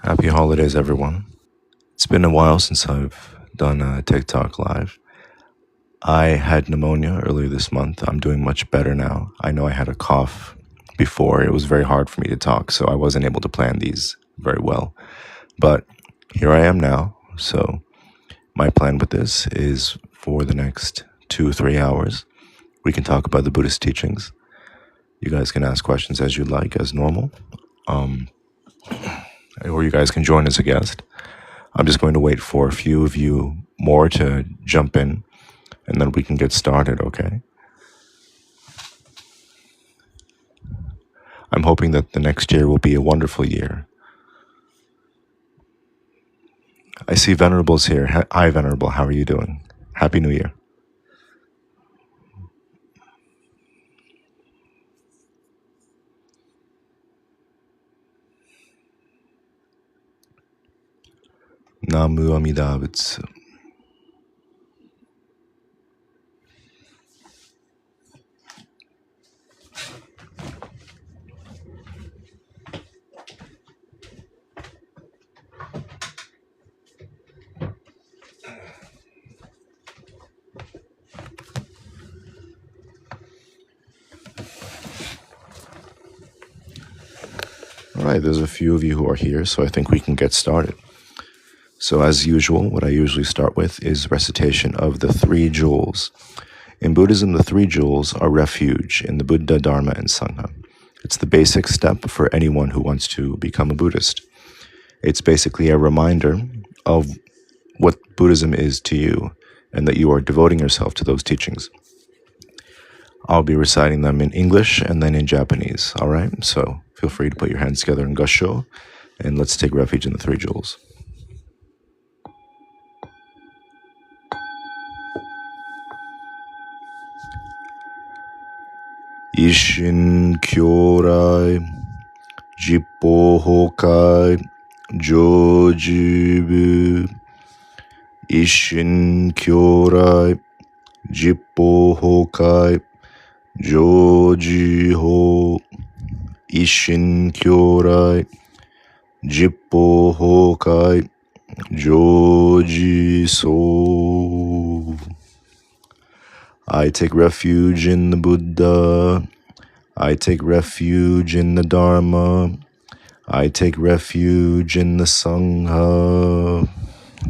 Happy holidays, everyone. It's been a while since I've done a TikTok live. I had pneumonia earlier this month. I'm doing much better now. I know I had a cough before. It was very hard for me to talk, so I wasn't able to plan these very well. But here I am now. So my plan with this is for the next 2-3 hours, we can talk about the Buddhist teachings. You guys can ask questions as you like, as normal. Or you guys can join as a guest. I'm just going to wait for a few of you more to jump in, and then we can get started, okay? I'm hoping that the next year will be a wonderful year. I see Venerable's here. Hi, Venerable. How are you doing? Happy New Year. Namu Amida Butsu. All right, there's a few of you who are here, so I think we can get started. So as usual, what I usually start with is recitation of the 3 jewels. In Buddhism, the 3 jewels are refuge in the Buddha, Dharma, and Sangha. It's the basic step for anyone who wants to become a Buddhist. It's basically a reminder of what Buddhism is to you and that you are devoting yourself to those teachings. I'll be reciting them in English and then in Japanese, all right? So feel free to put your hands together in Gosho, and let's take refuge in the 3 jewels. Ishin Kyorai, Jippo Hokai, Jojibu. Ishin Kyorai, Jippo Hokai, Jojiho. Ishin Kyorai, Jippo Hokai, Jojiso. I take refuge in the Buddha. I take refuge in the Dharma. I take refuge in the Sangha.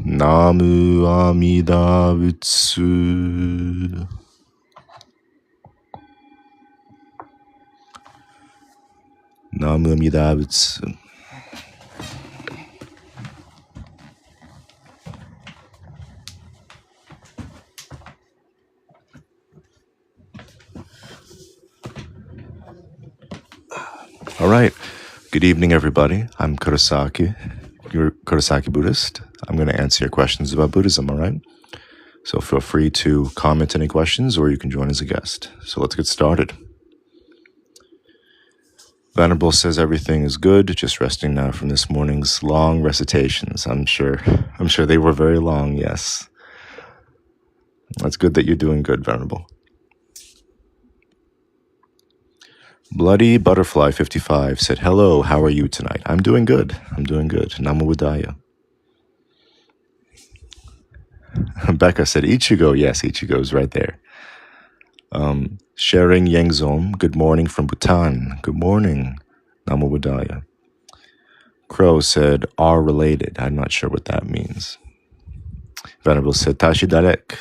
Namu Amida Butsu. Namu Amida Butsu. All right. Good evening, everybody. I'm Kurosaki. You're Kurosaki Buddhist. I'm going to answer your questions about Buddhism, all right? So feel free to comment any questions or you can join as a guest. So let's get started. Venerable says everything is good, just resting now from this morning's long recitations. I'm sure they were very long, yes. That's good that you're doing good, Venerable. Bloody Butterfly 55 said, hello, how are you tonight? I'm doing good. Namo Buddhaya. Becca said, Ichigo. Yes, Ichigo's right there. Sharing Yengzom, good morning from Bhutan. Good morning. Namo Buddhaya. Crow said, are related. I'm not sure what that means. Venerable said, Tashi Darek.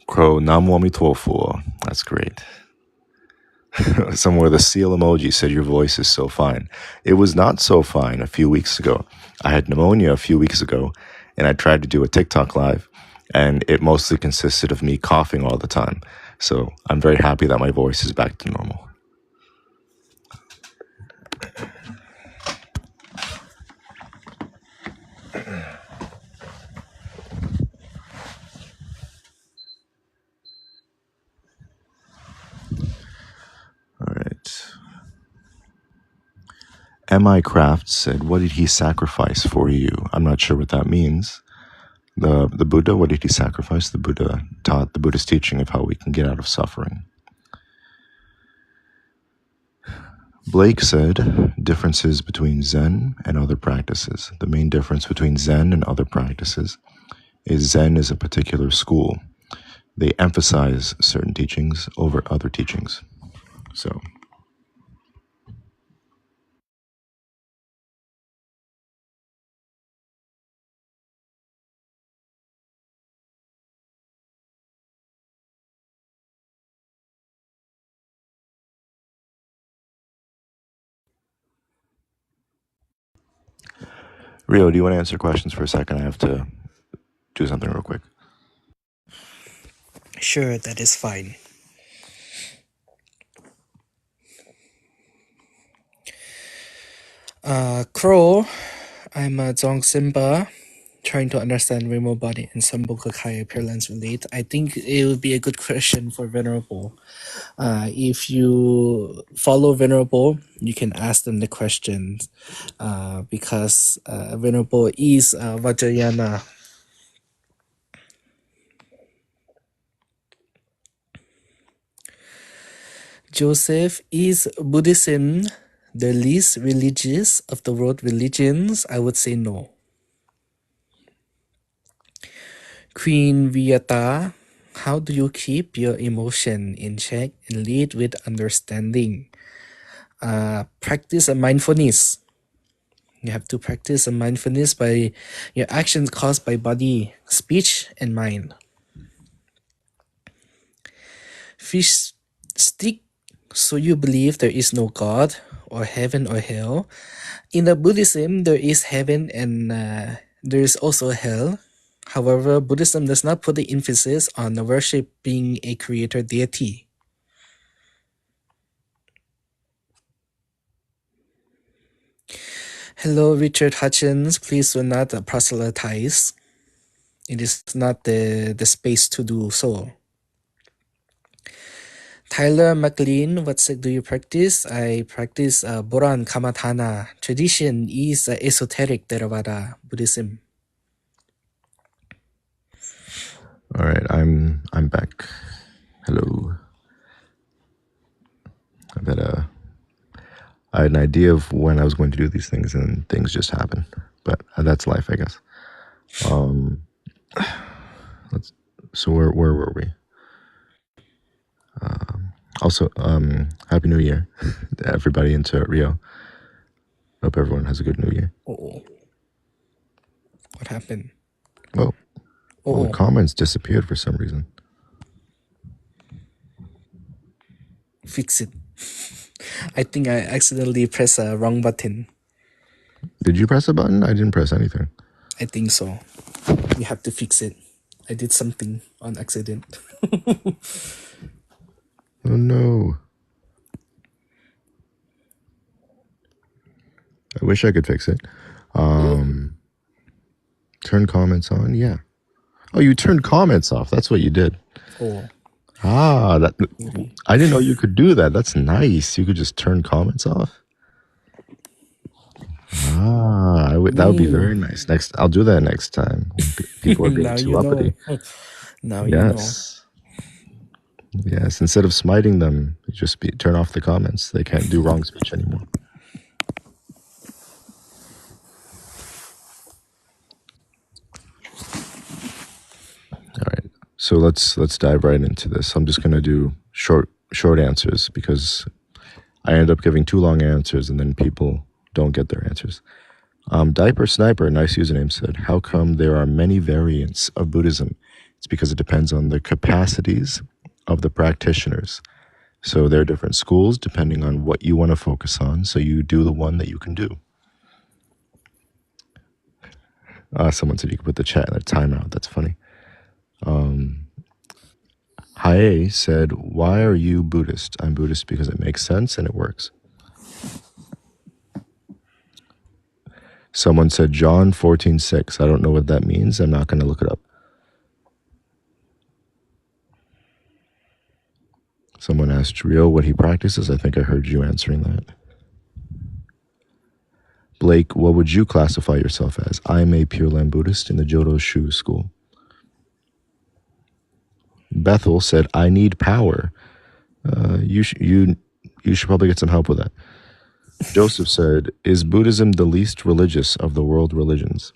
Crow, Namo Amitofo. That's great. Somewhere the seal emoji said your voice is so fine. It was not so fine a few weeks ago. I had pneumonia a few weeks ago, and I tried to do a TikTok live, and it mostly consisted of me coughing all the time. So I'm very happy that my voice is back to normal. All right. M.I. Craft said, what did he sacrifice for you? I'm not sure what that means. The Buddha, what did he sacrifice? The Buddha taught the Buddhist teaching of how we can get out of suffering. Blake said differences between Zen and other practices. The main difference between Zen and other practices is Zen is a particular school. They emphasize certain teachings over other teachings. So, Rio, do you want to answer questions for a second? I have to do something real quick. Sure, that is fine. Crow, I'm Zong Simba, trying to understand remote body and Sambukakai appearance relate. I think it would be a good question for Venerable. If you follow Venerable, you can ask them the questions because Venerable is Vajrayana. Joseph, is Buddhism the least religious of the world religions? I would say no. Queen Vieta, how do you keep your emotion in check and lead with understanding? Practice a mindfulness. You have to practice a mindfulness by your actions caused by body, speech, and mind. Fish stick. So you believe there is no God or heaven or hell. In the Buddhism, there is heaven and there is also hell. However, Buddhism does not put the emphasis on worshipping a creator deity. Hello, Richard Hutchins. Please do not proselytize. It is not the space to do so. Tyler McLean, what sect do you practice? I practice Boran Kamathana. Tradition is esoteric Theravada Buddhism. All right, I'm back. Hello. I had an idea of when I was going to do these things, and things just happen. But that's life, I guess. So where were we? Also, Happy New Year to everybody into Rio. Hope everyone has a good New Year. Oh, what happened? Well, all the comments disappeared for some reason. Fix it. I think I accidentally pressed a wrong button. Did you press a button? I didn't press anything. I think so. You have to fix it. I did something on accident. Oh no. I wish I could fix it. Turn comments on? Yeah. Oh, you turned comments off. That's what you did. Oh. That I didn't know you could do that. That's nice. You could just turn comments off. That would be very nice. I'll do that next time. People are being Now too you uppity. know. Now Yes. Yes. Instead of smiting them, just turn off the comments. They can't do wrong speech anymore. All right. So let's dive right into this. I'm just gonna do short answers because I end up giving too long answers and then people don't get their answers. Diaper Sniper, nice username, said, how come there are many variants of Buddhism? It's because it depends on the capacities of the practitioners. So there are different schools depending on what you want to focus on. So you do the one that you can do. Someone said you could put the chat in a timeout. That's funny. Hae said, why are you Buddhist? I'm Buddhist because it makes sense and it works. Someone said John 14:6. I don't know what that means. I'm not going to look it up. Someone asked Rio what he practices. I think I heard you answering that. Blake, what would you classify yourself as? I'm a Pure Land Buddhist in the Jodo Shu school. Bethel said, I need power. You should probably get some help with that. Joseph said, "Is Buddhism the least religious of the world religions?"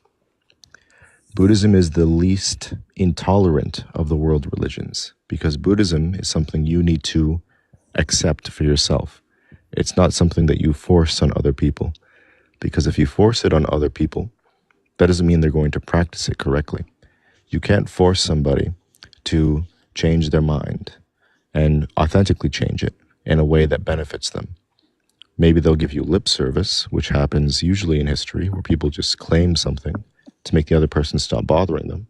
Buddhism is the least intolerant of the world religions because Buddhism is something you need to accept for yourself. It's not something that you force on other people because if you force it on other people, that doesn't mean they're going to practice it correctly. You can't force somebody to change their mind and authentically change it in a way that benefits them. Maybe they'll give you lip service, which happens usually in history, where people just claim something to make the other person stop bothering them.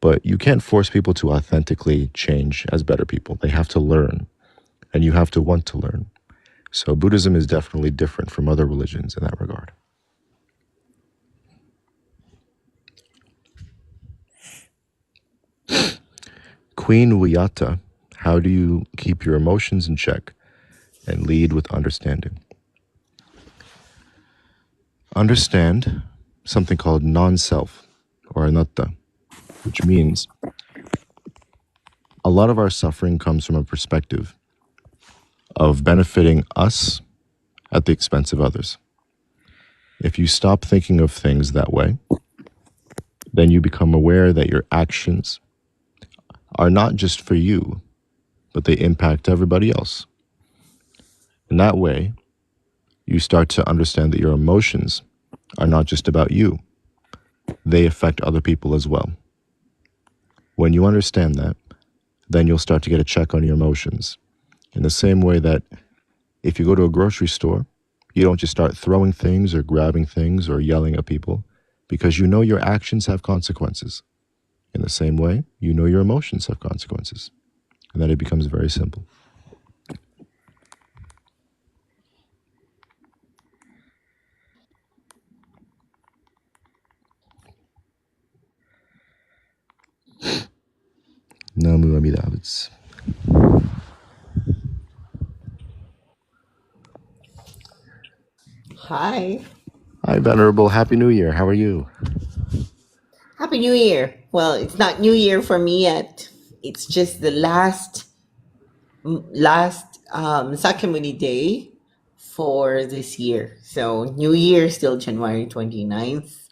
But you can't force people to authentically change as better people. They have to learn, and you have to want to learn. So Buddhism is definitely different from other religions in that regard. Queen Wiyata, how do you keep your emotions in check and lead with understanding? Understand something called non-self or anatta, which means a lot of our suffering comes from a perspective of benefiting us at the expense of others. If you stop thinking of things that way, then you become aware that your actions are not just for you, but they impact everybody else. In that way, you start to understand that your emotions are not just about you, they affect other people as well. When you understand that, then you'll start to get a check on your emotions. In the same way that if you go to a grocery store, you don't just start throwing things or grabbing things or yelling at people because you know your actions have consequences. In the same way, you know your emotions have consequences. And then it becomes very simple. Namu Amida Butsu. Hi. Hi, Venerable. Happy New Year. How are you? Happy New Year. Well, it's not New Year for me yet. It's just the last Sakyamuni day for this year. So New Year still January 29th.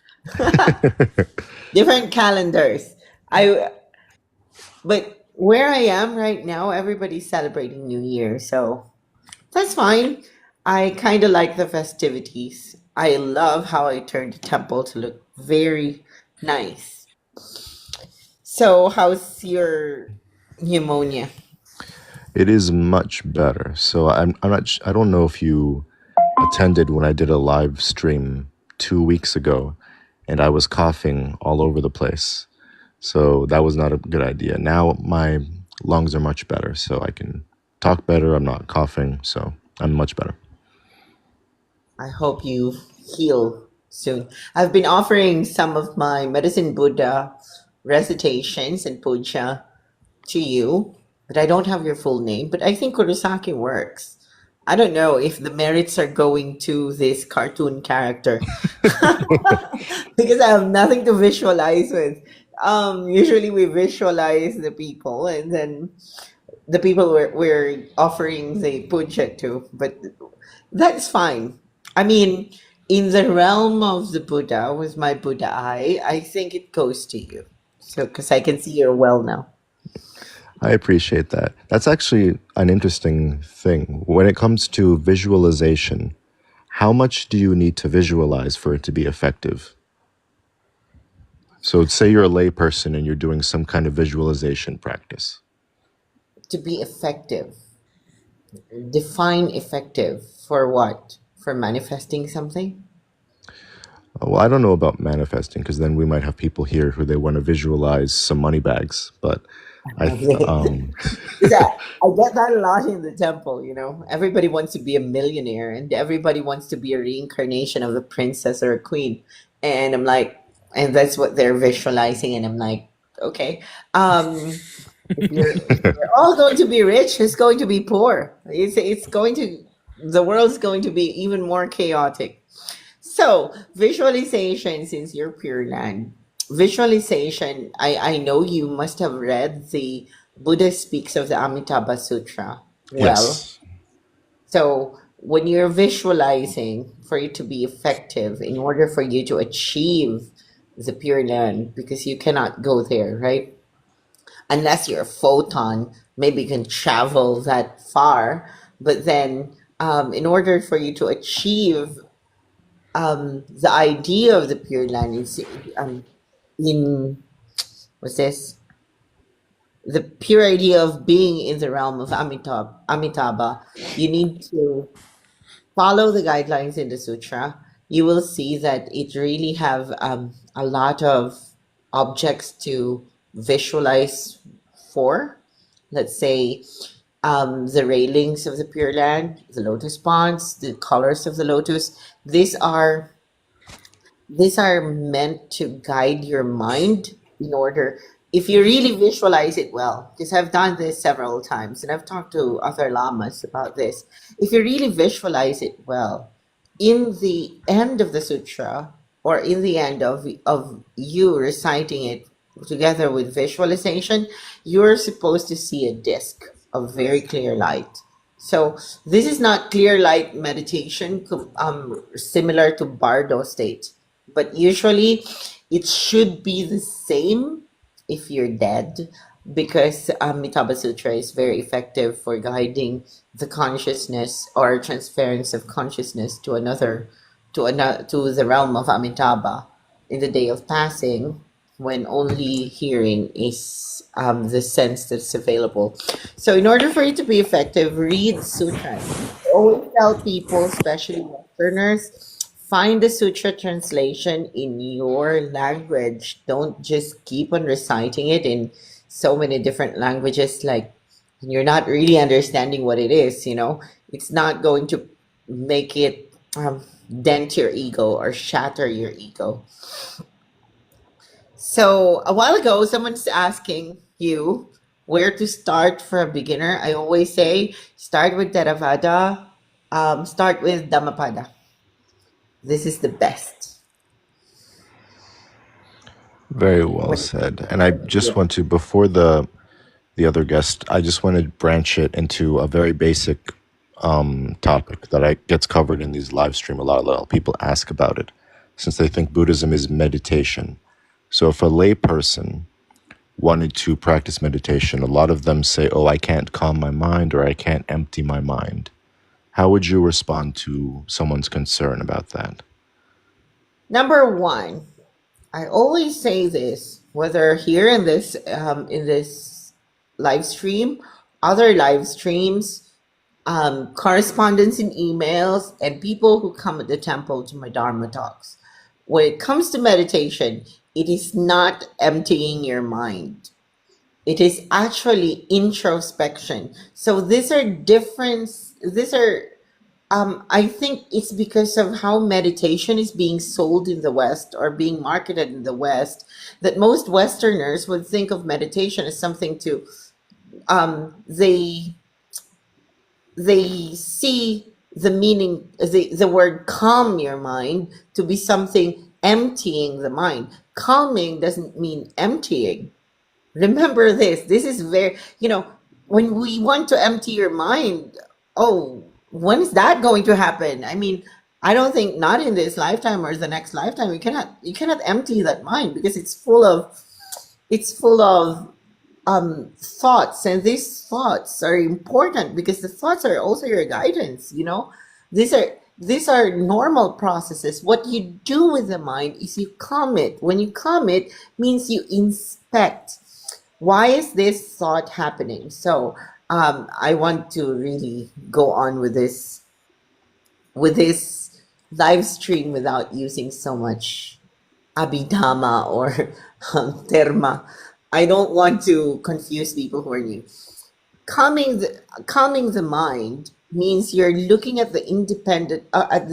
Different calendars. I but where I am right now, everybody's celebrating New Year, so that's fine. I kind of like the festivities. I love how I turned the temple to look very nice. So, how's your pneumonia? It is much better. So I'm not. I don't know if you attended when I did a live stream 2 weeks ago, and I was coughing all over the place. So that was not a good idea. Now my lungs are much better, so I can talk better. I'm not coughing, so I'm much better. I hope you heal soon. I've been offering some of my medicine Buddha recitations and puja to you, but I don't have your full name. But I think Kurosaki works. I don't know if the merits are going to this cartoon character because I have nothing to visualize with. Usually we visualize the people and then the people we're offering the puja to, but that's fine. I mean, in the realm of the Buddha, with my Buddha eye, I think it goes to you. So, because I can see you're well now. I appreciate that. That's actually an interesting thing. When it comes to visualization, how much do you need to visualize for it to be effective? So, say you're a layperson and you're doing some kind of visualization practice. To be effective, define effective for what? For manifesting something? Well, I don't know about manifesting because then we might have people here who they want to visualize some money bags. But I, Is that I get that a lot in the temple, you know. Everybody wants to be a millionaire and everybody wants to be a reincarnation of a princess or a queen. And I'm like, and that's what they're visualizing, and I'm like, okay. If you're all going to be rich, who's going to be poor? It's going to the world's going to be even more chaotic. So, visualization, since you're Pure Land, visualization, I know you must have read the Buddha speaks of the Amitabha Sutra well. yes. So, when you're visualizing, for it to be effective, in order for you to achieve the Pure Land, because you cannot go there, right? Unless you're a photon, maybe you can travel that far. But then, in order for you to achieve the idea of the Pure Land, in what's this? The pure idea of being in the realm of Amitabha, you need to follow the guidelines in the sutra. You will see that it really have a lot of objects to visualize for. Let's say the railings of the Pure Land, the lotus ponds, the colors of the lotus. These are these are meant to guide your mind in order, if you really visualize it well, because I've done this several times and I've talked to other lamas about this. If you really visualize it well, in the end of the sutra, or in the end of you reciting it together with visualization, you're supposed to see a disc of very clear light. So this is not clear light meditation, similar to Bardo state, but usually it should be the same if you're dead, because Amitabha Sutra is very effective for guiding the consciousness or transference of consciousness to the realm of Amitabha in the day of passing, when only hearing is the sense that's available. So, in order for it to be effective, read sutras. I always tell people, especially Westerners, find the sutra translation in your language. Don't just keep on reciting it in so many different languages, like you're not really understanding what it is, it's not going to make it dent your ego or shatter your ego. So a while ago, someone's asking you where to start for a beginner. I always say start with Theravada, start with Dhammapada. This is the best. Very well said. And I just want to, before the other guest, I just want to branch it into a very basic topic that gets covered in these live stream. A lot of people ask about it, since they think Buddhism is meditation. So if a layperson wanted to practice meditation, a lot of them say, oh, I can't calm my mind, or I can't empty my mind. How would you respond to someone's concern about that? Number one, I always say this, whether here in this live stream, other live streams, correspondence in emails, and people who come at the temple to my Dharma talks. When it comes to meditation, it is not emptying your mind. It is actually introspection. So I think it's because of how meditation is being sold in the West, or being marketed in the West, that most Westerners would think of meditation as something to, they see the meaning, the word calm your mind to be something emptying the mind. Calming doesn't mean emptying. Remember this. This is very, when we want to empty your mind, oh, when is that going to happen? I mean, I don't think, not in this lifetime or the next lifetime. You cannot empty that mind, because it's full of thoughts, and these thoughts are important because the thoughts are also your guidance. These are normal processes. What you do with the mind is you calm it. When you calm it, means you inspect, why is this thought happening? So I want to really go on with this live stream without using so much abhidhamma or terma. I don't want to confuse people who are new. Calming the mind means you're looking at the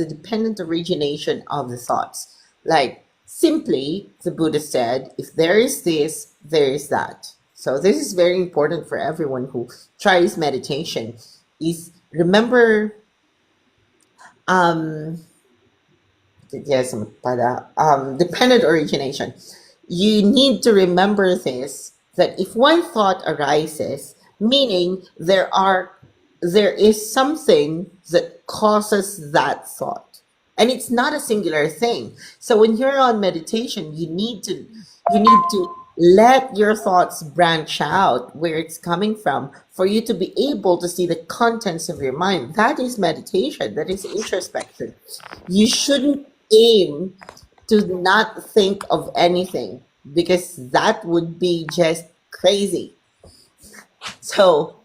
dependent origination of the thoughts. Like, simply, the Buddha said, if there is this, there is that. So this is very important for everyone who tries meditation. Is remember, dependent origination. You need to remember this, that if one thought arises, meaning there are there is something that causes that thought, and it's not a singular thing. So when you're on meditation, you need to let your thoughts branch out where it's coming from for you to be able to see the contents of your mind. That is meditation, that is introspection. You shouldn't aim to not think of anything, because that would be just crazy. So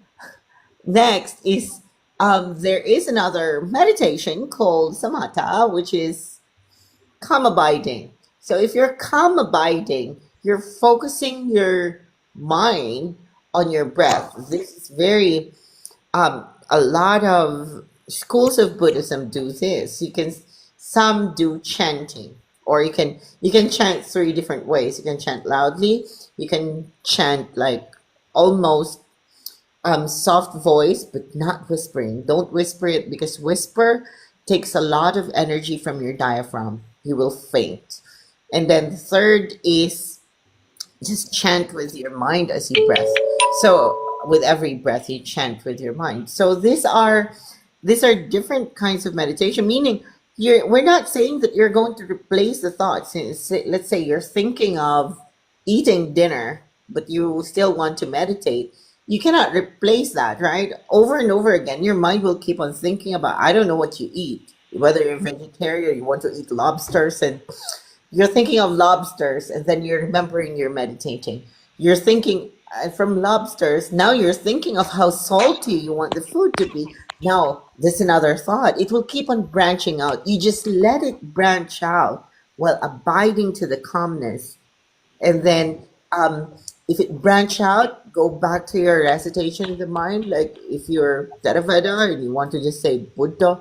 next is, there is another meditation called samatha, which is calm abiding. So if you're calm abiding, you're focusing your mind on your breath. This is very, a lot of schools of Buddhism do this. Some do chanting, or you can chant three different ways. You can chant loudly, you can chant like almost soft voice, but not whispering. Don't whisper it, because whisper takes a lot of energy from your diaphragm. You will faint. And then the third is just chant with your mind as you breath. So with every breath, you chant with your mind. So these are different kinds of meditation. Meaning, we're not saying that you're going to replace the thoughts. Let's say you're thinking of eating dinner, but you still want to meditate. You cannot replace that, right? Over and over again, your mind will keep on thinking about, I don't know what you eat. Whether you're vegetarian or you want to eat lobsters, and you're thinking of lobsters, and then you're remembering you're meditating. You're thinking, from lobsters, now you're thinking of how salty you want the food to be. Now, there's another thought. It will keep on branching out. You just let it branch out while abiding to the calmness. And then, if it branch out, go back to your recitation in the mind. Like if you're Theravada and you want to just say Buddha,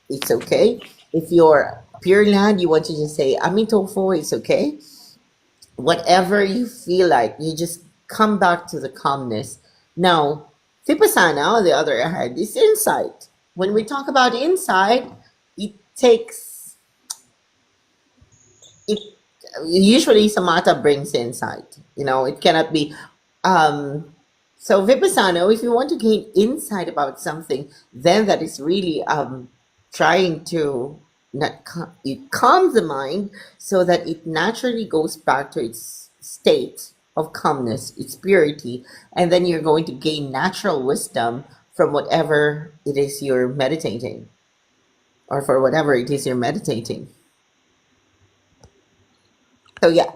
it's okay. If you're Pure Land, you want to just say Amitofo, it's okay. Whatever you feel like, you just come back to the calmness. Now, Vipassana, on the other hand, is insight. When we talk about insight, it takes it usually samatha brings insight. It cannot be. So Vipassana, if you want to gain insight about something, then that is really trying to it calms the mind so that it naturally goes back to its state of calmness, its purity, and then you're going to gain natural wisdom from whatever it is you're meditating, or for whatever it is you're meditating. So yeah,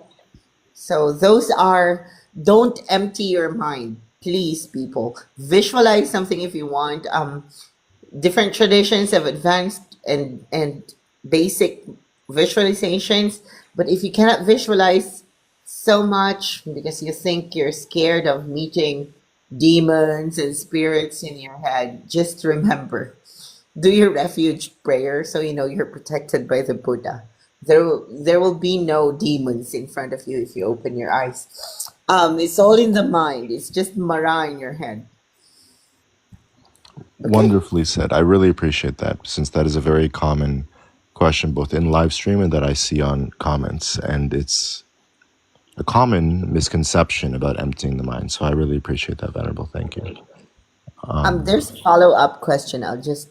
so those are, don't empty your mind, please, people. Visualize something if you want. Different traditions have advanced and basic visualizations, but if you cannot visualize so much because you think you're scared of meeting demons and spirits in your head, just remember, do your refuge prayer so you know you're protected by the Buddha. There will be no demons in front of you if you open your eyes. It's all in the mind. It's just Mara in your head. Okay. Wonderfully said. I really appreciate that, since that is a very common question both in live stream and that I see on comments, and it's a common misconception about emptying the mind. So I really appreciate that, Venerable. Thank you. There's a follow-up question. I just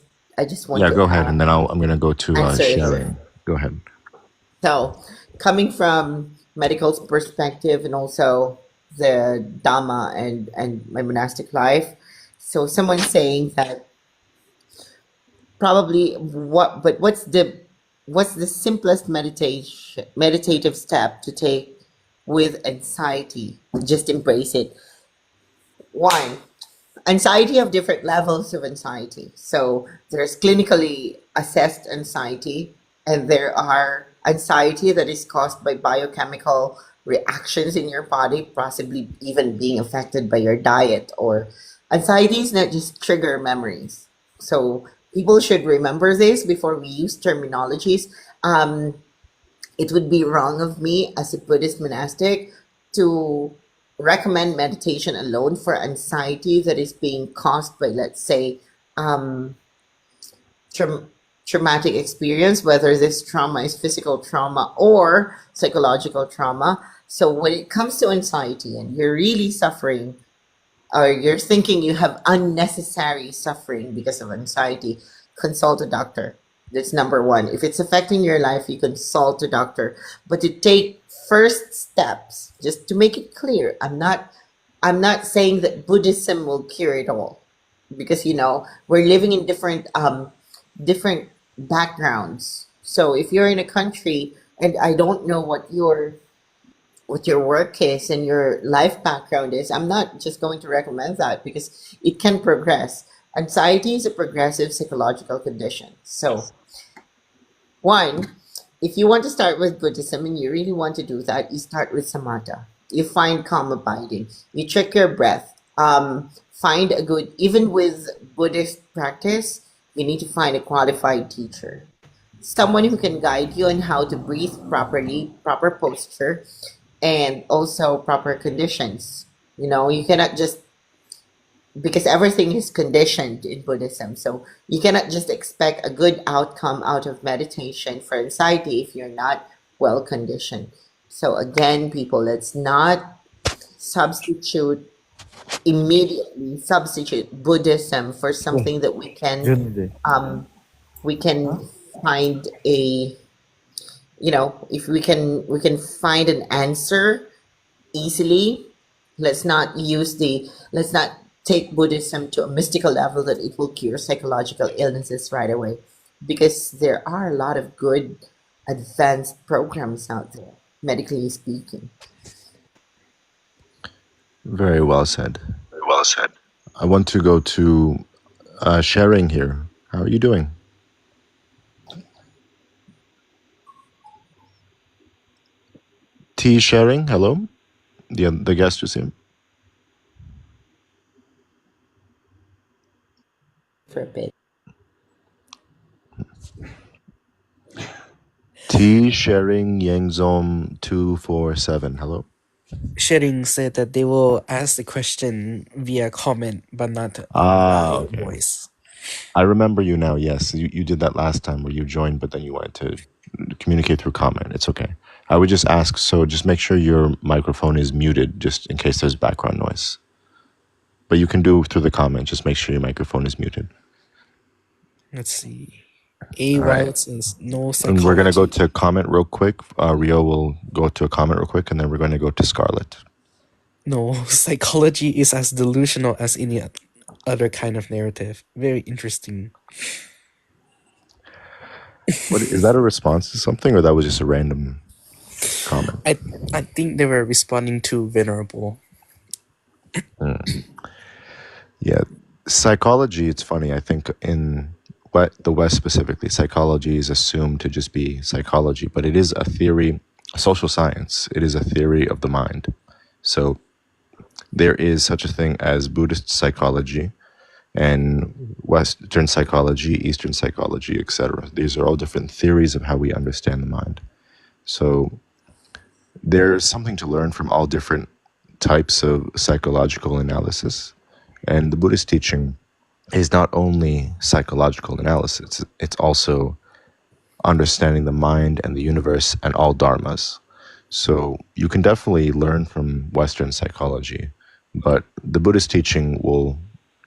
want to go ahead, and then I'm going to go to answer it. sharing. Go ahead. So, coming from medical perspective and also the Dhamma and my monastic life, so someone's saying that probably what's the simplest meditative step to take with anxiety? Just embrace it. One, anxiety have different levels of anxiety. So there's clinically assessed anxiety, and there are anxiety that is caused by biochemical reactions in your body, possibly even being affected by your diet. Or anxiety is not just trigger memories. So people should remember this before we use terminologies. It would be wrong of me as a Buddhist monastic to recommend meditation alone for anxiety that is being caused by, let's say, traumatic experience, whether this trauma is physical trauma or psychological trauma. So when it comes to anxiety and you're really suffering, or you're thinking you have unnecessary suffering because of anxiety, consult a doctor. That's number one. If it's affecting your life, you consult a doctor. But to take first steps, just to make it clear, I'm not saying that Buddhism will cure it all, because we're living in different backgrounds. So if you're in a country, and I don't know what your work is and your life background is, I'm not just going to recommend that, because it can progress. Anxiety is a progressive psychological condition. So, one, if you want to start with Buddhism and you really want to do that, you start with samatha. You find calm abiding. You check your breath. Find a good, even with Buddhist practice, you need to find a qualified teacher, someone who can guide you on how to breathe properly, proper posture, and also proper conditions. You cannot just, because everything is conditioned in Buddhism. So you cannot just expect a good outcome out of meditation for anxiety if you're not well conditioned. So again, people, let's not substitute substitute Buddhism for something that we can find if we can find an answer easily. Let's not take Buddhism to a mystical level that it will cure psychological illnesses right away, because there are a lot of good advanced programs out there, medically speaking. Very well said. Well said. I want to go to Sharing here. How are you doing? T Sharing, hello? The guest is here. For a bit. T Sharing Yangzom 247, hello? Sharing said that they will ask the question via comment, but not by Okay. voice. I remember you now, yes. You did that last time where you joined, but then you wanted to communicate through comment. It's okay. I would just ask, so just make sure your microphone is muted just in case there's background noise. But you can do through the comment, just make sure your microphone is muted. Let's see. A All right. Wild says no psychology. And we're going to go to comment real quick. Rio will go to a comment real quick, and then we're going to go to Scarlett. No, psychology is as delusional as any other kind of narrative. Very interesting. What is that, a response to something, or that was just a random comment? I think they were responding to Venerable. Yeah. Psychology, it's funny. I think in the West specifically, psychology is assumed to just be psychology, but it is a theory, a social science. It is a theory of the mind. So there is such a thing as Buddhist psychology and Western psychology, Eastern psychology, etc. These are all different theories of how we understand the mind. So there's something to learn from all different types of psychological analysis. And the Buddhist teaching is not only psychological analysis, it's also understanding the mind and the universe and all dharmas. So you can definitely learn from Western psychology, but the Buddhist teaching will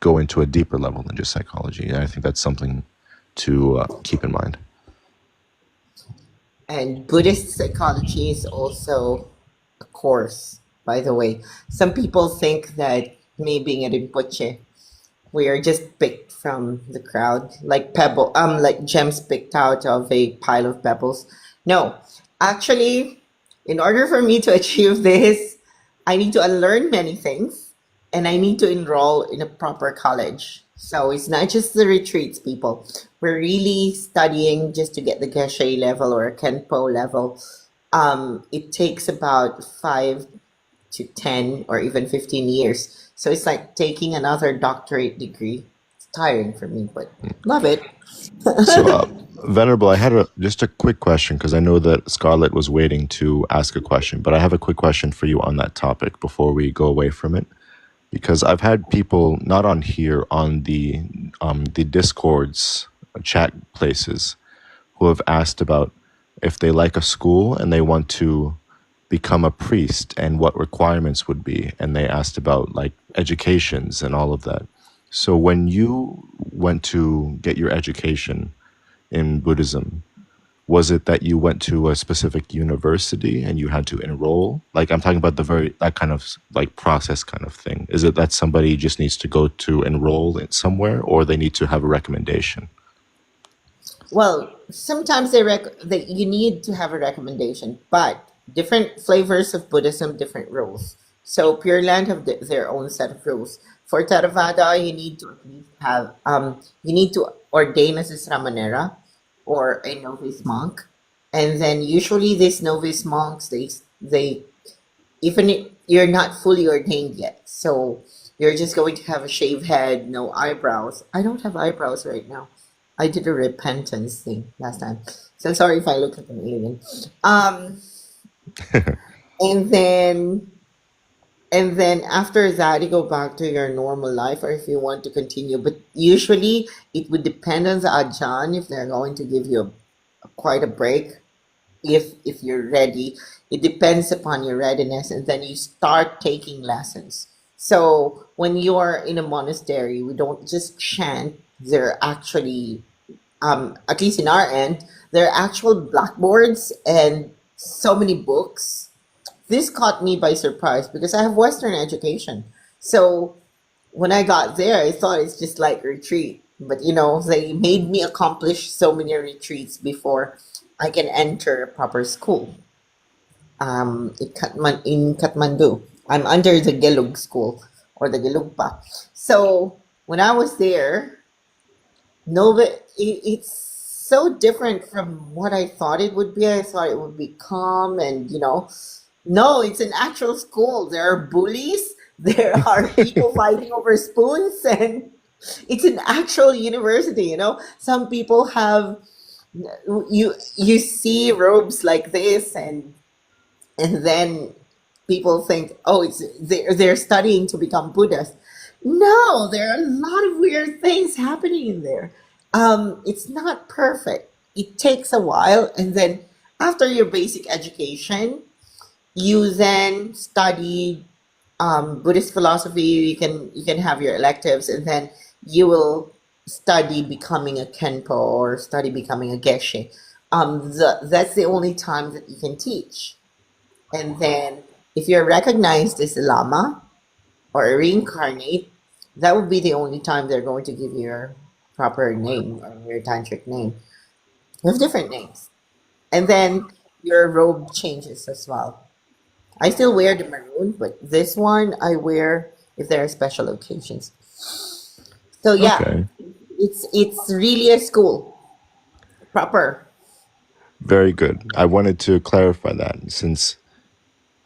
go into a deeper level than just psychology. And I think that's something to keep in mind. And Buddhist psychology is also a course, by the way. Some people think that me being a Rinpoche, we are just picked from the crowd, like like gems picked out of a pile of pebbles. No, actually, in order for me to achieve this, I need to unlearn many things, and I need to enroll in a proper college. So it's not just the retreats, people. We're really studying just to get the Geshe level or a Kenpo level. It takes about 5 to 10 or even 15 years. So it's like taking another doctorate degree. It's tiring for me, but love it. So, Venerable, I had just a quick question, because I know that Scarlett was waiting to ask a question, but I have a quick question for you on that topic before we go away from it. Because I've had people, not on here, on the Discords, chat places, who have asked about if they like a school and they want to become a priest and what requirements would be. And they asked about like educations and all of that. So when you went to get your education in Buddhism, was it that you went to a specific university and you had to enroll? Like I'm talking about that kind of like process kind of thing. Is it that somebody just needs to go to enroll in somewhere, or they need to have a recommendation? Well, sometimes you need to have a recommendation, but different flavors of Buddhism, different rules. So Pure Land have their own set of rules. For Theravada, you need to at least have you need to ordain as a Sramanera or a novice monk, and then usually these novice monks they even if you're not fully ordained yet, so you're just going to have a shaved head, no eyebrows. I don't have eyebrows right now. I did a repentance thing last time, so sorry if I look like an alien. Um, and then and then after that, you go back to your normal life, or if you want to continue. But usually, it would depend on the ajahn if they're going to give you quite a break if you're ready. It depends upon your readiness, and then you start taking lessons. So when you are in a monastery, we don't just chant. They're actually, at least in our end, there are actual blackboards and so many books. This caught me by surprise because I have Western education. So when I got there, I thought it's just like retreat. But they made me accomplish so many retreats before I can enter a proper school. In Kathmandu, I'm under the Gelug school or the Gelugpa. So when I was there, no, but it's so different from what I thought it would be. I thought it would be calm and no, it's an actual school. There are bullies. There are people fighting over spoons, and it's an actual university. Some people have you see robes like this, and then people think, oh, they're studying to become Buddhas. No, there are a lot of weird things happening in there. It's not perfect. It takes a while, and then after your basic education, you then study Buddhist philosophy. You can have your electives, and then you will study becoming a Kenpo or study becoming a Geshe. That's the only time that you can teach. And then if you're recognized as a Lama or a reincarnate, that would be the only time they're going to give you your proper name or your tantric name. You have different names. And then your robe changes as well. I still wear the maroon, but this one I wear if there are special occasions. So yeah, Okay. it's really a school proper. Very good. I wanted to clarify that since,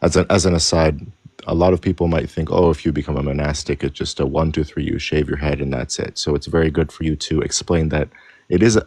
as an aside, a lot of people might think, oh, if you become a monastic, it's just a 1, 2, 3, you shave your head and that's it. So it's very good for you to explain that it is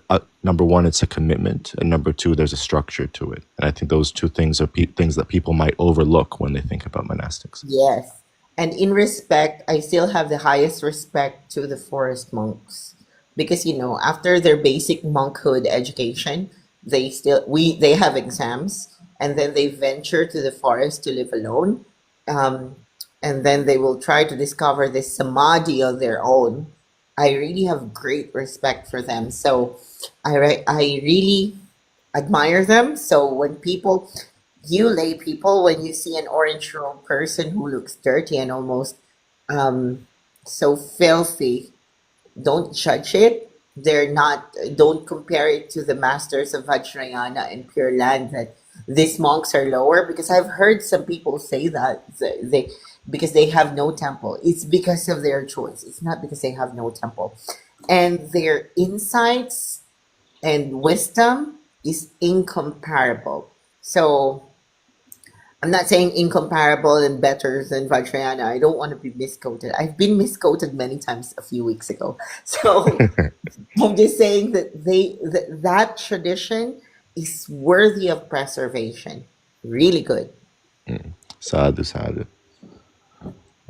number one, it's a commitment, and number two, there's a structure to it. And I think those two things are things that people might overlook when they think about monastics. Yes. And in respect, I still have the highest respect to the forest monks because after their basic monkhood education, they have exams, and then they venture to the forest to live alone. Um, and then they will try to discover this samadhi on their own. I really have great respect for them. So I really admire them. So when you lay people, when you see an orange robed person who looks dirty and almost um, so filthy, don't judge it. They're not. Don't compare it to the masters of Vajrayana and Pure Land that these monks are lower, because I've heard some people say that they because they have no temple. It's because of their choice. It's not because they have no temple, and their insights and wisdom is incomparable. So I'm not saying incomparable and better than Vajrayana. I don't want to be misquoted. I've been misquoted many times a few weeks ago. So I'm just saying that that tradition is worthy of preservation. Really good. Sadhu, sadhu.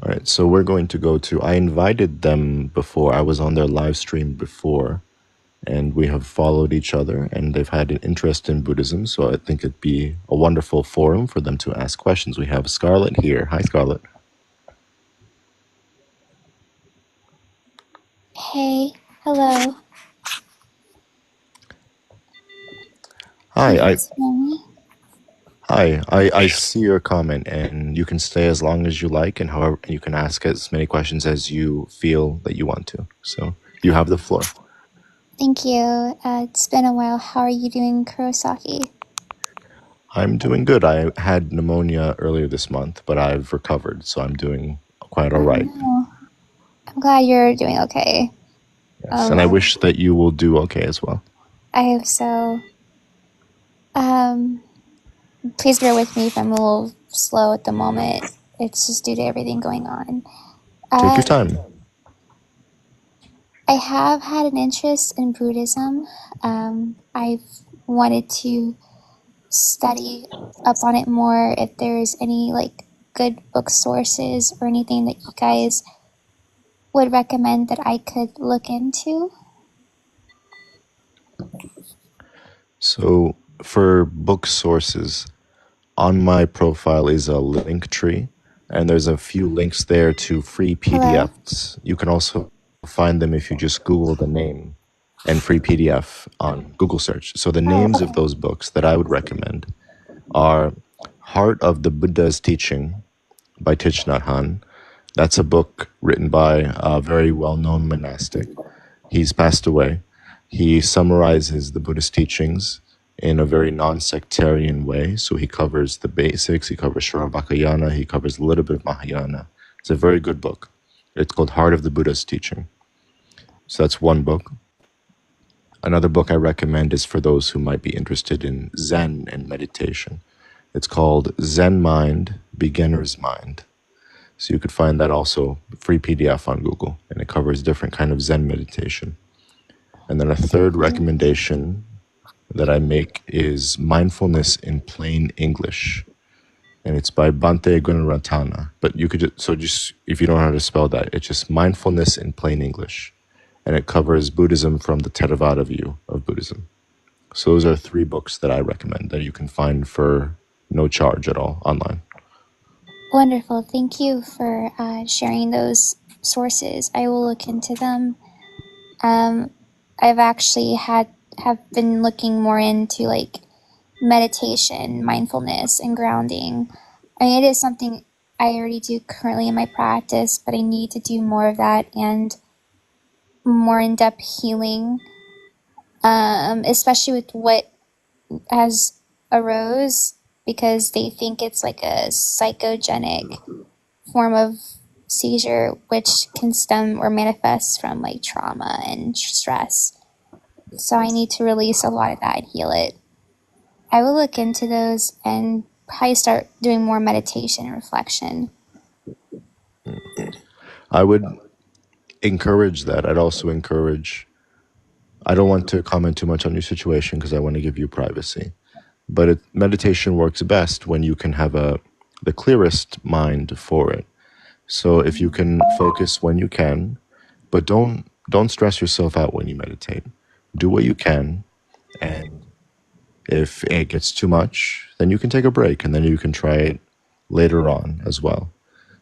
All right, so we're going to go to. I invited them before. I was on their live stream before, and we have followed each other, and they've had an interest in Buddhism. So I think it'd be a wonderful forum for them to ask questions. We have Scarlett here. Hi, Scarlett. Hey, hello. Can you Hi, guys hear me? I see your comment, and you can stay as long as you like, and however you can ask as many questions as you feel that you want to. So you have the floor. Thank you. It's been a while. How are you doing, Kurosaki? I'm doing good. I had pneumonia earlier this month, but I've recovered, so I'm doing quite all Oh right. no. I'm glad you're doing okay. Yes, and I wish that you will do okay as well. I hope so. Please bear with me if I'm a little slow at the moment. It's just due to everything going on. Take your time. I have had an interest in Buddhism. I've wanted to study up on it more. If there's any like good book sources or anything that you guys would recommend that I could look into. So for book sources, on my profile is a link tree, and there's a few links there to free Hello? PDFs. You can also find them if you just Google the name and free PDF on Google search. So the names of Okay. those books that I would recommend are Heart of the Buddha's Teaching by Thich Nhat Hanh. That's a book written by a very well-known monastic. He's passed away. He summarizes the Buddhist teachings in a very non-sectarian way. So he covers the basics, he covers Shravakayana, he covers a little bit of Mahayana. It's a very good book. It's called Heart of the Buddha's Teaching. So that's one book. Another book I recommend is for those who might be interested in Zen and meditation. It's called Zen Mind, Beginner's Mind. So you could find that also free PDF on Google, and it covers different kind of Zen meditation. And then a third recommendation that I make is Mindfulness in Plain English, and it's by Bhante Gunaratana. But you could just if you don't know how to spell that, it's just Mindfulness in Plain English, and it covers Buddhism from the Theravada view of Buddhism. So those are 3 books that I recommend that you can find for no charge at all online. Wonderful. Thank you for sharing those sources. I will look into them. I've actually have been looking more into like meditation, mindfulness, and grounding. I mean, it is something I already do currently in my practice, but I need to do more of that and more in-depth healing, especially with what has arose, because they think it's like a psychogenic form of seizure, which can stem or manifest from like trauma and stress. So I need to release a lot of that and heal it. I will look into those and probably start doing more meditation and reflection. I would encourage that. I'd also encourage, I don't want to comment too much on your situation because I want to give you privacy, but meditation works best when you can have the clearest mind for it. So if you can focus when you can, but don't stress yourself out when you meditate. Do what you can, and if it gets too much, then you can take a break, and then you can try it later on as well.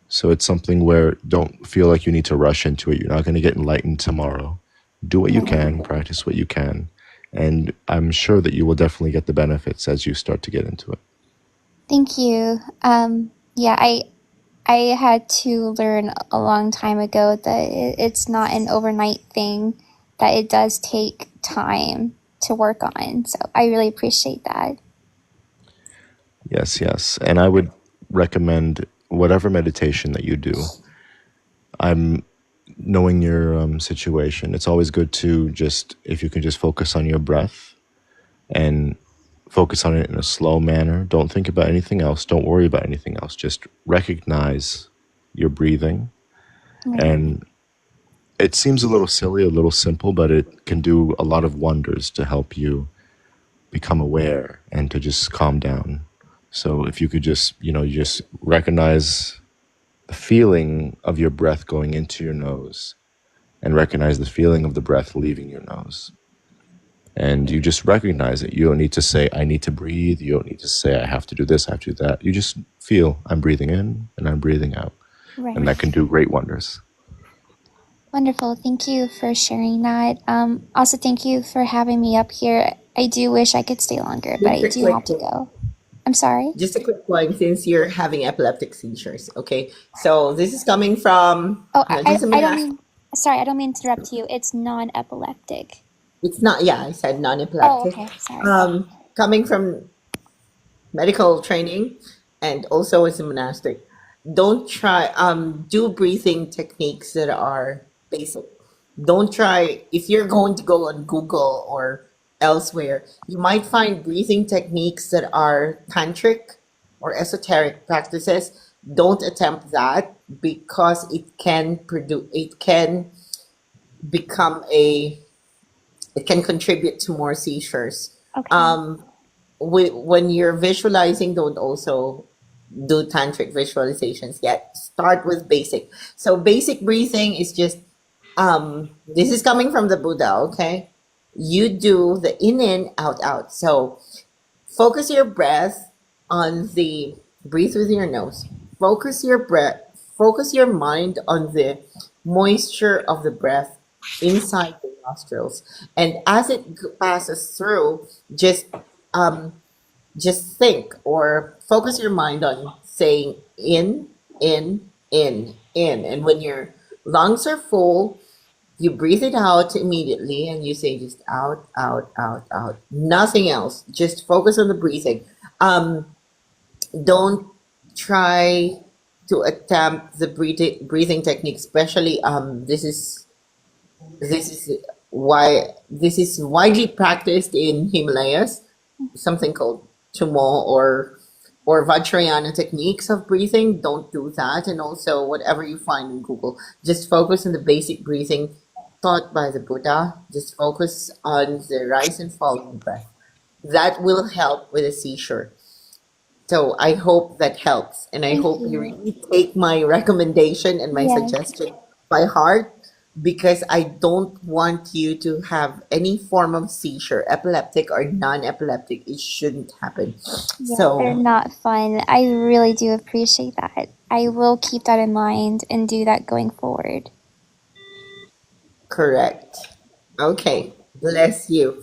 So it's something where don't feel like you need to rush into it. You're not going to get enlightened tomorrow. Do what you can, practice what you can, and I'm sure that you will definitely get the benefits as you start to get into it. Thank you. Yeah, I had to learn a long time ago that it's not an overnight thing, that it does take time to work on. So I really appreciate that. Yes, yes. And I would recommend whatever meditation that you do. I'm knowing your situation. It's always good to just, if you can just focus on your breath and focus on it in a slow manner. Don't think about anything else. Don't worry about anything else. Just recognize your breathing. Right. And it seems a little silly, a little simple, but it can do a lot of wonders to help you become aware and to just calm down. So if you could just, you just recognize the feeling of your breath going into your nose and recognize the feeling of the breath leaving your nose. And you just recognize it. You don't need to say, I need to breathe. You don't need to say, I have to do this, I have to do that. You just feel, I'm breathing in and I'm breathing out. Right. And that can do great wonders. Wonderful. Thank you for sharing that. Also, thank you for having me up here. I do wish I could stay longer, but I Just a do have quick to one. go. I'm sorry. Just a quick one, since you're having epileptic seizures. Okay, so this is coming from Oh, not just a I don't monastic. mean, sorry, I don't mean to interrupt you. It's non-epileptic. It's not. Yeah, I said Oh, non-epileptic. okay. Sorry. Coming from medical training and also as a monastic, don't try do breathing techniques that are basic. Don't try, if you're going to go on Google or elsewhere, you might find breathing techniques that are tantric or esoteric practices. Don't attempt that, because it can become a it can contribute to more seizures. Okay. When you're visualizing, don't also do tantric visualizations yet. Start with basic. So basic breathing is just this is coming from the Buddha, okay? You do the in, out, out. So focus your breath on the breathe with your nose. Focus your breath, focus your mind on the moisture of the breath inside the nostrils. And as it passes through, just um just think or focus your mind on saying in. And when your lungs are full, you breathe it out immediately and you say just out, out, out, out. Nothing else. Just focus on the breathing. Um, don't try to attempt the breathing technique, especially this is this is widely practiced in Himalayas, something called Tumo or Vajrayana techniques of breathing. Don't do that. And also whatever you find in Google, just focus on the basic breathing taught by the Buddha. Just focus on the rise and fall of the breath. That will help with a seizure. So I hope that helps. And I Thank hope you you. really take my recommendation and my Yes. suggestion by heart, because I don't want you to have any form of seizure, epileptic or non-epileptic. It shouldn't happen. Yeah, they're So not fun. I really do appreciate that. I will keep that in mind and do that going forward. correct. Okay. Bless you.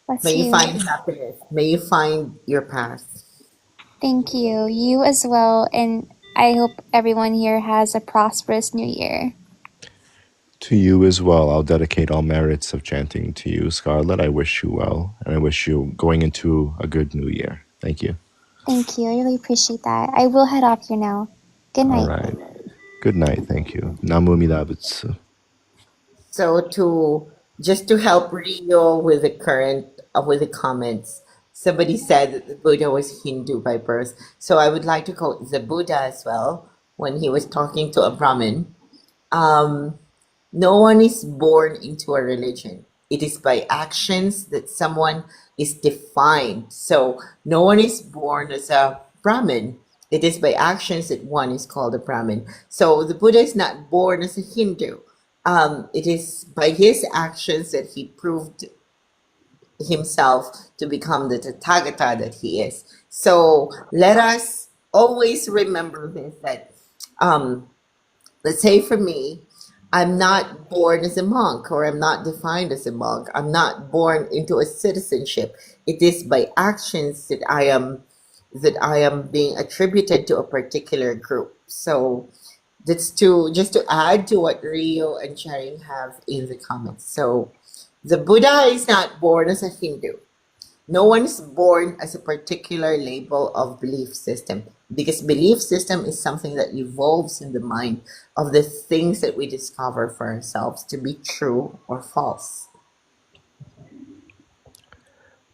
Bless May you you. find happiness. May you find your path. Thank you. You as well. And I hope everyone here has a prosperous new year. To you as well. I'll dedicate all merits of chanting to you, Scarlett. I wish you well, and I wish you going into a good new year. Thank you. Thank you. I really appreciate that. I will head off here now. Good All night. right. Good night. Thank you. Namu Amida Butsu. So to just to help Rio with the current with the comments, somebody said that the Buddha was Hindu by birth. So I would like to quote the Buddha as well when he was talking to a Brahmin. Um, no one is born into a religion. It is by actions that someone is defined. So no one is born as a Brahmin. It is by actions that one is called a Brahmin. So the Buddha is not born as a Hindu. It is by his actions that he proved himself to become the Tathagata that he is. So let us always remember this, that let's say for me, I'm not born as a monk, or I'm not defined as a monk. I'm not born into a citizenship. It is by actions that I am being attributed to a particular group. So that's to just to add to what Rio and Charing have in the comments. So the Buddha is not born as a Hindu. No one is born as a particular label of belief system, because belief system is something that evolves in the mind of the things that we discover for ourselves to be true or false.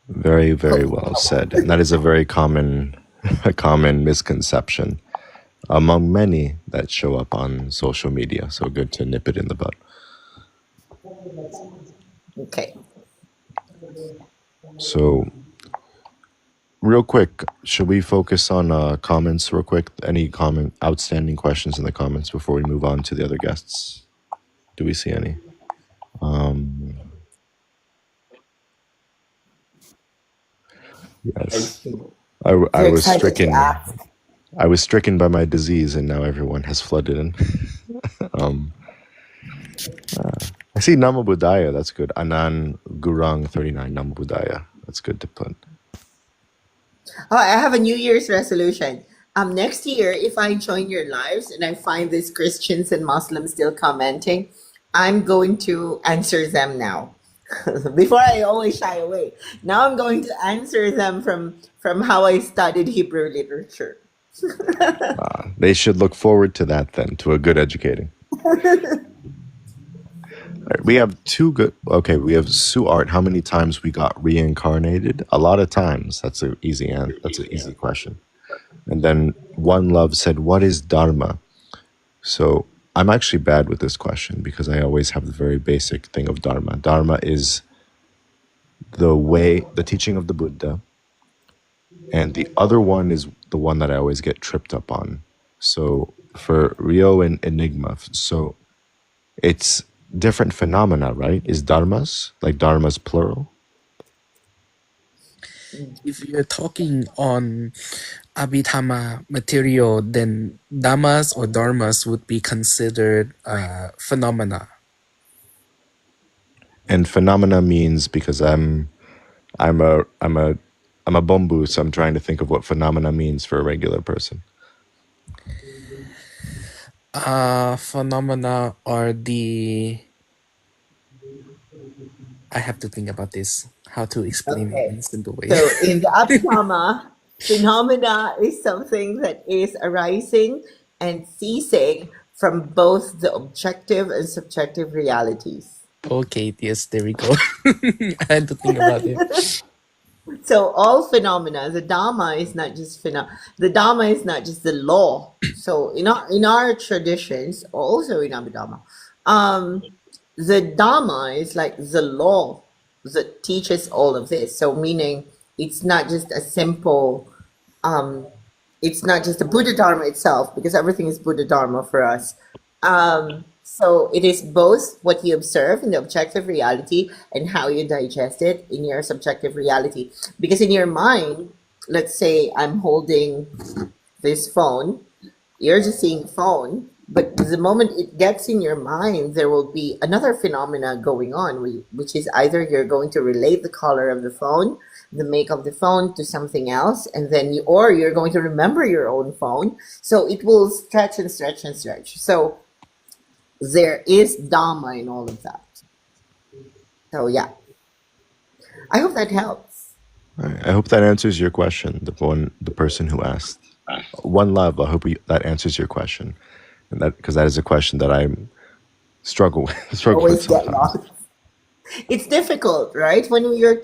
Very, very well said. And that is a very common, a common misconception among many that show up on social media. So good to nip it in the bud. Okay. So real quick, should we focus on comments real quick? Any outstanding questions in the comments before we move on to the other guests? Do we see any? I Yes. see. I Very was excited to stricken. ask. I was stricken by my disease, and now everyone has flooded in. um, I see Namo Buddhaya. That's good. Anan Gurang 39 Namo Buddhaya. That's good to put. Oh, I have a New Year's resolution. Next year, if I join your lives and I find these Christians and Muslims still commenting, I'm going to answer them now. Before I always shy away. Now I'm going to answer them from how I studied Hebrew literature. They should look forward to that then, to a good educating. All right, we have two good. Okay, we have Sue Art. How many times we got reincarnated? A lot of times. That's an easy That's an easy question. And then One Love said, "What is Dharma?" So I'm actually bad with this question because I always have the very basic thing of Dharma. Dharma is the way, the teaching of the Buddha, and the other one is the one that I always get tripped up on. So for Rio and Enigma, so it's different phenomena, right? Is dharmas, like dharmas plural? If you're talking on Abhidhamma material, then dhammas or dharmas would be considered phenomena. And phenomena means, because I'm a bombu, so I'm trying to think of what phenomena means for a regular person. Phenomena are the... I have to think about this, how to explain it Okay. in a simple way. So in the Abhidhamma, phenomena is something that is arising and ceasing from both the objective and subjective realities. Okay, yes, there we go. I had to think about it. So all phenomena, the Dharma is not just the Dharma is not just the law. So in our traditions, also in Abhidhamma, the Dharma is like the law that teaches all of this. So meaning it's not just a simple, it's not just the Buddha Dharma itself, because everything is Buddha Dharma for us. So it is both what you observe in the objective reality and how you digest it in your subjective reality. Because in your mind, let's say I'm holding this phone, you're just seeing phone, but the moment it gets in your mind, there will be another phenomena going on, which is either you're going to relate the color of the phone, the make of the phone to something else, and then or you're going to remember your own phone. So it will stretch and stretch and stretch. So there is Dhamma in all of that. So yeah, I hope that helps. All right, I hope that answers your question. The person who asked. One Love. I hope that answers your question, and that, because that is a question that I struggle with Always get sometimes. lost. It's difficult, right? When we're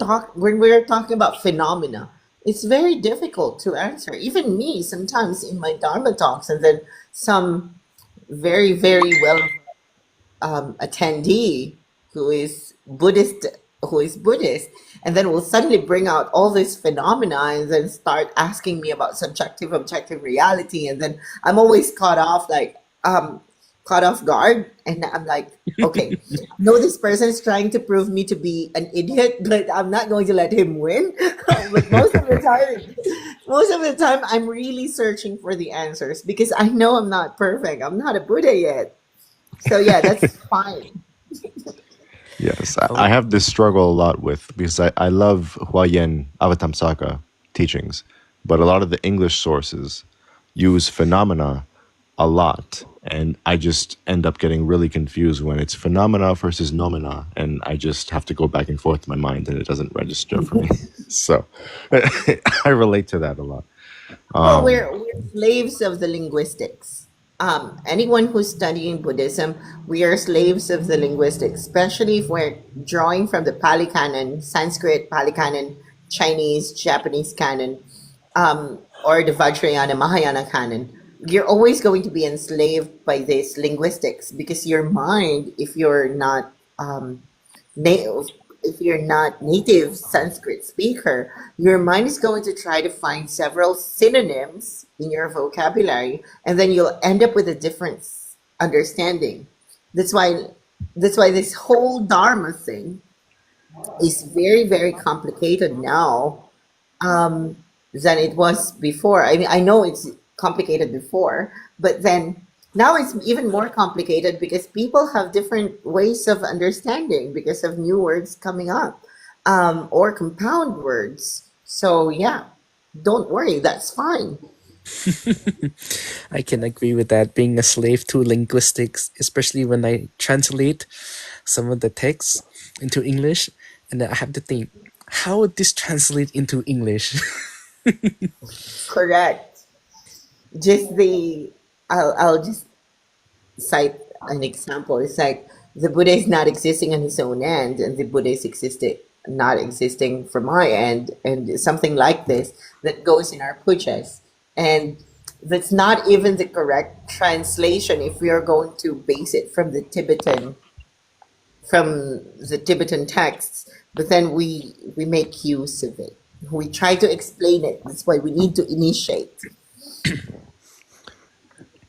talking about phenomena, it's very difficult to answer. Even me, sometimes in my Dharma talks, and then some very, very well attendee who is Buddhist, and then will suddenly bring out all this phenomena and then start asking me about subjective, objective reality, and then I'm always caught off guard, and I'm like, okay, no, this person is trying to prove me to be an idiot, but I'm not going to let him win. But most of the time, I'm really searching for the answers because I know I'm not perfect. I'm not a Buddha yet. So yeah, that's fine. Yes, I have this struggle a lot with, because I love Huayan Avatamsaka teachings, but a lot of the English sources use phenomena a lot, and I just end up getting really confused when it's phenomena versus nomina, and I just have to go back and forth in my mind, and it doesn't register for me. So I relate to that a lot. Well, we're slaves of the linguistics. Anyone who's studying Buddhism, we are slaves of the linguistics, especially if we're drawing from the Pali Canon, Sanskrit, Pali Canon, Chinese, Japanese canon, or the Vajrayana, Mahayana canon. You're always going to be enslaved by this linguistics because your mind, na- if you're not native Sanskrit speaker, your mind is going to try to find several synonyms in your vocabulary, and then you'll end up with a different understanding. That's why this whole Dharma thing is very, very complicated now, than it was before. I mean, I know it's complicated before, but then now it's even more complicated because people have different ways of understanding because of new words coming up, or compound words. So, yeah, don't worry, that's fine. I can agree with that. Being a slave to linguistics, especially when I translate some of the texts into English, and then I have to think, how would this translate into English? Correct. Just I'll just cite an example. It's like the Buddha is not existing on his own end, and the Buddha is existing not existing from my end, and something like this that goes in our pujas, and that's not even the correct translation if we are going to base it from the Tibetan texts. But then we make use of it. We try to explain it. That's why we need to initiate.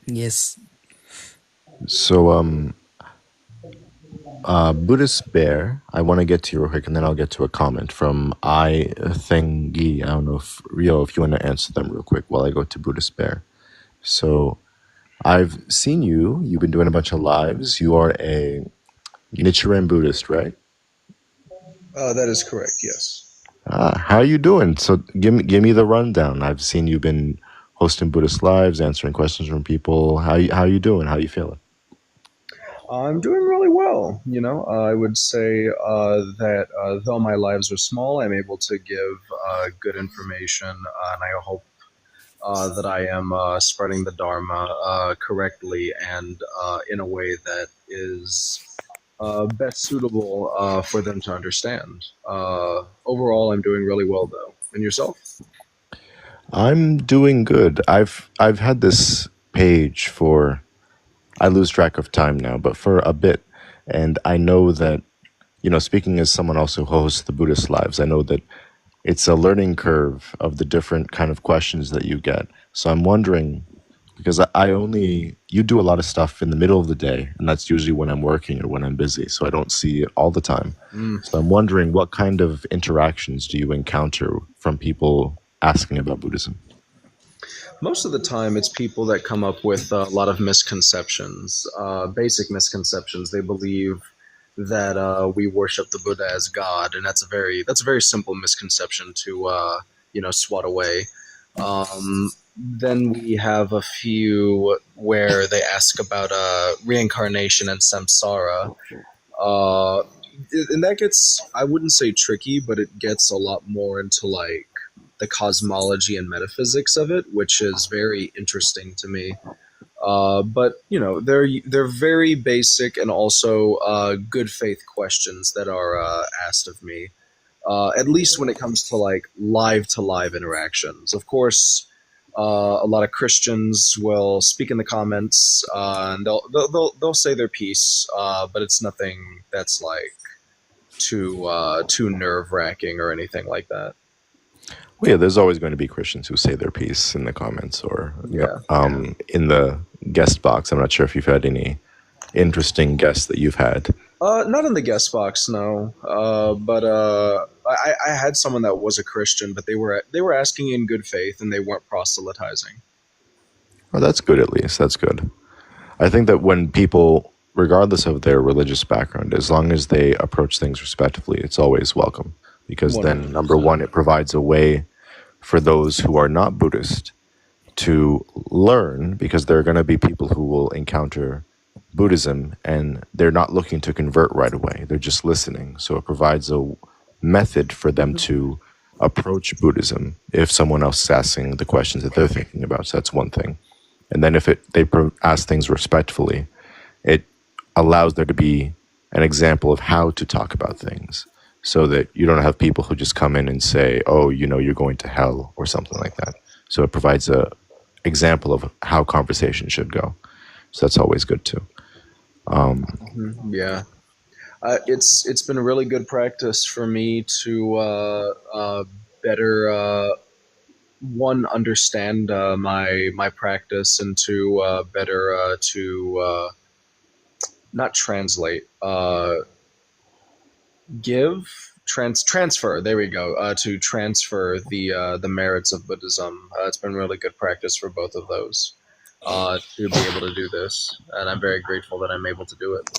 Yes. So, Buddhist Bear, I want to get to you real quick, and then I'll get to a comment from I Thengi. I don't know if Rio, if you want to answer them real quick while I go to Buddhist Bear. So, I've seen you. You've been doing a bunch of lives. You are a Nichiren Buddhist, right? That is correct, yes. How you doing? So, give me the rundown. I've seen you've been hosting Buddhist lives, answering questions from people. How you doing? How you feeling? I'm doing really well. I would say that though my lives are small, I'm able to give good information, and I hope that I am spreading the Dharma correctly and in a way that is best suitable for them to understand. Overall, I'm doing really well, though. And yourself? I'm doing good. I've had this page for, I lose track of time now, but for a bit, and I know that, speaking as someone also who hosts the Buddhist lives, I know that it's a learning curve of the different kind of questions that you get. So I'm wondering, because I only, you do a lot of stuff in the middle of the day, and that's usually when I'm working or when I'm busy, so I don't see it all the time. So I'm wondering, what kind of interactions do you encounter from people asking about Buddhism? Most of the time, it's people that come up with a lot of misconceptions, basic misconceptions. They believe that we worship the Buddha as God, and that's a very simple misconception to swat away. Then we have a few where they ask about reincarnation and samsara. Uh, and that gets, I wouldn't say tricky, but it gets a lot more into like the cosmology and metaphysics of it, which is very interesting to me. But they're very basic and also good faith questions that are asked of me. At least when it comes to live interactions. Of course, a lot of Christians will speak in the comments, and they'll say their piece, but it's nothing that's like too nerve wracking or anything like that. Well, yeah, there's always going to be Christians who say their piece in the comments or Yeah. in the guest box. I'm not sure if you've had any interesting guests that you've had. Not in the guest box, no. But I had someone that was a Christian, but they were asking in good faith, and they weren't proselytizing. Well, that's good at least. That's good. I think that when people, regardless of their religious background, as long as they approach things respectfully, it's always welcome. Because then, number 100%. one, it provides a way for those who are not Buddhist to learn, because there are going to be people who will encounter Buddhism and they're not looking to convert right away. They're just listening. So it provides a method for them to approach Buddhism if someone else is asking the questions that they're thinking about. So that's one thing. And then if they ask things respectfully, it allows there to be an example of how to talk about things, so that you don't have people who just come in and say, oh, you're going to hell or something like that. So it provides a example of how conversation should go. So that's always good too. Yeah. It's been a really good practice for me to better one understand my practice, and to better to not translate, give transfer. There we go. To transfer the merits of Buddhism. It's been really good practice for both of those. To be able to do this, and I'm very grateful that I'm able to do it.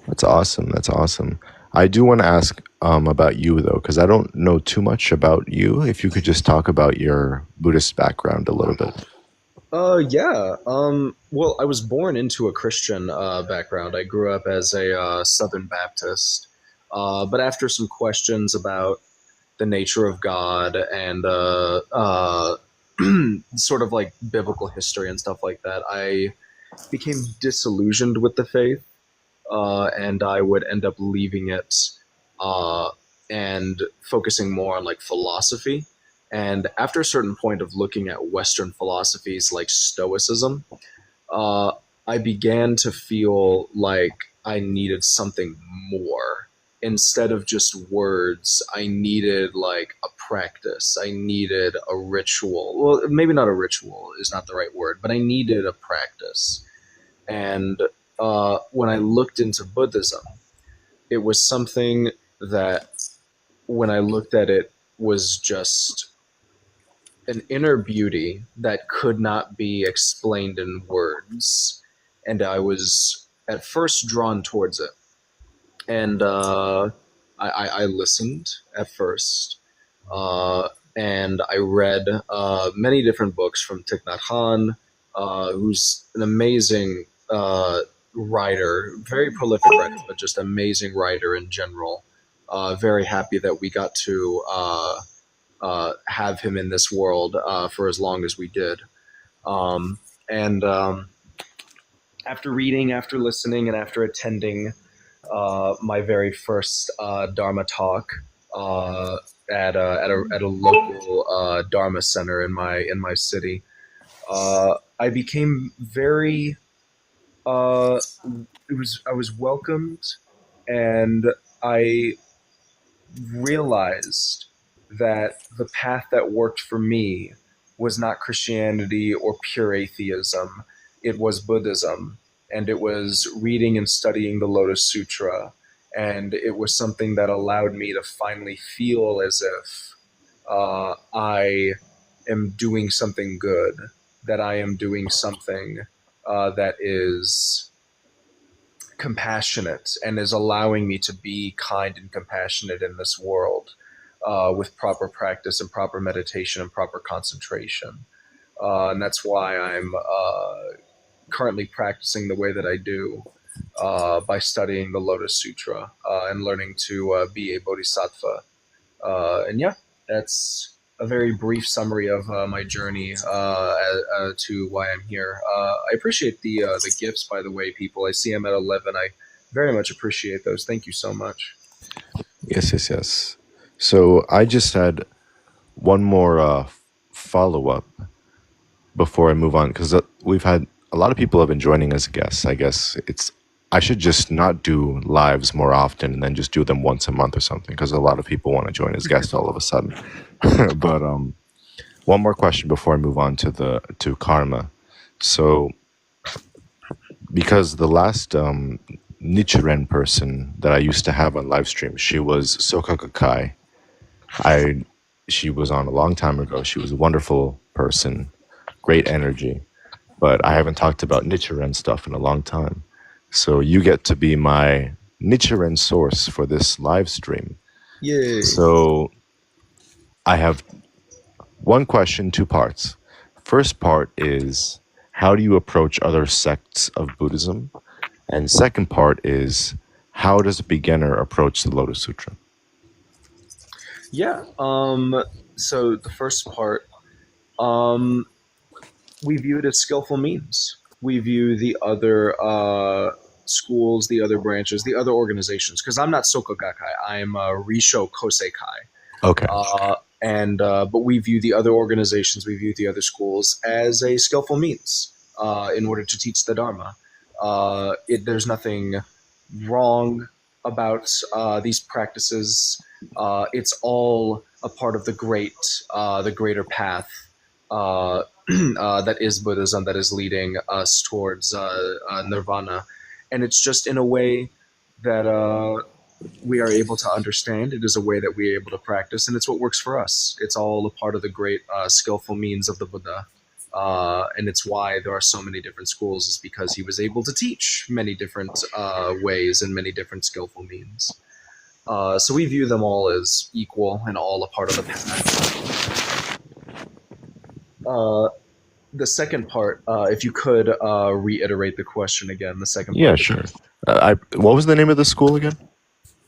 That's awesome. That's awesome. I do want to ask about you though, because I don't know too much about you. If you could just talk about your Buddhist background a little bit. Yeah. Well, I was born into a Christian background. I grew up as a Southern Baptist, but after some questions about the nature of God and sort of like biblical history and stuff like that, I became disillusioned with the faith, and I would end up leaving it uh, and focusing more on like philosophy. And after a certain point of looking at Western philosophies like Stoicism, uh, I began to feel like I needed something more. Instead of just words, I needed like a practice. I needed a ritual. Well, maybe not a ritual is not the right word, but I needed a practice. And when I looked into Buddhism, it was something that, when I looked at it, was just an inner beauty that could not be explained in words. And I was at first drawn towards it. And I listened at first. Uh, and I read many different books from Thich Nhat Hanh, who's an amazing writer, very prolific writer, but just amazing writer in general. Very happy that we got to have him in this world for as long as we did. And after reading, after listening, and after attending my very first Dharma talk at a local Dharma center in my city, I became very. I was welcomed, and I realized that the path that worked for me was not Christianity or pure atheism. It was Buddhism, and it was reading and studying the Lotus Sutra, and it was something that allowed me to finally feel as if I am doing something good, that I am doing something that is compassionate and is allowing me to be kind and compassionate in this world, with proper practice and proper meditation and proper concentration. And that's why I'm currently practicing the way that I do, by studying the Lotus Sutra and learning to be a bodhisattva. And yeah, that's a very brief summary of my journey to why I'm here. I appreciate the gifts, by the way, people. I see I'm at 11. I very much appreciate those. Thank you so much. Yes. So I just had one more follow up before I move on, because we've had a lot of people have been joining as guests. I guess I should just not do lives more often and then just do them once a month or something, because a lot of people want to join as guests all of a sudden. But one more question before I move on to karma. So, because the last Nichiren person that I used to have on live stream, she was Soka Gakkai. She was on a long time ago. She was a wonderful person, great energy, but I haven't talked about Nichiren stuff in a long time. So you get to be my Nichiren source for this live stream. Yay. So I have one question, two parts. First part is, how do you approach other sects of Buddhism? And second part is, how does a beginner approach the Lotus Sutra? Yeah. So the first part, we view it as skillful means. We view the other schools, the other branches, the other organizations. Because I'm not Soka Gakkai. I'm Risho Kosekai. Okay. But we view the other organizations, we view the other schools as a skillful means in order to teach the Dharma. There's nothing wrong about these practices. It's all a part of the greater path that is Buddhism, that is leading us towards nirvana. And it's just in a way that we are able to understand. It is a way that we are able to practice, and it's what works for us. It's all a part of the great skillful means of the Buddha. And it's why there are so many different schools, is because he was able to teach many different ways and many different skillful means. So we view them all as equal and all a part of the path. The second part, if you could reiterate the question again, the second part. Yeah, sure. What was the name of the school again?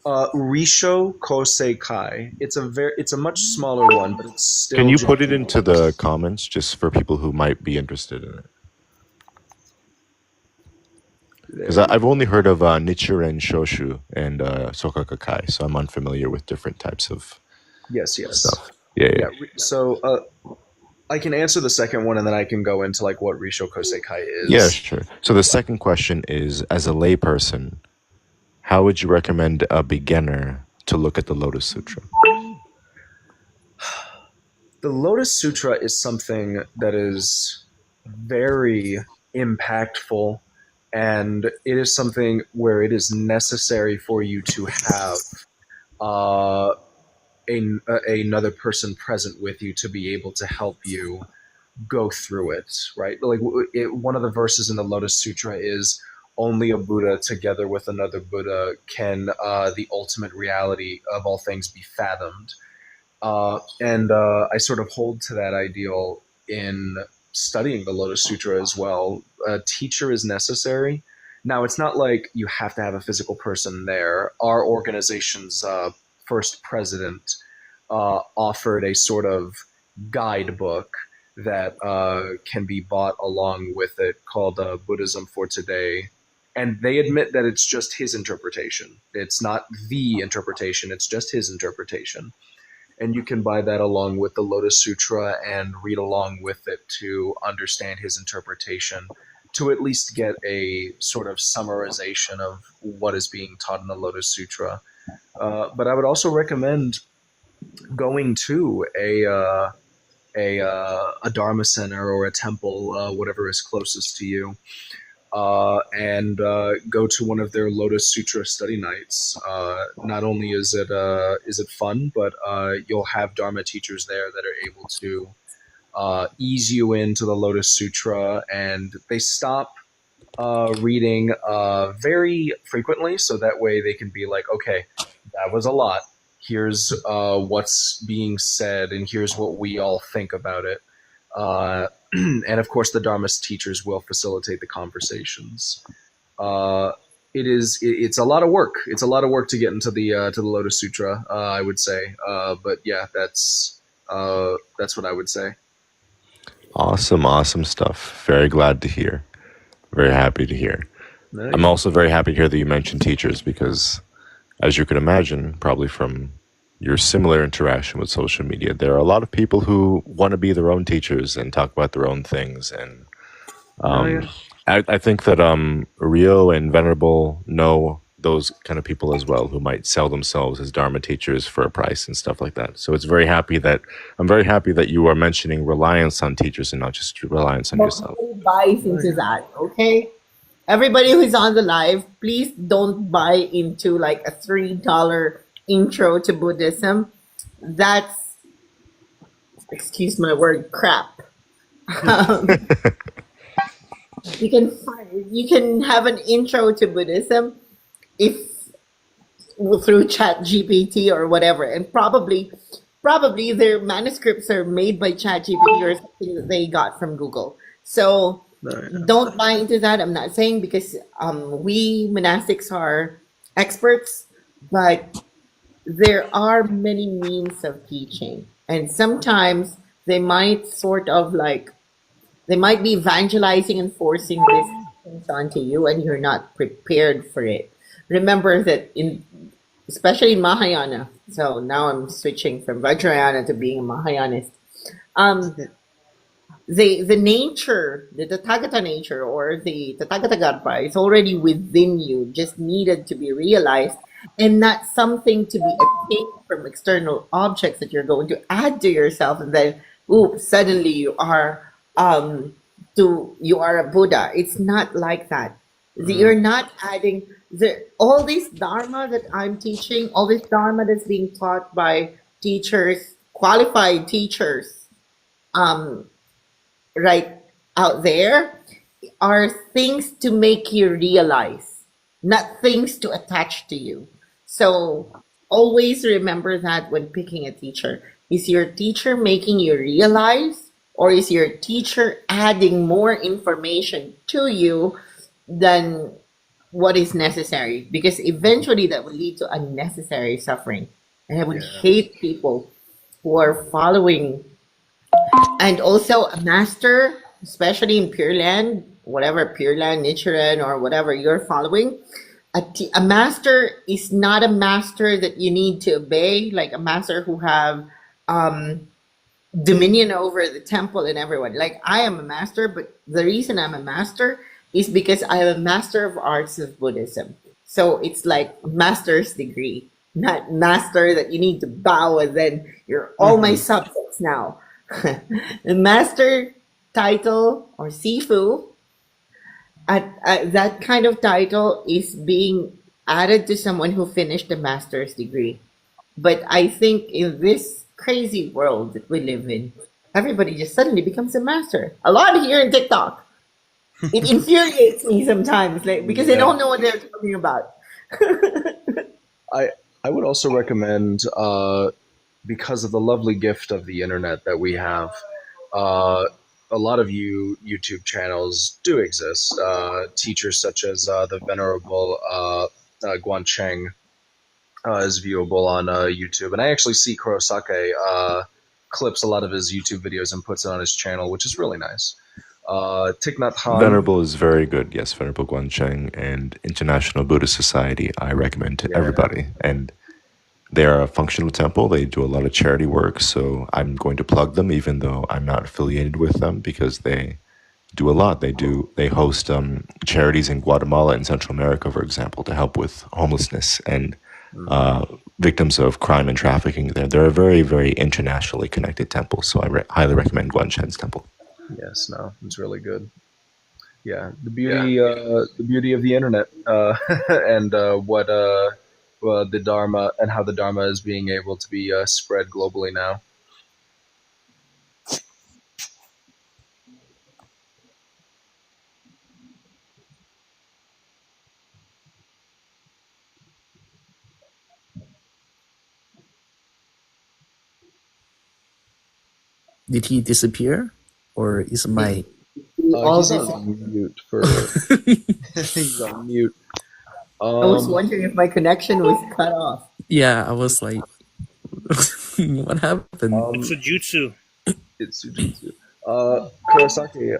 Risho Kosei Kai. It's a much smaller one, but it's still. Can you put it into the comments just for people who might be interested in it? Because I've only heard of Nichiren Shoshu and Sokaku Kai, so I'm unfamiliar with different types of yes. stuff. Yeah. So I can answer the second one, and then I can go into like what Risho Kosei Kai is. Yeah, sure. So the second question is, as a layperson, how would you recommend a beginner to look at the Lotus Sutra? The Lotus Sutra is something that is very impactful, and it is something where it is necessary for you to have another person present with you to be able to help you go through it, right? Like one of the verses in the Lotus Sutra is, only a Buddha together with another Buddha can the ultimate reality of all things be fathomed. And I sort of hold to that ideal in studying the Lotus Sutra as well. A teacher is necessary. Now, it's not like you have to have a physical person there. Our organization's first president offered a sort of guidebook that can be bought along with it, called Buddhism for Today. And they admit that it's just his interpretation. It's not the interpretation, it's just his interpretation. And you can buy that along with the Lotus Sutra and read along with it to understand his interpretation, to at least get a sort of summarization of what is being taught in the Lotus Sutra. But I would also recommend going to a Dharma center or a temple, whatever is closest to you, and go to one of their Lotus Sutra study nights. Not only is it fun, but you'll have Dharma teachers there that are able to ease you into the Lotus Sutra, and they stop reading very frequently, so that way they can be like, okay, that was a lot. Here's what's being said, and here's what we all think about it. And of course, the Dharmist teachers will facilitate the conversations. It's a lot of work. It's a lot of work to get into the Lotus Sutra, I would say. But yeah, that's what I would say. Awesome stuff. Very glad to hear. Very happy to hear. Nice. I'm also very happy to hear that you mentioned teachers, because as you can imagine, probably from your similar interaction with social media, there are a lot of people who want to be their own teachers and talk about their own things. And I think that Rio and Venerable know those kind of people as well, who might sell themselves as Dharma teachers for a price and stuff like that. So I'm very happy that you are mentioning reliance on teachers and not just reliance on yourself. Nobody buys into that, okay? Everybody who's on the live, please don't buy into like a $3 intro to Buddhism. That's, excuse my word, crap. You can have an intro to Buddhism if through ChatGPT or whatever, and probably their manuscripts are made by ChatGPT or something that they got from Google. So don't buy into that. I'm not saying because we monastics are experts, but there are many means of teaching, and sometimes they might be evangelizing and forcing these things onto you, and you're not prepared for it. Remember that especially in Mahayana, so now I'm switching from Vajrayana to being a Mahayanist. The nature, the Tathagata nature, or the Tathagata Gadpa is already within you, just needed to be realized, and not something to be attained from external objects that you're going to add to yourself, and then suddenly you are a Buddha. It's not like that. You're not adding all this dharma that I'm teaching, all this dharma that's being taught by teachers, qualified teachers, um, right out there, are things to make you realize, not things to attach to you. So always remember that when picking a teacher. Is your teacher making you realize, or is your teacher adding more information to you than what is necessary? Because eventually that will lead to unnecessary suffering. And I would Yeah. hate people who are following, and also a master, especially in Pure Land, whatever Pure Land, Nichiren, or whatever you're following. A master is not a master that you need to obey, like a master who have um, dominion over the temple and everyone. Like I am a master, but the reason I'm a master is because I am a master of arts of Buddhism. So it's like master's degree, not master that you need to bow and then you're all my subjects now. The master title or sifu, that kind of title is being added to someone who finished a master's degree. But I think in this crazy world that we live in, everybody just suddenly becomes a master. A lot here in TikTok. It infuriates me sometimes, like because they Yeah. don't know what they're talking about. I would also recommend, because of the lovely gift of the internet that we have, a lot of YouTube channels do exist. Teachers such as the Venerable Guan Cheng is viewable on YouTube, and I actually see Kurosake clips a lot of his YouTube videos and puts it on his channel, which is really nice. Thich Nhat Hanh. Venerable is very good. Yes, Venerable Guancheng and International Buddhist Society, I recommend to everybody. And they are a functional temple. They do a lot of charity work, so I'm going to plug them, even though I'm not affiliated with them, because they do a lot. They host charities in Guatemala and Central America, for example, to help with homelessness and victims of crime and trafficking. They're a very, very internationally connected temple, so I highly recommend Guancheng's temple. Yes, no, it's really good. Yeah, the beauty of the internet, and what the Dharma and how the Dharma is being able to be spread globally now. Did he disappear, or is my? We all He's this. on mute for. He's on mute. I was wondering if my connection was cut off. Yeah, I was like, what happened? It's a jutsu. It's Sujitsu. Kurosaki.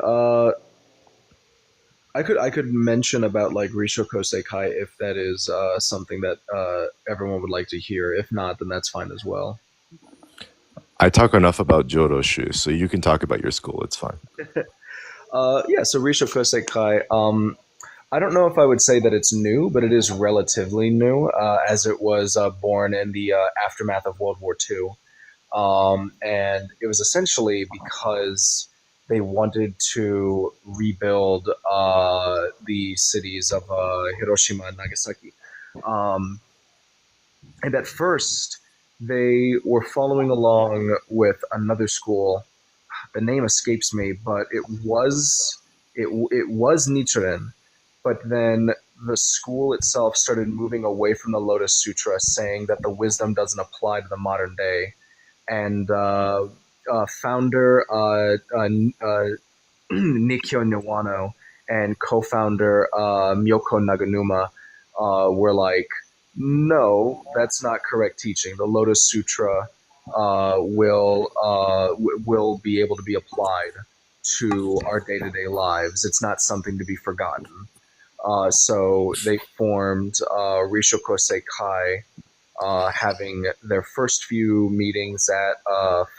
I could mention about like Risho Kosekai if that is something that everyone would like to hear. If not, then that's fine as well. I talk enough about Joroshu, so you can talk about your school. It's fine. Yeah, so Risho Kosekai. I don't know if I would say that it's new, but it is relatively new, as it was born in the aftermath of World War II. And it was essentially because they wanted to rebuild the cities of Hiroshima and Nagasaki. And at first, they were following along with another school. The name escapes me, but it was Nichiren. But then the school itself started moving away from the Lotus Sutra, saying that the wisdom doesn't apply to the modern day. And founder Nikyo Niwano and co-founder Myoko Naganuma were like, no, that's not correct teaching. The Lotus Sutra will be able to be applied to our day-to-day lives. It's not something to be forgotten. So they formed Risho Kosekai, having their first few meetings at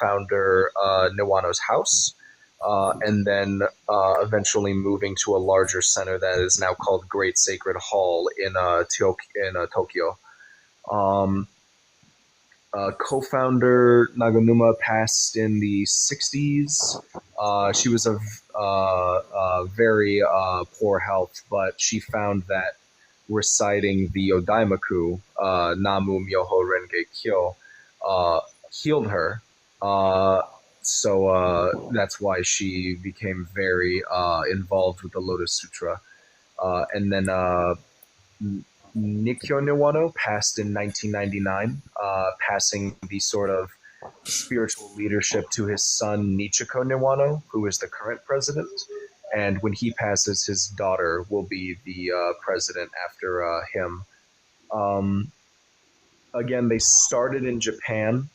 founder Niwano's house, and then eventually moving to a larger center that is now called Great Sacred Hall in Tokyo. Co-founder Naganuma passed in the 60s. She was of very poor health, but she found that reciting the Odaimaku, Namu Myoho Renge Kyo, healed her. So that's why she became very involved with the Lotus Sutra. And then Nikkyo Niwano passed in 1999, passing the sort of spiritual leadership to his son Nichiko Niwano, who is the current president. And when he passes, his daughter will be the president after him. Um, Again, they started in Japan.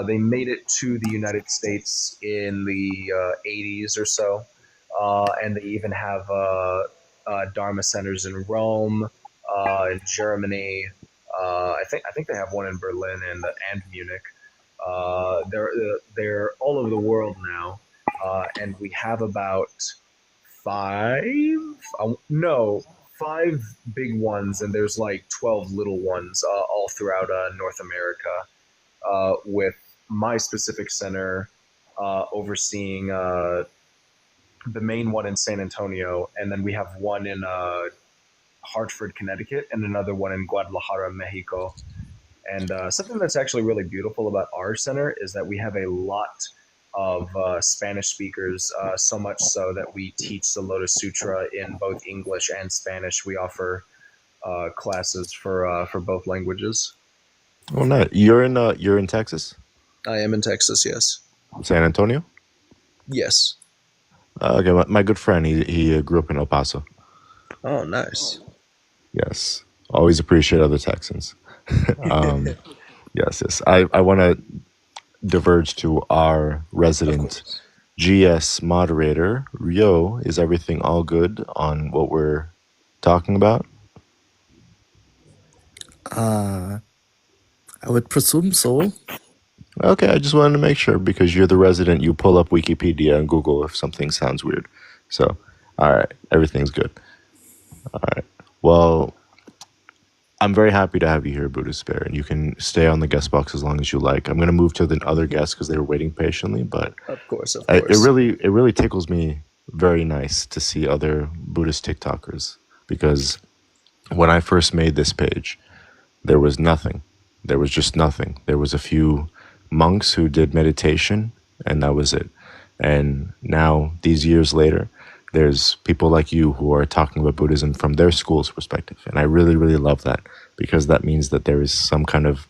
They made it to the United States in the 80s or so. And they even have Dharma centers in Rome, in Germany. I think they have one in Berlin and Munich. They're all over the world now, and we have about five. No, five big ones, and there's like 12 little ones all throughout North America. With my specific center overseeing the main one in San Antonio, and then we have one in Hartford, Connecticut, and another one in Guadalajara, Mexico. And something that's actually really beautiful about our center is that we have a lot of Spanish speakers, so much so that we teach the Lotus Sutra in both English and Spanish. We offer classes for both languages. Oh, nice. You're in Texas, I am in Texas, yes. San Antonio. Yes. Okay, my good friend, he grew up in El Paso. Oh, nice. Yes, always appreciate other Texans. Yes. I want to diverge to our resident GS moderator, Ryo. Is everything all good on what we're talking about? I would presume so. Okay, I just wanted to make sure because you're the resident. You pull up Wikipedia and Google if something sounds weird. So, all right, everything's good. All right. Well, I'm very happy to have you here, Buddhist Bear, and you can stay on the guest box as long as you like. I'm going to move to the other guests because they were waiting patiently, but Of course. it really tickles me very nice to see other Buddhist TikTokers because when I first made this page, there was nothing. There was just nothing. There was a few monks who did meditation, and that was it. And now, these years later, there's people like you who are talking about Buddhism from their school's perspective. And I really, really love that because that means that there is some kind of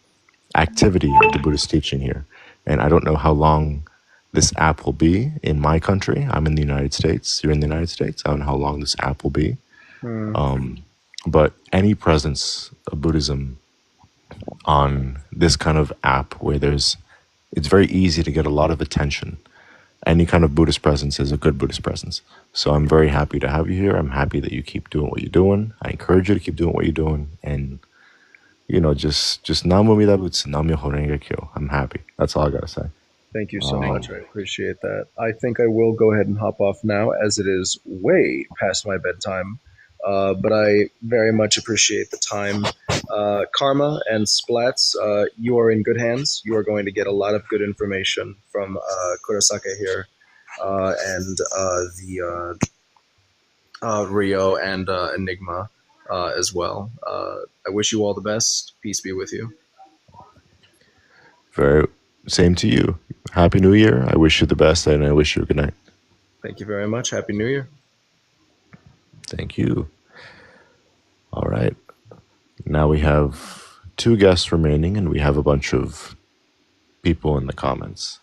activity of the Buddhist teaching here. And I don't know how long this app will be in my country. I'm in the United States. You're in the United States. I don't know how long this app will be. But any presence of Buddhism on this kind of app where it's very easy to get a lot of attention. Any kind of Buddhist presence is a good Buddhist presence. So I'm very happy to have you here. I'm happy that you keep doing what you're doing. I encourage you to keep doing what you're doing. And, just Namu Amida Butsu, Nam Myoho Renge Kyo. I'm happy. That's all I got to say. Thank you so much. I appreciate that. I think I will go ahead and hop off now as it is way past my bedtime. But I very much appreciate the time. Karma and Splats, you are in good hands. You are going to get a lot of good information from Kurosake here and the Rio and Enigma as well. I wish you all the best. Peace be with you. Same to you. Happy New Year. I wish you the best and I wish you a good night. Thank you very much. Happy New Year. Thank you. All right. Now we have 2 guests remaining and we have a bunch of people in the comments.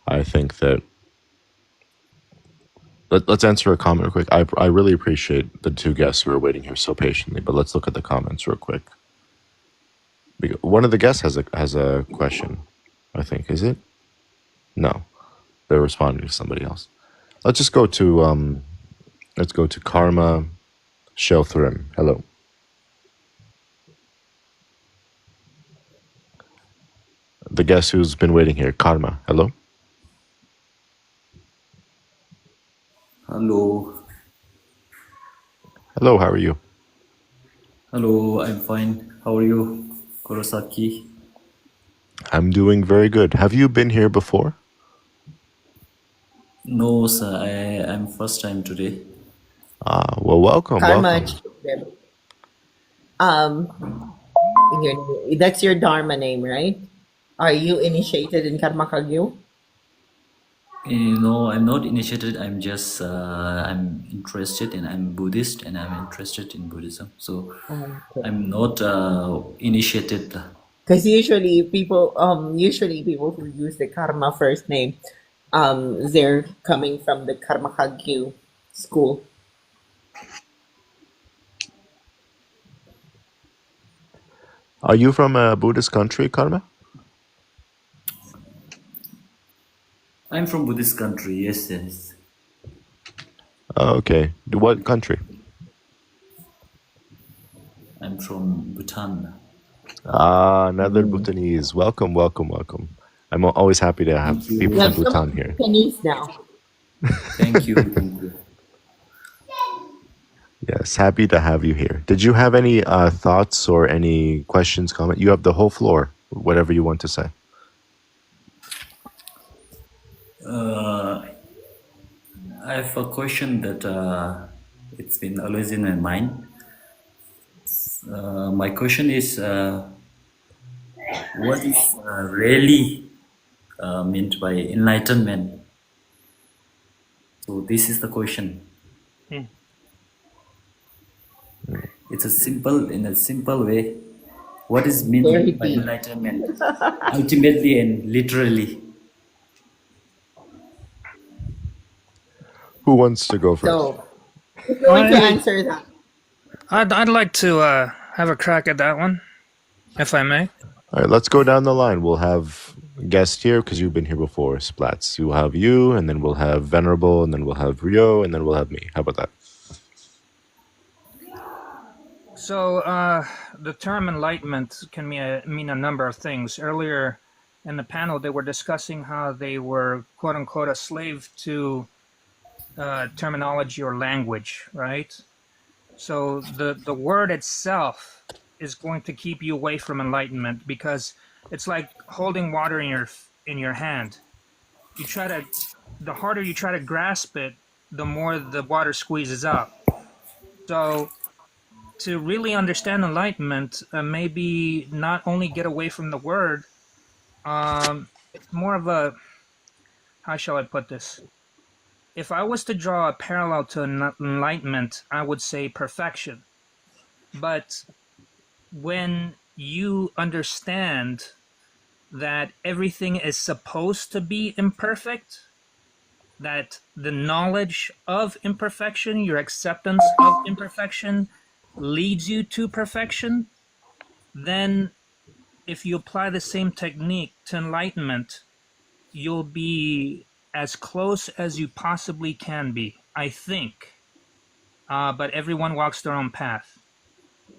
I think that let's answer a comment real quick. I really appreciate the 2 guests who are waiting here so patiently, but let's look at the comments real quick. One of the guests has a question, I think. Is it? No. They're responding to somebody else. Let's just go to Karma Shelthrim. Hello. The guest who's been waiting here, Karma. Hello. Hello. Hello, how are you? Hello, I'm fine. How are you, Kurosaki? I'm doing very good. Have you been here before? No, sir, I'm first time today. Well, welcome. Karma, Welcome. That's your Dharma name, right? Are you initiated in Karma Kagyu? No, I'm not initiated. I'm just I'm interested and I'm Buddhist and I'm interested in Buddhism. So Okay. I'm not initiated. Because usually people who use the Karma first name, they're coming from the Karma Kagyu school. Are you from a Buddhist country, Karma? I'm from Buddhist country. Yes, yes. Oh, okay. What country? I'm from Bhutan. Ah, another Bhutanese. Welcome, welcome, welcome. I'm always happy to have Thank people You from have you. so Bhutan many here. Bhutanese now. Thank you. Thank you. Yes, happy to have you here. Did you have any thoughts or any questions, comment? You have the whole floor, whatever you want to say. Uh, I have a question that it's been always in my mind. My question is, what is really meant by enlightenment? So this is the question. It's in a simple way. What is Very meant by deep. enlightenment? Ultimately and literally. Who wants to go first? So, who's going to I, answer that? I'd like to have a crack at that one, if I may. All right, let's go down the line. We'll have guest here because you've been here before, Splats. We'll have you, and then we'll have Venerable, and then we'll have Rio, and then we'll have me. How about that? So the term enlightenment can mean a number of things. Earlier in the panel, they were discussing how they were, quote unquote, a slave to terminology or language, right? So the word itself is going to keep you away from enlightenment because it's like holding water in your hand. The harder you try to grasp it, the more the water squeezes out. So to really understand enlightenment, maybe not only get away from the word. It's more of a, how shall I put this? If I was to draw a parallel to enlightenment, I would say perfection. But when you understand that everything is supposed to be imperfect, that the knowledge of imperfection, your acceptance of imperfection leads you to perfection, then if you apply the same technique to enlightenment, you'll be as close as you possibly can be, I think. But everyone walks their own path.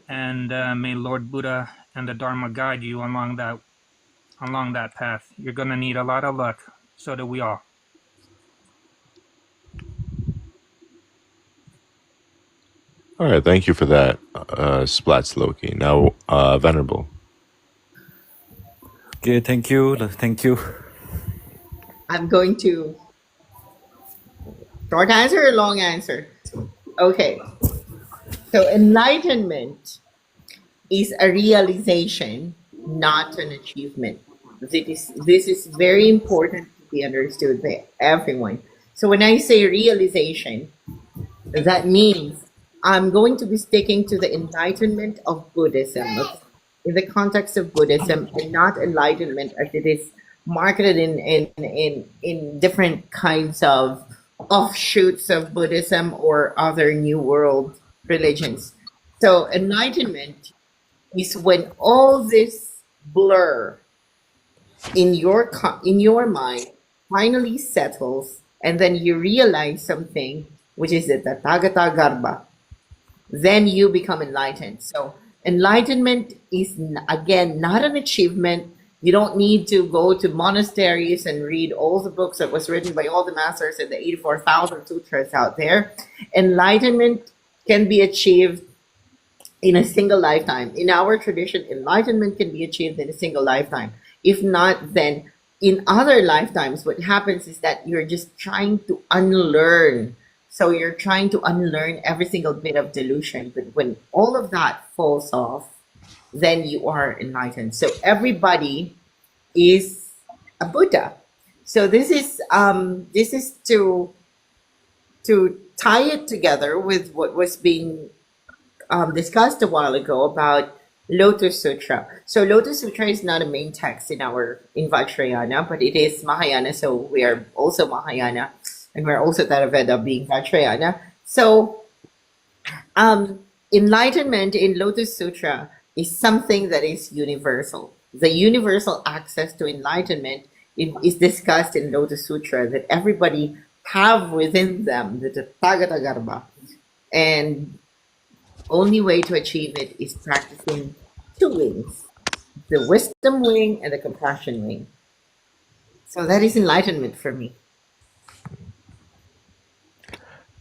And may Lord Buddha and the Dharma guide you along that path. You're going to need a lot of luck. So do we all. All right, thank you for that, Splats Loki. Now, Venerable. Okay, thank you. Thank you. I'm going to short answer or long answer? Okay. So enlightenment is a realization, not an achievement. This is very important to be understood by everyone. So when I say realization, that means I'm going to be sticking to the enlightenment of Buddhism, okay? In the context of Buddhism, and not enlightenment as it is marketed in different kinds of offshoots of Buddhism or other New World religions. So enlightenment is when all this blur in your mind finally settles, and then you realize something, which is the Tathagata Garbha. Then you become enlightened. So enlightenment is again not an achievement. You don't need to go to monasteries and read all the books that was written by all the masters and the 84,000 sutras out there. Enlightenment can be achieved in a single lifetime. In our tradition, enlightenment can be achieved in a single lifetime. If not, then in other lifetimes, what happens is that you're just trying to unlearn So you're trying to unlearn every single bit of delusion. But when all of that falls off, then you are enlightened. So everybody is a Buddha. So this is to tie it together with what was being discussed a while ago about Lotus Sutra. So Lotus Sutra is not a main text in Vajrayana, but it is Mahayana. So we are also Mahayana, and we're also Theravada being Vajrayana. So enlightenment in Lotus Sutra is something that is universal. The universal access to enlightenment is discussed in Lotus Sutra that everybody have within them, the Tathagata Garbha. And only way to achieve it is practicing two wings, the wisdom wing and the compassion wing. So that is enlightenment for me.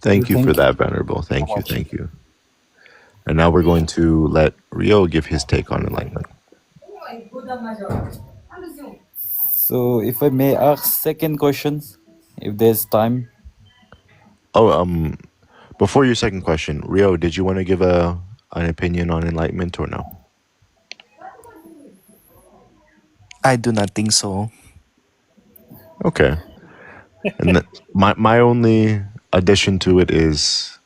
Thank you for Thank you that, Venerable. so Thank you, much. thank you. And now we're going to let Rio give his take on enlightenment. So, if I may ask second question, if there's time. Oh, before your second question, Rio, did you want to give an opinion on enlightenment or no? I do not think so. Okay. And my only addition to it is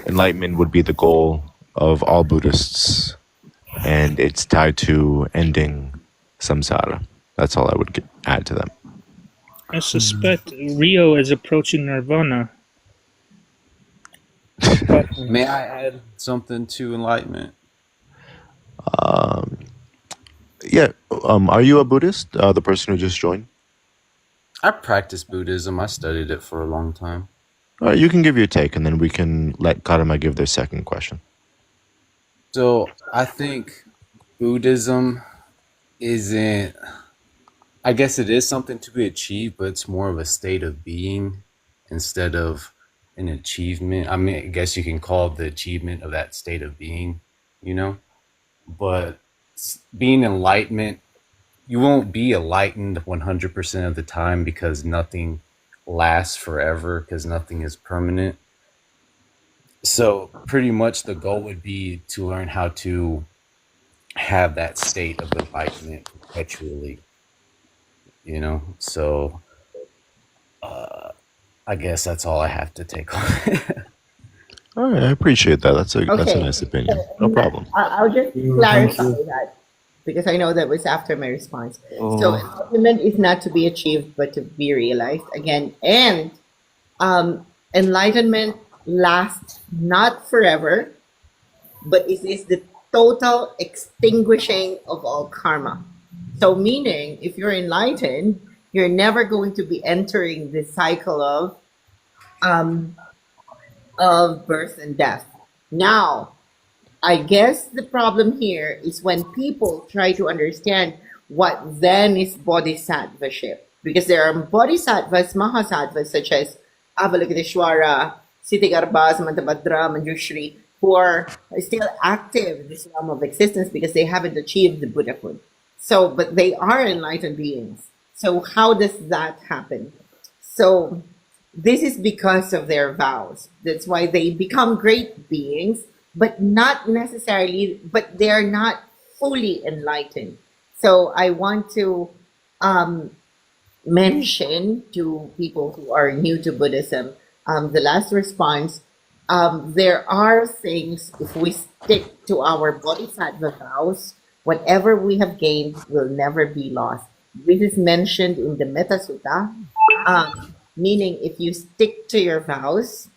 enlightenment would be the goal of all Buddhists, and it's tied to ending samsara. That's all I would add to that. I suspect Rio is approaching Nirvana. But May I add something to enlightenment? Yeah. Are you a Buddhist? The person who just joined. I practice Buddhism. I studied it for a long time. All right, you can give your take, and then we can let Karma give their second question. So I think Buddhism isn't, I guess it is something to be achieved, but it's more of a state of being instead of an achievement. I mean, I guess you can call it the achievement of that state of being, you know? But being enlightenment, you won't be enlightened 100% of the time because nothing lasts forever, because nothing is permanent. So pretty much the goal would be to learn how to have that state of enlightenment perpetually, you know? So I guess that's all I have to take on it. All right, I appreciate that. That's a Okay. nice opinion. No problem. I'll just Thank clarify you. that because I know that was after my response. So Oh, enlightenment is not to be achieved but to be realized again. And enlightenment lasts not forever, but it is the total extinguishing of all karma. So meaning if you're enlightened, you're never going to be entering the cycle of birth and death. Now, I guess the problem here is when people try to understand what then is bodhisattvaship. Because there are bodhisattvas, mahasattvas, such as Avalokiteshvara, Siddhigarbha, Samantabhadra, Manjushri, who are still active in this realm of existence because they haven't achieved the Buddhahood. So, but they are enlightened beings. So, how does that happen? So, this is because of their vows. That's why they become great beings, but not necessarily, but they're not fully enlightened. So I want to mention to people who are new to Buddhism, the last response, there are things, if we stick to our bodhisattva vows, whatever we have gained will never be lost. This is mentioned in the Metta Sutta, meaning if you stick to your vows,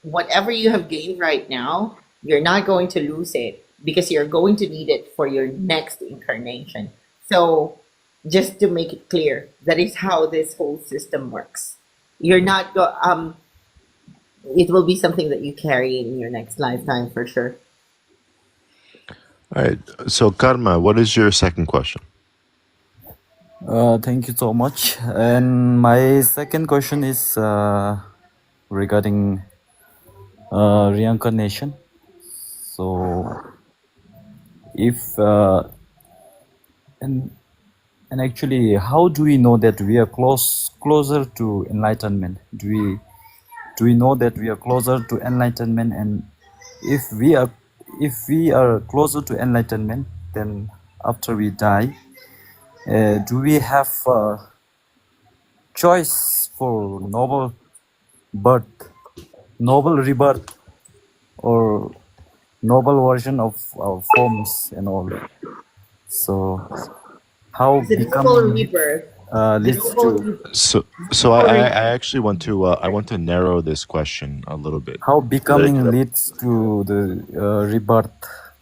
whatever you have gained right now, you're not going to lose it because you're going to need it for your next incarnation. So, just to make it clear, that is how this whole system works. You're not it will be something that you carry in your next lifetime for sure. All right. So, Karma, what is your second question? thank you so much. And my second question is regarding reincarnation. So, if and And actually, how do we know that we are closer to enlightenment? Do we know that we are closer to enlightenment? And if we are closer to enlightenment, then after we die, do we have a choice for noble birth, noble rebirth, or noble version of our forms and all? So how The noble becoming rebirth. The leads noble to rebirth. So I actually want to I want to narrow this question a little bit how so that it becoming could leads to the rebirth.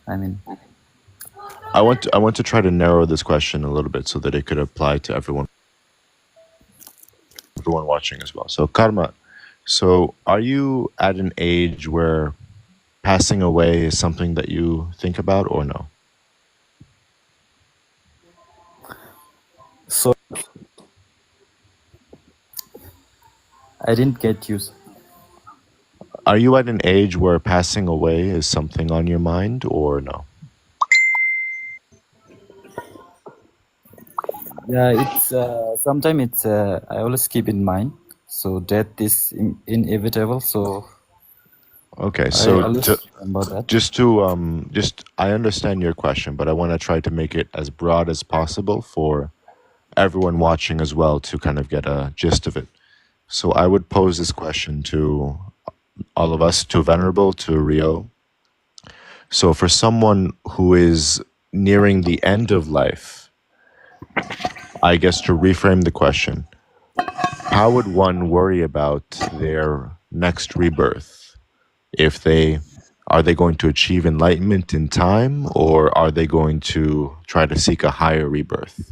I mean, I want to try to narrow this question a little bit so that it could apply to everyone watching as well. So Karma, so are you at an age where passing away is something that you think about or no? so I didn't get you. Are you at an age where passing away is something on your mind or no? Yeah, it's sometimes it's I always keep in mind. So death is inevitable. So Okay, I so always remember that. just I understand your question, but I want to try to make it as broad as possible for everyone watching as well to kind of get a gist of it. So I would pose this question to all of us, to Venerable, to Rio. So for someone who is nearing the end of life, I guess to reframe the question, how would one worry about their next rebirth? If they are they going to achieve enlightenment in time, or are they going to try to seek a higher rebirth?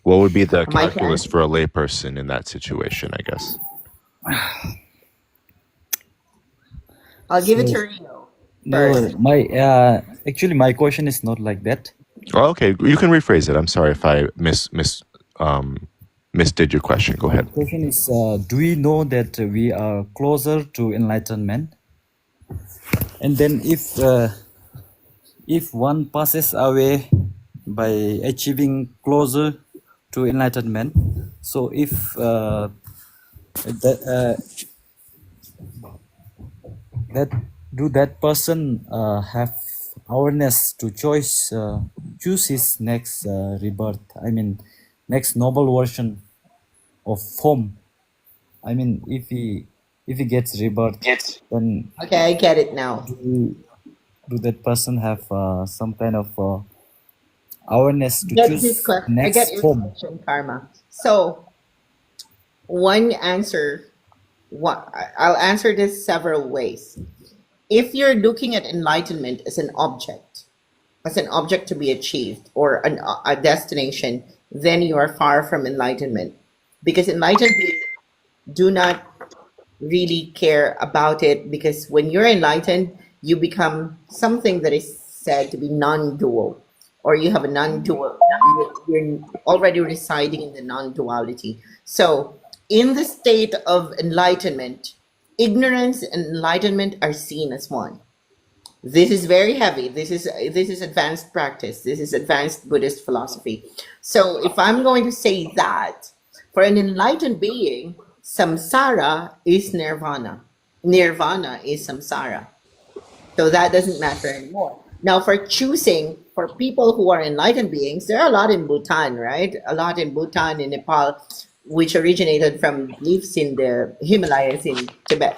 What would be the Am I to calculus answer? for a layperson in that situation, I guess? I'll give it So to Rio no, first. my actually my question is not like that. Oh, okay, you can rephrase it. I'm sorry if I misdid your question. Go My ahead. question is, do we know that we are closer to enlightenment? And then if one passes away by achieving closer to enlightenment, so if that that do that person have awareness to choose his next rebirth? I mean, next noble version of form. I mean, if he gets rebirth, then Okay, I get it now. do that person have some kind of awareness to Get his choose question. I get next your form? question, Karma. So one answer. I'll answer this several ways. If you're looking at enlightenment as an object to be achieved or a destination, then you are far from enlightenment, because enlightened beings do not really care about it, because when you're enlightened, you become something that is said to be non-dual, or you have a non-dual. You're already residing in the non-duality. So, in the state of enlightenment, ignorance and enlightenment are seen as one. This is very heavy. This is advanced practice. This is advanced Buddhist philosophy. So if I'm going to say that for an enlightened being, samsara is nirvana. Nirvana is samsara. So that doesn't matter anymore. Now, for people who are enlightened beings, there are a lot in Bhutan, right? A lot in Bhutan, in Nepal, which originated from beliefs in the Himalayas in Tibet,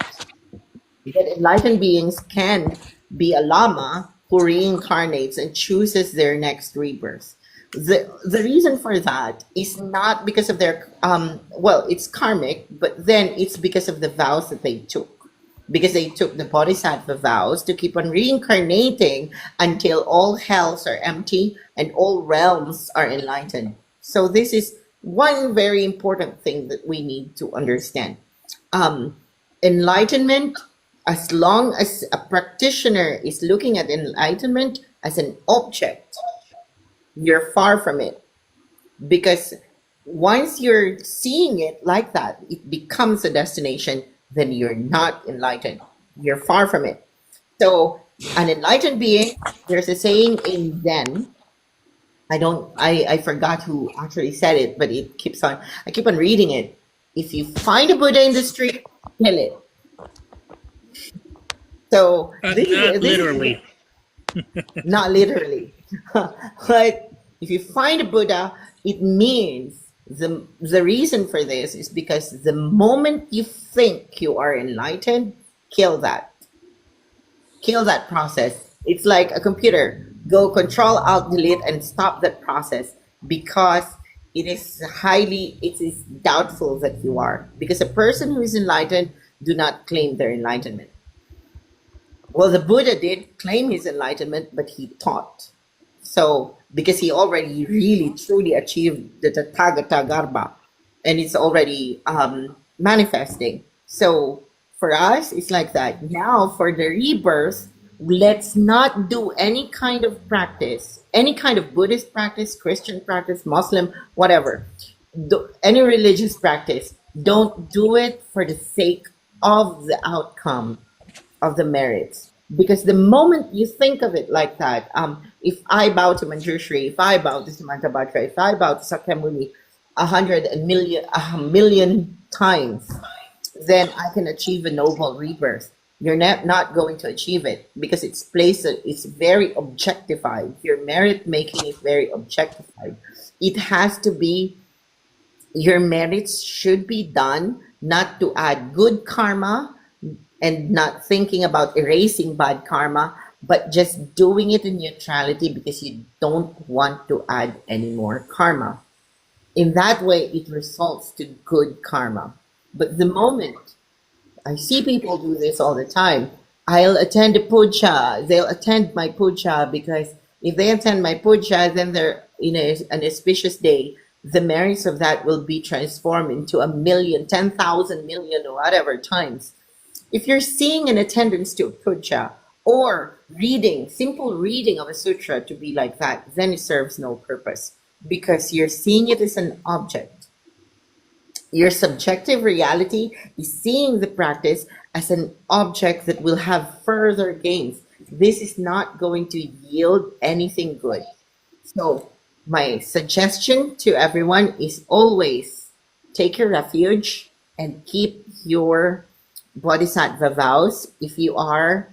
that enlightened beings can be a lama who reincarnates and chooses their next rebirth. The reason for that is not because of their well, it's karmic, but then it's because of the vows that they took. Because they took the bodhisattva vows to keep on reincarnating until all hells are empty and all realms are enlightened. So this is one very important thing that we need to understand. Enlightenment, as long as a practitioner is looking at enlightenment as an object, you're far from it. Because once you're seeing it like that, it becomes a destination, then you're not enlightened. You're far from it. So An enlightened being, there's a saying in Zen. I forgot who actually said it, but I keep on reading it. If you find a Buddha in the street, kill it. So Not this is literally. not literally, but if you find a Buddha, it means the reason for this is because the moment you think you are enlightened, kill that. Kill that process. It's like a computer. Go Control Alt Delete and stop that process because it is doubtful that you are. Because a person who is enlightened do not claim their enlightenment. Well, the Buddha did claim his enlightenment, but he taught. So, because he already really truly achieved the Tathagata Garbha, and it's already manifesting. So, for us, it's like that. Now, for the rebirth, let's not do any kind of practice, any kind of Buddhist practice, Christian practice, Muslim, whatever, any religious practice. Don't do it for the sake of the outcome of the merits. Because the moment you think of it like that, if I bow to Manjushri, if I bow to Samantabhadra, if I bow to Sakyamuni 100 million times, then I can achieve a noble rebirth. You're not going to achieve it because it's very objectified. Your merit making is very objectified. It has to be, your merits should be done not to add good karma and not thinking about erasing bad karma, but just doing it in neutrality because you don't want to add any more karma. In that way, it results to good karma. But the moment I see people do this all the time, I'll attend a puja. They'll attend my puja because if they attend my puja, then they're in an auspicious day. The merits of that will be transformed into 1,000,000, 10,000 million, or whatever times. If you're seeing an attendance to a puja or simple reading of a sutra to be like that, then it serves no purpose because you're seeing it as an object. Your subjective reality is seeing the practice as an object that will have further gains. This is not going to yield anything good. So my suggestion to everyone is always take your refuge and keep your bodhisattva vows if you are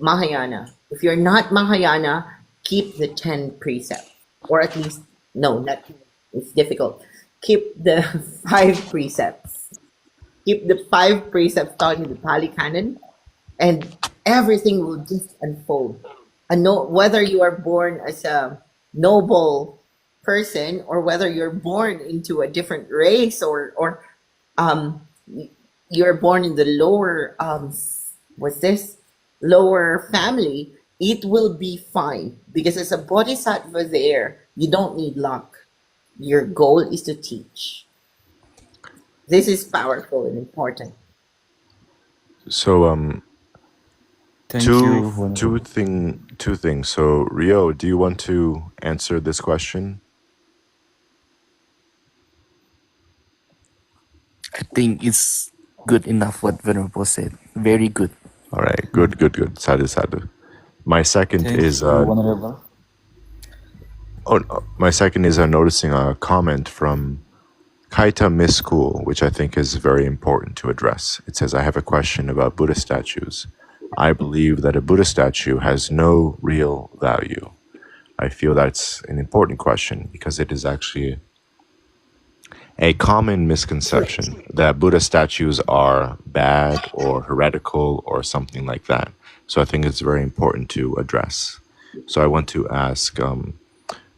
Mahayana. If you're not Mahayana, keep the 10 precepts. Or at least, no, not 10. It's difficult. Keep the 5 precepts. Keep the 5 precepts taught in the Pali Canon, and everything will just unfold. Whether you are born as a noble person or whether you're born into a different race or you're born in the lower lower family, it will be fine because as a bodhisattva there, you don't need luck. Your goal is to teach. This is powerful and important. So Thank you. two things. So Rio, do you want to answer this question? I think it's good enough what Venerable said. Very good. All right, good. Sadhu, sadhu. My second Thank is you, Venerable. my second is noticing a comment from Kaita Miss School, which I think is very important to address. It says, I have a question about Buddha statues. I believe that a Buddha statue has no real value. I feel that's an important question because it is actually a common misconception that Buddha statues are bad or heretical or something like that. So I think it's very important to address. So I want to ask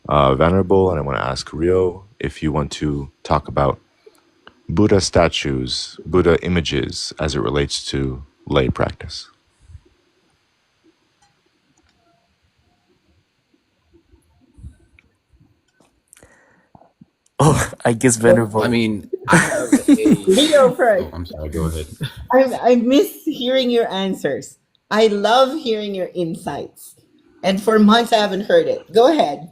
Venerable and I want to ask Rio if you want to talk about Buddha statues, Buddha images as it relates to lay practice. Oh, I guess Venerable. I mean, I have a. Leo first. Oh, I'm sorry. Go ahead. I miss hearing your answers. I love hearing your insights. And for months I haven't heard it. Go ahead.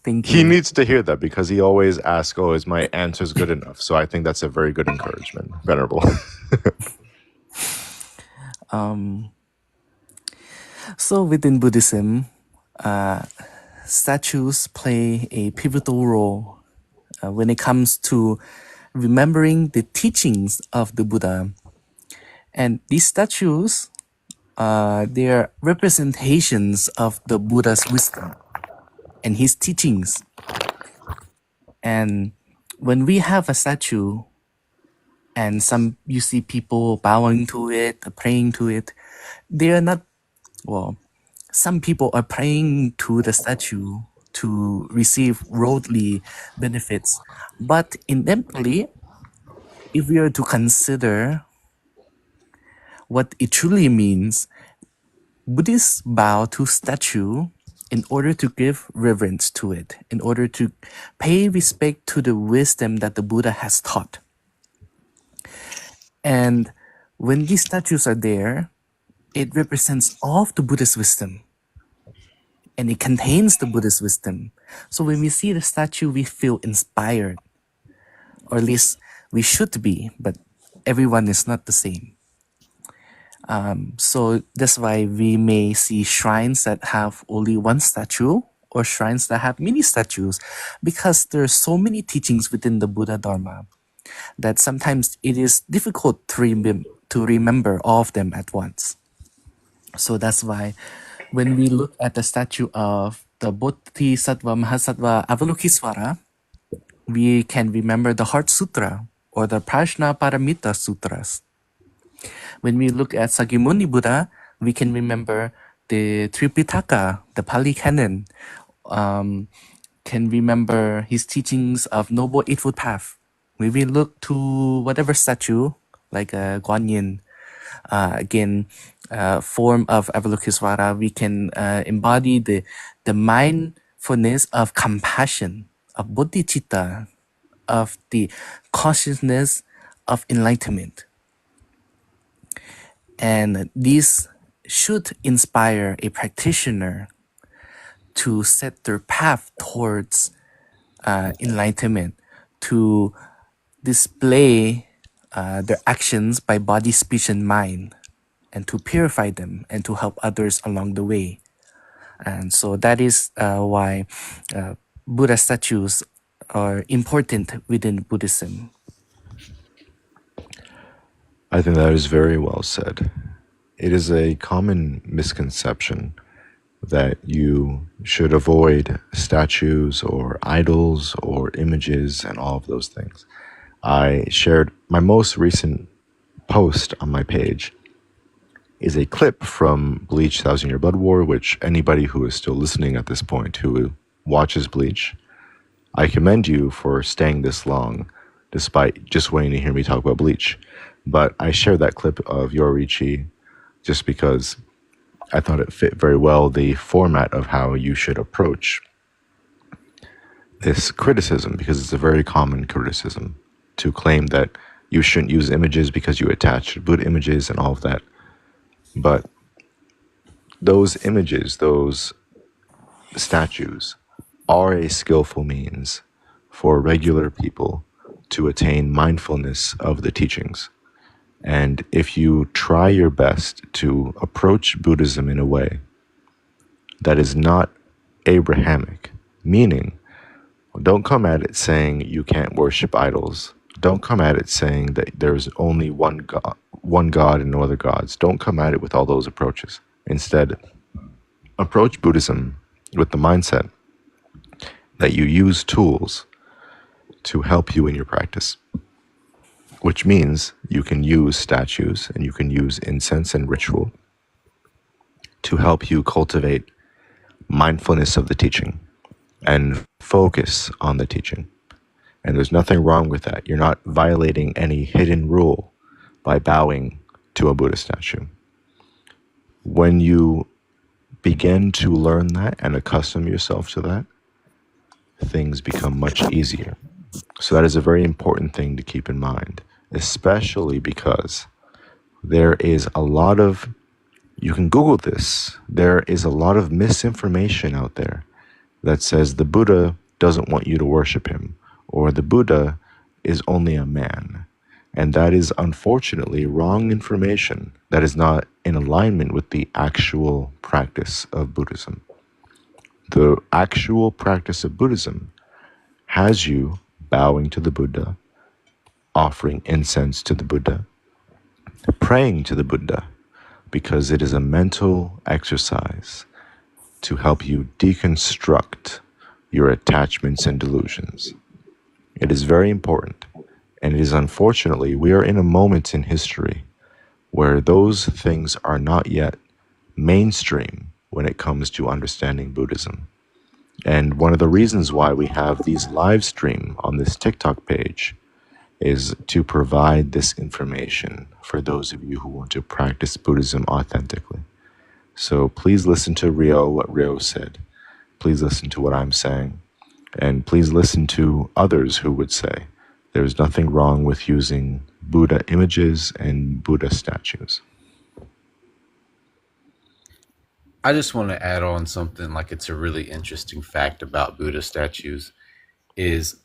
Thank He you. needs to hear that because he always asks, oh, is my answers good enough? So I think that's a very good encouragement, Venerable. So within Buddhism, statues play a pivotal role when it comes to remembering the teachings of the Buddha. And these statues, they are representations of the Buddha's wisdom and his teachings. And when we have a statue and you see people bowing to it, praying to it, they are not, well, some people are praying to the statue to receive worldly benefits. But inevitably, if we are to consider what it truly means, Buddhists bow to statue in order to give reverence to it, in order to pay respect to the wisdom that the Buddha has taught. And when these statues are there, it represents all of the Buddha's wisdom. And it contains the Buddha's wisdom. So when we see the statue, we feel inspired. Or at least we should be, but everyone is not the same. So that's why we may see shrines that have only one statue or shrines that have many statues, because there are so many teachings within the Buddha Dharma that sometimes it is difficult to remember all of them at once. So that's why when we look at the statue of the Bodhisattva Mahasattva Avalokitesvara, we can remember the Heart Sutra or the Prajna Paramita Sutras. When we look at Sakyamuni Buddha, we can remember the Tripitaka, the Pali Canon, can remember his teachings of Noble Eightfold Path. When we look to whatever statue, like Guan Yin, again, form of Avalokitesvara, we can embody the mindfulness of compassion, of bodhicitta, of the consciousness of enlightenment. And this should inspire a practitioner to set their path towards enlightenment, to display their actions by body, speech, and mind, and to purify them and to help others along the way. And so that is why Buddha statues are important within Buddhism. I think that is very well said. It is a common misconception that you should avoid statues or idols or images and all of those things. I shared my most recent post on my page is a clip from Bleach 1,000 Year Blood War, which anybody who is still listening at this point who watches Bleach, I commend you for staying this long despite just waiting to hear me talk about Bleach. But I shared that clip of Yorichi just because I thought it fit very well the format of how you should approach this criticism, because it's a very common criticism to claim that you shouldn't use images because you attach Buddha images and all of that. But those images, those statues, are a skillful means for regular people to attain mindfulness of the teachings. And if you try your best to approach Buddhism in a way that is not Abrahamic, meaning don't come at it saying you can't worship idols. Don't come at it saying that there's only one God and no other gods. Don't come at it with all those approaches. Instead, approach Buddhism with the mindset that you use tools to help you in your practice, which means you can use statues and you can use incense and ritual to help you cultivate mindfulness of the teaching and focus on the teaching. And there's nothing wrong with that. You're not violating any hidden rule by bowing to a Buddha statue. When you begin to learn that and accustom yourself to that, things become much easier. So that is a very important thing to keep in mind, especially because there is a lot of, you can Google this, there is a lot of misinformation out there that says the Buddha doesn't want you to worship him, or the Buddha is only a man. And that is unfortunately wrong information that is not in alignment with the actual practice of Buddhism. The actual practice of Buddhism has you bowing to the Buddha, offering incense to the Buddha, praying to the Buddha, because it is a mental exercise to help you deconstruct your attachments and delusions. It is very important, and it is unfortunately, we are in a moment in history where those things are not yet mainstream when it comes to understanding Buddhism. And one of the reasons why we have these live stream on this TikTok page is to provide this information for those of you who want to practice Buddhism authentically. So please listen to Rio, what Rio said. Please listen to what I'm saying. And please listen to others who would say there's nothing wrong with using Buddha images and Buddha statues. I just want to add on something like it's a really interesting fact about Buddha statues is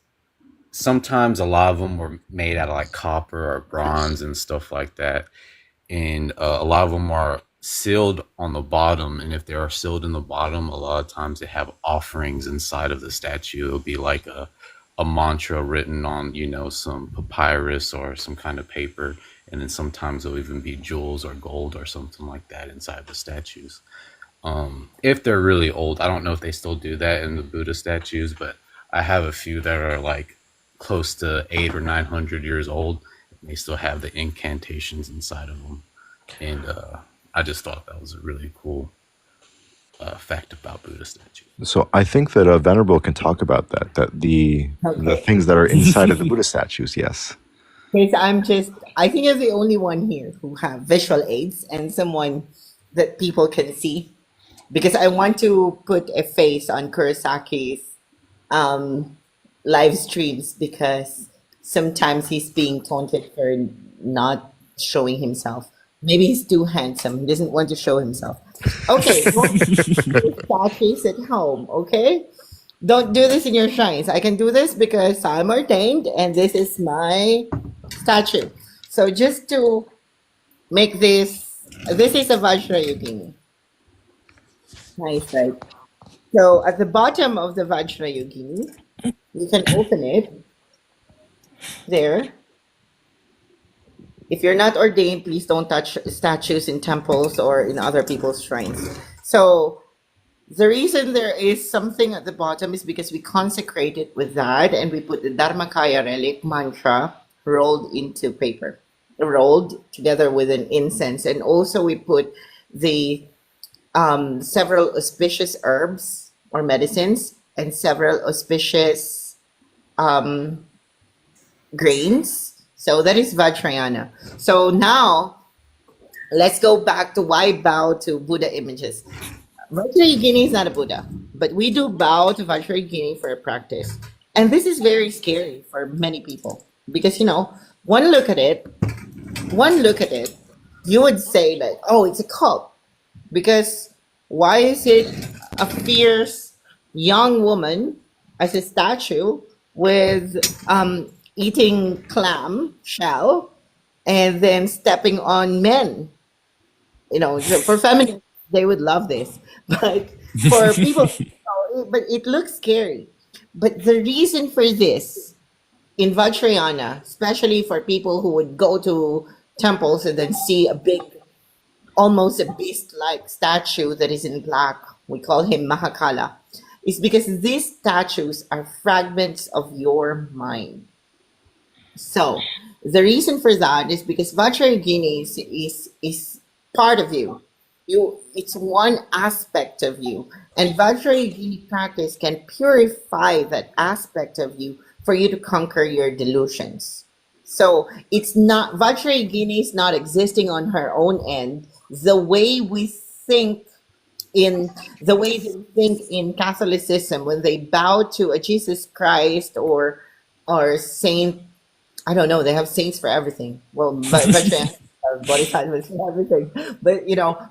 sometimes a lot of them were made out of like copper or bronze and stuff like that. And a lot of them are sealed on the bottom. And if they are sealed in the bottom, a lot of times they have offerings inside of the statue. It'll be like a mantra written on, some papyrus or some kind of paper. And then sometimes there'll even be jewels or gold or something like that inside the statues. If they're really old, I don't know if they still do that in the Buddha statues, but I have a few that are like close to 800 or 900 years old. And they still have the incantations inside of them. And I just thought that was a really cool fact about Buddha statues. So I think that Venerable can talk about that the Okay. things that are inside of the Buddha statues, yes. Because I think I'm the only one here who have visual aids and someone that people can see. Because I want to put a face on Kurosaki's live streams because sometimes he's being taunted for not showing himself. Maybe he's too handsome. He doesn't want to show himself. Okay, don't do statues at home, okay? Don't do this in your shrines. I can do this because I'm ordained and this is my statue. So just to make this is a Vajrayogini. Nice, right? So at the bottom of the Vajrayogini, you can open it there. If you're not ordained, please don't touch statues in temples or in other people's shrines. So the reason there is something at the bottom is because we consecrate it with that and we put the Dharmakaya relic mantra rolled into paper, rolled together with an incense. And also we put the several auspicious herbs or medicines and several auspicious grains. So that is Vajrayana. So now let's go back to why bow to Buddha images. Vajrayogini is not a Buddha, but we do bow to Vajrayogini for a practice. And this is very scary for many people because, one look at it, you would say like, oh, it's a cult. Because why is it a fierce young woman as a statue with eating clam shell and then stepping on men? For feminists, they would love this. But for people, but it looks scary. But the reason for this in Vajrayana, especially for people who would go to temples and then see a big, almost a beast-like statue that is in black, we call him Mahakala, is because these statues are fragments of your mind. So the reason for that is because Vajrayogini is part of you. It's one aspect of you. And Vajrayogini practice can purify that aspect of you for you to conquer your delusions. So it's not, Vajrayogini is not existing on her own end. The way we think in Catholicism when they bow to a Jesus Christ or Saint, I don't know, they have saints for everything. Well, Vajrayana bodhisattvas for everything. But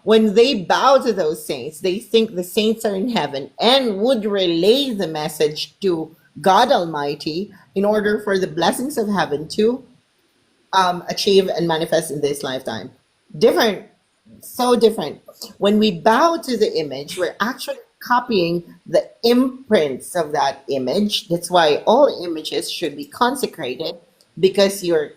when they bow to those saints, they think the saints are in heaven and would relay the message to God Almighty in order for the blessings of heaven to achieve and manifest in this lifetime. Different, so different. When we bow to the image, we're actually copying the imprints of that image. That's why all images should be consecrated, because your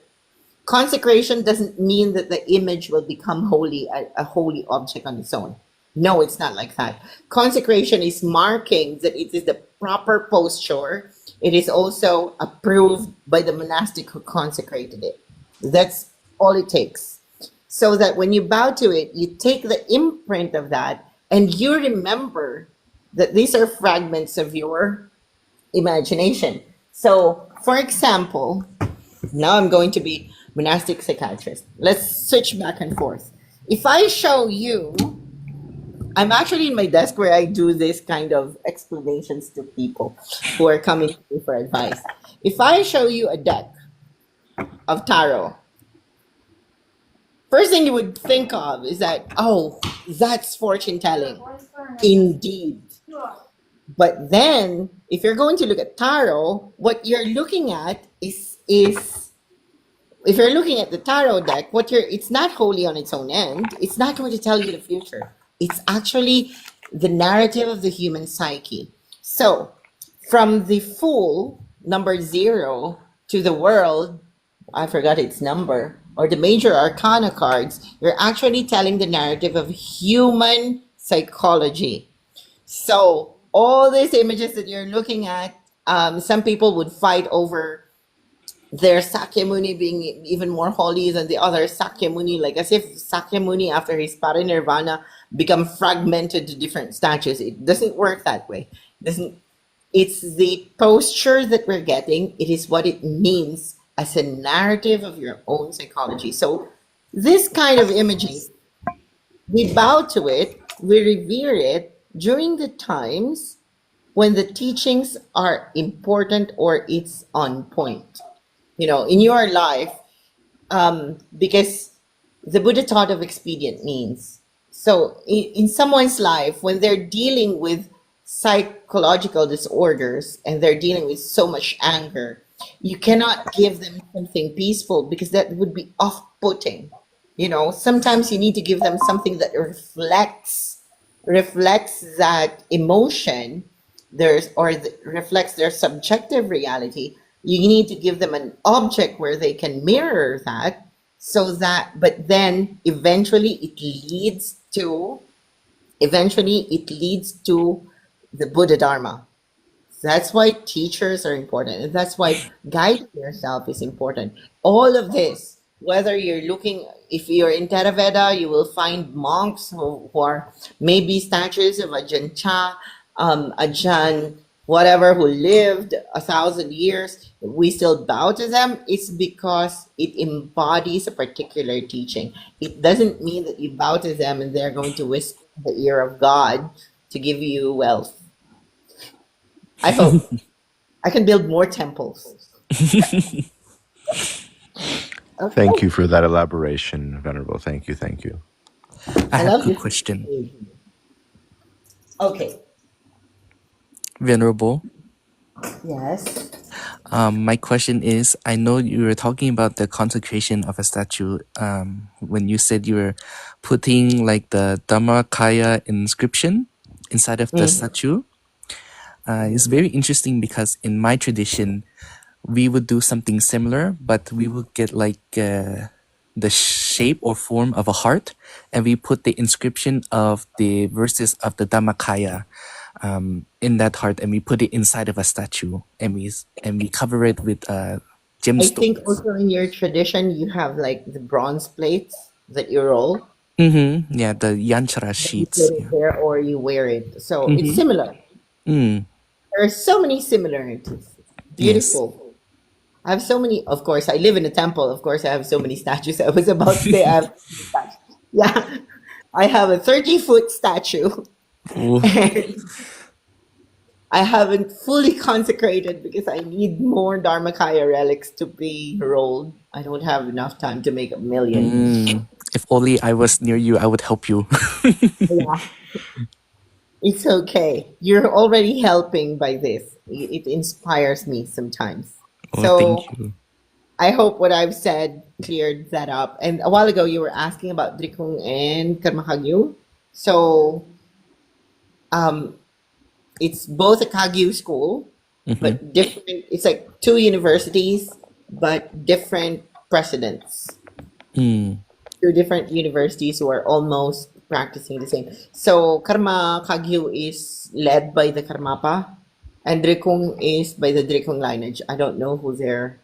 consecration doesn't mean that the image will become holy, a holy object on its own. No, it's not like that. Consecration is marking that it is the proper posture. It is also approved by the monastic who consecrated it. That's all it takes. So that when you bow to it, you take the imprint of that and you remember that these are fragments of your imagination. So, for example, now I'm going to be monastic psychiatrist. Let's switch back and forth. If I show you, I'm actually in my desk where I do this kind of explanations to people who are coming to me for advice. If I show you a deck of tarot, first thing you would think of is that, oh, that's fortune telling. Indeed. But then, if you're going to look at tarot, what you're looking at is if you're looking at the tarot deck, it's not wholly on its own end. It's not going to tell you the future. It's actually the narrative of the human psyche. So, from the Fool, number 0, to the World, I forgot its number, or the major arcana cards, you're actually telling the narrative of human psychology. So all these images that you're looking at, some people would fight over their Sakyamuni being even more holy than the other Sakyamuni, like as if Sakyamuni after his parinirvana become fragmented to different statues. It doesn't work that way. It's the posture that we're getting. It is what it means as a narrative of your own psychology. So this kind of imaging, we bow to it, we revere it during the times when the teachings are important or it's on point. In your life, because the Buddha taught of expedient means. So in someone's life, when they're dealing with psychological disorders and they're dealing with so much anger, you cannot give them something peaceful because that would be off-putting. Sometimes you need to give them something that reflects that emotion, reflects their subjective reality. You need to give them an object where they can mirror that, but then eventually it leads to the Buddha Dharma. That's why teachers are important, and that's why guiding yourself is important. All of this, whether if you're in Theravada, you will find monks who are maybe statues of Ajahn Chah, Ajahn, whatever, who lived 1,000 years. We still bow to them. It's because it embodies a particular teaching. It doesn't mean that you bow to them and they're going to whisper in the ear of God to give you wealth. I hope I can build more temples. Okay. Thank you for that elaboration, Venerable. Thank you. I have love a this. question. Okay. Venerable. Yes. My question is, I know you were talking about the consecration of a statue when you said you were putting like the Dhammakaya inscription inside of the statue. It's very interesting because in my tradition, we would do something similar, but we would get like the shape or form of a heart, and we put the inscription of the verses of the Dhammakaya in that heart, and we put it inside of a statue, and we cover it with gemstones. I think also in your tradition you have like the bronze plates that you roll. Yeah, the yanchara sheets. You put it there or you wear it. So it's similar. There are so many similarities. Beautiful. Yes. I have so many. Of course, I live in a temple. Of course, I have so many statues. I was about to say, yeah, I have a 30-foot statue. And I haven't fully consecrated because I need more Dharmakaya relics to be rolled. I don't have enough time to make 1 million. If only I was near you, I would help you. Yeah. It's okay. You're already helping by this. It inspires me sometimes. Oh, thank you. I hope what I've said cleared that up. And a while ago, you were asking about Drikung and Karma Kagyu. So um, it's both a Kagyu school, but different. It's like two universities, but different presidents. Two different universities who are almost practicing the same. So Karma Kagyu is led by the Karmapa, and Drikung is by the Drikung lineage. I don't know who their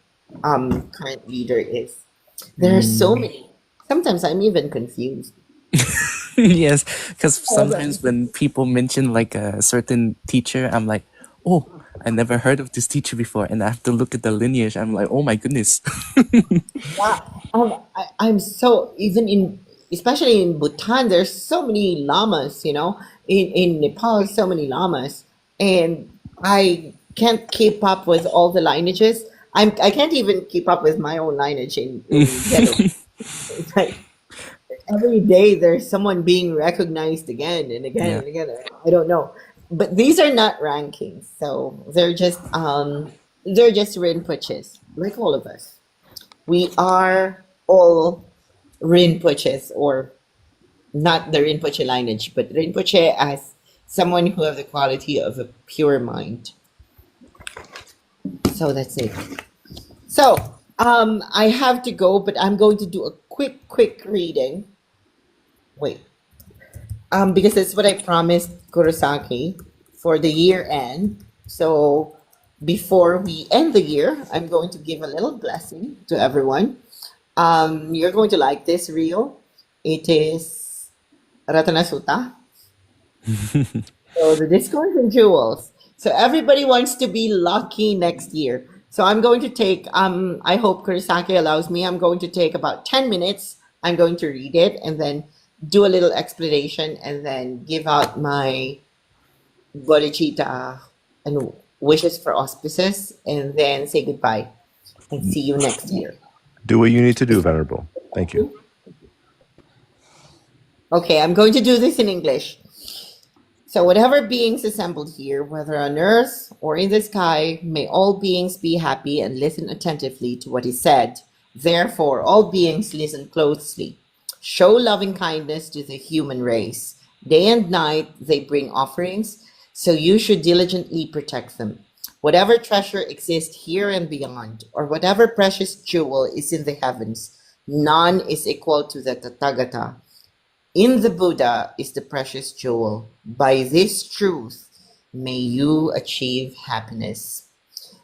current leader is. There are so many. Sometimes I'm even confused. Yes, because sometimes when people mention like a certain teacher, I'm like, oh, I never heard of this teacher before, and I have to look at the lineage. I'm like, oh my goodness. Yeah, I'm so even in especially in Bhutan, there's so many lamas. In Nepal, so many lamas, and I can't keep up with all the lineages. I can't even keep up with my own lineage in Venom. It's like every day there's someone being recognized again and again Yeah. and again. I don't know, but these are not rankings, so they're just Rinpoches, like all of us. We are all Rinpoches, or not the Rinpoche lineage, but Rinpoche as someone who has the quality of a pure mind. So that's it. So I have to go, but I'm going to do a quick reading. Wait, because that's what I promised Kurosaki for the year end. So before we end the year, I'm going to give a little blessing to everyone. You're going to like this reel. It is Ratana Sutta. So the discourse and jewels. So everybody wants to be lucky next year. So I'm going to take, I hope Kurosaki allows me, I'm going to take about 10 minutes. I'm going to read it and then do a little explanation and then give out my bodhicitta and wishes for auspices and then say goodbye and see you next year. Do what you need to do, Venerable. Thank you. Okay, I'm going to do this in English. So whatever beings assembled here, whether on earth or in the sky, may all beings be happy and listen attentively to what is said. Therefore, all beings listen closely. Show loving kindness to the human race. Day and night they bring offerings, so you should diligently protect them. Whatever treasure exists here and beyond, or whatever precious jewel is in the heavens, none is equal to the Tathagata. In the Buddha is the precious jewel. By this truth, may you achieve happiness.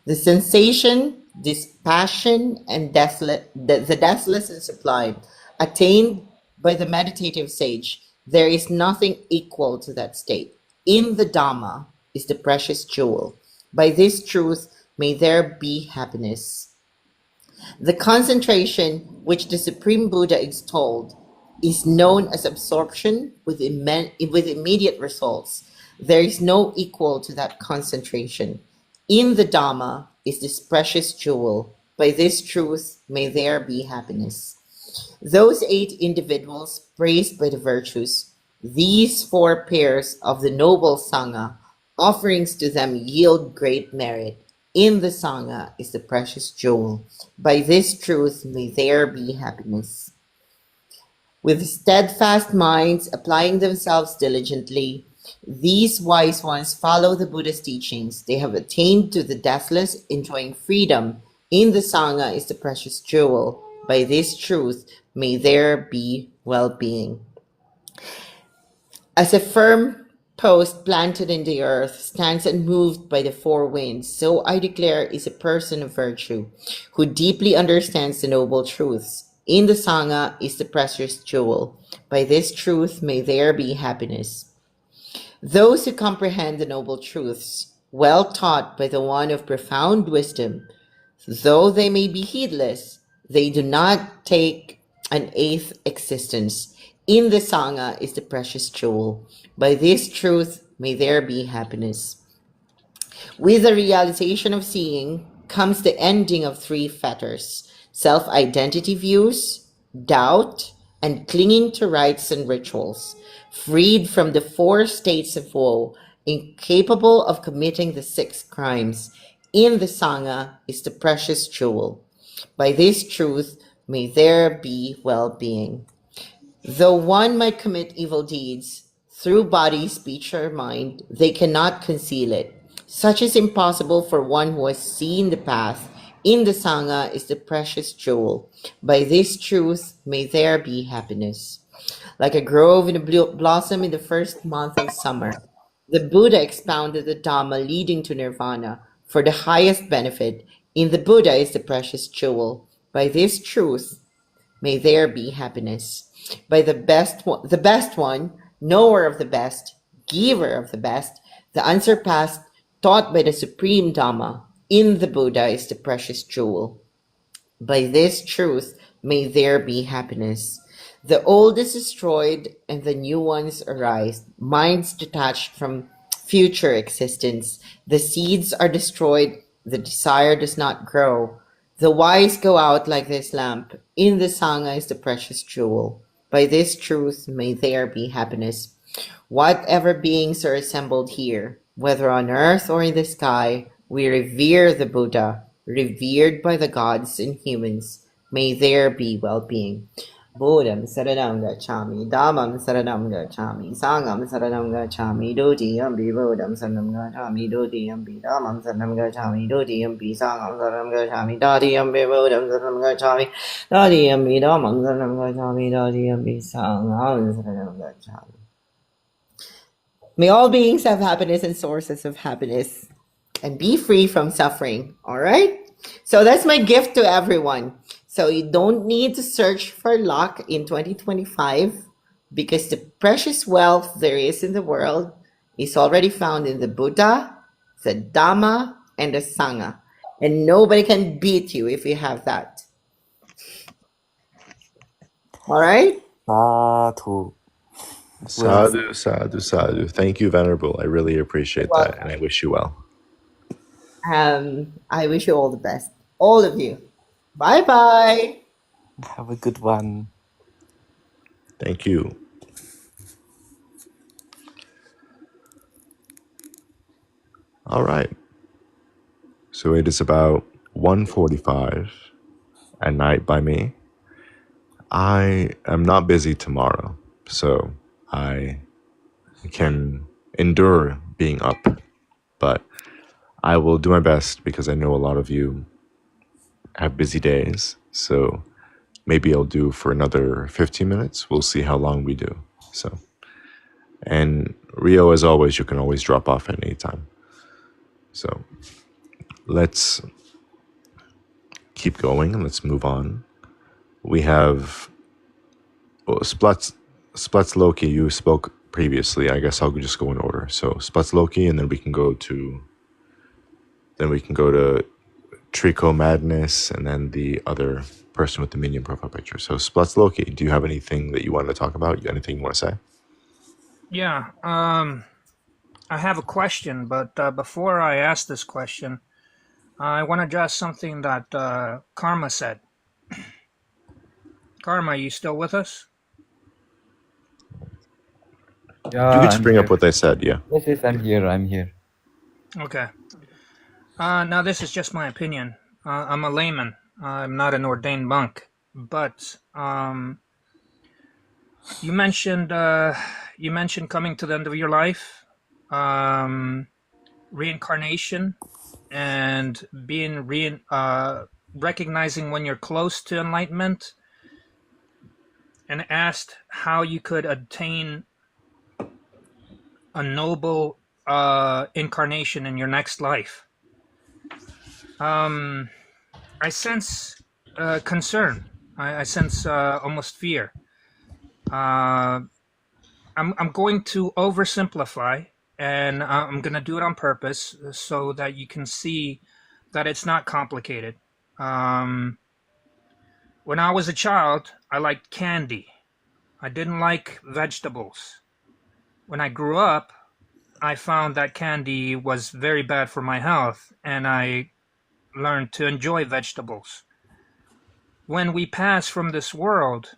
The sensation, this passion, and the deathless and sublime, attained by the meditative sage, there is nothing equal to that state. In the Dhamma is the precious jewel. By this truth, may there be happiness. The concentration which the Supreme Buddha extolled is known as absorption with immediate results. There is no equal to that concentration. In the Dhamma is this precious jewel. By this truth, may there be happiness. Those 8 individuals praised by the virtues, these 4 pairs of the noble Sangha, offerings to them yield great merit. In the Sangha is the precious jewel. By this truth, may there be happiness. With steadfast minds applying themselves diligently, these wise ones follow the Buddha's teachings. They have attained to the deathless, enjoying freedom. In the Sangha is the precious jewel. By this truth, may there be well-being. As a firm post planted in the earth stands unmoved by the 4 winds, so I declare is a person of virtue, who deeply understands the noble truths. In the Sangha is the precious jewel. By this truth may there be happiness. Those who comprehend the noble truths, well taught by the one of profound wisdom, though they may be heedless, they do not take an 8th existence. In the Sangha is the precious jewel. By this truth may there be happiness. With the realization of seeing comes the ending of 3 fetters: self-identity views, doubt, and clinging to rites and rituals. Freed from the 4 states of woe, incapable of committing the 6 crimes, in the Sangha is the precious jewel. By this truth, may there be well-being. Though one might commit evil deeds through body, speech, or mind, they cannot conceal it. Such is impossible for one who has seen the path. In the Sangha is the precious jewel. By this truth, may there be happiness. Like a grove in a blossom in the first month of summer, the Buddha expounded the Dhamma leading to nirvana for the highest benefit. In the Buddha is the precious jewel. By this truth, may there be happiness. By the best one, knower of the best, giver of the best, the unsurpassed, taught by the supreme Dhamma, in the Buddha is the precious jewel. By this truth, may there be happiness. The old is destroyed and the new ones arise, minds detached from future existence. The seeds are destroyed, the desire does not grow. The wise go out like this lamp. In the Sangha is the precious jewel. By this truth, may there be happiness. Whatever beings are assembled here, whether on earth or in the sky, we revere the Buddha, revered by the gods and humans. May there be well-being. Buddham saranam gacchami, Dhammam saranam gacchami, Sangham saranam gacchami, Dutiyampi Buddham saranam gacchami, Dutiyampi Dhammam saranam gacchami, Dutiyampi Sangham saranam gacchami, Dutiyampi Buddham saranam gacchami, Dutiyampi Dhammam saranam gacchami, Dutiyampi Sangham saranam gacchami. May all beings have happiness and sources of happiness and be free from suffering. All right? So that's my gift to everyone. So you don't need to search for luck in 2025 because the precious wealth there is in the world is already found in the Buddha, the Dhamma, and the Sangha. And nobody can beat you if you have that. All right? Sadhu. Sadhu, sadhu, sadhu. Thank you, Venerable. I really appreciate that, and I wish you well. I wish you all the best. All of you. Bye-bye. Have a good one. Thank you. All right. So it is about 1:45 at night by me. I am not busy tomorrow, so I can endure being up, but I will do my best because I know a lot of you have busy days, so maybe I'll do for another 15 minutes. We'll see how long we do. So, and Rio, as always, you can always drop off at any time. So let's keep going and let's move on. We have Splats Loki. You spoke previously. I guess I'll just go in order. So Splats Loki, and then we can go to Trico Madness, and then the other person with the minion profile picture. So Splats Loki, do you have anything that you want to talk about? Anything you want to say? Yeah, I have a question, but before I ask this question, I want to address something that Karma said. Karma, are you still with us? Yeah, You could just I'm bring here. up what they said, yeah. Yes, I'm here. Okay. Now, this is just my opinion. I'm a layman. I'm not an ordained monk. But you mentioned coming to the end of your life, reincarnation, and being recognizing when you're close to enlightenment, and asked how you could attain a noble incarnation in your next life. I sense concern. I sense almost fear. I'm going to oversimplify, and I'm going to do it on purpose so that you can see that it's not complicated. When I was a child, I liked candy. I didn't like vegetables. When I grew up, I found that candy was very bad for my health, and I learned to enjoy vegetables. When we pass from this world,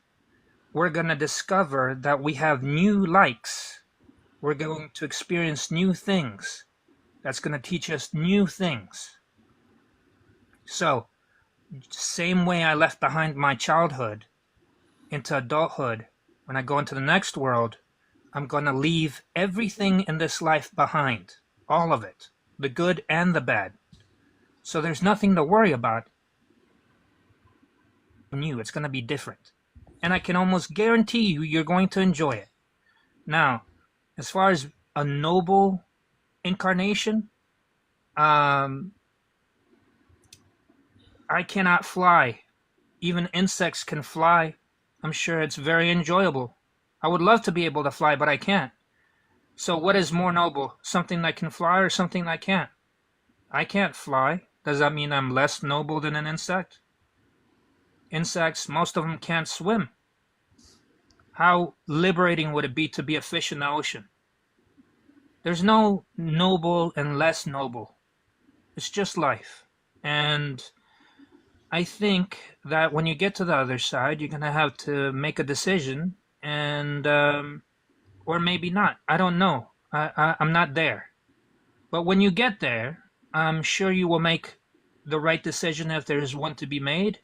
we're going to discover that we have new likes. We're going to experience new things. That's going to teach us new things. So, Same way I left behind my childhood into adulthood, when I go into the next world, I'm going to leave everything in this life behind. All of it. The good and the bad. So there's nothing to worry about. New. It's going to be different. And I can almost guarantee you you're going to enjoy it. Now, as far as a noble incarnation, I cannot fly. Even insects can fly. I'm sure it's very enjoyable. I would love to be able to fly, but I can't. So what is more noble? Something that can fly or something that can't? I can't fly. Does that mean I'm less noble than an insect? Insects, most of them can't swim. How liberating would it be to be a fish in the ocean? There's no noble and less noble. It's just life. And I think that when you get to the other side, you're going to have to make a decision, and or maybe not. I don't know. I'm not there. But when you get there, I'm sure you will make the right decision if there's one to be made.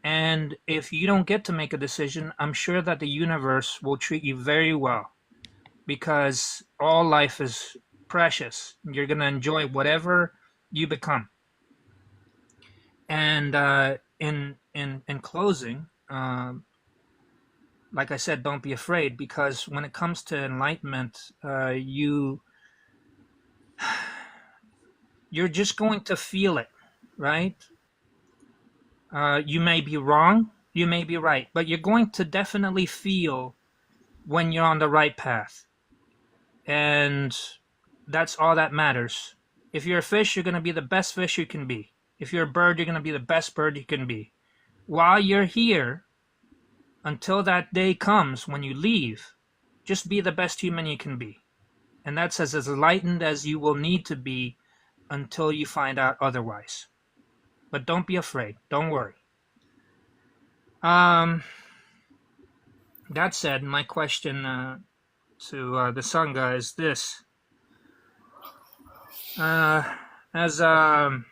And if you don't get to make a decision, I'm sure that the universe will treat you very well, because all life is precious. You're going to enjoy whatever you become. And in closing, like I said, don't be afraid, because when it comes to enlightenment, you're just going to feel it, right? You may be wrong, you may be right, but you're going to definitely feel when you're on the right path. And that's all that matters. If you're a fish, you're going to be the best fish you can be. If you're a bird, you're going to be the best bird you can be. While you're here, until that day comes when you leave, just be the best human you can be. And that's as enlightened as you will need to be until you find out otherwise. But don't be afraid. Don't worry. That said, my question to the Sangha is this. As a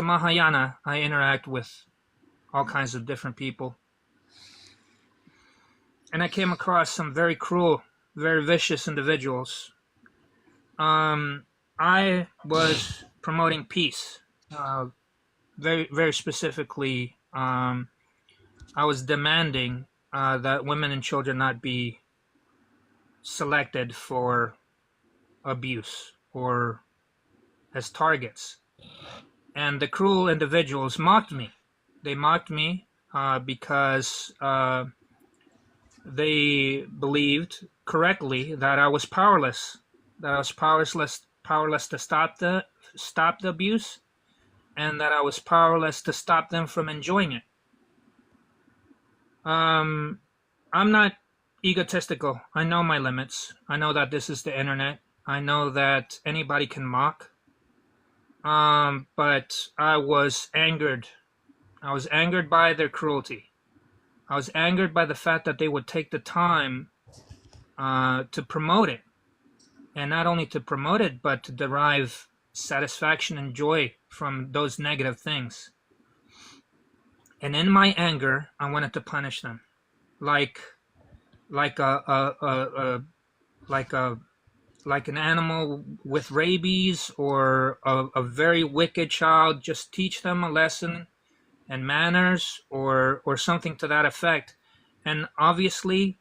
Mahayana, I interact with all kinds of different people. And I came across some very cruel, very vicious individuals. I was promoting peace. Very, very specifically, I was demanding that women and children not be selected for abuse or as targets. And the cruel individuals mocked me. They mocked me because they believed correctly that I was powerless, powerless to stop the abuse, and that I was powerless to stop them from enjoying it. I'm not egotistical. I know my limits. I know that this is the internet. I know that anybody can mock. But I was angered. I was angered by their cruelty. I was angered by the fact that they would take the time to promote it. And not only to promote it, but to derive satisfaction and joy from those negative things. And in my anger, I wanted to punish them, like an animal with rabies, or a very wicked child. Just teach them a lesson and manners, or something to that effect. And obviously,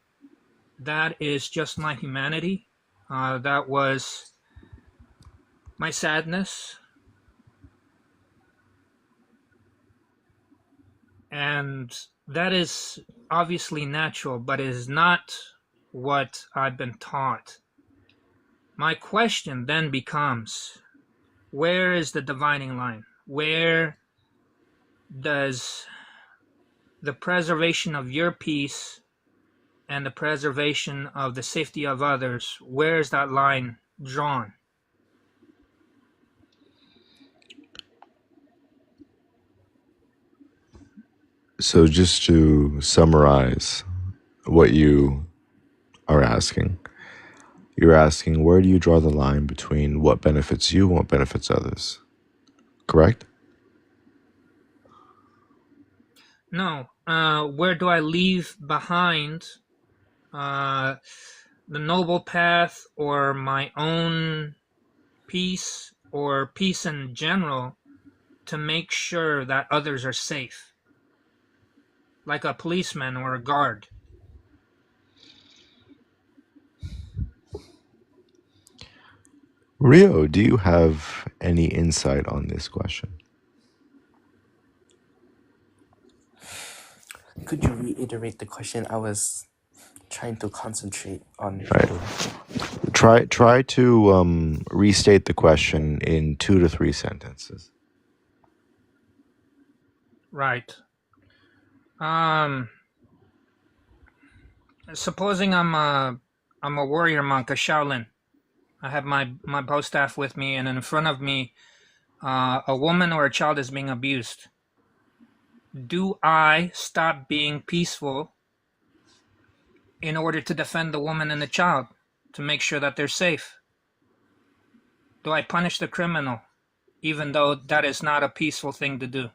that is just my humanity. That was my sadness. And that is obviously natural, but it is not what I've been taught. My question then becomes, where is the dividing line? Where does the preservation of your peace and the preservation of the safety of others, where is that line drawn? So just to summarize what you are asking, you're asking, where do you draw the line between what benefits you and what benefits others? Correct? No. Where do I leave behind the noble path or my own peace or peace in general to make sure that others are safe, like a policeman or a guard? Rio, do you have any insight on this question? Could you reiterate the question? I was trying to concentrate on Right. Try to restate the question in 2 to 3 sentences. Right. Supposing I'm a warrior monk, a Shaolin. I have my bow staff with me, and in front of me, a woman or a child is being abused. Do I stop being peaceful in order to defend the woman and the child, to make sure that they're safe? Do I punish the criminal, even though that is not a peaceful thing to do?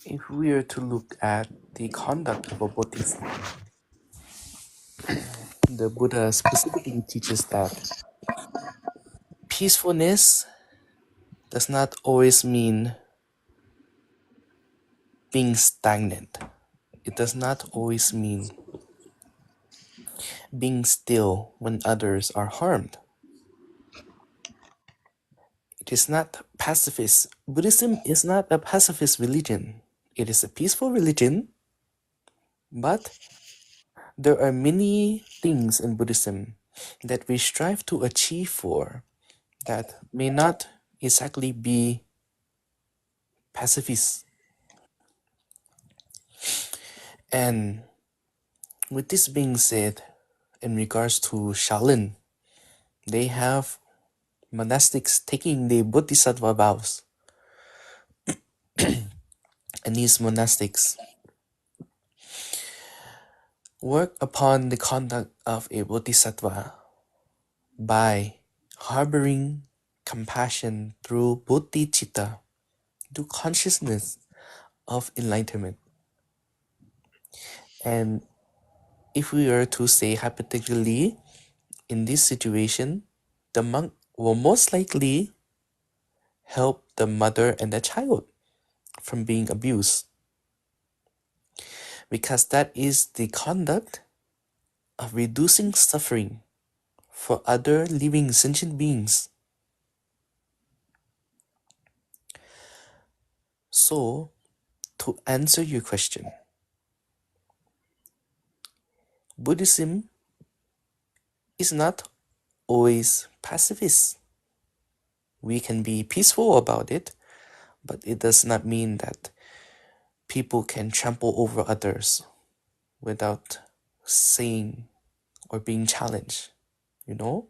If we are to look at the conduct of a bodhisattva, the Buddha specifically teaches that peacefulness does not always mean being stagnant. It does not always mean being still when others are harmed. It is not pacifist. Buddhism is not a pacifist religion. It is a peaceful religion, but there are many things in Buddhism that we strive to achieve for that may not exactly be pacifist. And with this being said, in regards to Shaolin, they have monastics taking the bodhisattva vows. And these monastics work upon the conduct of a bodhisattva by harboring compassion through bodhicitta, through consciousness of enlightenment. And if we were to say hypothetically, in this situation, the monk will most likely help the mother and the child from being abused, because that is the conduct of reducing suffering for other living sentient beings. So, to answer your question, Buddhism is not always pacifist. We can be peaceful about it, but it does not mean that people can trample over others without saying or being challenged, you know?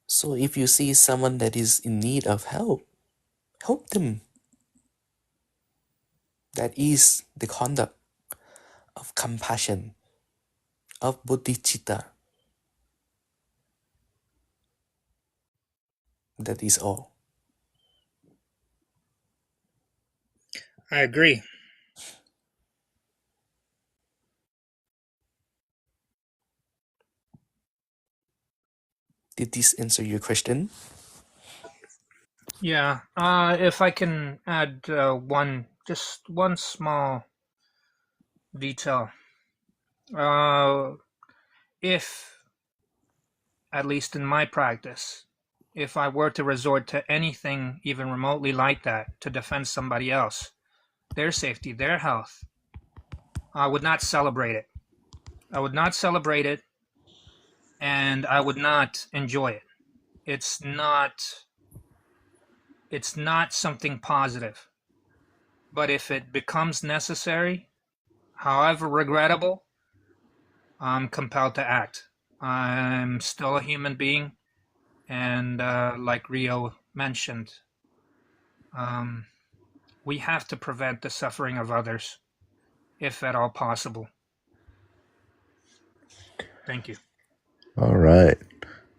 So if you see someone that is in need of help, help them. That is the conduct of compassion, of bodhicitta. That is all. I agree. Did this answer your question? Yeah. If I can add just one small detail. If, at least in my practice, if I were to resort to anything even remotely like that to defend somebody else, their safety, their health, I would not celebrate it. I would not celebrate it, and I would not enjoy it. It's not something positive. But if it becomes necessary, however regrettable, I'm compelled to act. I'm still a human being, and like Rio mentioned, we have to prevent the suffering of others, if at all possible. Thank you. All right.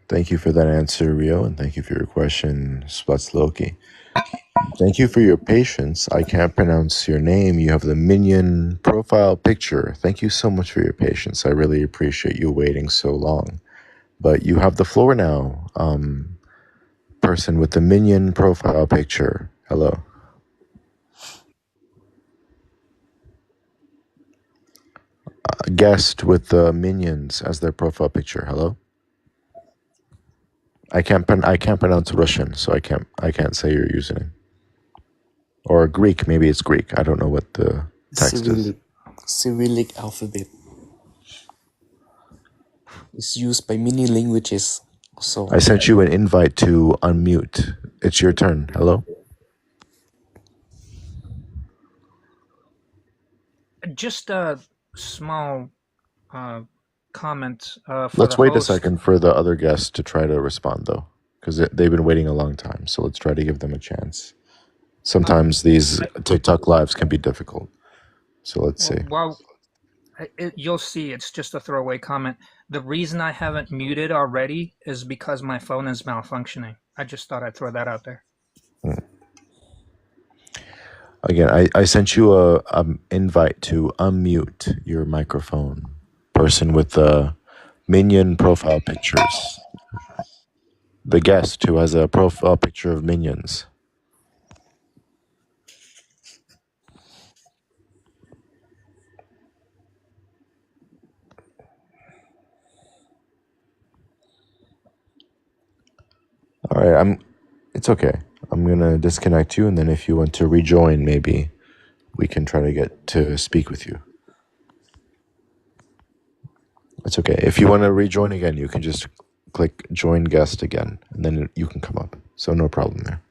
Thank you for that answer, Rio, and thank you for your question, Splatsloki. Thank you for your patience. I can't pronounce your name. You have the minion profile picture. Thank you so much for your patience. I really appreciate you waiting so long. But you have the floor now, person with the minion profile picture. Hello. A guest with the minions as their profile picture. Hello. I can't pronounce Russian, so I can't say your username. Or Greek, maybe it's Greek. I don't know what the text is. Cyrillic alphabet is used by many languages. So I sent you an invite to unmute. It's your turn. Hello. Just a small comment for Let's the wait a host. second for the other guests to try to respond, though, because they've been waiting a long time. So let's try to give them a chance. Sometimes these TikTok lives can be difficult. So let's see. Well, you'll see. It's just a throwaway comment. The reason I haven't muted already is because my phone is malfunctioning. I just thought I'd throw that out there. Again, I sent you a invite to unmute your microphone. Person with the minion profile pictures. The guest who has a profile picture of minions. All right, it's okay. I'm gonna disconnect you, and then if you want to rejoin, maybe we can try to get to speak with you. It's okay. If you want to rejoin again, you can just click join guest again, and then you can come up. So no problem there.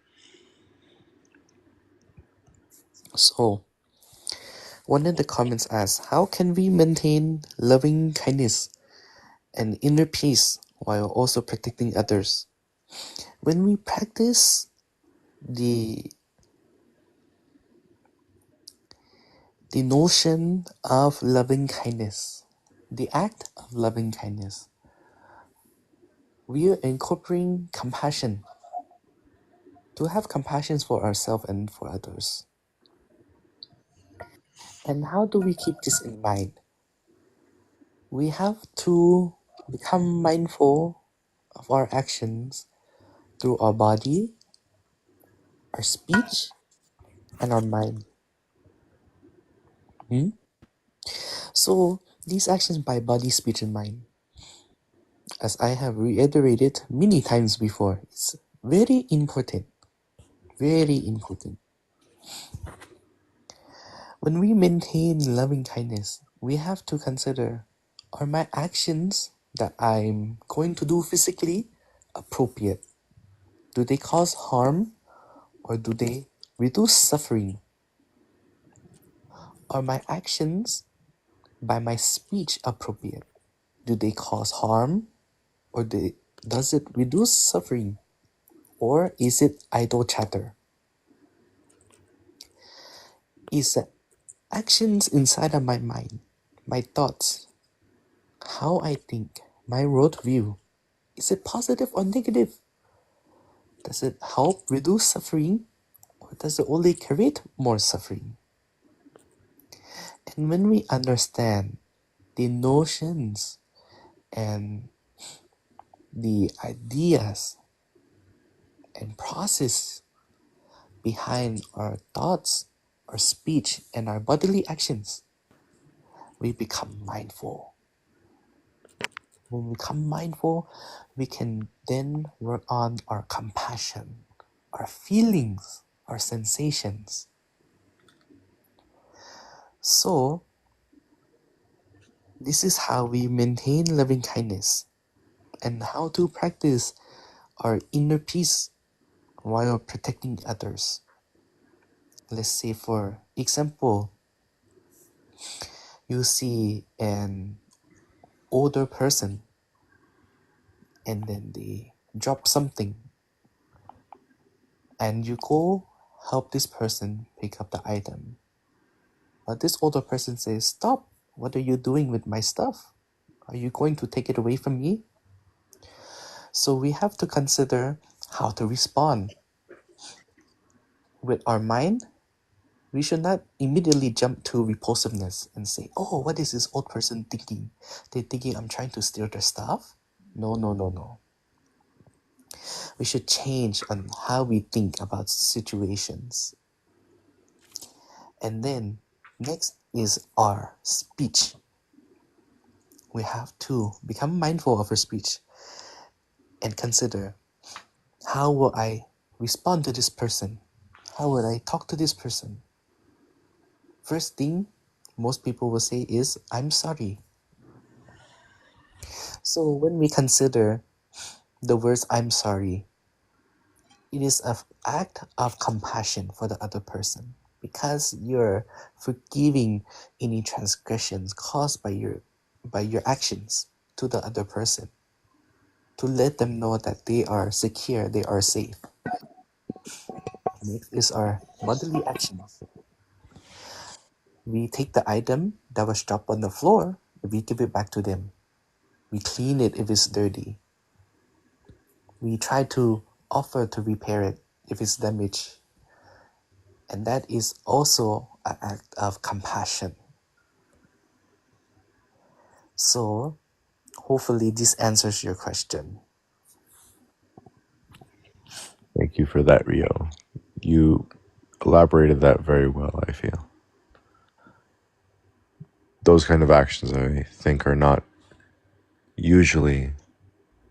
So, one of the comments asks, how can we maintain loving kindness and inner peace while also protecting others? When we practice the notion of loving kindness, the act of loving kindness, we are incorporating compassion, to have compassion for ourselves and for others. And how do we keep this in mind? We have to become mindful of our actions through our body, our speech, and our mind. So, these actions by body, speech, and mind, as I have reiterated many times before, it's very important. Very important. When we maintain loving kindness, we have to consider, are my actions that I'm going to do physically appropriate? Do they cause harm or do they reduce suffering? Are my actions by my speech appropriate? Do they cause harm or does it reduce suffering? Or is it idle chatter? Is the actions inside of my mind, my thoughts, how I think, my worldview, is it positive or negative? Does it help reduce suffering or does it only create more suffering? And when we understand the notions and the ideas and process behind our thoughts, our speech, and our bodily actions, we become mindful. When we become mindful, we can then work on our compassion, our feelings, our sensations. So, this is how we maintain loving kindness and how to practice our inner peace while protecting others. Let's say, for example, you see an older person and then they drop something and you go help this person pick up the item. But this older person says, "Stop, what are you doing with my stuff? Are you going to take it away from me?" So we have to consider how to respond. with our mind, we should not immediately jump to repulsiveness and say, oh, what is this old person thinking? They're thinking I'm trying to steal their stuff? No, no, no, no. We should change on how we think about situations. And then next is our speech. We have to become mindful of our speech and consider, how will I respond to this person? How will I talk to this person? First thing most people will say is, I'm sorry. So when we consider the words I'm sorry, it is an act of compassion for the other person, because you're forgiving any transgressions caused by your actions to the other person, to let them know that they are secure, they are safe. Next is our bodily actions. We take the item that was dropped on the floor, we give it back to them. We clean it if it's dirty. We try to offer to repair it if it's damaged. And that is also an act of compassion. So, hopefully this answers your question. Thank you for that, Rio. You elaborated that very well, I feel. Those kind of actions, I think, are not usually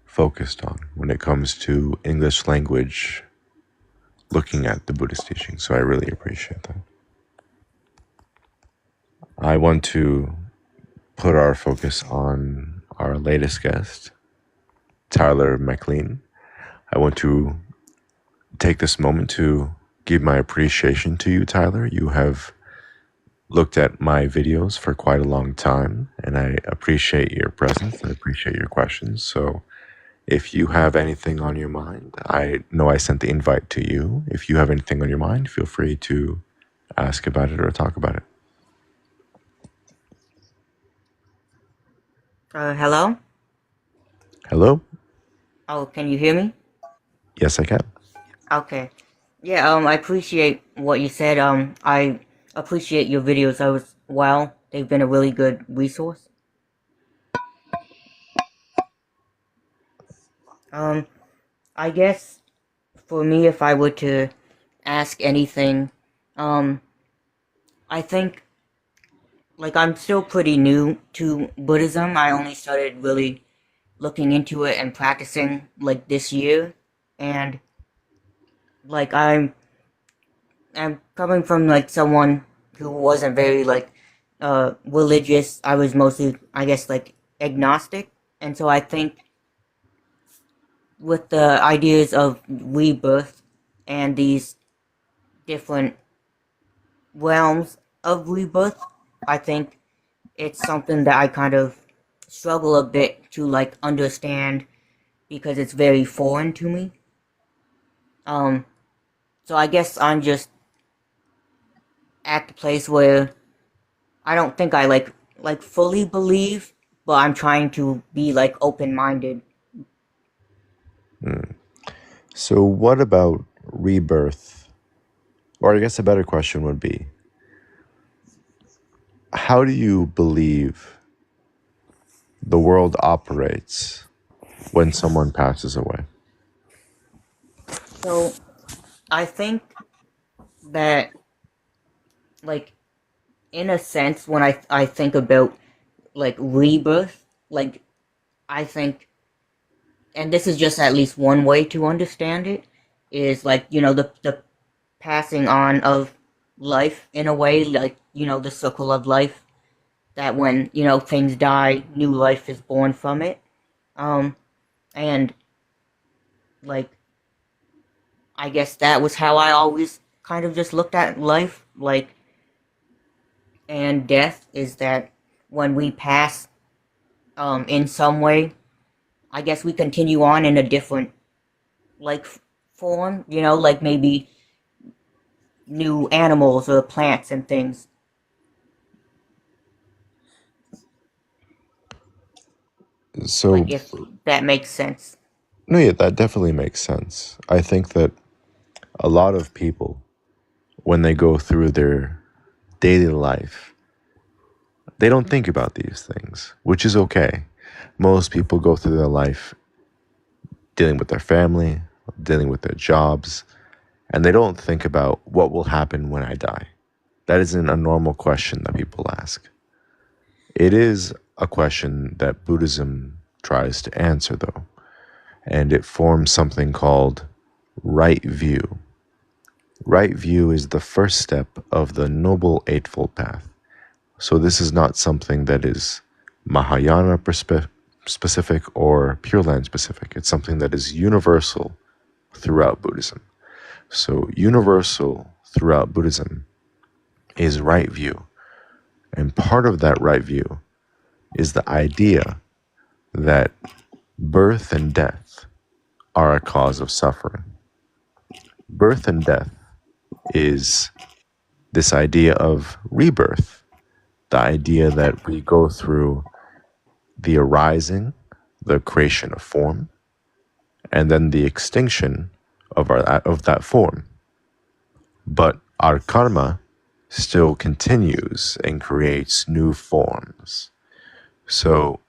focused on when it comes to English language looking at the Buddhist teaching. So I really appreciate that. I want to put our focus on our latest guest, Tyler McLean. I want to take this moment to give my appreciation to you, Tyler. You have looked at my videos for quite a long time, and I appreciate your presence and appreciate your questions. So if you have anything on your mind, I know I sent the invite to you. If you have anything on your mind, feel free to ask about it or talk about it. Hello? Hello? Oh, can you hear me? Yes, I can. Okay. Yeah, I appreciate what you said. I appreciate your videos as well. They've been a really good resource. I guess for me, if I were to ask anything, I think, like, I'm still pretty new to Buddhism. I only started really looking into it and practicing, like, this year. And, like, I'm coming from, like, someone who wasn't very, like, religious. I was mostly, I guess, like, agnostic. And so I think with the ideas of rebirth and these different realms of rebirth, I think it's something that I kind of struggle a bit to, like, understand, because it's very foreign to me. So I guess I'm just at the place where I don't think I like fully believe, but I'm trying to be, like, open-minded. So what about rebirth? Or I guess a better question would be, how do you believe the world operates when someone passes away? So I think that, like, in a sense, when I think about, like, rebirth, like, I think, and this is just at least one way to understand it, is, like, the passing on of life, in a way, like, the circle of life, that when, things die, new life is born from it. And, like, I guess that was how I always kind of just looked at life, like, and death is that when we pass, in some way, I guess we continue on in a different, like, form, like maybe new animals or plants and things. So, Like, if that makes sense. no, yeah, that definitely makes sense. I think that a lot of people when they go through their daily life, they don't think about these things, which is okay. Most people go through their life dealing with their family, dealing with their jobs, and they don't think about what will happen when I die. That isn't a normal question that people ask. It is a question that Buddhism tries to answer, though, and it forms something called right view. Right view is the first step of the Noble Eightfold Path. So this is not something that is Mahayana specific or Pure Land specific. It's something that is universal throughout Buddhism. So universal throughout Buddhism is right view. And part of that right view is the idea that birth and death are a cause of suffering. Birth and death is this idea of rebirth, the idea that we go through the arising, the creation of form, and then the extinction of that form. But our karma still continues and creates new forms. So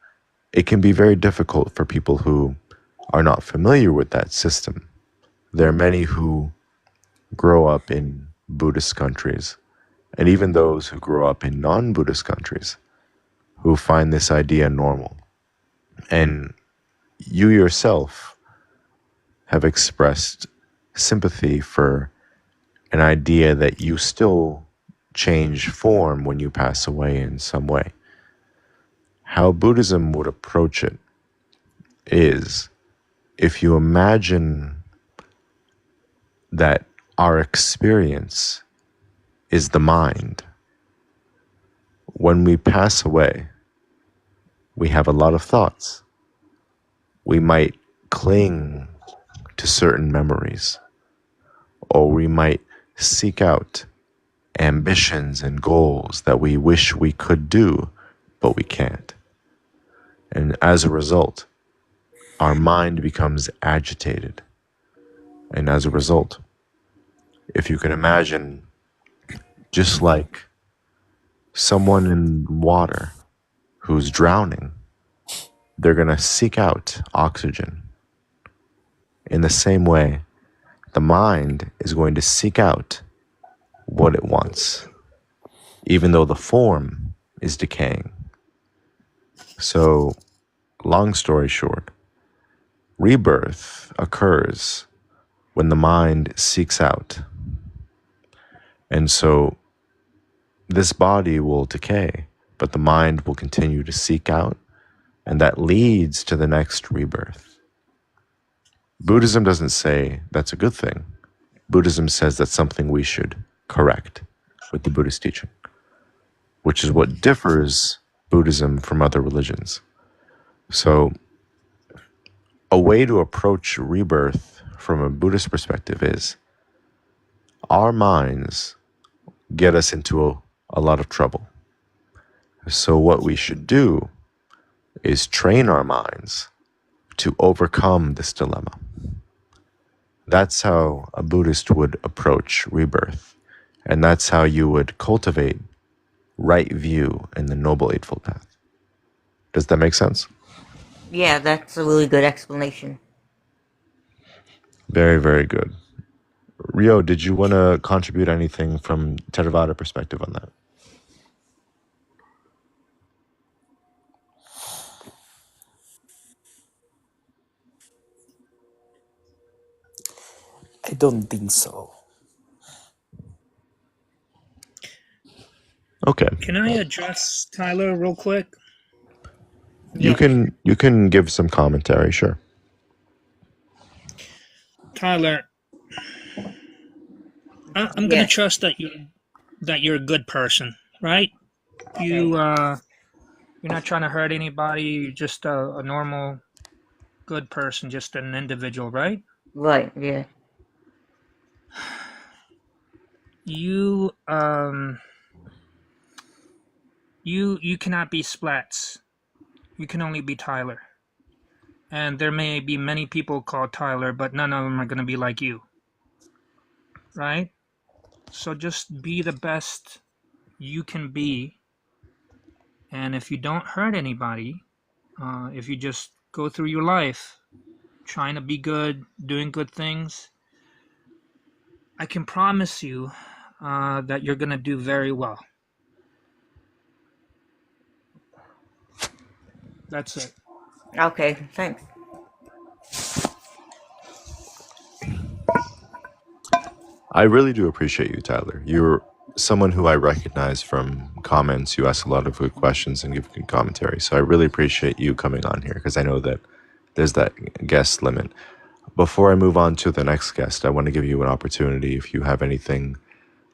it can be very difficult for people who are not familiar with that system. There are many who grow up in Buddhist countries, and even those who grow up in non-Buddhist countries, who find this idea normal. And you yourself have expressed sympathy for an idea that you still change form when you pass away in some way. How Buddhism would approach it is, if you imagine that our experience is the mind, when we pass away, we have a lot of thoughts. We might cling to certain memories, or we might seek out ambitions and goals that we wish we could do, but we can't. And as a result, our mind becomes agitated. And as a result, if you can imagine, just like someone in water who's drowning, they're going to seek out oxygen. In the same way, the mind is going to seek out what it wants, even though the form is decaying. So, long story short, rebirth occurs when the mind seeks out. And so this body will decay, but the mind will continue to seek out, and that leads to the next rebirth. Buddhism doesn't say that's a good thing. Buddhism says that's something we should correct with the Buddhist teaching, which is what differs Buddhism from other religions. So a way to approach rebirth from a Buddhist perspective is, our minds get us into a lot of trouble. So what we should do is train our minds to overcome this dilemma. That's how a Buddhist would approach rebirth. And that's how you would cultivate right view in the Noble Eightfold Path. Does that make sense? Yeah, that's a really good explanation. Very, very good. Rio, did you want to contribute anything from Theravada perspective on that? I don't think so. Okay. Can I address Tyler real quick? You can give some commentary, sure. Tyler, I'm gonna Yes, trust that you're a good person, right? okay. You're not trying to hurt anybody. You're just a normal, good person, just an individual, right? Right, yeah. You you cannot be Splats. You can only be Tyler. And there may be many people called Tyler, but none of them are gonna be like you, right? So just be the best you can be. And if you don't hurt anybody, if you just go through your life trying to be good, doing good things, I can promise you that you're going to do very well. That's it. Okay, thanks. I really do appreciate you, Tyler. You're someone who I recognize from comments. You ask a lot of good questions and give good commentary. So I really appreciate you coming on here because I know that there's that guest limit. Before I move on to the next guest, I want to give you an opportunity if you have anything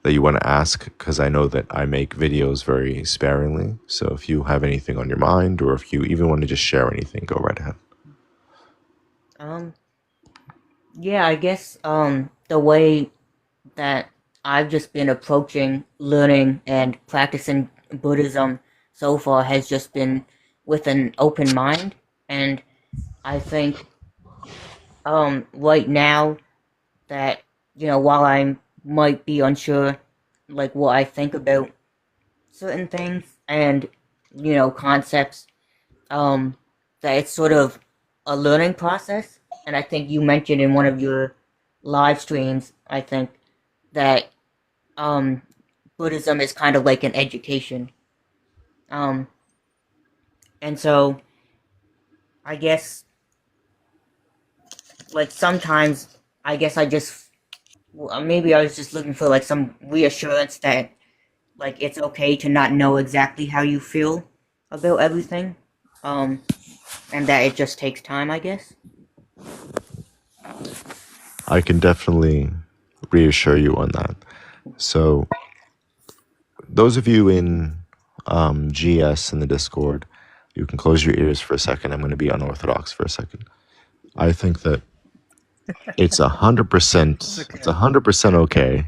that you want to ask, because I know that I make videos very sparingly. So if you have anything on your mind, or if you even want to just share anything, go right ahead. Yeah, I guess the way that I've just been approaching learning and practicing Buddhism so far has just been with an open mind, and I think right now that, while I might be unsure like what I think about certain things and concepts, that it's sort of a learning process. And I think you mentioned in one of your live streams, I think, that Buddhism is kind of like an education. And so I guess, like, sometimes I guess maybe I was just looking for like some reassurance that, like, it's okay to not know exactly how you feel about everything, and that it just takes time, I guess. I can definitely reassure you on that. So those of you in GS in the Discord, you can close your ears for a second. I'm going to be unorthodox for a second. I think that it's 100%. It's 100% okay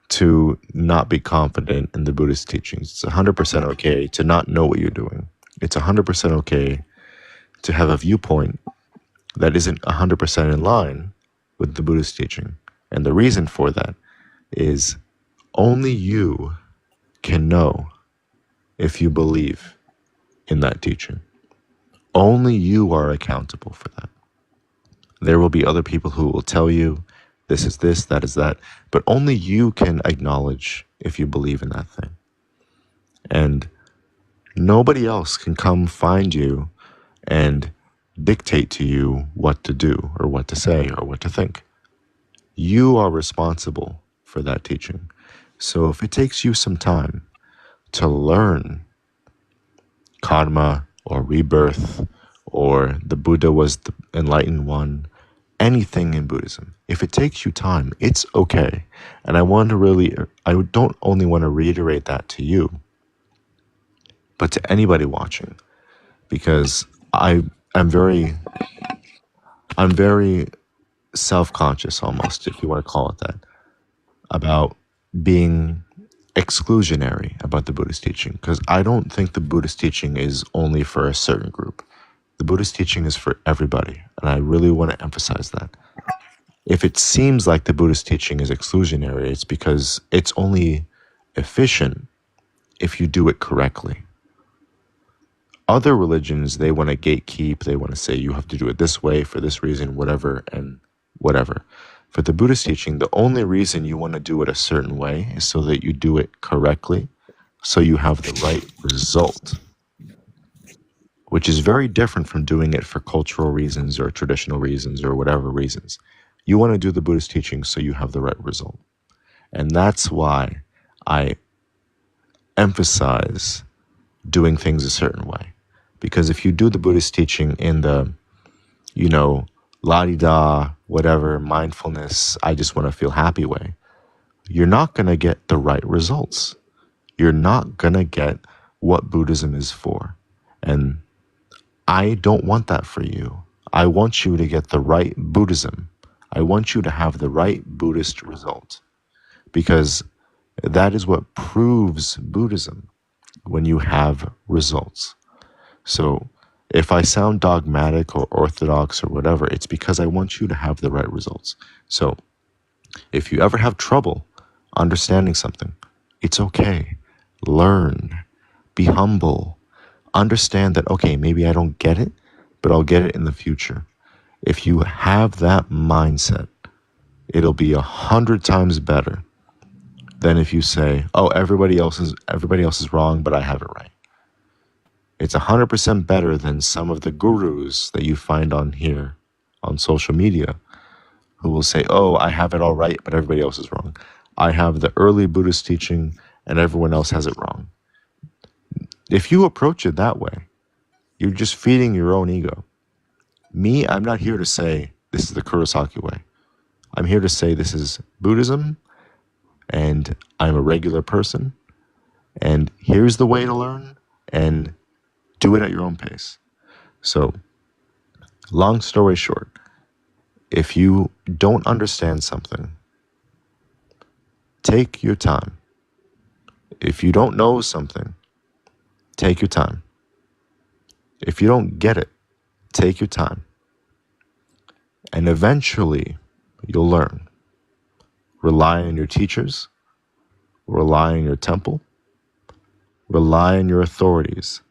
to not be confident in the Buddhist teachings. It's 100% okay to not know what you're doing. It's 100% okay to have a viewpoint that isn't 100% in line with the Buddhist teaching. And the reason for that is only you can know if you believe in that teaching. Only you are accountable for that. There will be other people who will tell you this is this, that is that, but only you can acknowledge if you believe in that thing. And nobody else can come find you and dictate to you what to do or what to say or what to think. You are responsible for that teaching. So if it takes you some time to learn karma or rebirth or the Buddha was the enlightened one, anything in Buddhism, if it takes you time, it's okay. And I don't only want to reiterate that to you, but to anybody watching, because I'm very self-conscious, almost, if you want to call it that, about being exclusionary about the Buddhist teaching, because I don't think the Buddhist teaching is only for a certain group. The Buddhist teaching is for everybody, and I really want to emphasize that. If it seems like the Buddhist teaching is exclusionary, it's because it's only efficient if you do it correctly. Other religions, they want to gatekeep, they want to say you have to do it this way for this reason, whatever, and whatever. For the Buddhist teaching, the only reason you want to do it a certain way is so that you do it correctly, so you have the right result, which is very different from doing it for cultural reasons or traditional reasons or whatever reasons. You want to do the Buddhist teaching so you have the right result. And that's why I emphasize doing things a certain way. Because if you do the Buddhist teaching in the, la-di-da, whatever, mindfulness, I just want to feel happy way, you're not going to get the right results. You're not going to get what Buddhism is for. And I don't want that for you. I want you to get the right Buddhism. I want you to have the right Buddhist result, because that is what proves Buddhism, when you have results. So if I sound dogmatic or orthodox or whatever, it's because I want you to have the right results. So if you ever have trouble understanding something. It's okay. Learn. Be humble. Understand that, okay, maybe I don't get it, but I'll get it in the future. If you have that mindset, it'll be 100 times better than if you say, oh, everybody else is wrong, but I have it right. It's 100% better than some of the gurus that you find on here on social media who will say, oh, I have it all right, but everybody else is wrong. I have the early Buddhist teaching and everyone else has it wrong. If you approach it that way, you're just feeding your own ego. Me, I'm not here to say this is the Kurosaki way. I'm here to say this is Buddhism and I'm a regular person and here's the way to learn and do it at your own pace. So, long story short, if you don't understand something, take your time. If you don't know something, take your time. If you don't get it, take your time. And eventually, you'll learn. Rely on your teachers. Rely on your temple. Rely on your authorities.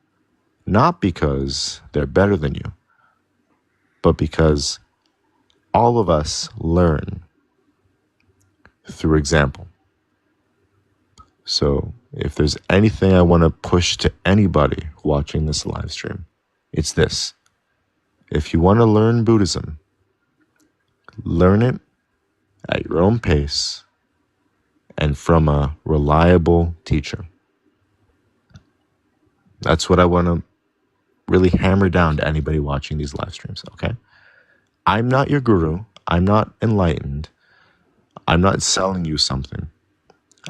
Not because they're better than you, but because all of us learn through example. So if there's anything I want to push to anybody watching this live stream, it's this. If you want to learn Buddhism, learn it at your own pace and from a reliable teacher. That's what I want to really hammer down to anybody watching these live streams, okay? I'm not your guru. I'm not enlightened. I'm not selling you something.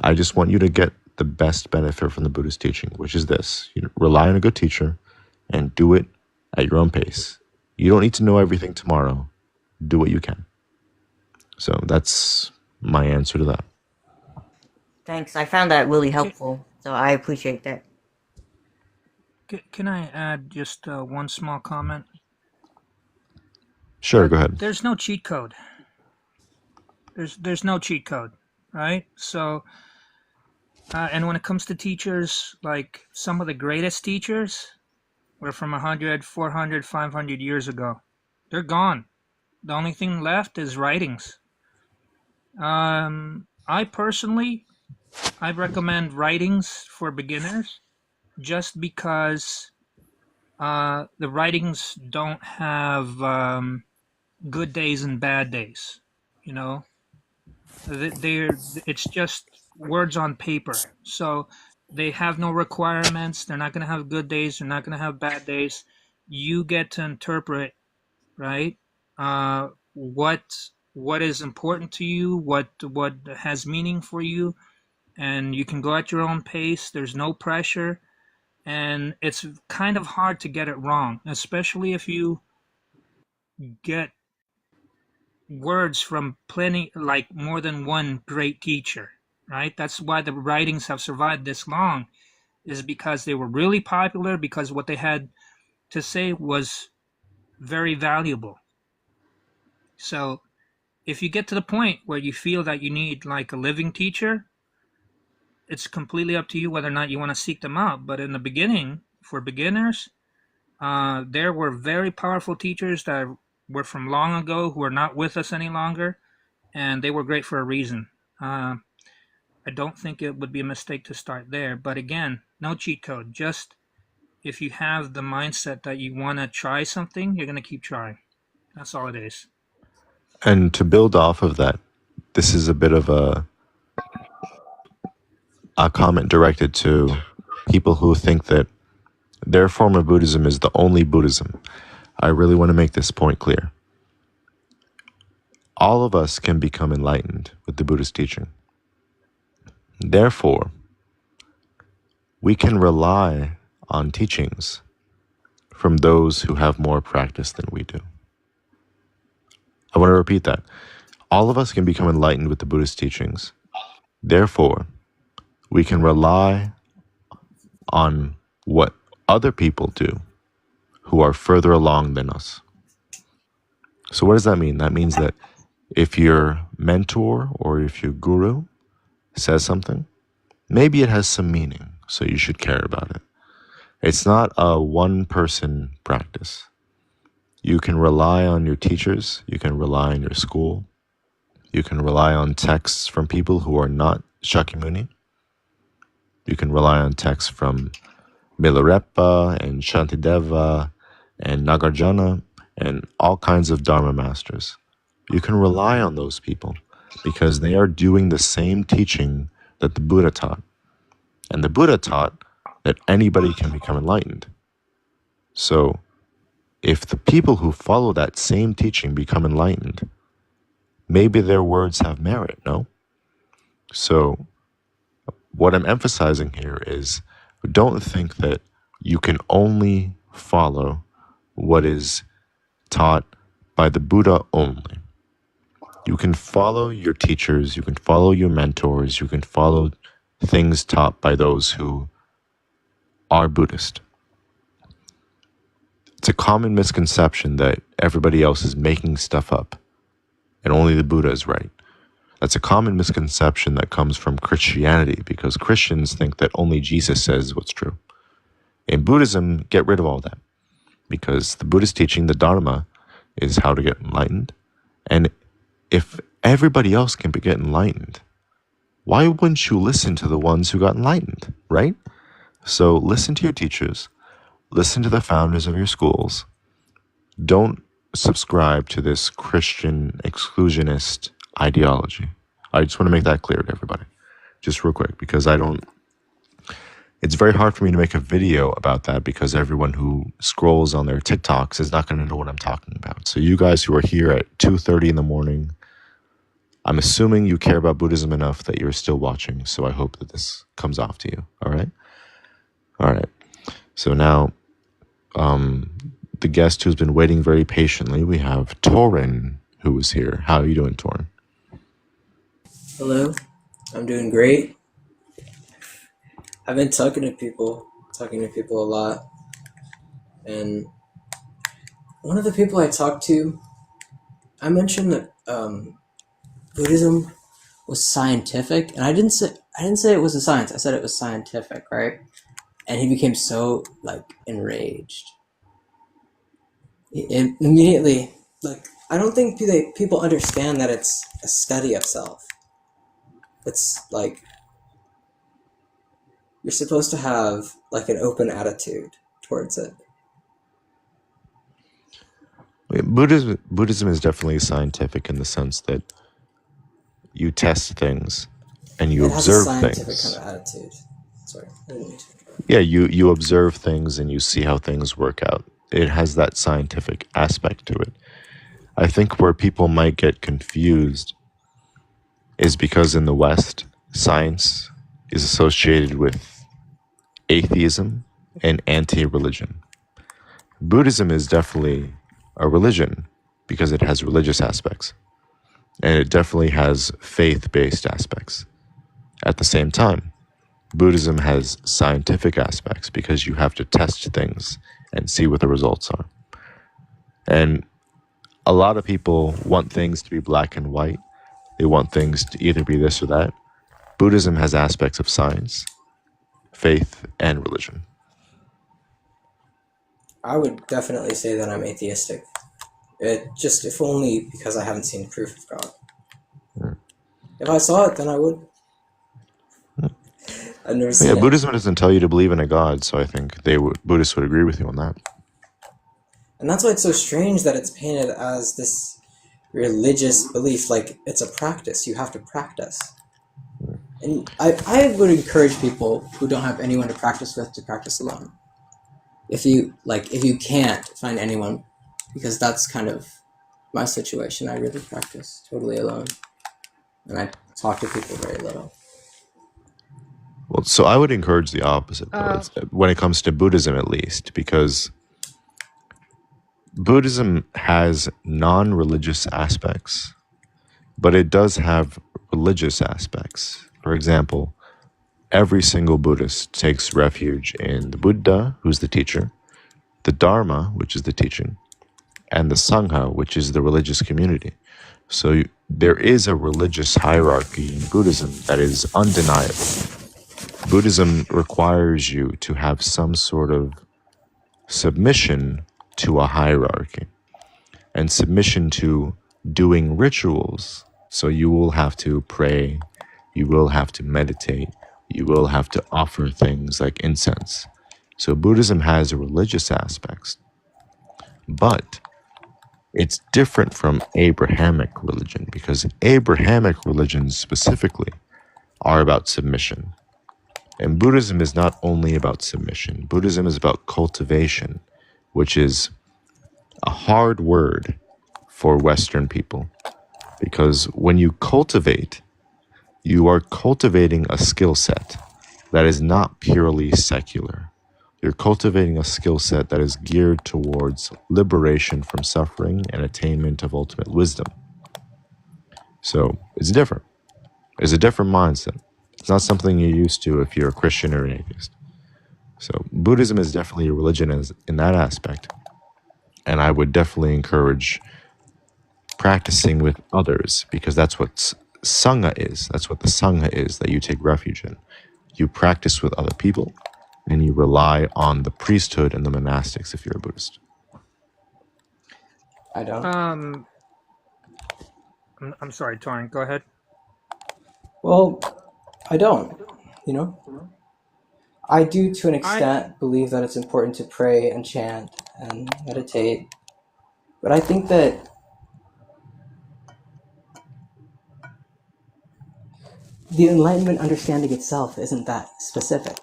I just want you to get the best benefit from the Buddhist teaching, which is this. You rely on a good teacher and do it at your own pace. You don't need to know everything tomorrow. Do what you can. So that's my answer to that. Thanks. I found that really helpful, so I appreciate that. Can I add just one small comment? Sure, go ahead. There's no cheat code. There's no cheat code, right? So, and when it comes to teachers, like some of the greatest teachers were from 100, 400, 500 years ago. They're gone. The only thing left is writings. I personally, I recommend writings for beginners just because the writings don't have good days and bad days. You know, it's just words on paper. So they have no requirements. They're not going to have good days. They're not going to have bad days. You get to interpret, right? What is important to you? What has meaning for you? And you can go at your own pace. There's no pressure. And it's kind of hard to get it wrong, especially if you get words from plenty, like more than one great teacher, right? That's why the writings have survived this long, is because they were really popular, because what they had to say was very valuable. So if you get to the point where you feel that you need like a living teacher, it's completely up to you whether or not you want to seek them out. But in the beginning, for beginners, there were very powerful teachers that were from long ago who are not with us any longer, and they were great for a reason. I don't think it would be a mistake to start there. But again, no cheat code. Just if you have the mindset that you want to try something, you're going to keep trying. That's all it is. And to build off of that, this is a bit of a comment directed to people who think that their form of Buddhism is the only Buddhism. I really want to make this point clear. All of us can become enlightened with the Buddhist teaching. Therefore, we can rely on teachings from those who have more practice than we do. I want to repeat that. All of us can become enlightened with the Buddhist teachings. Therefore, we can rely on what other people do who are further along than us. So what does that mean? That means that if your mentor or if your guru says something, maybe it has some meaning, so you should care about it. It's not a one-person practice. You can rely on your teachers, you can rely on your school, you can rely on texts from people who are not Shakyamuni. You can rely on texts from Milarepa and Shantideva and Nagarjuna and all kinds of Dharma masters. You can rely on those people because they are doing the same teaching that the Buddha taught. And the Buddha taught that anybody can become enlightened. So if the people who follow that same teaching become enlightened, maybe their words have merit, no? So what I'm emphasizing here is don't think that you can only follow what is taught by the Buddha only. You can follow your teachers, you can follow your mentors, you can follow things taught by those who are Buddhist. It's a common misconception that everybody else is making stuff up and only the Buddha is right. That's a common misconception that comes from Christianity because Christians think that only Jesus says what's true. In Buddhism, get rid of all that because the Buddhist teaching, the Dharma, is how to get enlightened. And if everybody else can get enlightened, why wouldn't you listen to the ones who got enlightened, right? So listen to your teachers, listen to the founders of your schools. Don't subscribe to this Christian exclusionist ideology. I just want to make that clear to everybody, just real quick, because it's very hard for me to make a video about that because everyone who scrolls on their TikToks is not going to know what I'm talking about. So you guys who are here at 2:30 in the morning, I'm assuming you care about Buddhism enough that you're still watching. So I hope that this comes off to you. All right. All right. So now, the guest who's been waiting very patiently, we have Torin, who is here. How are you doing, Torin? Hello, I'm doing great. I've been talking to people a lot, and one of the people I talked to, I mentioned that Buddhism was scientific, and I didn't say it was a science. I said it was scientific, right? And he became so enraged. Immediately, I don't think people understand that it's a study of self. It's you're supposed to have an open attitude towards it. Buddhism is definitely scientific in the sense that you test things and you observe things. It has a scientific kind of attitude. Sorry, I didn't mean to. Yeah, you observe things and you see how things work out. It has that scientific aspect to it. I think where people might get confused is because in the West, science is associated with atheism and anti-religion. Buddhism is definitely a religion because it has religious aspects. And it definitely has faith-based aspects. At the same time, Buddhism has scientific aspects because you have to test things and see what the results are. And a lot of people want things to be black and white. They want things to either be this or that. Buddhism has aspects of science, faith, and religion. I would definitely say that I'm atheistic. If only because I haven't seen proof of God. If I saw it, then I would. I've never seen it. Buddhism doesn't tell you to believe in a God, so I think Buddhists would agree with you on that. And that's why it's so strange that it's painted as this religious belief, like it's a practice. You have to practice. And I would encourage people who don't have anyone to practice with to practice alone. If you can't find anyone, because that's kind of my situation. I really practice totally alone. And I talk to people very little. Well, so I would encourage the opposite, though, when it comes to Buddhism at least, because Buddhism has non-religious aspects, but it does have religious aspects. For example, every single Buddhist takes refuge in the Buddha, who's the teacher, the Dharma, which is the teaching, and the Sangha, which is the religious community. So there is a religious hierarchy in Buddhism that is undeniable. Buddhism requires you to have some sort of submission to a hierarchy and submission to doing rituals. So you will have to pray, you will have to meditate, you will have to offer things like incense. So Buddhism has religious aspects, but it's different from Abrahamic religion, because Abrahamic religions specifically are about submission. And Buddhism is not only about submission. Buddhism is about cultivation, which is a hard word for Western people. Because when you cultivate, you are cultivating a skill set that is not purely secular. You're cultivating a skill set that is geared towards liberation from suffering and attainment of ultimate wisdom. So it's different. It's a different mindset. It's not something you're used to if you're a Christian or an atheist. So Buddhism is definitely a religion in that aspect. And I would definitely encourage practicing with others, because that's what Sangha is. That's what the Sangha is that you take refuge in. You practice with other people, and you rely on the priesthood and the monastics if you're a Buddhist. I don't. I'm sorry, Torrin, go ahead. Well, I don't, you know? I do, to an extent, believe that it's important to pray and chant and meditate. But I think that the Enlightenment understanding itself isn't that specific.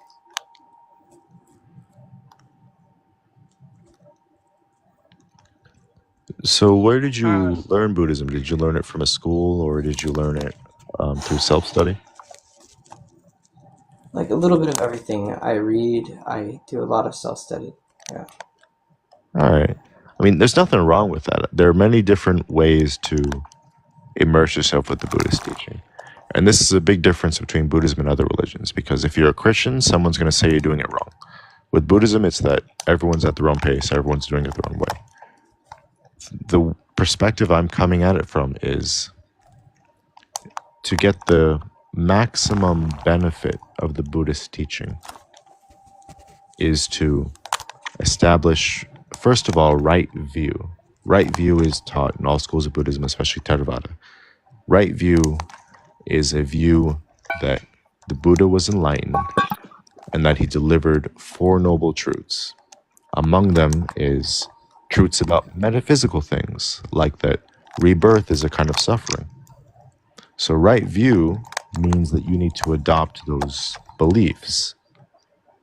So where did you learn Buddhism? Did you learn it from a school, or did you learn it through self-study? Like a little bit of everything. I read, I do a lot of self-study. Yeah. All right. I mean, there's nothing wrong with that. There are many different ways to immerse yourself with the Buddhist teaching. And this is a big difference between Buddhism and other religions, because if you're a Christian, someone's going to say you're doing it wrong. With Buddhism, it's that everyone's at their own pace, everyone's doing it the wrong way. The perspective I'm coming at it from is to get the maximum benefit of the Buddhist teaching is to establish, first of all, right view. Right view is taught in all schools of Buddhism, especially Theravada. Right view is a view that the Buddha was enlightened and that he delivered 4 noble truths. Among them is truths about metaphysical things, like that rebirth is a kind of suffering. So right view means that you need to adopt those beliefs,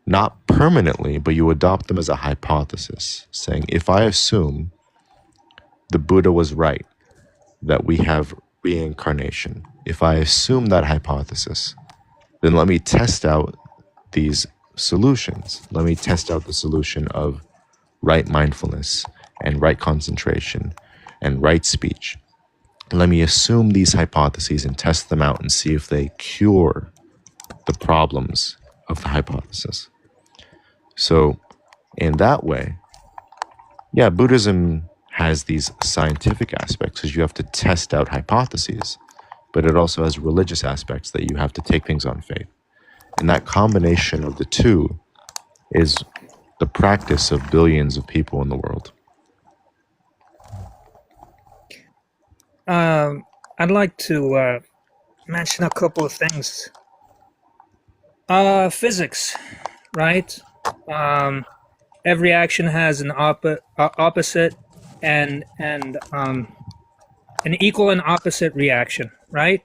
not permanently, but you adopt them as a hypothesis, saying, if I assume the Buddha was right, that we have reincarnation, if I assume that hypothesis, then let me test out these solutions. Let me test out the solution of right mindfulness and right concentration and right speech. Let me assume these hypotheses and test them out and see if they cure the problems of the hypothesis. So in that way, yeah, Buddhism has these scientific aspects because you have to test out hypotheses, but it also has religious aspects that you have to take things on faith. And that combination of the two is the practice of billions of people in the world. I'd like to mention a couple of things. Physics, right? Every action has an opposite and an equal and opposite reaction, right?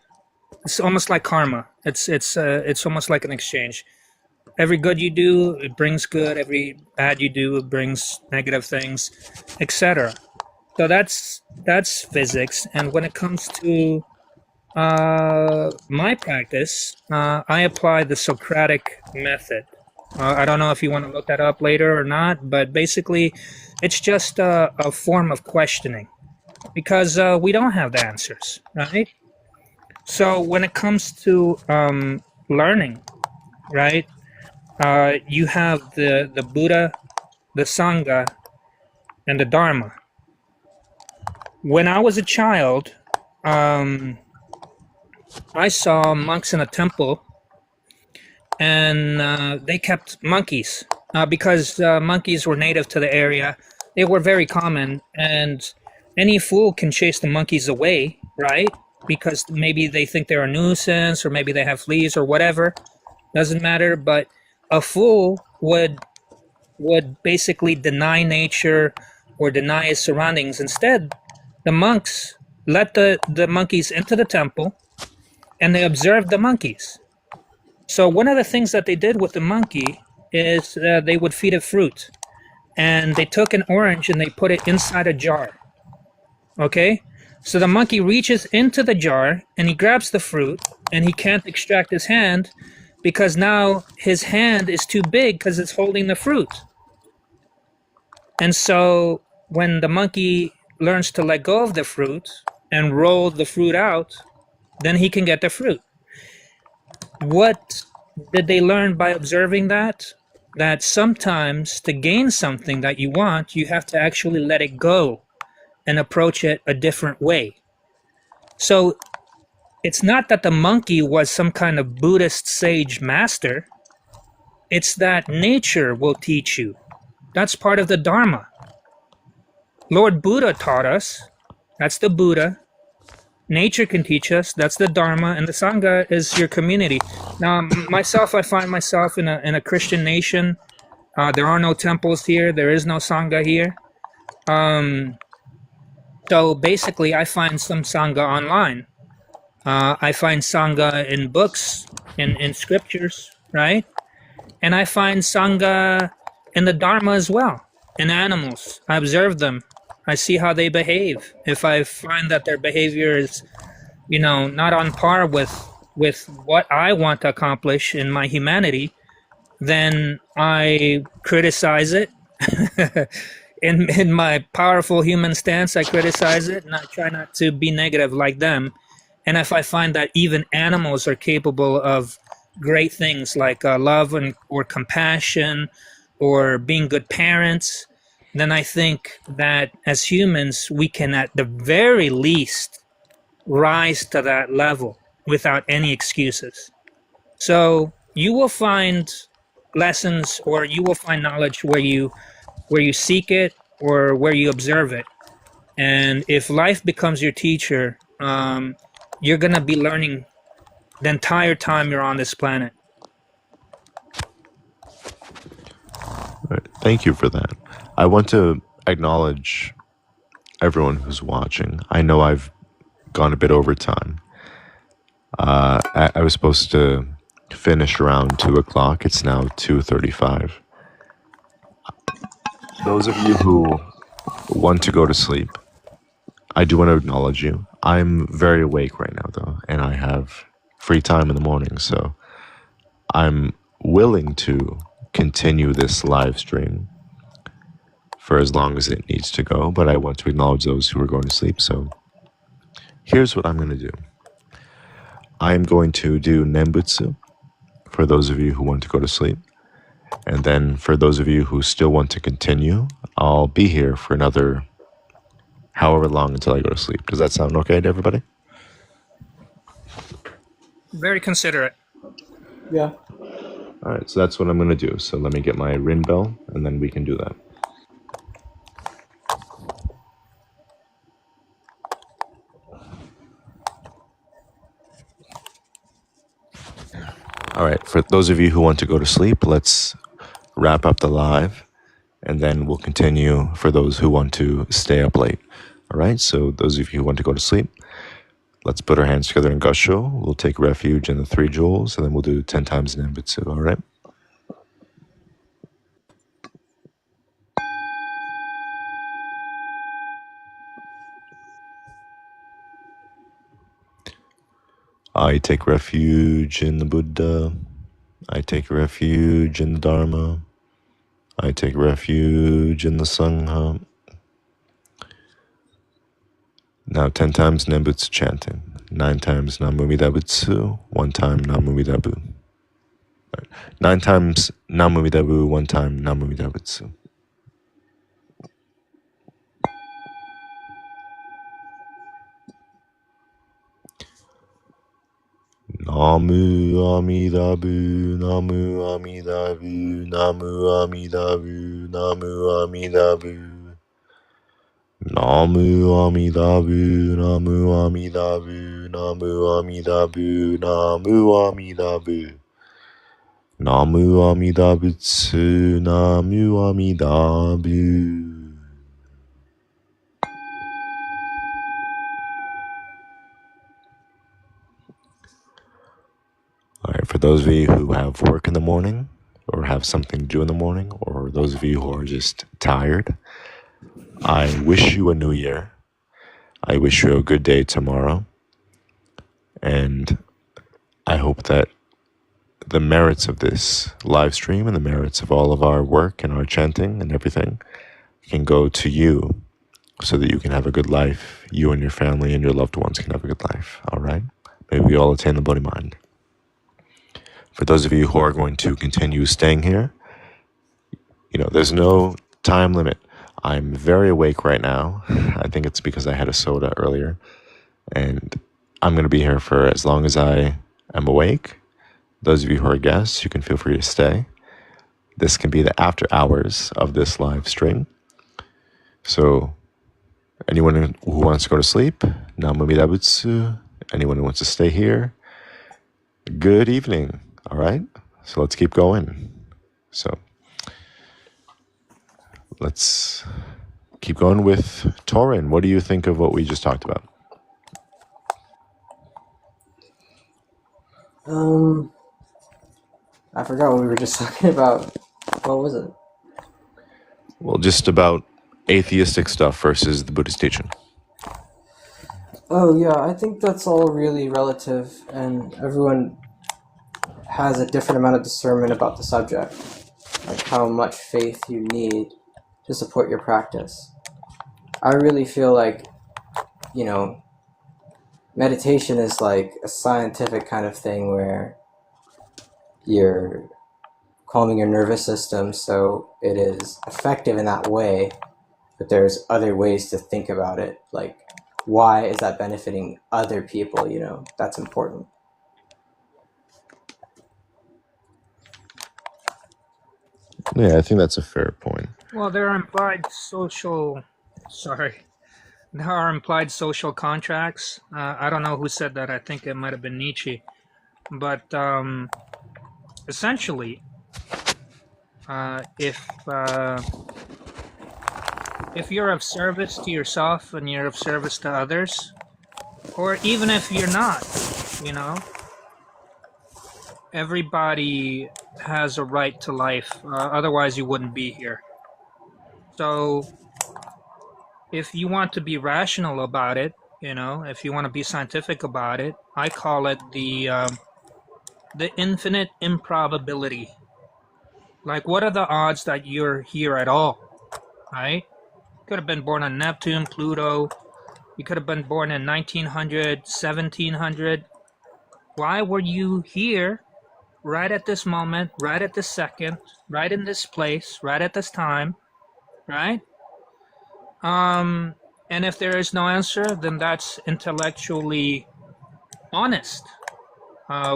It's almost like karma. It's almost like an exchange. Every good you do, it brings good. Every bad you do, it brings negative things, etc. So that's physics. And when it comes to my practice, I apply the Socratic method. I don't know if you want to look that up later or not, but basically, it's just a form of questioning, because we don't have the answers, right? So when it comes to learning, right, you have the Buddha, the Sangha, and the Dharma. When I was a child, I saw monks in a temple, and they kept monkeys because monkeys were native to the area. They were very common, and any fool can chase the monkeys away, right? Because maybe they think they're a nuisance, or maybe they have fleas or whatever. Doesn't matter. But a fool would basically deny nature or deny his surroundings. Instead, the monks let the monkeys into the temple, and they observed the monkeys. So one of the things that they did with the monkey is they would feed it fruit, and they took an orange and they put it inside a jar. Okay, so the monkey reaches into the jar and he grabs the fruit, and he can't extract his hand because now his hand is too big because it's holding the fruit. And so when the monkey learns to let go of the fruit and roll the fruit out, then he can get the fruit. What did they learn by observing that? That sometimes to gain something that you want, you have to actually let it go and approach it a different way. So it's not that the monkey was some kind of Buddhist sage master. It's that nature will teach you. That's part of the Dharma. Lord Buddha taught us. That's the Buddha. Nature can teach us. That's the Dharma, and the Sangha is your community. Now, myself, I find myself in a Christian nation. There are no temples here. There is no Sangha here. So basically, I find some Sangha online. I find Sangha in books, in scriptures, right? And I find Sangha in the Dharma as well, in animals. I observe them. I see how they behave. If I find that their behavior is, not on par with what I want to accomplish in my humanity, then I criticize it. In my powerful human stance, I criticize it, and I try not to be negative like them. And if I find that even animals are capable of great things like love or compassion or being good parents, then I think that as humans, we can at the very least rise to that level without any excuses. So you will find lessons, or you will find knowledge where you seek it or where you observe it. And if life becomes your teacher, you're going to be learning the entire time you're on this planet. Right. Thank you for that. I want to acknowledge everyone who's watching. I know I've gone a bit over time. I was supposed to finish around 2 o'clock. It's now 2:35. Those of you who want to go to sleep, I do want to acknowledge you. I'm very awake right now, though, and I have free time in the morning, so I'm willing to continue this live stream for as long as it needs to go, but I want to acknowledge those who are going to sleep. So here's what I'm going to do. I'm going to do Nembutsu for those of you who want to go to sleep. And then for those of you who still want to continue, I'll be here for another however long until I go to sleep. Does that sound okay to everybody? Very considerate. Yeah. All right, so that's what I'm going to do. So let me get my ring bell, and then we can do that. All right, for those of you who want to go to sleep, let's wrap up the live, and then we'll continue for those who want to stay up late. All right, so those of you who want to go to sleep, let's put our hands together in Gosho. We'll take refuge in the 3 jewels, and then we'll do 10 times Nembutsu, all right? I take refuge in the Buddha. I take refuge in the Dharma. I take refuge in the Sangha. Now 10 times Nembutsu chanting. 9 times Namu-Amida Butsu. 1 time Namu-Amida Bu. 9 times Namu-Amida Bu. 1 time Namu-Amida Butsu. Namu Amida Bu, Namu Amida Bu, Namu Amida Bu, Namu Amida Bu. Namu Amida Bu, Namu Amida Bu, Namu Amida Bu, Namu Amida Bu. Namu Amida Butsu, Namu Amida Bu. All right, for those of you who have work in the morning or have something to do in the morning, or those of you who are just tired, I wish you a new year. I wish you a good day tomorrow. And I hope that the merits of this live stream and the merits of all of our work and our chanting and everything can go to you so that you can have a good life. You and your family and your loved ones can have a good life. All right? May we all attain the Bodhi mind. For those of you who are going to continue staying here, there's no time limit. I'm very awake right now. I think it's because I had a soda earlier. And I'm going to be here for as long as I am awake. Those of you who are guests, you can feel free to stay. This can be the after hours of this live stream. So anyone who wants to go to sleep, Namu Amida Butsu. Anyone who wants to stay here, good evening. All right? So let's keep going. So let's keep going with Torin. What do you think of what we just talked about? I forgot what we were just talking about. What was it? Well, just about atheistic stuff versus the Buddhist teaching. Oh yeah, I think that's all really relative, and everyone has a different amount of discernment about the subject, like how much faith you need to support your practice. I really feel like, meditation is like a scientific kind of thing where you're calming your nervous system, so it is effective in that way, but there's other ways to think about it, like why is that benefiting other people, that's important. Yeah, I think that's a fair point. Well, there are implied social contracts. I don't know who said that. I think it might have been Nietzsche. But essentially, if you're of service to yourself and you're of service to others, or even if you're not, everybody has a right to life. Otherwise, you wouldn't be here. So if you want to be rational about it, if you want to be scientific about it, I call it the infinite improbability. Like, what are the odds that you're here at all, right? You could have been born on Neptune, Pluto. You could have been born in 1900, 1700. Why were you here right at this moment, right at this second, right in this place, right at this time, right? And if there is no answer, then that's intellectually honest.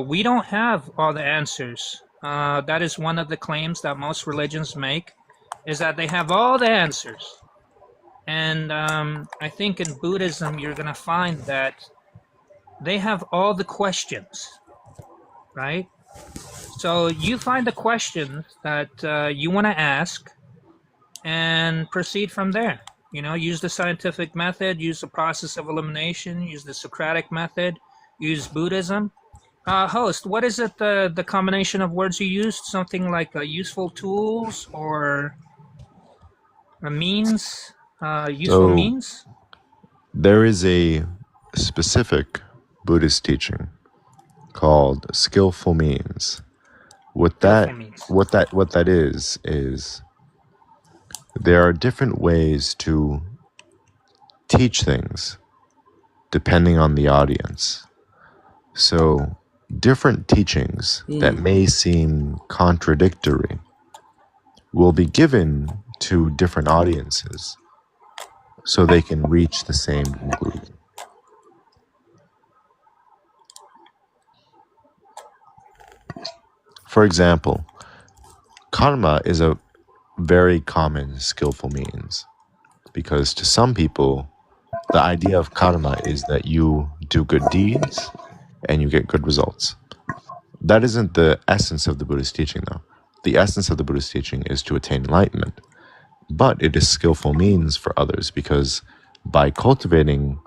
We don't have all the answers. That is one of the claims that most religions make, is that they have all the answers. And I think in Buddhism, you're going to find that they have all the questions, right? So you find the questions that you want to ask and proceed from there. Use the scientific method, use the process of elimination, use the Socratic method, use Buddhism. Host, what is it, the combination of words you used? Something like useful tools or a means? Useful means? There is a specific Buddhist teaching called skillful means. What that is there are different ways to teach things depending on the audience. So different teachings that may seem contradictory will be given to different audiences so they can reach the same conclusion. For example, karma is a very common skillful means, because to some people, the idea of karma is that you do good deeds and you get good results. That isn't the essence of the Buddhist teaching, though. The essence of the Buddhist teaching is to attain enlightenment, but it is skillful means for others, because by cultivating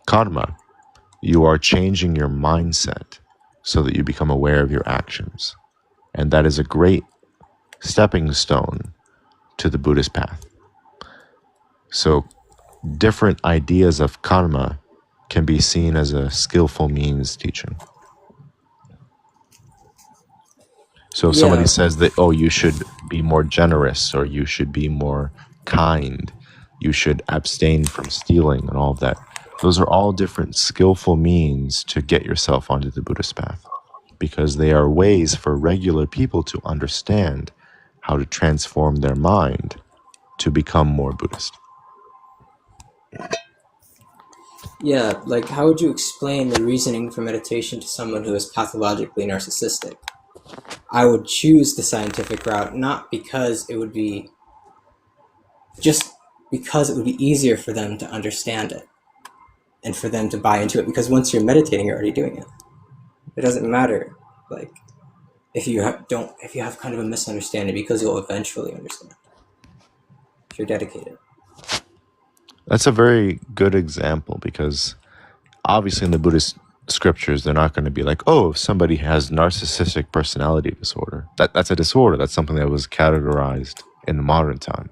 karma, you are changing your mindset so that you become aware of your actions. And that is a great stepping stone to the Buddhist path. So different ideas of karma can be seen as a skillful means teaching. So if somebody Yeah, says that, oh, you should be more generous, or you should be more kind, you should abstain from stealing and all of that, those are all different skillful means to get yourself onto the Buddhist path, because they are ways for regular people to understand how to transform their mind to become more Buddhist. yeah. Like, how would you explain the reasoning for meditation to someone who is pathologically narcissistic? I would choose the scientific route not because it would be just because it would be easier for them to understand it and for them to buy into it, because once you're meditating, you're already doing it. It doesn't matter, like, if you have kind of a misunderstanding, because you'll eventually understand if you're dedicated. That's a very good example, because obviously in the Buddhist scriptures, they're not going to be like, oh, if somebody has narcissistic personality disorder, that's a disorder. That's something that was categorized in the modern time.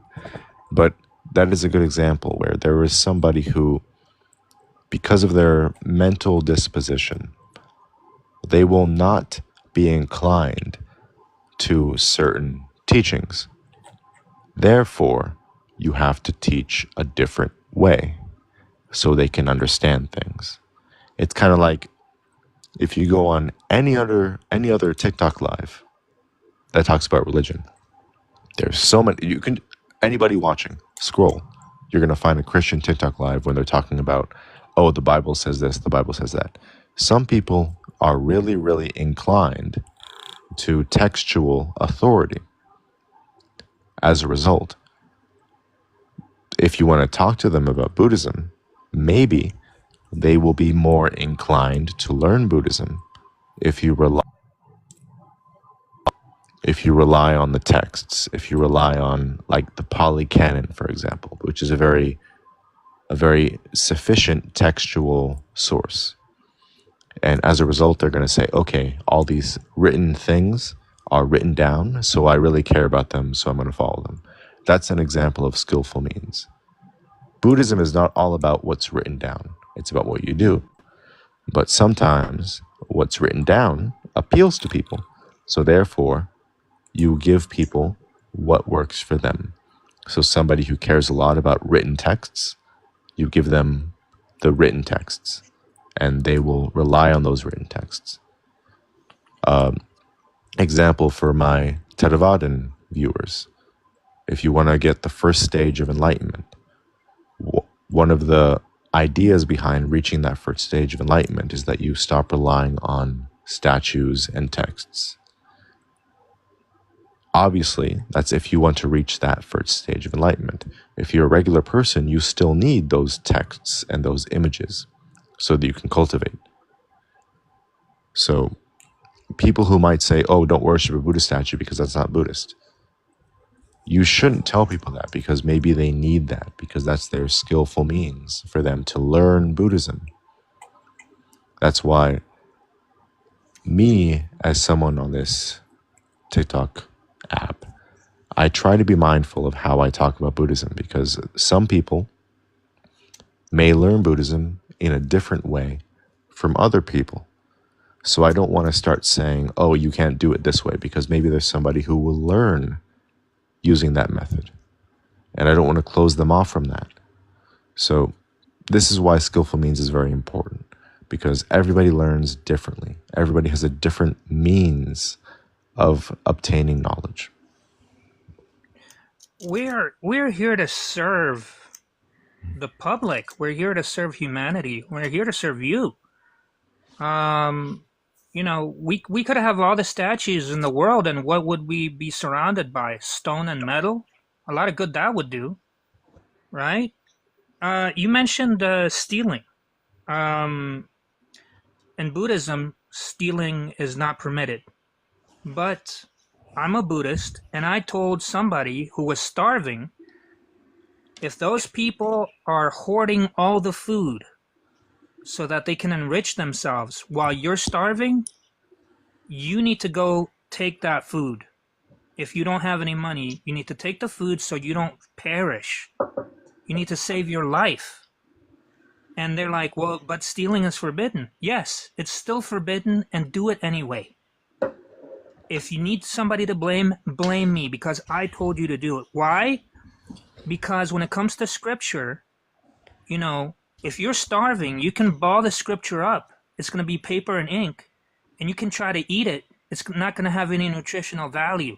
But that is a good example where there is somebody who, because of their mental disposition, they will not be inclined to certain teachings. Therefore, you have to teach a different way so they can understand things. It's kind of like if you go on any other TikTok live that talks about religion, there's so many. Anybody watching, scroll, you're going to find a Christian TikTok live when they're talking about, oh, the Bible says this, the Bible says that. Some people are really, really inclined to textual authority. As a result, if you want to talk to them about Buddhism, maybe they will be more inclined to learn Buddhism if you rely on the texts, if you rely on like the Pali Canon, for example, which is a very sufficient textual source. And as a result, they're going to say, okay, all these written things are written down, so I really care about them, so I'm going to follow them. That's an example of skillful means. Buddhism is not all about what's written down. It's about what you do. But sometimes what's written down appeals to people. So therefore, you give people what works for them. So somebody who cares a lot about written texts, you give them the written texts, and they will rely on those written texts. Example for my Theravadan viewers, if you want to get the first stage of enlightenment, one of the ideas behind reaching that first stage of enlightenment is that you stop relying on statues and texts. Obviously, that's if you want to reach that first stage of enlightenment. If you're a regular person, you still need those texts and those images so that you can cultivate. So people who might say, oh, don't worship a Buddha statue because that's not Buddhist. You shouldn't tell people that, because maybe they need that, because that's their skillful means for them to learn Buddhism. That's why me, as someone on this TikTok app, I try to be mindful of how I talk about Buddhism, because some people may learn Buddhism in a different way from other people. So I don't want to start saying, oh, you can't do it this way, because maybe there's somebody who will learn using that method. And I don't want to close them off from that. So this is why skillful means is very important, because everybody learns differently. Everybody has a different means of obtaining knowledge. We're here to serve the public. We're here to serve humanity. We're here to serve you. we could have all the statues in the world, and what would we be surrounded by? Stone and metal. A lot of good that would do, right? You mentioned stealing. In Buddhism, stealing is not permitted. But I'm a Buddhist, and I told somebody who was starving, if those people are hoarding all the food so that they can enrich themselves while you're starving, you need to go take that food. If you don't have any money, you need to take the food so you don't perish. You need to save your life. And they're like, well, but stealing is forbidden. Yes, it's still forbidden, and do it anyway. If you need somebody to blame, blame me, because I told you to do it. Why? Because when it comes to scripture, if you're starving, you can ball the scripture up. It's going to be paper and ink, and you can try to eat it. It's not going to have any nutritional value,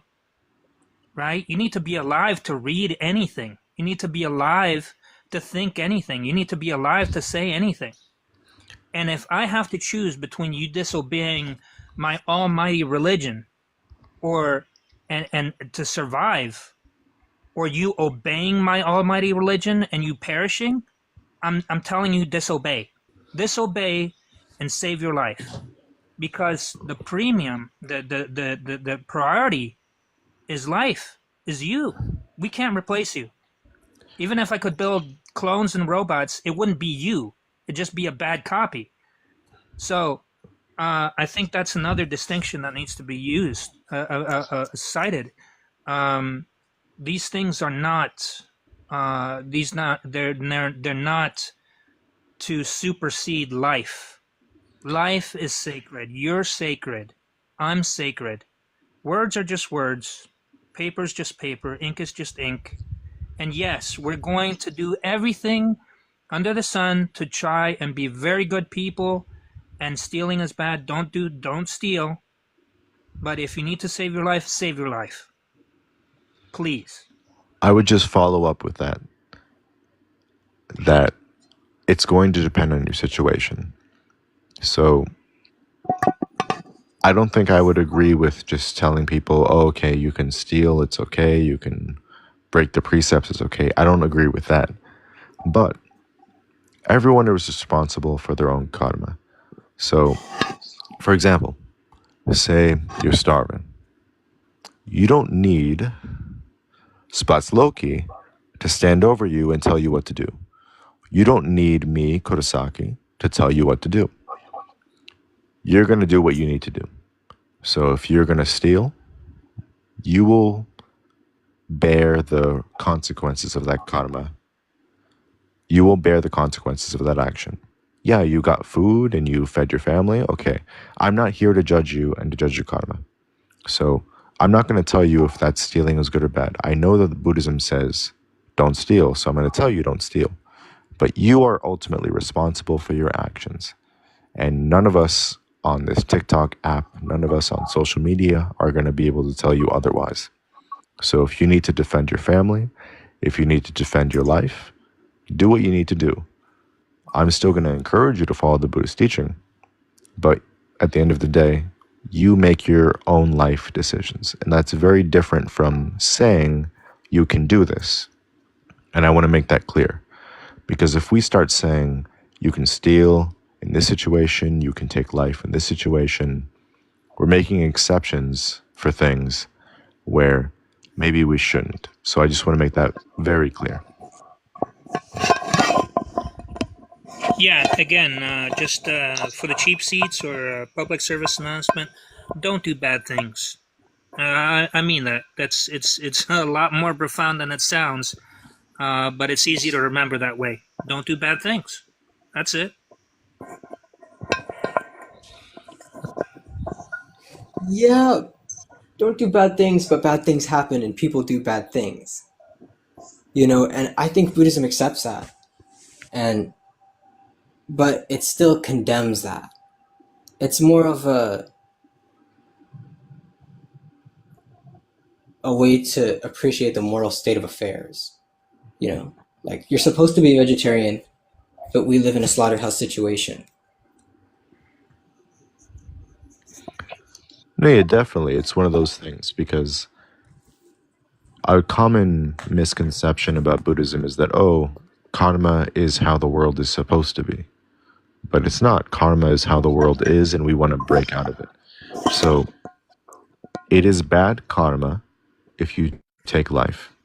right? You need to be alive to read anything. You need to be alive to think anything. You need to be alive to say anything. And if I have to choose between you disobeying my almighty religion and to survive, or you obeying my almighty religion and you perishing, I'm telling you, disobey. Disobey and save your life. Because the premium, the priority is life, is you. We can't replace you. Even if I could build clones and robots, it wouldn't be you. It'd just be a bad copy. So I think that's another distinction that needs to be used, cited. These things are not. They're not to supersede life. Life is sacred. You're sacred. I'm sacred. Words are just words. Paper's just paper. Ink is just ink. And yes, we're going to do everything under the sun to try and be very good people. And stealing is bad. Don't steal. But if you need to save your life, save your life. Please. I would just follow up with that it's going to depend on your situation. So I don't think I would agree with just telling people, oh, okay, you can steal, it's okay, you can break the precepts, it's okay. I don't agree with that. But everyone is responsible for their own karma. So, for example, say you're starving. You don't need Spatsloki to stand over you and tell you what to do. You don't need me, Kurosaki, to tell you what to do. You're going to do what you need to do. So if you're going to steal, you will bear the consequences of that karma. You will bear the consequences of that action. Yeah, you got food and you fed your family. Okay, I'm not here to judge you and to judge your karma. So I'm not going to tell you if that stealing is good or bad. I know that Buddhism says don't steal, so I'm going to tell you don't steal. But you are ultimately responsible for your actions. And none of us on this TikTok app, none of us on social media are going to be able to tell you otherwise. So if you need to defend your family, if you need to defend your life, do what you need to do. I'm still going to encourage you to follow the Buddhist teaching. But at the end of the day, you make your own life decisions. And that's very different from saying you can do this. And I want to make that clear. Because if we start saying you can steal in this situation, you can take life in this situation, we're making exceptions for things where maybe we shouldn't. So I just want to make that very clear. Yeah, again, just for the cheap seats or public service announcement, don't do bad things. I mean that. It's a lot more profound than it sounds, but it's easy to remember that way. Don't do bad things. That's it. Yeah, don't do bad things, but bad things happen and people do bad things. And I think Buddhism accepts that. But it still condemns that. It's more of a way to appreciate the moral state of affairs. Like you're supposed to be a vegetarian, but we live in a slaughterhouse situation. No, yeah, definitely. It's one of those things because a common misconception about Buddhism is that, oh, karma is how the world is supposed to be. But it's not. Karma is how the world is, and we want to break out of it. So it is bad karma if you take life.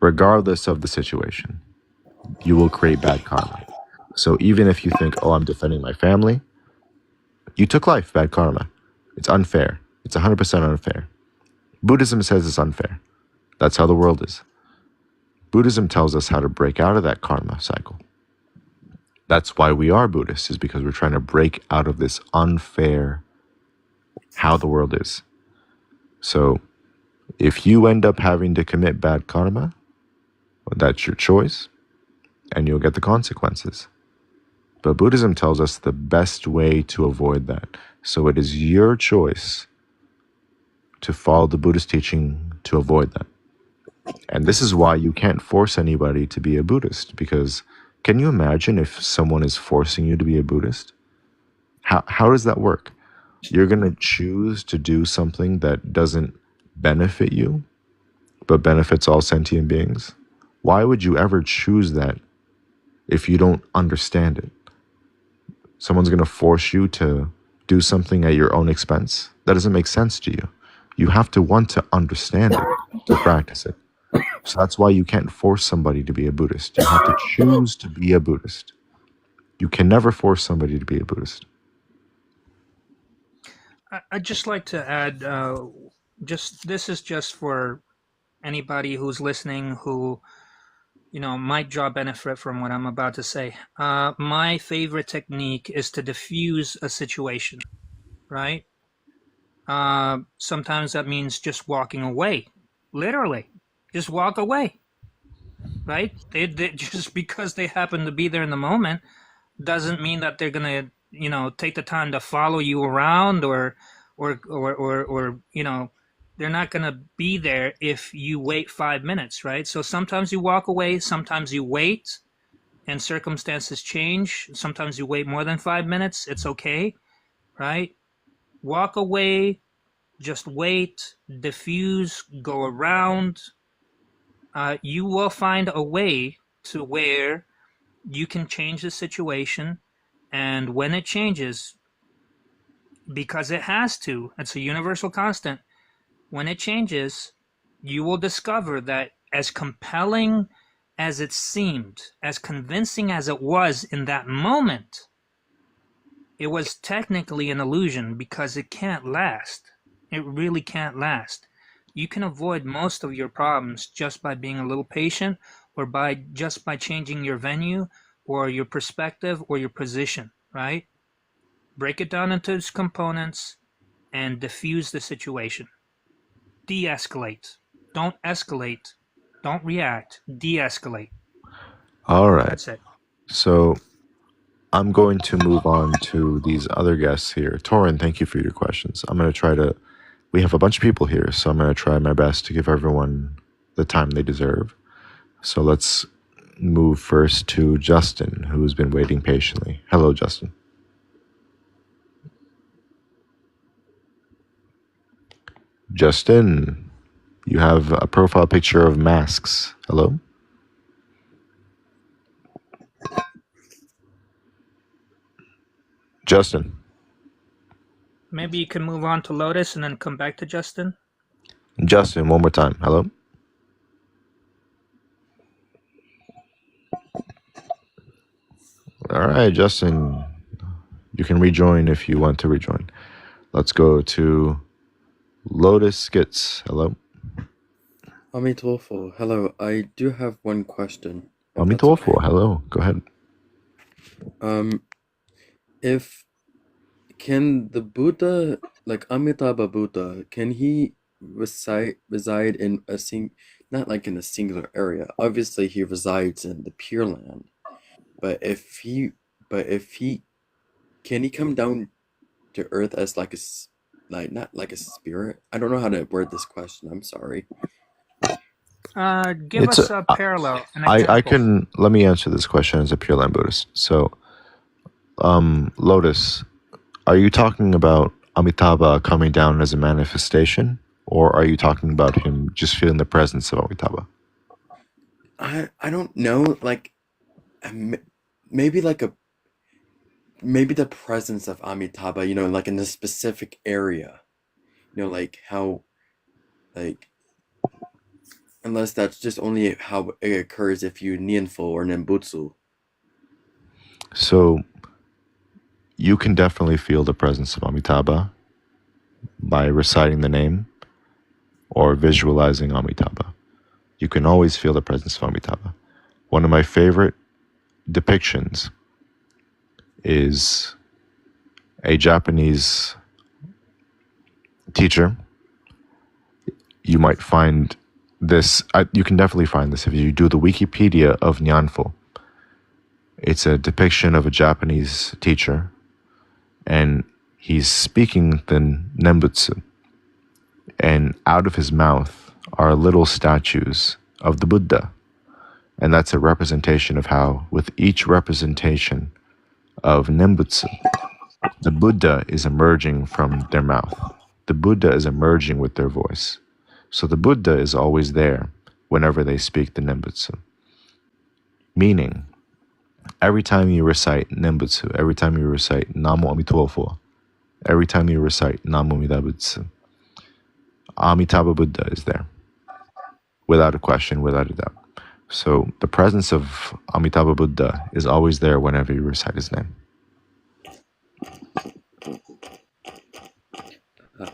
Regardless of the situation, you will create bad karma. So even if you think, oh, I'm defending my family, you took life, bad karma. It's unfair. It's 100% unfair. Buddhism says it's unfair. That's how the world is. Buddhism tells us how to break out of that karma cycle. That's why we are Buddhists, is because we're trying to break out of this unfair how the world is. So if you end up having to commit bad karma, well, that's your choice, and you'll get the consequences. But Buddhism tells us the best way to avoid that. So it is your choice to follow the Buddhist teaching to avoid that. And this is why you can't force anybody to be a Buddhist, because can you imagine if someone is forcing you to be a Buddhist? How does that work? You're going to choose to do something that doesn't benefit you, but benefits all sentient beings? Why would you ever choose that if you don't understand it? Someone's going to force you to do something at your own expense? That doesn't make sense to you. You have to want to understand it to practice it. So that's why you can't force somebody to be a Buddhist. You have to choose to be a Buddhist. You can never force somebody to be a Buddhist. I'd just like to add, this is just for anybody who's listening who, might draw benefit from what I'm about to say. My favorite technique is to diffuse a situation, right? Sometimes that means just walking away, literally, just walk away, right? They just because they happen to be there in the moment doesn't mean that they're gonna, take the time to follow you around or they're not gonna be there if you wait 5 minutes, right? So sometimes you walk away, sometimes you wait, and circumstances change. Sometimes you wait more than 5 minutes. It's okay, right? Walk away, just wait, diffuse, go around. You will find a way to where you can change the situation, and when it changes, because it has to, it's a universal constant, when it changes, you will discover that as compelling as it seemed, as convincing as it was in that moment, it was technically an illusion because it can't last. It really can't last. You can avoid most of your problems just by being a little patient, or just by changing your venue or your perspective or your position, right? Break it down into its components and diffuse the situation. De-escalate. Don't escalate. Don't react. De-escalate. All right. That's it. So I'm going to move on to these other guests here. Torin, thank you for your questions. I'm going to try to, we have a bunch of people here, so I'm going to try my best to give everyone the time they deserve. So let's move first to Justin, who's been waiting patiently. Hello, Justin. Justin, you have a profile picture of masks. Hello? Justin. Maybe you can move on to Lotus and then come back to Justin. Justin, one more time. Hello? All right, Justin. You can rejoin if you want to rejoin. Let's go to Lotus Skits. Hello? Amitofo, hello. I do have one question. if that's Amitofo, okay. hello. Go ahead. If can the Buddha, like Amitabha Buddha, can he reside in not like in a singular area? Obviously, he resides in the Pure Land, but if he can he come down to Earth as like not like a spirit? I don't know how to word this question. I'm sorry. Give us a parallel, an example. Let me answer this question as a Pure Land Buddhist. So, Lotus, are you talking about Amitabha coming down as a manifestation, or are you talking about him just feeling the presence of Amitabha? I don't know, like maybe maybe the presence of Amitabha, like in a specific area, like how, like, unless that's just only how it occurs if you Nianfo or Nembutsu. So you can definitely feel the presence of Amitabha by reciting the name or visualizing Amitabha. You can always feel the presence of Amitabha. One of my favorite depictions is a Japanese teacher. You might find this, you can definitely find this if you do the Wikipedia of Nyanfo. It's a depiction of a Japanese teacher, and he's speaking the Nembutsu, and out of his mouth are little statues of the Buddha. And that's a representation of how, with each representation of Nembutsu, the Buddha is emerging from their mouth. The Buddha is emerging with their voice. So the Buddha is always there whenever they speak the Nembutsu. Meaning, every time you recite Nembutsu, every time you recite Namo Amitofo, every time you recite Namo Amidabutsu, Amitabha Buddha is there. Without a question, without a doubt. So the presence of Amitabha Buddha is always there whenever you recite his name.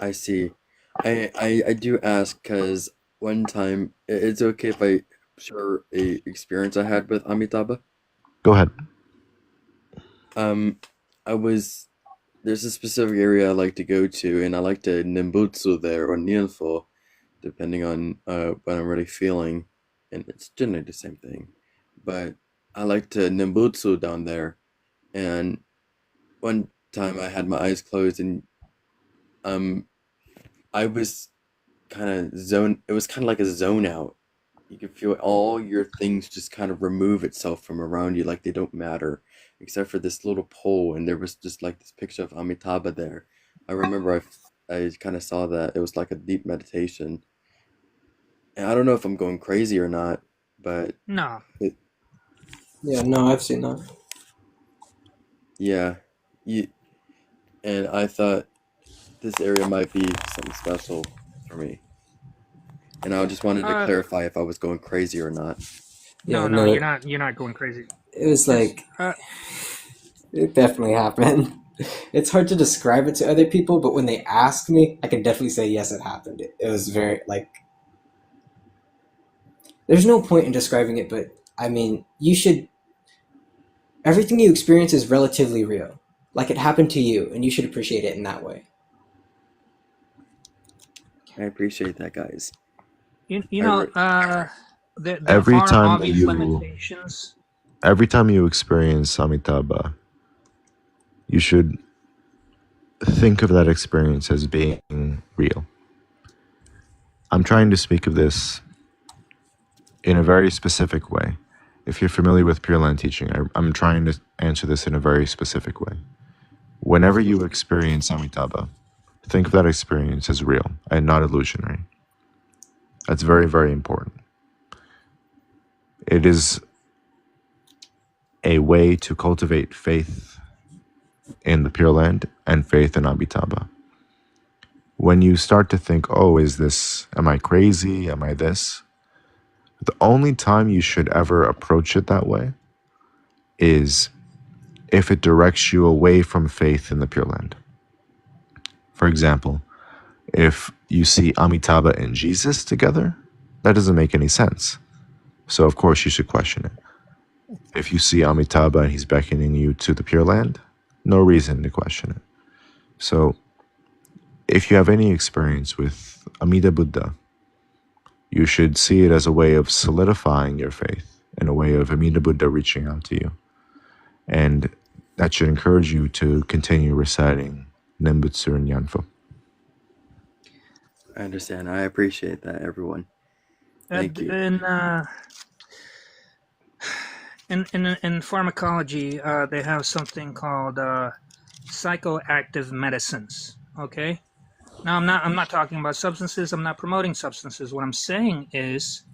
I see. I do ask because one time it's okay if I share a experience I had with Amitabha. Go ahead. I was There's a specific area I like to go to, and I like to Nimbutsu there or Nianfo, depending on what I'm really feeling, and it's generally the same thing. But I like to Nimbutsu down there, and one time I had my eyes closed, and I was kind of zone. It was kind of like a zone out. You can feel all your things just kind of remove itself from around you, like they don't matter, except for this little pole. And there was just like this picture of Amitabha there. I remember I kind of saw that. It was like a deep meditation. And I don't know if I'm going crazy or not, but No. Yeah, no, I've seen that. yeah, and I thought this area might be something special for me. And I just wanted to clarify if I was going crazy or not. Yeah, No, you're not going crazy. It was like it definitely happened. It's hard to describe it to other people, but when they ask me, I can definitely say yes, it happened. It was very like. There's no point in describing it, but I mean, you should. Everything you experience is relatively real, like it happened to you, and you should appreciate it in that way. I appreciate that, guys. You know, there Every are time obvious limitations. Every time you experience Amitabha, you should think of that experience as being real. I'm trying to speak of this in a very specific way. If you're familiar with Pure Land teaching, I'm trying to answer this in a very specific way. Whenever you experience Amitabha, think of that experience as real and not illusionary. That's very, very important. It is a way to cultivate faith in the Pure Land and faith in Amitabha. When you start to think, oh, am I crazy? Am I this? The only time you should ever approach it that way is if it directs you away from faith in the Pure Land. For example, if you see Amitabha and Jesus together, that doesn't make any sense. So of course you should question it. If you see Amitabha and he's beckoning you to the Pure Land, no reason to question it. So if you have any experience with Amida Buddha, you should see it as a way of solidifying your faith, and a way of Amida Buddha reaching out to you. And that should encourage you to continue reciting Nembutsu and Yanfo. I understand. I appreciate that, everyone. Thank you. In pharmacology, they have something called psychoactive medicines. Okay. Now I'm not talking about substances. I'm not promoting substances. What I'm saying is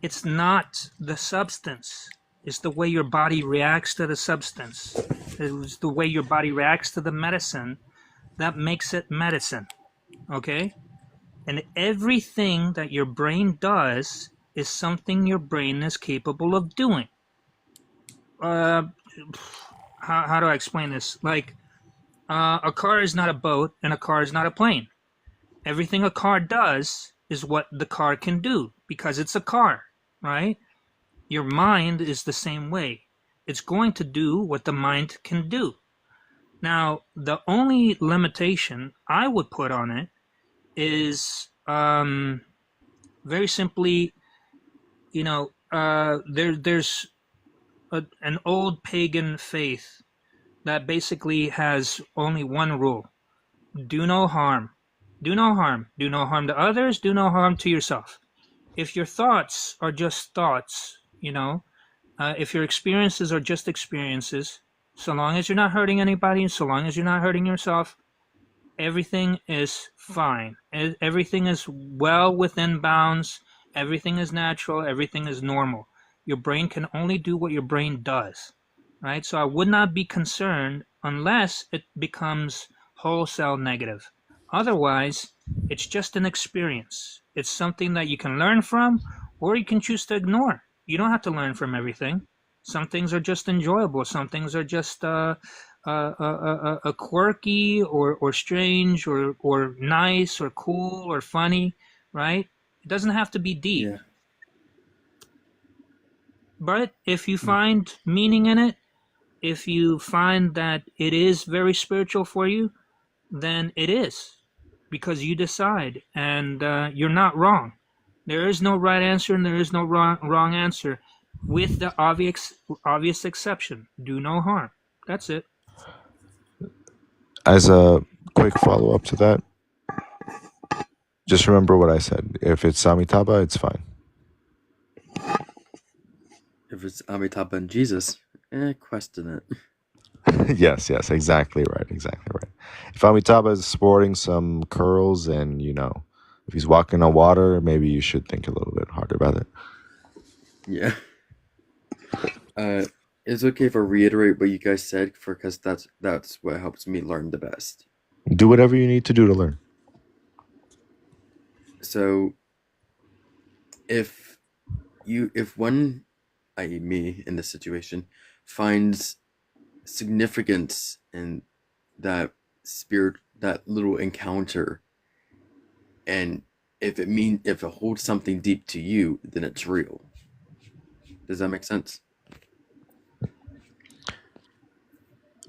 it's not the substance. It's the way your body reacts to the substance. It's the way your body reacts to the medicine that makes it medicine. Okay? And everything that your brain does is something your brain is capable of doing. How do I explain this? Like, a car is not a boat and a car is not a plane. Everything a car does is what the car can do because it's a car, right? Your mind is the same way. It's going to do what the mind can do. Now, the only limitation I would put on it is very simply, there's an old pagan faith that basically has only one rule: do no harm. Do no harm. Do no harm to others. Do no harm to yourself. If your thoughts are just thoughts, if your experiences are just experiences, so long as you're not hurting anybody, so long as you're not hurting yourself, everything is fine. Everything is well within bounds. Everything is natural. Everything is normal. Your brain can only do what your brain does, right? So I would not be concerned unless it becomes wholesale negative. Otherwise, it's just an experience. It's something that you can learn from, or you can choose to ignore. You don't have to learn from everything. Some things are just enjoyable. Some things are just quirky or strange or nice or cool or funny, right? It doesn't have to be deep. Yeah. But if you find meaning in it, if you find that it is very spiritual for you, then it is, because you decide, and you're not wrong. There is no right answer and there is no wrong answer, with the obvious exception: do no harm. That's it. As a quick follow-up to that, just remember what I said. If it's Amitabha, it's fine. If it's Amitabha and Jesus, question it. Yes, exactly right. If Amitabha is sporting some curls and, if he's walking on water, maybe you should think a little bit harder about it. Yeah. It's okay if I reiterate what you guys said, because that's what helps me learn the best. Do whatever you need to do to learn. So, if one, i.e. me in this situation, finds significance in that little encounter, and if it holds something deep to you, then it's real. Does that make sense?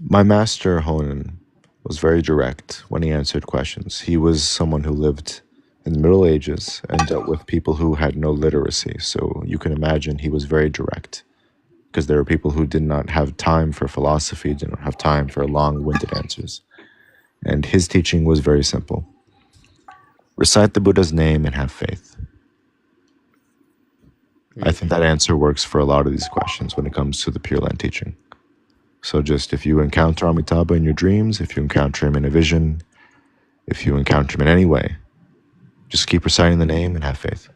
My master, Honen, was very direct when he answered questions. He was someone who lived in the Middle Ages and dealt with people who had no literacy. So you can imagine he was very direct, because there were people who did not have time for philosophy, did not have time for long-winded answers. And his teaching was very simple. Recite the Buddha's name and have faith. I think that answer works for a lot of these questions when it comes to the Pure Land teaching. So just, if you encounter Amitabha in your dreams, if you encounter him in a vision, if you encounter him in any way, just keep reciting the name and have faith.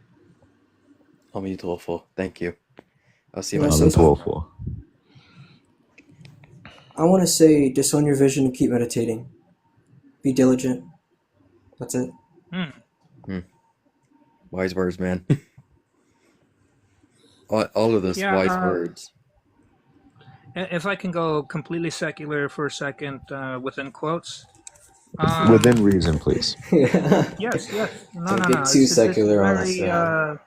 Amitabha. Thank you. I'll see Can I my say something? Amitabha. I want to say, disown your vision and keep meditating. Be diligent. That's it. Wise words, man. all of this, Yeah, wise words. If I can go completely secular for a second, within quotes. Within reason, please. Yes. No. Don't get too secular on us.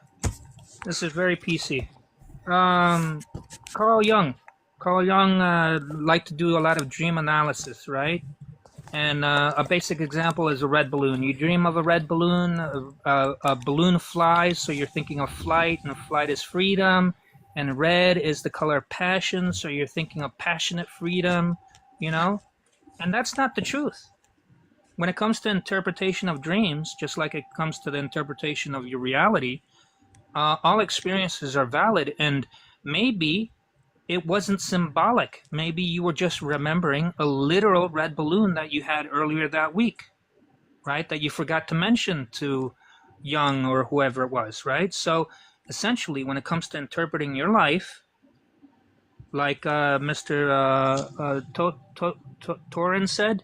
This is very PC. Carl Jung liked to do a lot of dream analysis, right? And a basic example is a red balloon. You dream of a red balloon, a balloon flies, so you're thinking of flight, and flight is freedom. And red is the color of passion, so you're thinking of passionate freedom, And that's not the truth. When it comes to interpretation of dreams, just like it comes to the interpretation of your reality, all experiences are valid, and maybe it wasn't symbolic. Maybe you were just remembering a literal red balloon that you had earlier that week. right? That you forgot to mention to Young or whoever it was, right? So essentially, when it comes to interpreting your life, like Mr. Torin said,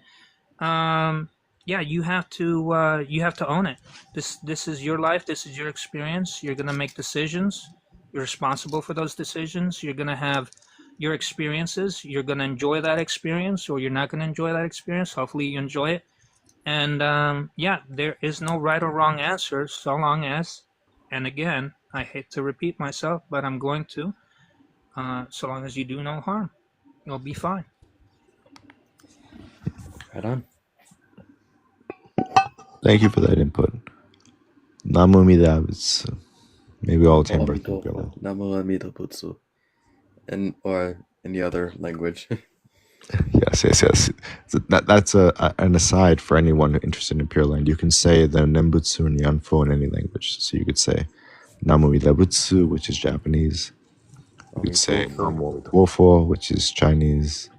yeah, you have to own it. This is your life. This is your experience. You're gonna make decisions. You're responsible for those decisions. You're gonna have your experiences. You're gonna enjoy that experience, or you're not gonna enjoy that experience. Hopefully, you enjoy it. And yeah, there is no right or wrong answer, so long as, and again, I hate to repeat myself, but I'm going to. So long as you do no harm, you'll be fine. Right on. Thank you for that input. Namu Amida Butsu. Maybe all Namo 10 birthday Amida Pure Land. Namo Amida Butsu. And or any other language. Yes. So that's an aside for anyone interested in Pure Land. You can say the Nembutsu and Yanfo in any language. So you could say Namu Amida Butsu, which is Japanese. You could say Namo Wofo, which is Chinese.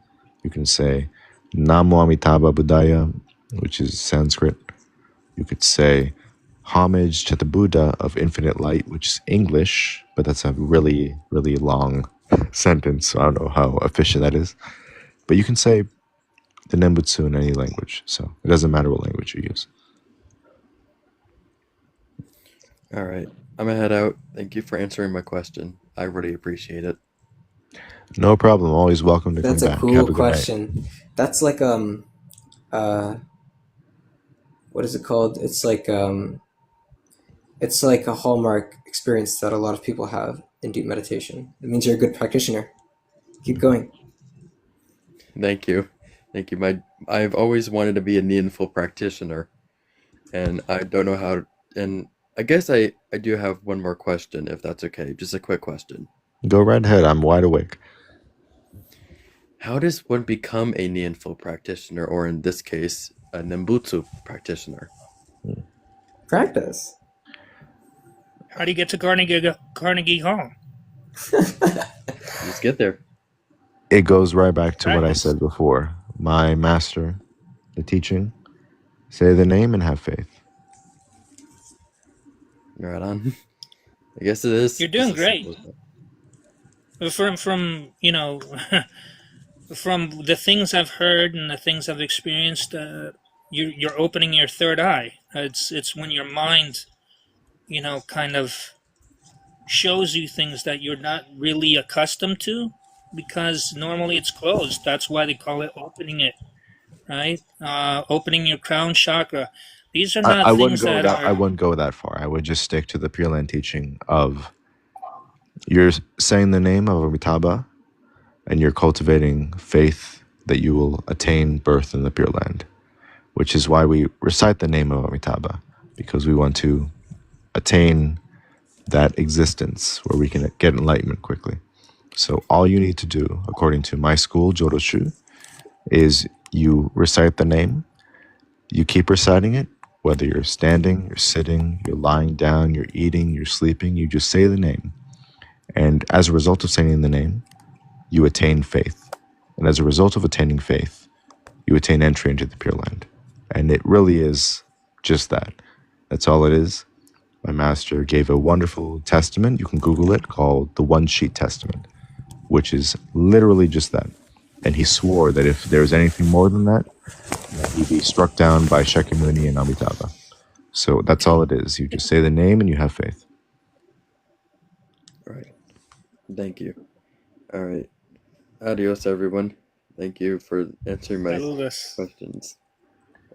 You can say Namo Amitabha Buddhaya, which is Sanskrit. You could say homage to the Buddha of infinite light, which is English, but that's a really, really long sentence. So I don't know how efficient that is. But you can say the Nembutsu in any language. So it doesn't matter what language you use. All right. I'm gonna head out. Thank you for answering my question. I really appreciate it. No problem. Always welcome to That's come a back. cool Have a good question. That's like what is it called? It's like a hallmark experience that a lot of people have in deep meditation. It means you're a good practitioner. Keep going. Thank you. I've always wanted to be a meaningful practitioner, and I don't know how. And I guess I do have one more question, if that's okay. Just a quick question. night. Go right ahead. I'm wide awake. How does one become a meaningful practitioner, or in this case, a Nembutsu practitioner? Practice. How do you get to Carnegie Hall? Just get there. It goes right back to what I Practice. said before. My master, the teaching, say the name and have faith. Right on. I guess it is. You're doing just as great. simple as From from the things I've heard and the things I've experienced, you're opening your third eye. It's when your mind, kind of shows you things that you're not really accustomed to, because normally it's closed. That's why they call it opening it, right? Opening your crown chakra. These are not I wouldn't things go that that. I are. wouldn't go that far. I would just stick to the Pure Land teaching of you're saying the name of Amitabha, and you're cultivating faith that you will attain birth in the Pure Land, which is why we recite the name of Amitabha, because we want to attain that existence where we can get enlightenment quickly. So all you need to do, according to my school, Joroshu, is you recite the name, you keep reciting it, whether you're standing, you're sitting, you're lying down, you're eating, you're sleeping, you just say the name. And as a result of saying the name, you attain faith. And as a result of attaining faith, you attain entry into the Pure Land. And it really is just that. That's all it is. My master gave a wonderful testament, you can Google it, called the One Sheet Testament, which is literally just that. And he swore that if there was anything more than that, he'd be struck down by Shakyamuni and Amitabha. So that's all it is. You just say the name and you have faith. All right. Thank you. All right. Adios, everyone. Thank you for answering my Saludos. questions.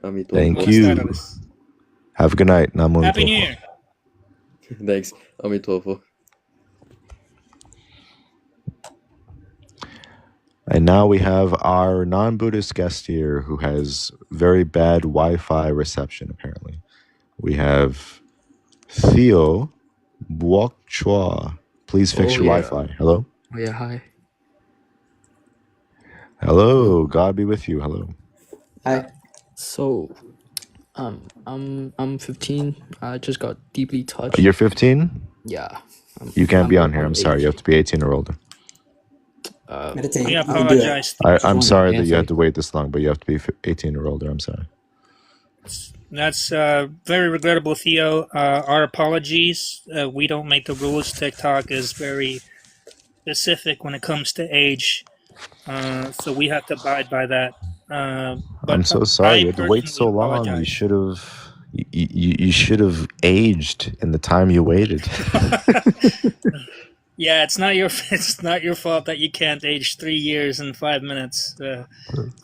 Amito. Thank Buenas you. tardes. Have a good night. Namo Happy Tofo. New Year. Thanks. Amitofo. And now we have our non-Buddhist guest here who has very bad Wi-Fi reception, apparently. We have Theo Buok Chua. Please fix your Wi-Fi. Hello? Oh yeah, hi. Hello. God be with you. Hello. Hi. So, I'm 15. I just got deeply touched. You're 15? Yeah. You can't be on I'm here. I'm of sorry. age. You have to be 18 or older. Meditate. We You can do it. apologize. I'm wanted sorry to that you answer. have to wait this long, but you have to be 18 or older. I'm sorry. That's very regrettable, Theo. Our apologies. We don't make the rules. TikTok is very specific when it comes to age, so we have to abide by that. But I'm so sorry I you had to wait personally so long. You apologize. should have you should have aged in the time you waited. Yeah, it's not your fault that you can't age 3 years in 5 minutes.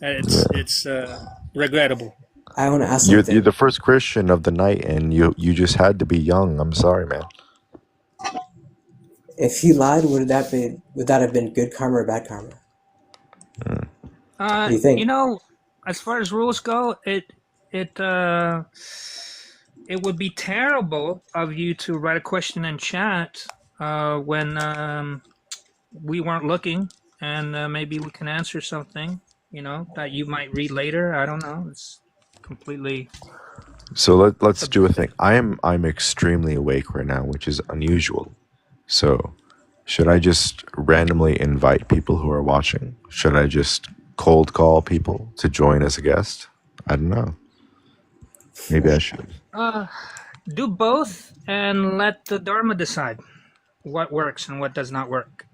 It's regrettable. I want to ask You're something. the first Christian of the night, and you just had to be young. I'm sorry, man. If he lied, would that have been good karma or bad karma? What do you think? As far as rules go, it would be terrible of you to write a question in chat when we weren't looking, and maybe we can answer something, that you might read later. I don't know. It's completely So let's do a subjective. thing. I'm extremely awake right now, which is unusual. So should I just randomly invite people who are watching? Should I just cold call people to join as a guest? I don't know. Maybe I should. Do both and let the Dharma decide what works and what does not work.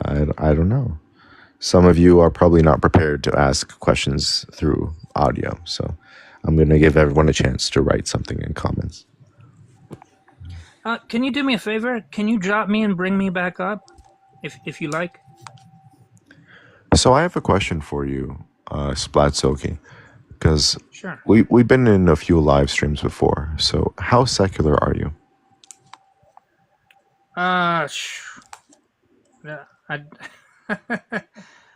I don't know. Some of you are probably not prepared to ask questions through audio, so I'm going to give everyone a chance to write something in comments. Can you do me a favor? Can you drop me and bring me back up, if you like? So I have a question for you, Splatsoki, because Sure. we've been in a few live streams before. So how secular are you? Yeah,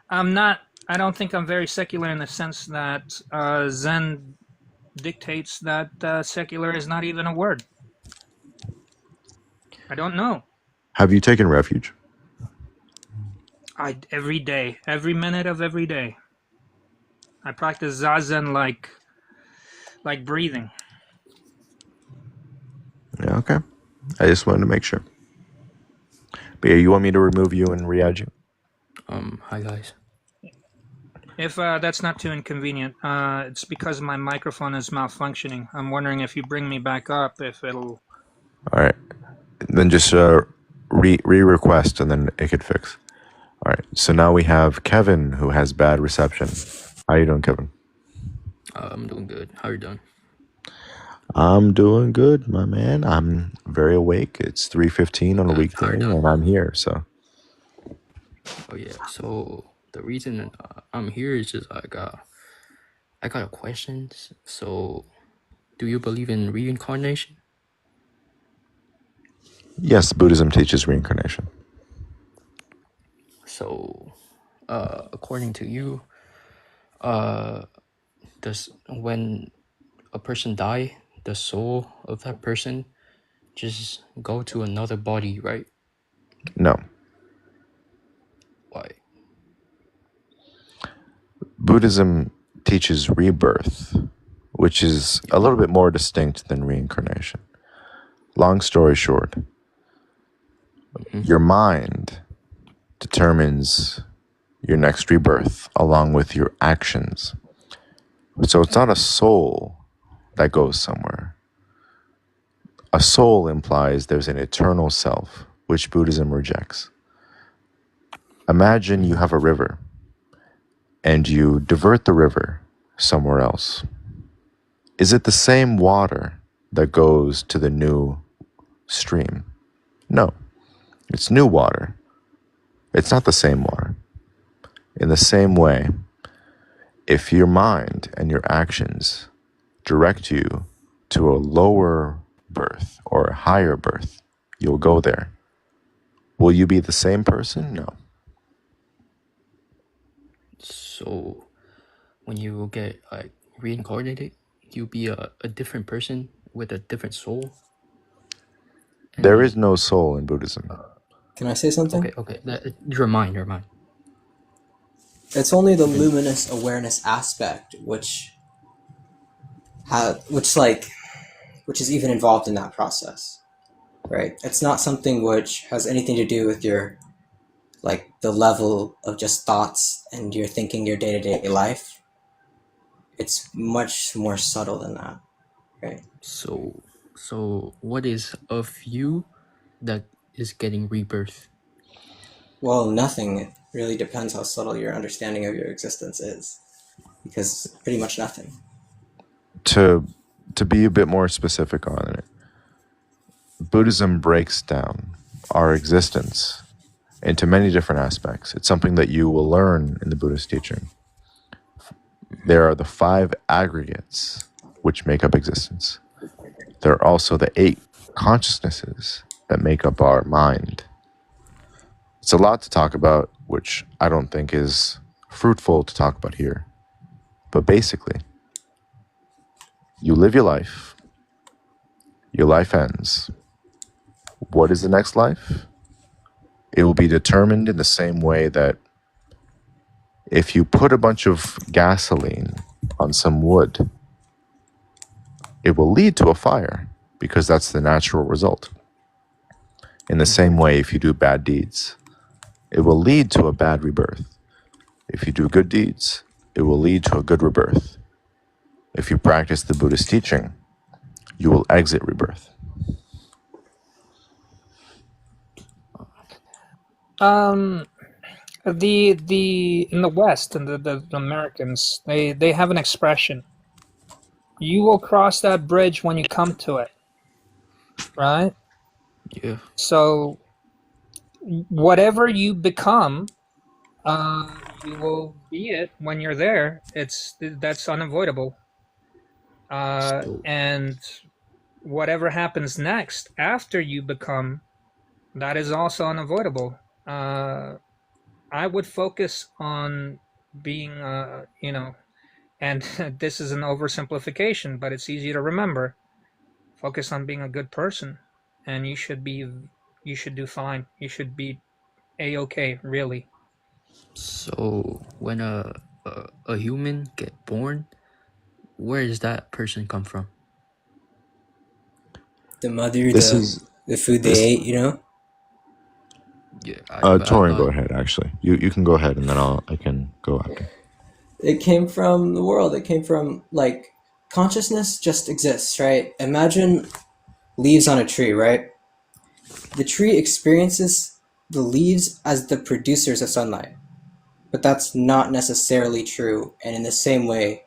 I'm not. I don't think I'm very secular in the sense that Zen dictates that secular is not even a word. I don't know. Have you taken refuge? Every day, every minute of every day, I practice zazen like breathing. Yeah, okay. I just wanted to make sure. But yeah, you want me to remove you and re-add you? Hi guys. If that's not too inconvenient, it's because my microphone is malfunctioning. I'm wondering if you bring me back up, if it'll... All right. Then just re-request and then it could fix. All right. So now we have Kevin, who has bad reception. How you doing, Kevin? I'm doing good. How are you doing? I'm doing good, my man. I'm very awake. It's 3:15 on a weekday, How are you doing? and I'm here. So Oh yeah. So the reason I'm here is just I got a question. So, do you believe in reincarnation? yes, Buddhism teaches reincarnation. So, according to you, does when a person die, the soul of that person just go to another body, right? No, Why? Buddhism teaches rebirth, which is a little bit more distinct than reincarnation. Long story short, your mind determines your next rebirth along with your actions. So it's not a soul that goes somewhere. A soul implies there's an eternal self, which Buddhism rejects. Imagine you have a river and you divert the river somewhere else. Is it the same water that goes to the new stream? No, it's new water. It's not the same water. In the same way, if your mind and your actions direct you to a lower birth or a higher birth, you'll go there. Will you be the same person? No. So, when you get like reincarnated, you be a different person with a different soul. There is no soul in Buddhism. Can I say something? Okay. Your mind. It's only the luminous awareness aspect which is even involved in that process, right? It's not something which has anything to do with your the level of just thoughts and your thinking your day-to-day life. It's much more subtle than that. right? So what is of you that is getting rebirth? Well, nothing. It really depends how subtle your understanding of your existence is, because pretty much nothing. To be a bit more specific on it, Buddhism breaks down our existence into many different aspects. It's something that you will learn in the Buddhist teaching. There are the 5 aggregates which make up existence. There are also the 8 consciousnesses that make up our mind. It's a lot to talk about, which I don't think is fruitful to talk about here. But basically, you live your life ends. What is the next life? It will be determined in the same way that if you put a bunch of gasoline on some wood, it will lead to a fire because that's the natural result. In the same way, if you do bad deeds, it will lead to a bad rebirth. If you do good deeds, it will lead to a good rebirth. If you practice the Buddhist teaching, you will exit rebirth. The in the West and the Americans, they have an expression. You will cross that bridge when you come to it, right? Yeah. So whatever you become, you will be it when you're there. That's unavoidable. So And whatever happens next after you become, that is also unavoidable. I would focus on being, and this is an oversimplification, but it's easy to remember. Focus on being a good person, and you should do fine. You should be a-okay, really. so when a human get born, where does that person come from? The mother, This is the food they this. ate, you know? Yeah, I Torian, go thought. ahead. Actually, you can go ahead, and then I can go after. It came from the world. It came from, like, consciousness just exists, right? Imagine leaves on a tree, right? The tree experiences the leaves as the producers of sunlight, but that's not necessarily true. And in the same way,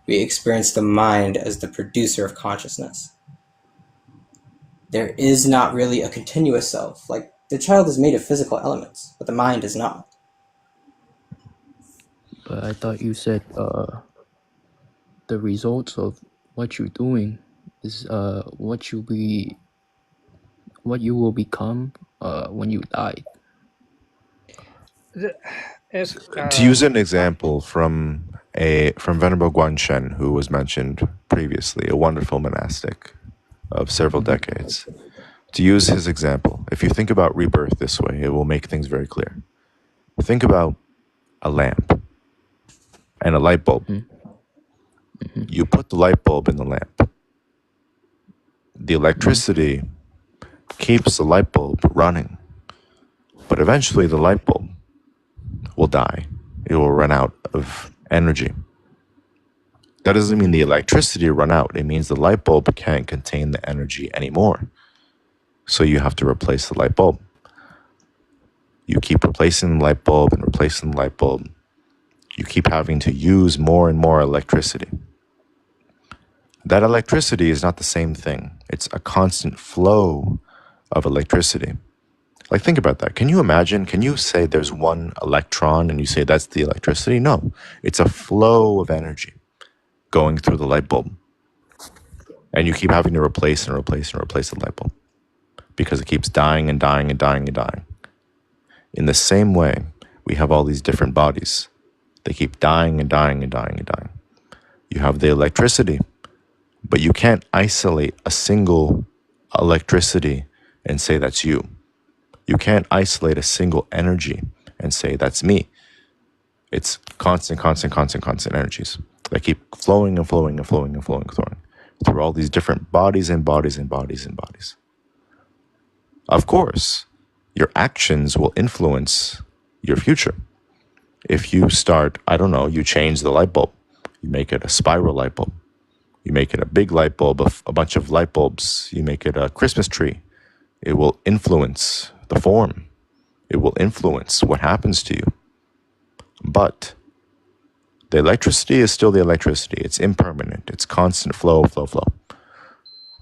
we experience the mind as the producer of consciousness. There is not really a continuous self. Like, the child is made of physical elements, but the mind is not. But I thought you said the results of what you're doing is what you will become when you die. As To use an example from Venerable Guanchen, who was mentioned previously, a wonderful monastic of several decades. To use his example, if you think about rebirth this way, it will make things very clear. Think about a lamp and a light bulb. Mm-hmm. You put the light bulb in the lamp. The electricity keeps the light bulb running, but eventually the light bulb will die. It will run out of energy. That doesn't mean the electricity run out. It means the light bulb can't contain the energy anymore. So you have to replace the light bulb. You keep replacing the light bulb and replacing the light bulb. You keep having to use more and more electricity. That electricity is not the same thing. It's a constant flow of electricity. Like, think about that. Can you imagine? Can you say there's one electron and you say that's the electricity? No. It's a flow of energy going through the light bulb. And you keep having to replace and replace and replace the light bulb because it keeps dying and dying and dying and dying. In the same way, we have all these different bodies. They keep dying and dying and dying and dying. You have the electricity, but you can't isolate a single electricity and say that's you. You can't isolate a single energy and say that's me. It's constant energies that keep flowing and flowing and flowing and flowing and flowing through all these different bodies and bodies and bodies and bodies. Of course, your actions will influence your future. If you start, I don't know, you change the light bulb, you make it a spiral light bulb, You make it a big light bulb, a bunch of light bulbs. You make it a Christmas tree. It will influence the form. It will influence what happens to you. But the electricity is still the electricity. It's impermanent. It's constant flow, flow, flow.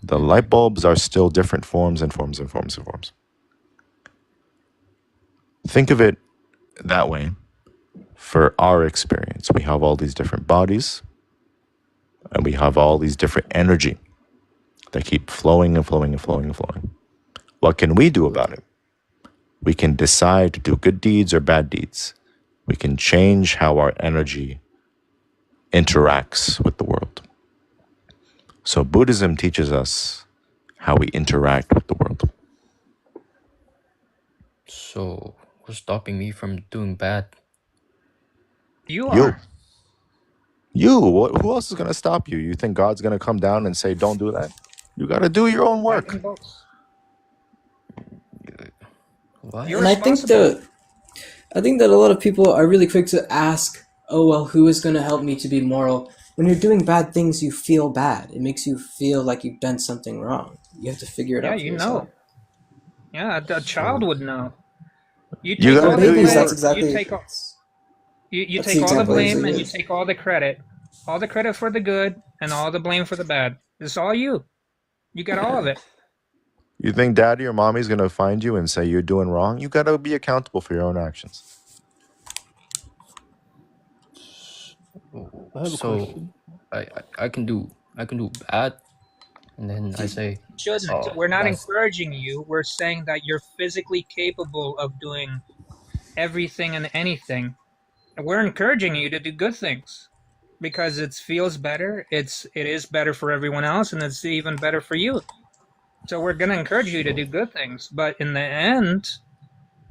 The light bulbs are still different forms and forms and forms and forms. Think of it that way. For our experience, we have all these different bodies and we have all these different energy that keep flowing and flowing and flowing and flowing. What can we do about it? We can decide to do good deeds or bad deeds. We can change how our energy interacts with the world. So Buddhism teaches us how we interact with the world. So, what's stopping me from doing bad? You You. are. Who else is going to stop you? You think God's going to come down and say, don't do that? You got to do your own God work. can both. What? You're And I think responsible. that a lot of people are really quick to ask, "Oh well, who is going to help me to be moral?" When you're doing bad things, you feel bad. It makes you feel like you've done something wrong. You have to figure it Yeah, out for you yourself. know. Yeah, a child would know. You You take got For to all the do your babies, blame. that's work. You exactly take all. You that's the take all the example I blame usually and you use. take all the credit. All the credit for the good and all the blame for the bad. It's all you. You get all of it. You think daddy or mommy's going to find you and say you're doing wrong? You got to be accountable for your own actions. I have a So, question. I can do bad, and then I say, Shouldn't. oh, We're not that's encouraging you. We're saying that you're physically capable of doing everything and anything. And we're encouraging you to do good things because it feels better. It is better for everyone else, and it's even better for you. So we're going to encourage you to do good things, but in the end,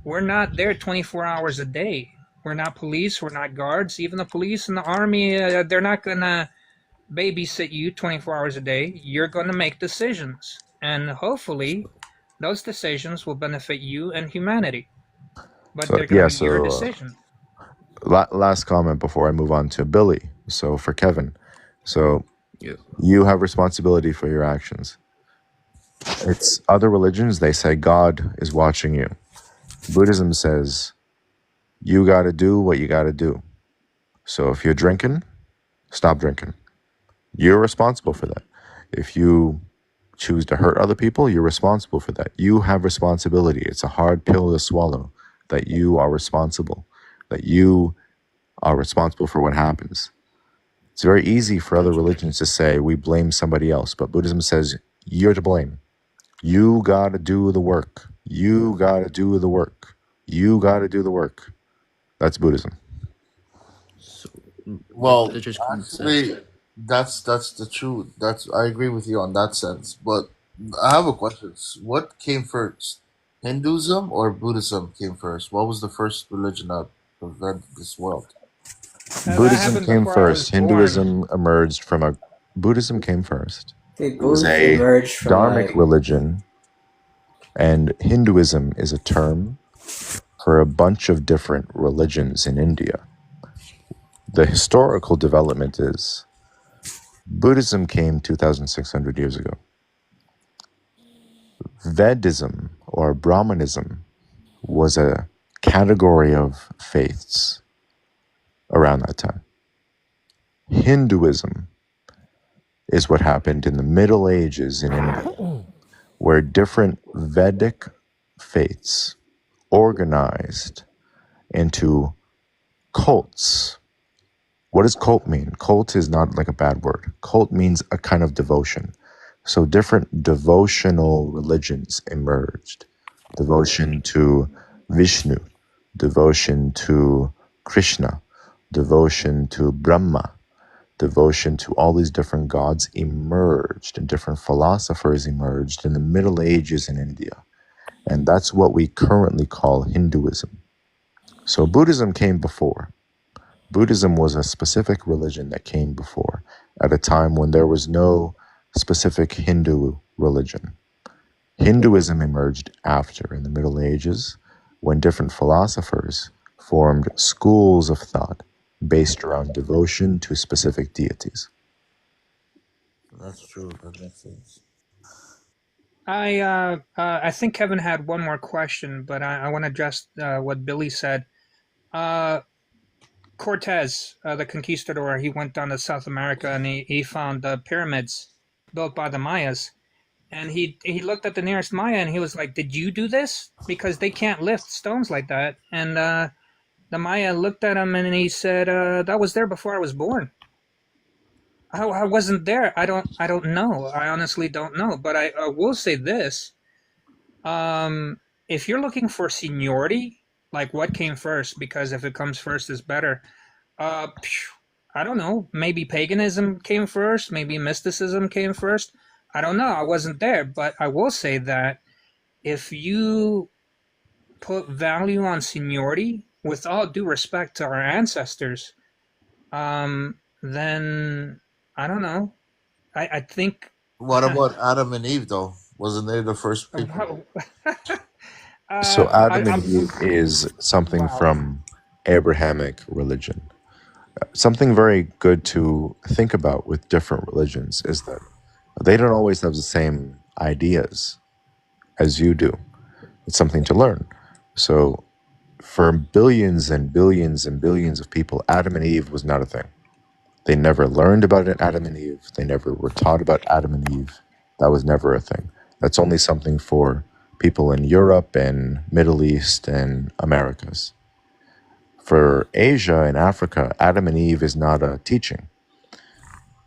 we're not there 24 hours a day. We're not police. We're not guards. Even the police and the army, they're not going to babysit you 24 hours a day. You're going to make decisions, and hopefully, those decisions will benefit you and humanity. But So, they're going to yeah, be your so decision. last comment before I move on to Billy. So, for Kevin, so yeah. you have responsibility for your actions. It's other religions, they say God is watching you. Buddhism says you got to do what you got to do. So, if you're drinking, stop drinking. You're responsible for that. If you choose to hurt other people, you're responsible for that. You have responsibility. It's a hard pill to swallow that you are responsible, that you are responsible for what happens. It's very easy for other religions to say we blame somebody else, but Buddhism says you're to blame. You got to do the work. You got to do the work. You got to do the work. That's Buddhism. So, Well, just common sense. actually, that's the truth. That's I agree with you on that sense. But I have a question. What came first, Hinduism or Buddhism came first? What was the first religion that invented this world? That Buddhism happened came before I was first. born. Hinduism emerged from a. Buddhism came first. They It was both a emerge from dharmic like religion, and Hinduism is a term for a bunch of different religions in India. The historical development is Buddhism came 2,600 years ago. Vedism or Brahmanism was a category of faiths around that time. Hinduism is what happened in the Middle Ages in India, where different Vedic faiths organized into cults. What does cult mean? Cult is not like a bad word. Cult means a kind of devotion. So different devotional religions emerged. Devotion to Vishnu, devotion to Krishna, devotion to Brahma, devotion to all these different gods emerged, and different philosophers emerged in the Middle Ages in India. And that's what we currently call Hinduism. So Buddhism came before. Buddhism was a specific religion that came before, at a time when there was no specific Hindu religion. Hinduism emerged after, in the Middle Ages, when different philosophers formed schools of thought based around devotion to specific deities. That's true. That makes sense. I think Kevin had one more question, but I want to address what Billy said. Cortez, the conquistador, he went down to South America and he found the pyramids built by the Mayas. And he looked at the nearest Maya and he was like, "Did you do this? Because they can't lift stones like that." And the Maya looked at him and he said, "That was there before I was born. I wasn't there. I don't know. I honestly don't know. But I will say this: if you're looking for seniority, like what came first, because if it comes first is better. Uh, I don't know. Maybe paganism came first. Maybe mysticism came first. I don't know. I wasn't there, but I will say that if you put value on seniority, with all due respect to our ancestors, then I don't know. I think. What about Adam and Eve, though? Wasn't they the first people? So Adam and I'm Eve is something wow. from Abrahamic religion. Something very good to think about with different religions is that they don't always have the same ideas as you do. It's something to learn. So for billions and billions and billions of people, Adam and Eve was not a thing. They never learned about it, Adam and Eve. They never were taught about Adam and Eve. That was never a thing. That's only something for people in Europe and Middle East and Americas. For Asia and Africa, Adam and Eve is not a teaching.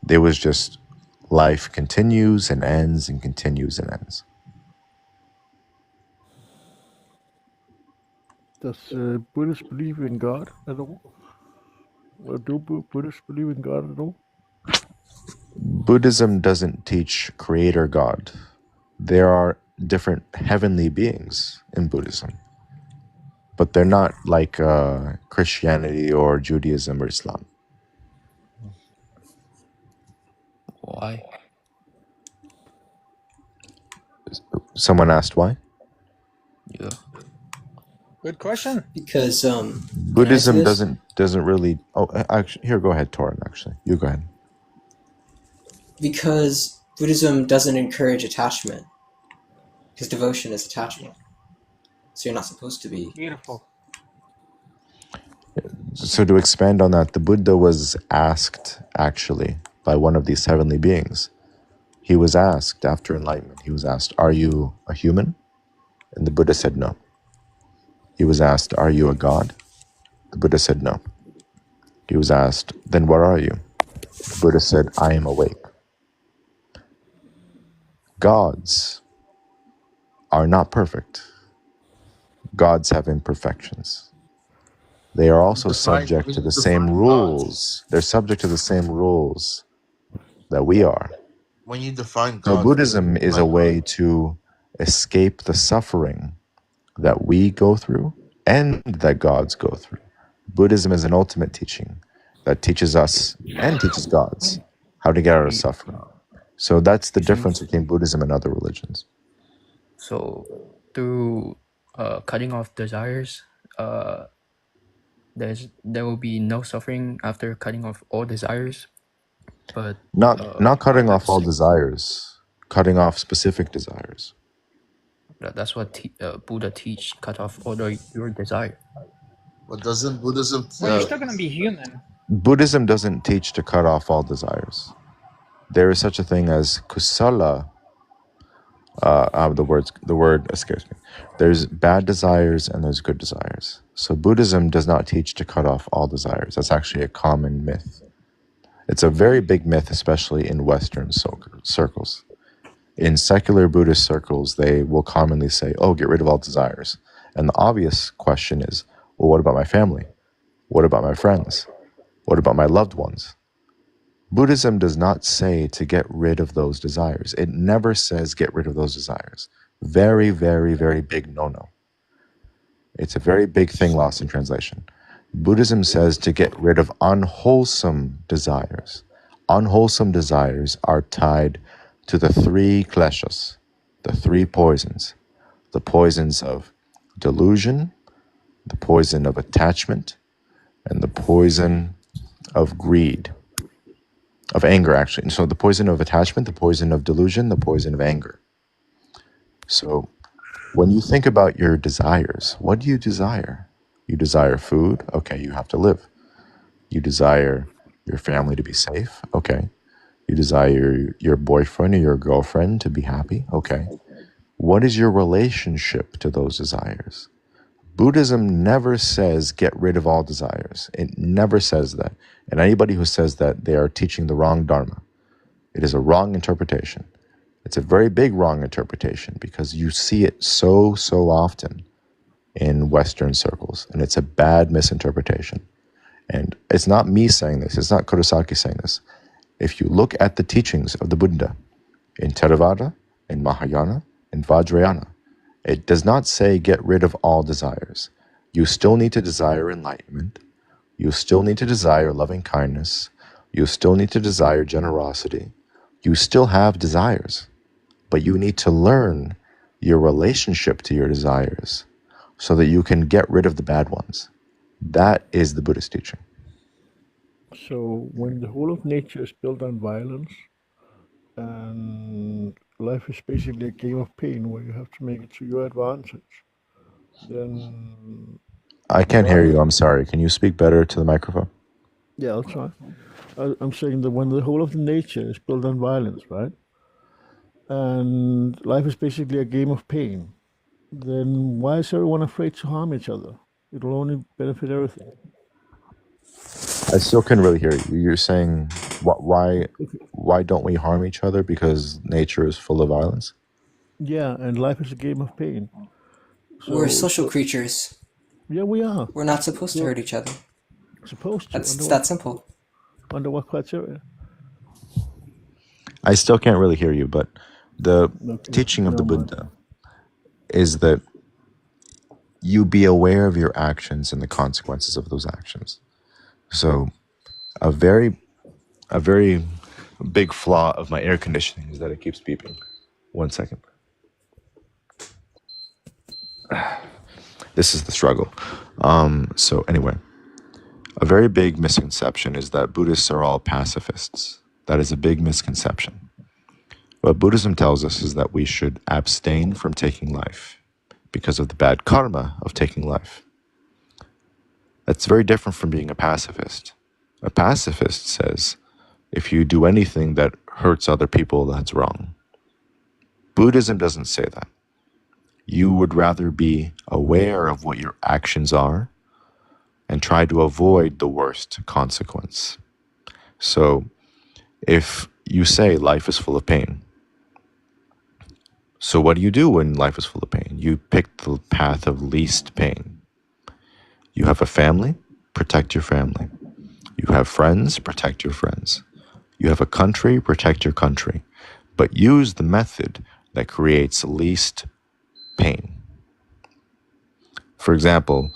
There was just life continues and ends and continues and ends. Does Buddhists believe in God at all? Or do Buddhists believe in God at all? Buddhism doesn't teach creator God. There are different heavenly beings in Buddhism, but they're not like Christianity or Judaism or Islam. Why? Someone asked why? Yeah. Good question. Because can I answer Buddhism this? doesn't really. Oh, actually, here, go ahead, Torin. Actually, you go ahead. Because Buddhism doesn't encourage attachment. Because devotion is attachment. So you're not supposed to be. Beautiful. So to expand on that, the Buddha was asked actually by one of these heavenly beings. He was asked after enlightenment. He was asked, "Are you a human?" And the Buddha said no. He was asked, "Are you a god?" The Buddha said no. He was asked, "Then what are you?" The Buddha said, "I am awake." Gods are not perfect. Gods have imperfections. They are also subject When to you the same define God, rules. They're subject to the same rules that we are. when you define So God, what do you Buddhism mean is by a God? way to escape the suffering that we go through and that gods go through. Buddhism is an ultimate teaching that teaches us and teaches gods how to get out of You, suffering. So that's the you think difference between Buddhism and other religions. so? Through cutting off desires, uh, there will be no suffering after cutting off all desires. But Not cutting at the off all same, desires, cutting off specific desires. that's what Buddha teach. Cut off all your desire. But doesn't Buddhism? Well, you're still going to be human. Buddhism doesn't teach to cut off all desires. There is such a thing as kusala. The word escapes me. There's bad desires and there's good desires. So Buddhism does not teach to cut off all desires. That's actually a common myth. It's a very big myth, especially in Western circles. In secular Buddhist circles, they will commonly say, "Oh, get rid of all desires." And the obvious question is, well, what about my family? What about my friends? What about my loved ones? Buddhism does not say to get rid of those desires. It never says get rid of those desires. Very, very, very big no-no. It's a very big thing lost in translation. Buddhism says to get rid of unwholesome desires. Unwholesome desires are tied to the three kleshas, the three poisons. The poisons of delusion, the poison of attachment, and the poison of greed. of anger, actually. So the poison of attachment, the poison of delusion, the poison of anger. So when you think about your desires, what do you desire? You desire food? Okay, you have to live. You desire your family to be safe? Okay. You desire your boyfriend or your girlfriend to be happy? Okay. What is your relationship to those desires? Buddhism never says get rid of all desires. It never says that. And anybody who says that, they are teaching the wrong dharma. It is a wrong interpretation. It's a very big wrong interpretation because you see it so often in Western circles, and it's a bad misinterpretation. And it's not me saying this, it's not Kurosaki saying this. If you look at the teachings of the Buddha in Theravada, in Mahayana, in Vajrayana, it does not say get rid of all desires. You still need to desire enlightenment. You still need to desire loving kindness. You still need to desire generosity. You still have desires, but you need to learn your relationship to your desires so that you can get rid of the bad ones. That is the Buddhist teaching. So when the whole of nature is built on violence, and life is basically a game of pain where you have to make it to your advantage, then I can't hear you. I'm sorry. Can you speak better to the microphone? yeah, I'll try. I'm saying that when the whole of the nature is built on violence, right, and life is basically a game of pain, then why is everyone afraid to harm each other? It'll only benefit everything. I still couldn't really hear you. You're saying why don't we harm each other? Because nature is full of violence? Yeah, and life is a game of pain. We're social creatures. Yeah, we are. We're not supposed to hurt each other. Supposed to. It's that simple. Under what criteria? I still can't really hear you, but the teaching of the Buddha is that you be aware of your actions and the consequences of those actions. So a very big flaw of my air conditioning is that it keeps beeping. 1 second. This is the struggle. So anyway, a very big misconception is that Buddhists are all pacifists. That is a big misconception. What Buddhism tells us is that we should abstain from taking life because of the bad karma of taking life. That's very different from being a pacifist. A pacifist says, if you do anything that hurts other people, that's wrong. Buddhism doesn't say that. You would rather be aware of what your actions are and try to avoid the worst consequence. So if you say life is full of pain, so what do you do when life is full of pain? You pick the path of least pain. You have a family, protect your family. You have friends, protect your friends. You have a country, protect your country. But use the method that creates least pain. For example,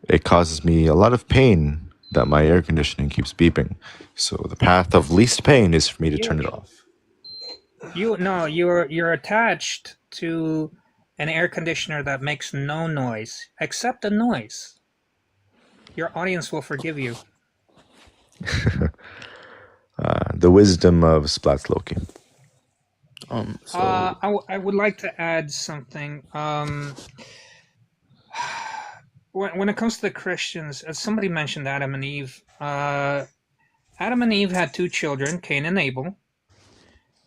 it causes me a lot of pain that my air conditioning keeps beeping. So the path of least pain is for me to turn it off. You're attached to an air conditioner that makes no noise. Accept the noise. Your audience will forgive you. The wisdom of Splatsloki. I would like to add something. When it comes to the Christians, as somebody mentioned Adam and Eve. Adam and Eve had two children, Cain and Abel.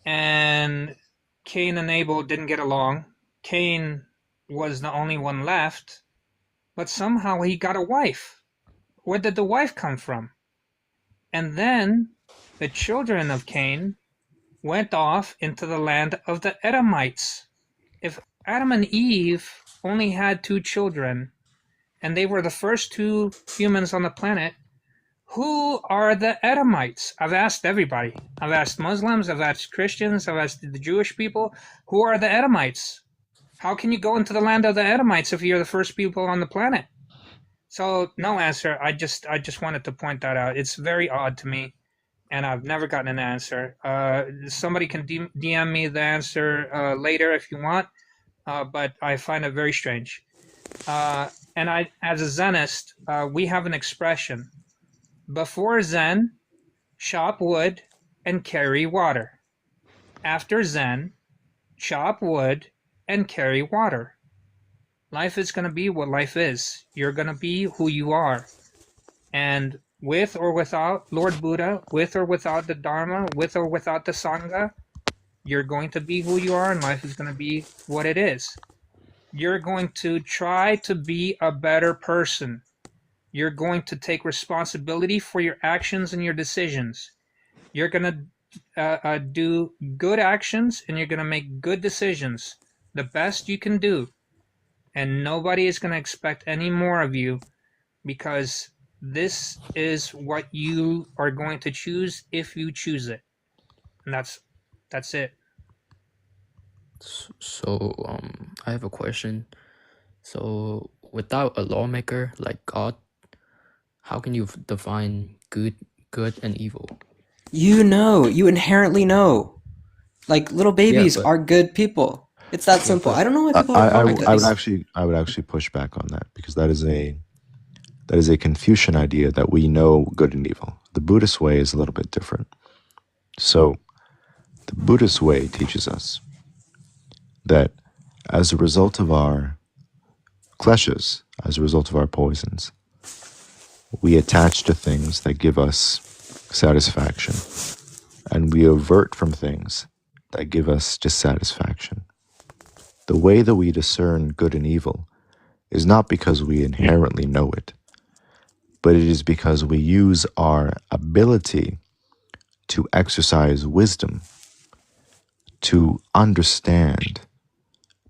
And Cain and Abel didn't get along. Cain was the only one left, but somehow he got a wife. Where did the wife come from? And then the children of Cain went off into the land of the Edomites. If Adam and Eve only had two children, and they were the first two humans on the planet, who are the Edomites? I've asked everybody. I've asked Muslims, I've asked Christians, I've asked the Jewish people. Who are the Edomites? How can you go into the land of the Edomites if you're the first people on the planet? So no answer. I just wanted to point that out. It's very odd to me, and I've never gotten an answer. Somebody can DM me the answer later if you want, but I find it very strange. And I, as a Zenist, we have an expression. Before Zen, chop wood, and carry water. After Zen, chop wood and carry water. Life is going to be what life is. You're going to be who you are. And with or without Lord Buddha, with or without the Dharma, with or without the Sangha, you're going to be who you are, and life is going to be what it is. You're going to try to be a better person. You're going to take responsibility for your actions and your decisions. You're going to do good actions, and you're going to make good decisions, the best you can do. And nobody is going to expect any more of you, because this is what you are going to choose if you choose it. And that's it. So, I have a question. So, without a lawmaker like God, how can you define good and evil? You know, you inherently know. Like little babies but are good people. It's that yeah, simple. but I don't know why people don't I, call I, it I would this. actually push back on that, because that is a Confucian idea that we know good and evil. The Buddhist way is a little bit different. So the Buddhist way teaches us that as a result of our kleshas, as a result of our poisons, we attach to things that give us satisfaction, and we avert from things that give us dissatisfaction. The way that we discern good and evil is not because we inherently know it, but it is because we use our ability to exercise wisdom to understand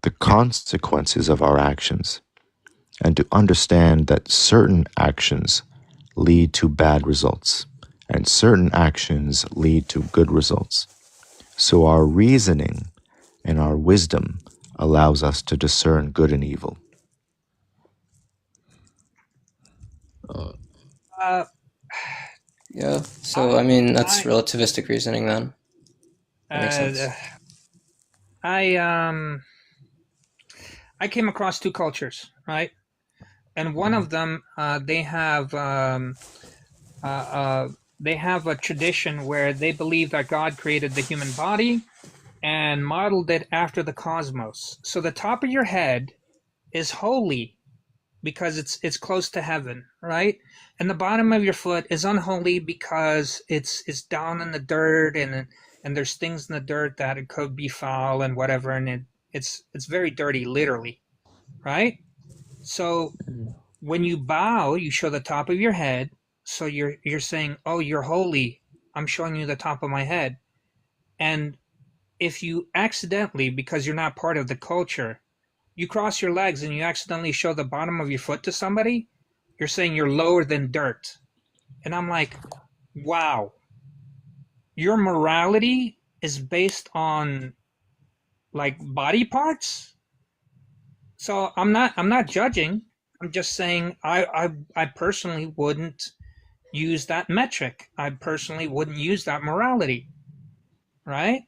the consequences of our actions, and to understand that certain actions lead to bad results and certain actions lead to good results. So our reasoning and our wisdom allows us to discern good and evil. Uh, Yeah. So I mean, that's relativistic reasoning then. That makes sense. I came across two cultures, right? And one of them, they have a tradition where they believe that God created the human body and modeled it after the cosmos. So the top of your head is holy because it's close to heaven, right? And the bottom of your foot is unholy because it's down in the dirt, and there's things in the dirt that it could be foul and whatever, and it's very dirty, literally, right? So when you bow, you show the top of your head. So you're saying, "Oh, you're holy. I'm showing you the top of my head." And if you accidentally, because you're not part of the culture, you cross your legs and you accidentally show the bottom of your foot to somebody, you're saying you're lower than dirt. And I'm like, wow, your morality is based on like body parts? So I'm not judging. I'm just saying I personally wouldn't use that metric. I personally wouldn't use that morality, right?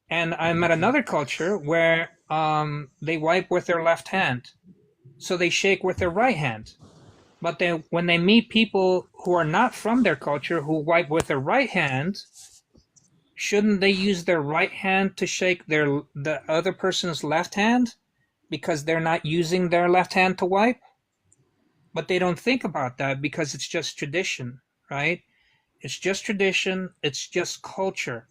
And I met another culture where they wipe with their left hand, so they shake with their right hand. But when they meet people who are not from their culture who wipe with their right hand, shouldn't they use their right hand to shake the other person's left hand because they're not using their left hand to wipe? But they don't think about that because it's just tradition, right? It's just tradition, it's just culture.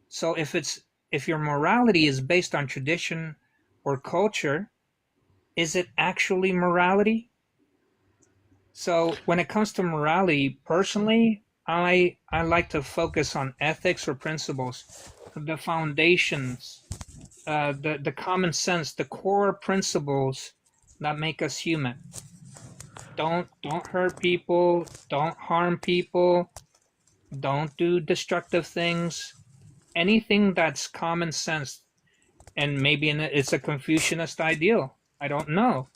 So if your morality is based on tradition or culture, is it actually morality? So when it comes to morality, personally, I like to focus on ethics or principles, the foundations, the common sense, the core principles that make us human. Don't hurt people, don't harm people, don't do destructive things. Anything that's common sense, and maybe it's a Confucianist ideal. I don't know.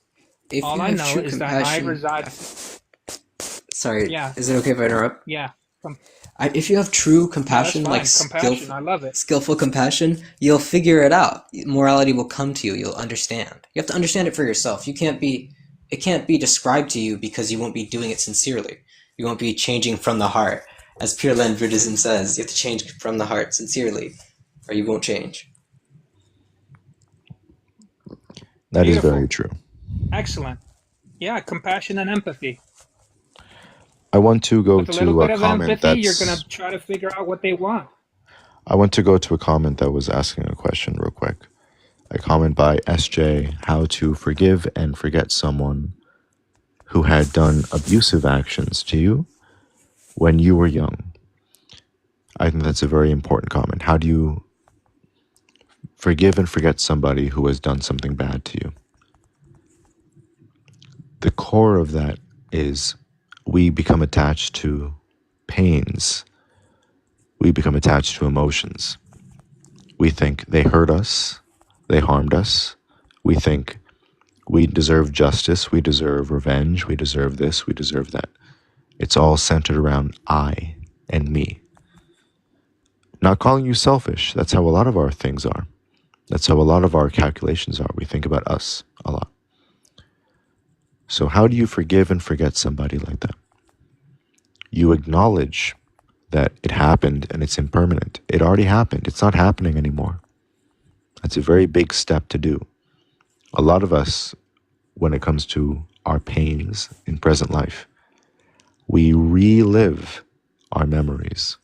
If All you I have know true is that I compassion, reside. sorry, Yeah, is it okay if I interrupt? yeah, If you have true yeah. That's compassion, like fine. Compassion. I love it. skillful compassion, you'll figure it out. Morality will come to you. You'll understand. You have to understand it for yourself. It can't be described to you because you won't be doing it sincerely. You won't be changing from the heart. As Pure Land Buddhism says, you have to change from the heart sincerely, or you won't change. That is Beautiful. very true. Excellent. Yeah, compassion and empathy. I want to go With a little to a bit of comment empathy, you're going that's. to try to figure out what they want. I want to go to a comment that was asking a question real quick. A comment by SJ: how to forgive and forget someone who had done abusive actions to you when you were young. I think that's a very important comment. How do you forgive and forget somebody who has done something bad to you? The core of that is we become attached to pains. We become attached to emotions. We think they hurt us, they harmed us. We think we deserve justice, we deserve revenge, we deserve this, we deserve that. It's all centered around I and me. Not calling you selfish, that's how a lot of our things are. That's how a lot of our calculations are. We think about us a lot. So how do you forgive and forget somebody like that? You acknowledge that it happened and it's impermanent. It already happened. It's not happening anymore. That's a very big step to do. A lot of us, when it comes to our pains in present life, we relive our memories.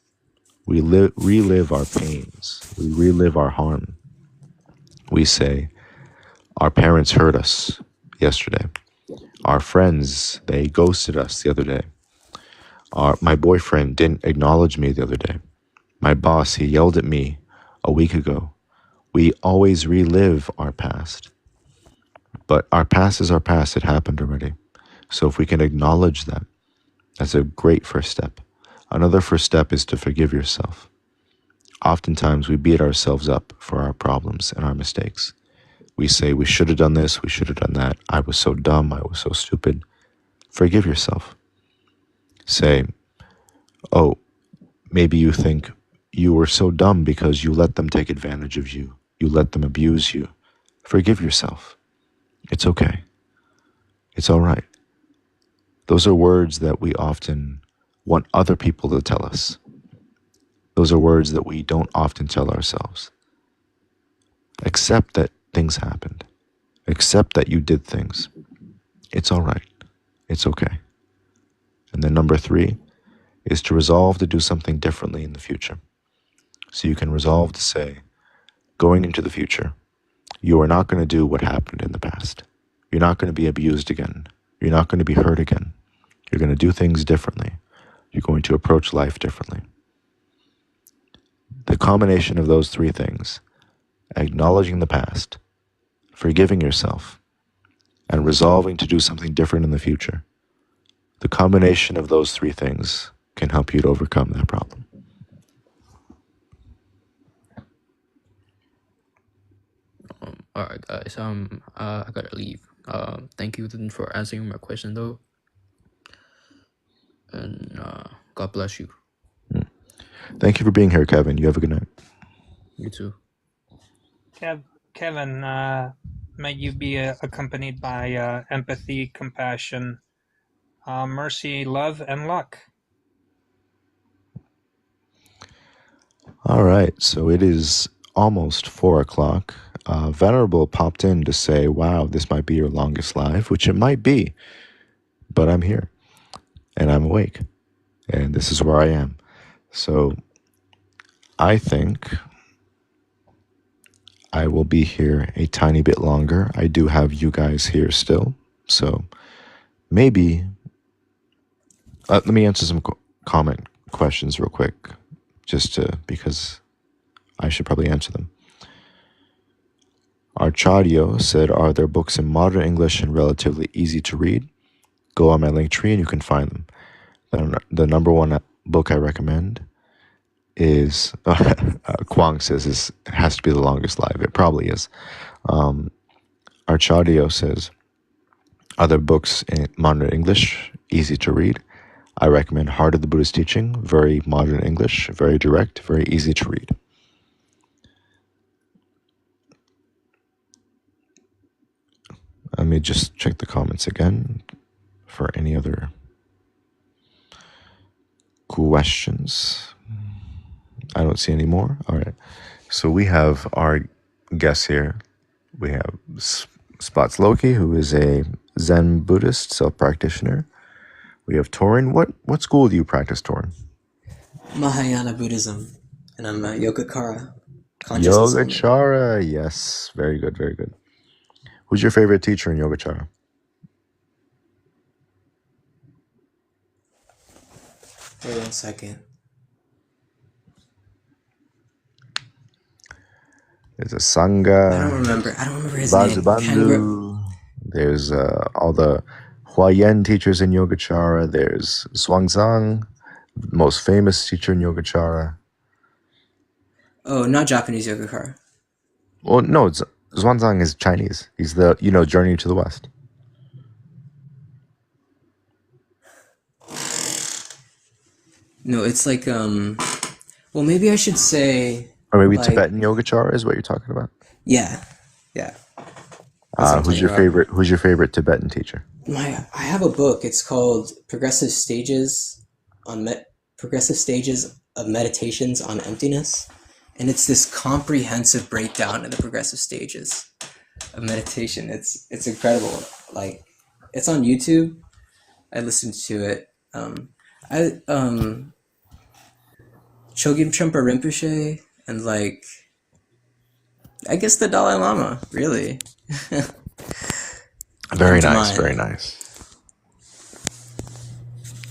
We relive our pains. We relive our harm. We say, our parents hurt us yesterday. Our friends, they ghosted us the other day. My boyfriend didn't acknowledge me the other day. My boss, he yelled at me a week ago. We always relive our past. But our past is our past. It happened already. So if we can acknowledge that, that's a great first step. Another first step is to forgive yourself. Oftentimes we beat ourselves up for our problems and our mistakes. We say we should have done this, we should have done that. I was so dumb, I was so stupid. Forgive yourself. Say, oh, maybe you think you were so dumb because you let them take advantage of you. You let them abuse you. Forgive yourself. It's okay. It's all right. Those are words that we often want other people to tell us. Those are words that we don't often tell ourselves. Accept that things happened. Accept that you did things. It's all right. It's okay. And then number 3 is to resolve to do something differently in the future. So you can resolve to say, going into the future, you are not going to do what happened in the past. You're not going to be abused again. You're not going to be hurt again. You're going to do things differently. You're going to approach life differently. The combination of those 3 things, acknowledging the past, forgiving yourself, and resolving to do something different in the future, the combination of those 3 things can help you to overcome that problem. All right, guys. I gotta leave. Thank you then for answering my question though, and God bless you. Thank you for being here, Kevin. You have a good night. You too. Kevin, may you be accompanied by empathy, compassion, mercy, love, and luck. All right, so it is almost 4 o'clock. Venerable popped in to say, wow, this might be your longest live, which it might be, but I'm here, and I'm awake, and this is where I am. So I think I will be here a tiny bit longer. I do have you guys here still, so maybe... let me answer some comment questions real quick, because I should probably answer them. Archadio said, are there books in modern English and relatively easy to read? Go on my link tree and you can find them. The number 1 book I recommend is, Kwang says it has to be the longest live. It probably is. Archadio says, are there books in modern English, easy to read? I recommend Heart of the Buddhist Teaching, very modern English, very direct, very easy to read. Let me just check the comments again for any other questions? I don't see any more. All right. So we have our guests here. We have Spots Loki, who is a Zen Buddhist self-practitioner. We have Torin. What school do you practice, Torin? Mahayana Buddhism, and I'm a Yogacara, consciousness only. Yogacara. Yes. Very good. Very good. Who's your favorite teacher in Yogacara? Wait 1 second. There's a Sangha. I don't remember his name. Vazubandhu. There's all the Huayan teachers in Yogacara. There's Zhuangzang, most famous teacher in Yogacara. Oh, not Japanese Yogacara. Well, no, Zhuangzang is Chinese. He's the, Journey to the West. No, it's like, well, maybe I should say... Or maybe like, Tibetan Yogacara is what you're talking about? Yeah. Who's your favorite Tibetan teacher? I have a book. It's called Progressive Stages of Meditations on Emptiness, and it's this comprehensive breakdown of the progressive stages of meditation. It's incredible. Like, it's on YouTube. I listened to it. Chogyam Trungpa Rinpoche and I guess the Dalai Lama, really. Very nice, very nice.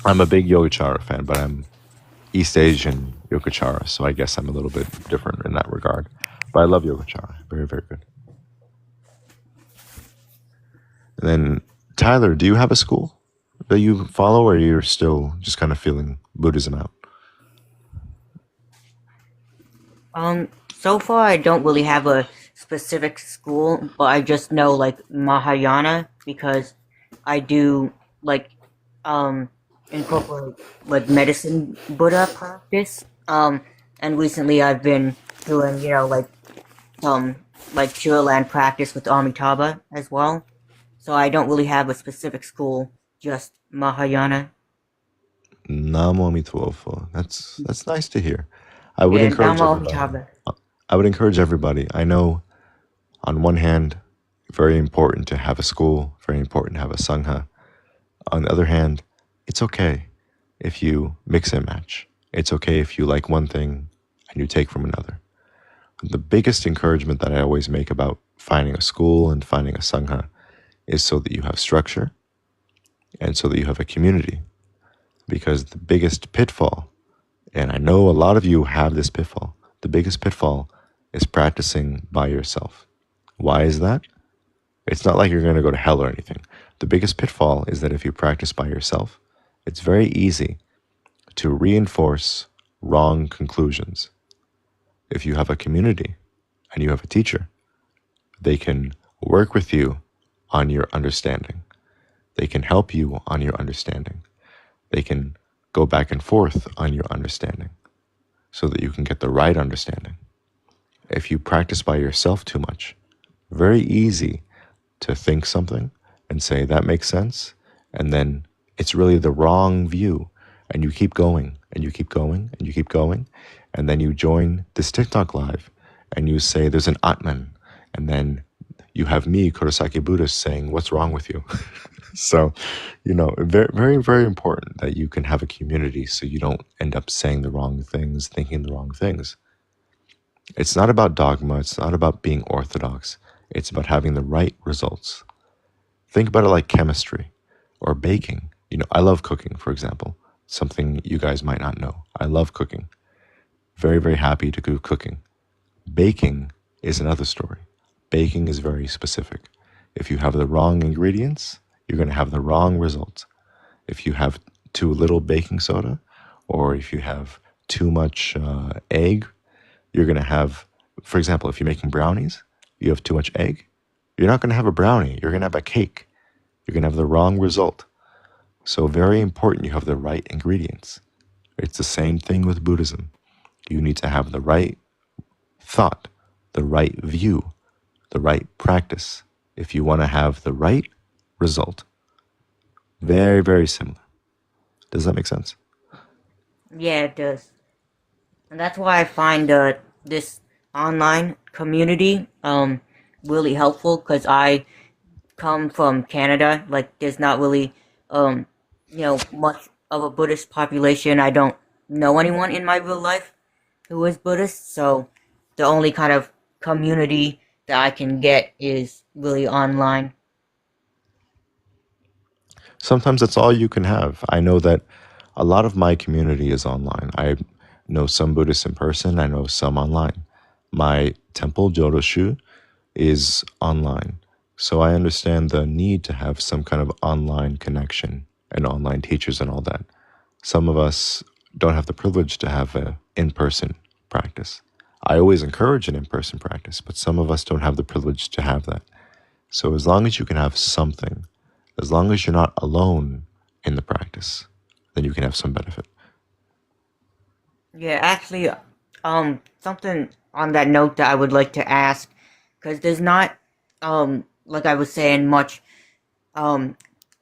I'm a big Yogacara fan, but I'm East Asian Yogacara, so I guess I'm a little bit different in that regard. But I love Yogacara. Very, very good. And then, Tyler, do you have a school that you follow, or you're still just kind of feeling Buddhism out? So far I don't really have a specific school, but I just know Mahayana because I do incorporate medicine Buddha practice. And recently I've been doing Pure Land practice with Amitabha as well. So I don't really have a specific school, just Mahayana. Namo Amitofo. That's nice to hear. I would encourage everybody. I know, on one hand, very important to have a school, very important to have a sangha. On the other hand, it's okay if you mix and match. It's okay if you like one thing and you take from another. The biggest encouragement that I always make about finding a school and finding a sangha is so that you have structure and so that you have a community. Because the biggest pitfall, and I know a lot of you have this pitfall, the biggest pitfall is practicing by yourself. Why is that? It's not like you're going to go to hell or anything. The biggest pitfall is that if you practice by yourself, it's very easy to reinforce wrong conclusions. If you have a community and you have a teacher, they can work with you on your understanding. They can help you on your understanding. They can go back and forth on your understanding so that you can get the right understanding. If you practice by yourself too much, very easy to think something and say that makes sense, and then it's really the wrong view, and you keep going and you keep going and you keep going, and then you join this TikTok live and you say there's an Atman, and then you have me, Kurosaki Buddhist, saying what's wrong with you. So, very, very, very important that you can have a community so you don't end up saying the wrong things, thinking the wrong things. It's not about dogma. It's not about being orthodox. It's about having the right results. Think about it like chemistry or baking. I love cooking, for example, something you guys might not know. I love cooking. Very, very happy to do cooking. Baking is another story. Baking is very specific. If you have the wrong ingredients, you're going to have the wrong results. If you have too little baking soda, or if you have too much egg, you're going to have, for example, if you're making brownies, you have too much egg, you're not going to have a brownie, you're going to have a cake. You're going to have the wrong result. So very important you have the right ingredients. It's the same thing with Buddhism. You need to have the right thought, the right view, the right practice, if you want to have the right result. Very, very similar. Does that make sense? Yeah, it does. And that's why I find this online community really helpful, because I come from Canada. Like, there's not really um much of a Buddhist population. I don't know anyone in my real life who is Buddhist, so the only kind of community that I can get is really online. Sometimes that's all you can have. I know that a lot of my community is online. I know some Buddhists in person, I know some online. My temple, Joroshu, is online. So I understand the need to have some kind of online connection and online teachers and all that. Some of us don't have the privilege to have an in-person practice. I always encourage an in-person practice, but some of us don't have the privilege to have that. So as long as you can have something, as long as you're not alone in the practice, then you can have some benefit. Yeah, actually, something on that note that I would like to ask, because there's not, like I was saying, much,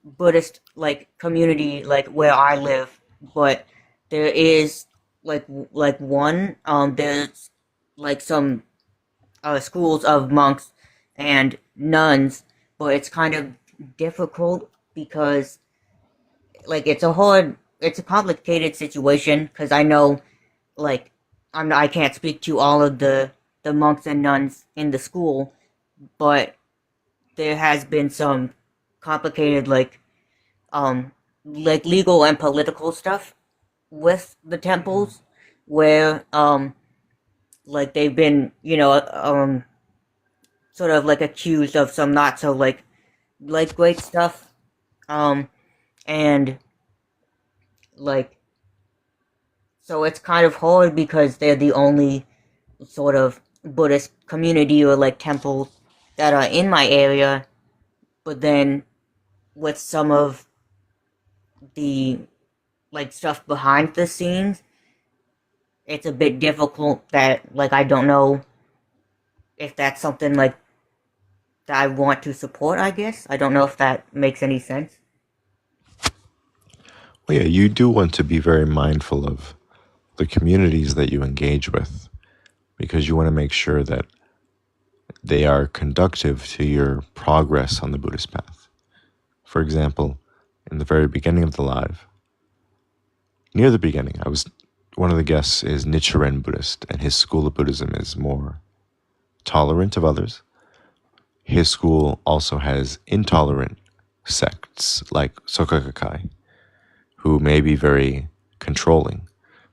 Buddhist, like, community, like, where I live, but there is, like one, there's, like, some, schools of monks and nuns, but it's kind of difficult because, like, it's a complicated situation, because I know, like, I can't speak to all of the monks and nuns in the school, but there has been some complicated, like legal and political stuff with the temples, where like they've been, sort of like accused of some not so like great stuff, um and like, so it's kind of hard because they're the only sort of Buddhist community or like temples that are in my area, but then with some of the like stuff behind the scenes, it's a bit difficult, that like I don't know if that's something like that I want to support, I guess. I don't know if that makes any sense. Well, yeah, you do want to be very mindful of the communities that you engage with because you want to make sure that they are conductive to your progress on the Buddhist path. For example, in the very beginning of the live, near the beginning, one of the guests is Nichiren Buddhist, and his school of Buddhism is more tolerant of others. His school also has intolerant sects like Soka who may be very controlling.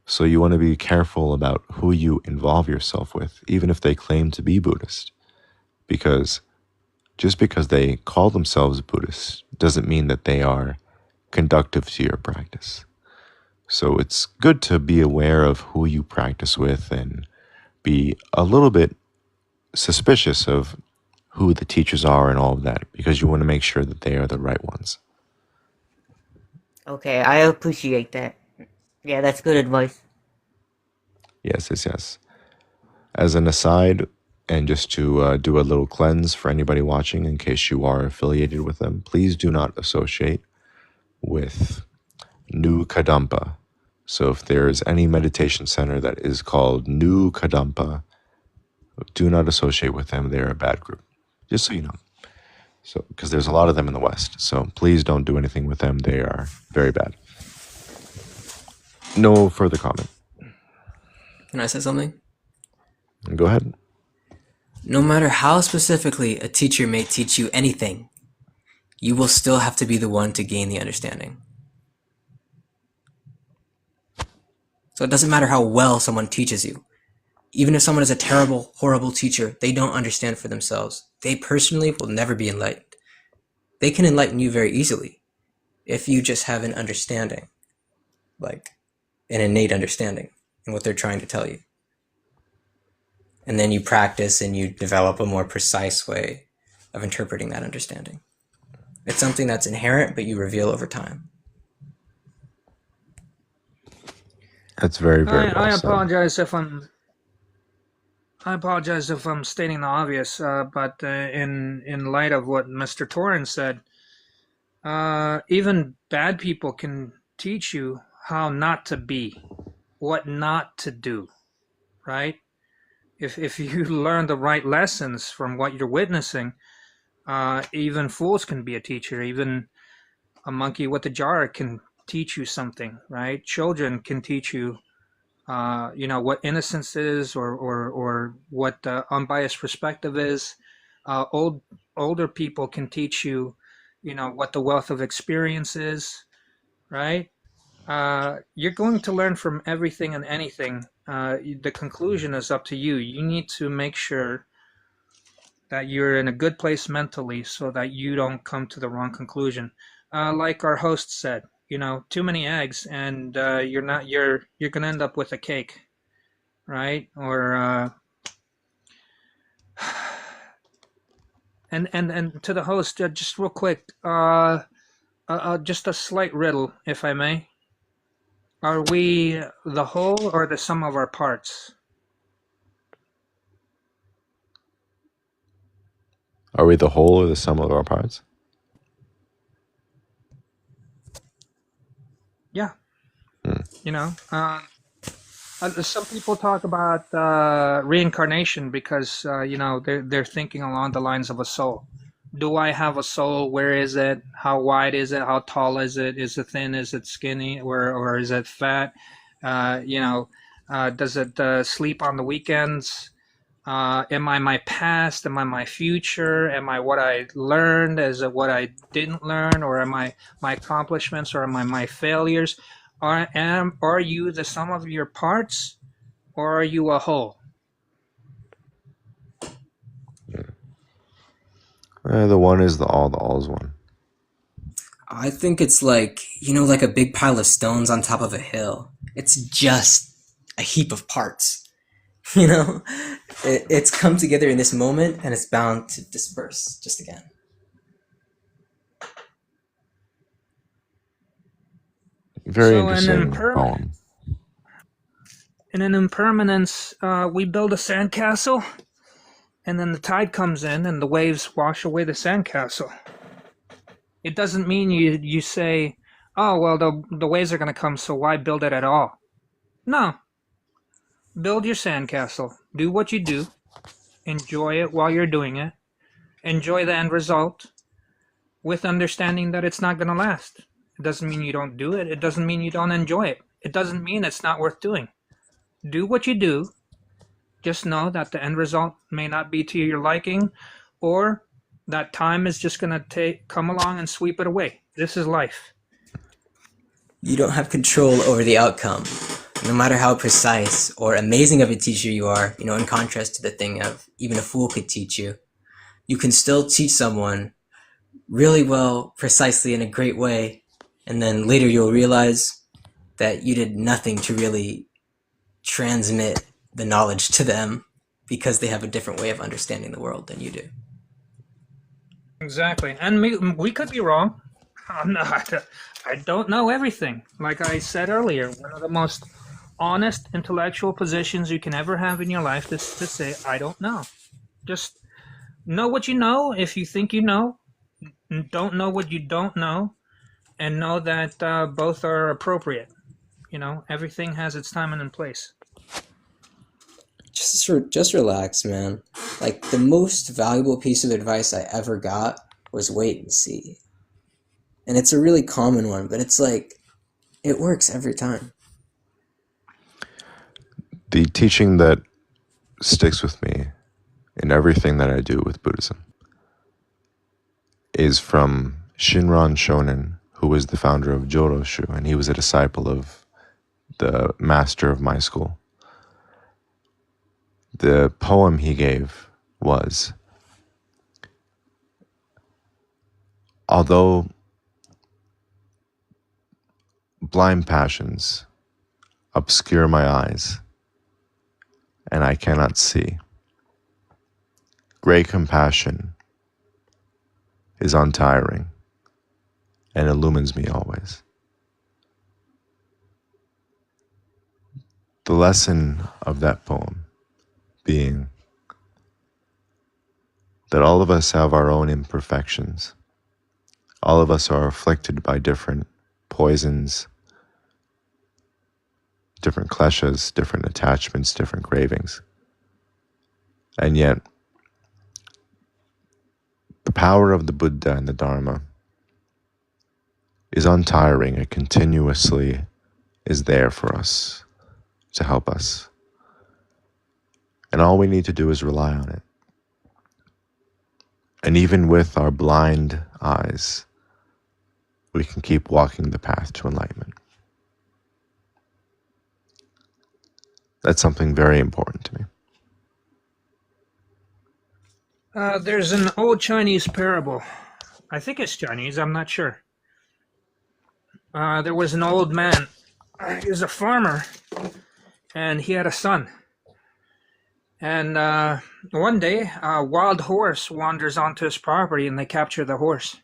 So you want to be careful about who you involve yourself with, even if they claim to be Buddhist, because just because they call themselves Buddhists doesn't mean that they are conductive to your practice. So it's good to be aware of who you practice with and be a little bit suspicious of who the teachers are and all of that, because you want to make sure that they are the right ones. Okay, I appreciate that. Yeah, that's good advice. Yes. As an aside, and just to do a little cleanse for anybody watching, in case you are affiliated with them, please do not associate with New Kadampa. So if there's any meditation center that is called New Kadampa, do not associate with them. They're a bad group. Just so you know. So, because there's a lot of them in the West. So please don't do anything with them. They are very bad. No further comment. Can I say something? Go ahead. No matter how specifically a teacher may teach you anything, you will still have to be the one to gain the understanding. So it doesn't matter how well someone teaches you. Even if someone is a terrible, horrible teacher, they don't understand for themselves. They personally will never be enlightened. They can enlighten you very easily if you just have an understanding, like an innate understanding in what they're trying to tell you. And then you practice and you develop a more precise way of interpreting that understanding. It's something that's inherent, but you reveal over time. That's very, very well I said. apologize if I'm stating the obvious, but in light of what Mr. Torrance said, even bad people can teach you how not to be. what not to do, right? If you learn the right lessons from what you're witnessing, even fools can be a teacher. Even a monkey with a jar can teach you something, right? Children can teach you, what innocence is, or what unbiased perspective is. Older people can teach you, what the wealth of experience is, right? You're going to learn from everything and anything. The conclusion is up to you. You need to make sure that you're in a good place mentally so that you don't come to the wrong conclusion. Like our host said, too many eggs, and you're gonna end up with a cake, right? Or and to the host, just real quick, just a slight riddle, if I may. Are we the whole or the sum of our parts? Are we the whole or the sum of our parts? Yeah. Hmm. Some people talk about reincarnation because they're thinking along the lines of a soul. Do I have a soul? Where is it? How wide is it? How tall is it? Is it thin? Is it skinny? Or is it fat? Does it sleep on the weekends? Am I my past? Am I my future? Am I what I learned? Is it what I didn't learn? Or am I my accomplishments? Or am I my failures? Are you the sum of your parts? Or are you a whole? The one is the all is one. I think it's like, like a big pile of stones on top of a hill. It's just a heap of parts. It's come together in this moment and it's bound to disperse just again. Very interesting poem. In an impermanence, we build a sandcastle, and then the tide comes in and the waves wash away the sandcastle. It doesn't mean you say, oh, well, the waves are going to come, so why build it at all? No. Build your sandcastle. Do what you do. Enjoy it while you're doing it. Enjoy the end result with understanding that it's not going to last. It doesn't mean you don't do it. It doesn't mean you don't enjoy it. It doesn't mean it's not worth doing. Do what you do. Just know that the end result may not be to your liking, or that time is just going to come along and sweep it away. This is life. You don't have control over the outcome. No matter how precise or amazing of a teacher you are, in contrast to the thing of even a fool could teach you, you can still teach someone really well, precisely in a great way, and then later you'll realize that you did nothing to really transmit the knowledge to them because they have a different way of understanding the world than you do. Exactly. And we could be wrong. I'm not. I don't know everything. Like I said earlier, one of the most honest intellectual positions you can ever have in your life is to say, I don't know. Just know what you know if you think you know. Don't know what you don't know. And know that both are appropriate. Everything has its time and in place. Just relax, man. Like, the most valuable piece of advice I ever got was wait and see. And it's a really common one, but it's like, it works every time. The teaching that sticks with me in everything that I do with Buddhism is from Shinran Shonin, who was the founder of Joroshu, and he was a disciple of the master of my school. The poem he gave was, although blind passions obscure my eyes and I cannot see, great compassion is untiring and illumines me always. The lesson of that poem being that all of us have our own imperfections. All of us are afflicted by different poisons, different kleshas, different attachments, different cravings. And yet, the power of the Buddha and the Dharma is untiring. It continuously is there for us to help us. And all we need to do is rely on it. And even with our blind eyes, we can keep walking the path to enlightenment. That's something very important to me. There's an old Chinese parable. I think it's Chinese, I'm not sure. There was an old man. He was a farmer, and he had a son. And one day, a wild horse wanders onto his property, and they capture the horse.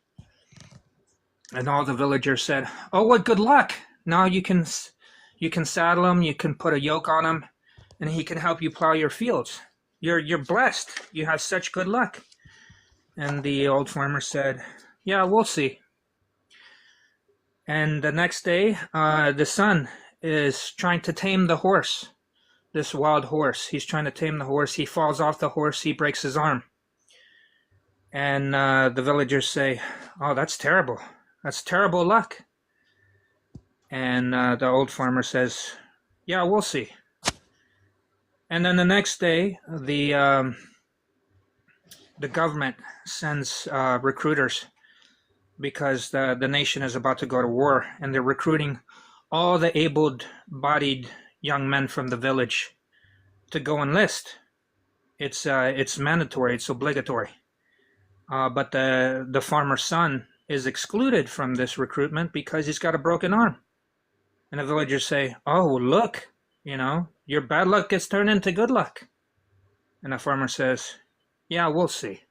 And all the villagers said, "Oh, what good luck! Now you can saddle him, you can put a yoke on him, and he can help you plow your fields. You're blessed. You have such good luck." And the old farmer said, "Yeah, we'll see." And the next day, the son is trying to tame the horse, this wild horse. He's trying to tame the horse. He falls off the horse. He breaks his arm. And the villagers say, "Oh, that's terrible. That's terrible luck." And the old farmer says, "Yeah, we'll see." And then the next day, the government sends recruiters because the nation is about to go to war, and they're recruiting all the able-bodied young men from the village to go enlist. It's mandatory. It's obligatory. But the farmer's son is excluded from this recruitment because he's got a broken arm. And the villagers say, "Oh, look, your bad luck gets turned into good luck." And the farmer says, "Yeah, we'll see.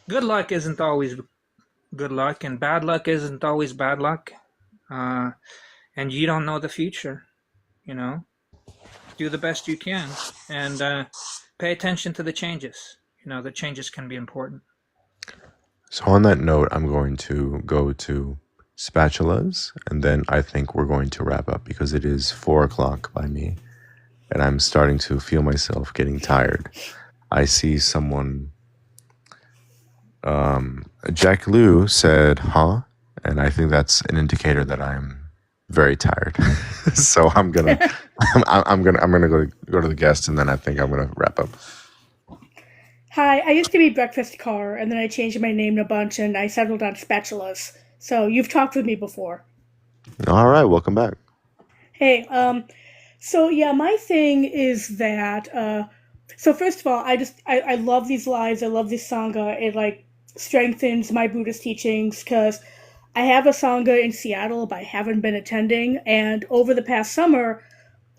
Good luck isn't always good luck, and bad luck isn't always bad luck. And you don't know the future, Do the best you can, and pay attention to the changes. The changes can be important." So on that note, I'm going to go to spatulas, and then I think we're going to wrap up because it is 4:00 by me, and I'm starting to feel myself getting tired. I see someone, Jack Liu said, "Huh?" And I think that's an indicator that I'm very tired. So I'm gonna go to the guest, and then I think I'm gonna wrap up. Hi, I used to be Breakfast Car, and then I changed my name a bunch, and I settled on Spatulas. So you've talked with me before. All right, welcome back. Hey, so yeah, my thing is that, so first of all, I love these lives, I love this Sangha, it strengthens my Buddhist teachings, because I have a Sangha in Seattle, but I haven't been attending, and over the past summer,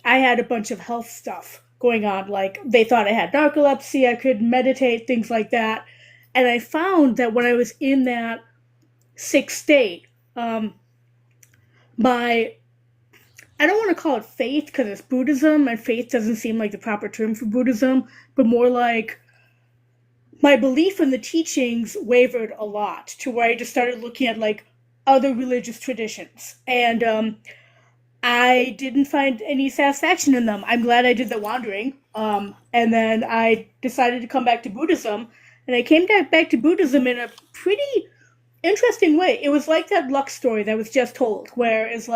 I had a bunch of health stuff going on, they thought I had narcolepsy, I could meditate, things like that, and I found that when I was in that sick state, I don't want to call it faith because it's Buddhism, and faith doesn't seem like the proper term for Buddhism, but more like my belief in the teachings wavered a lot to where I just started looking at other religious traditions. And I didn't find any satisfaction in them. I'm glad I did the wandering. And then I decided to come back to Buddhism, and I came back to Buddhism in a pretty interesting way. It was like that luck story that was just told, where it's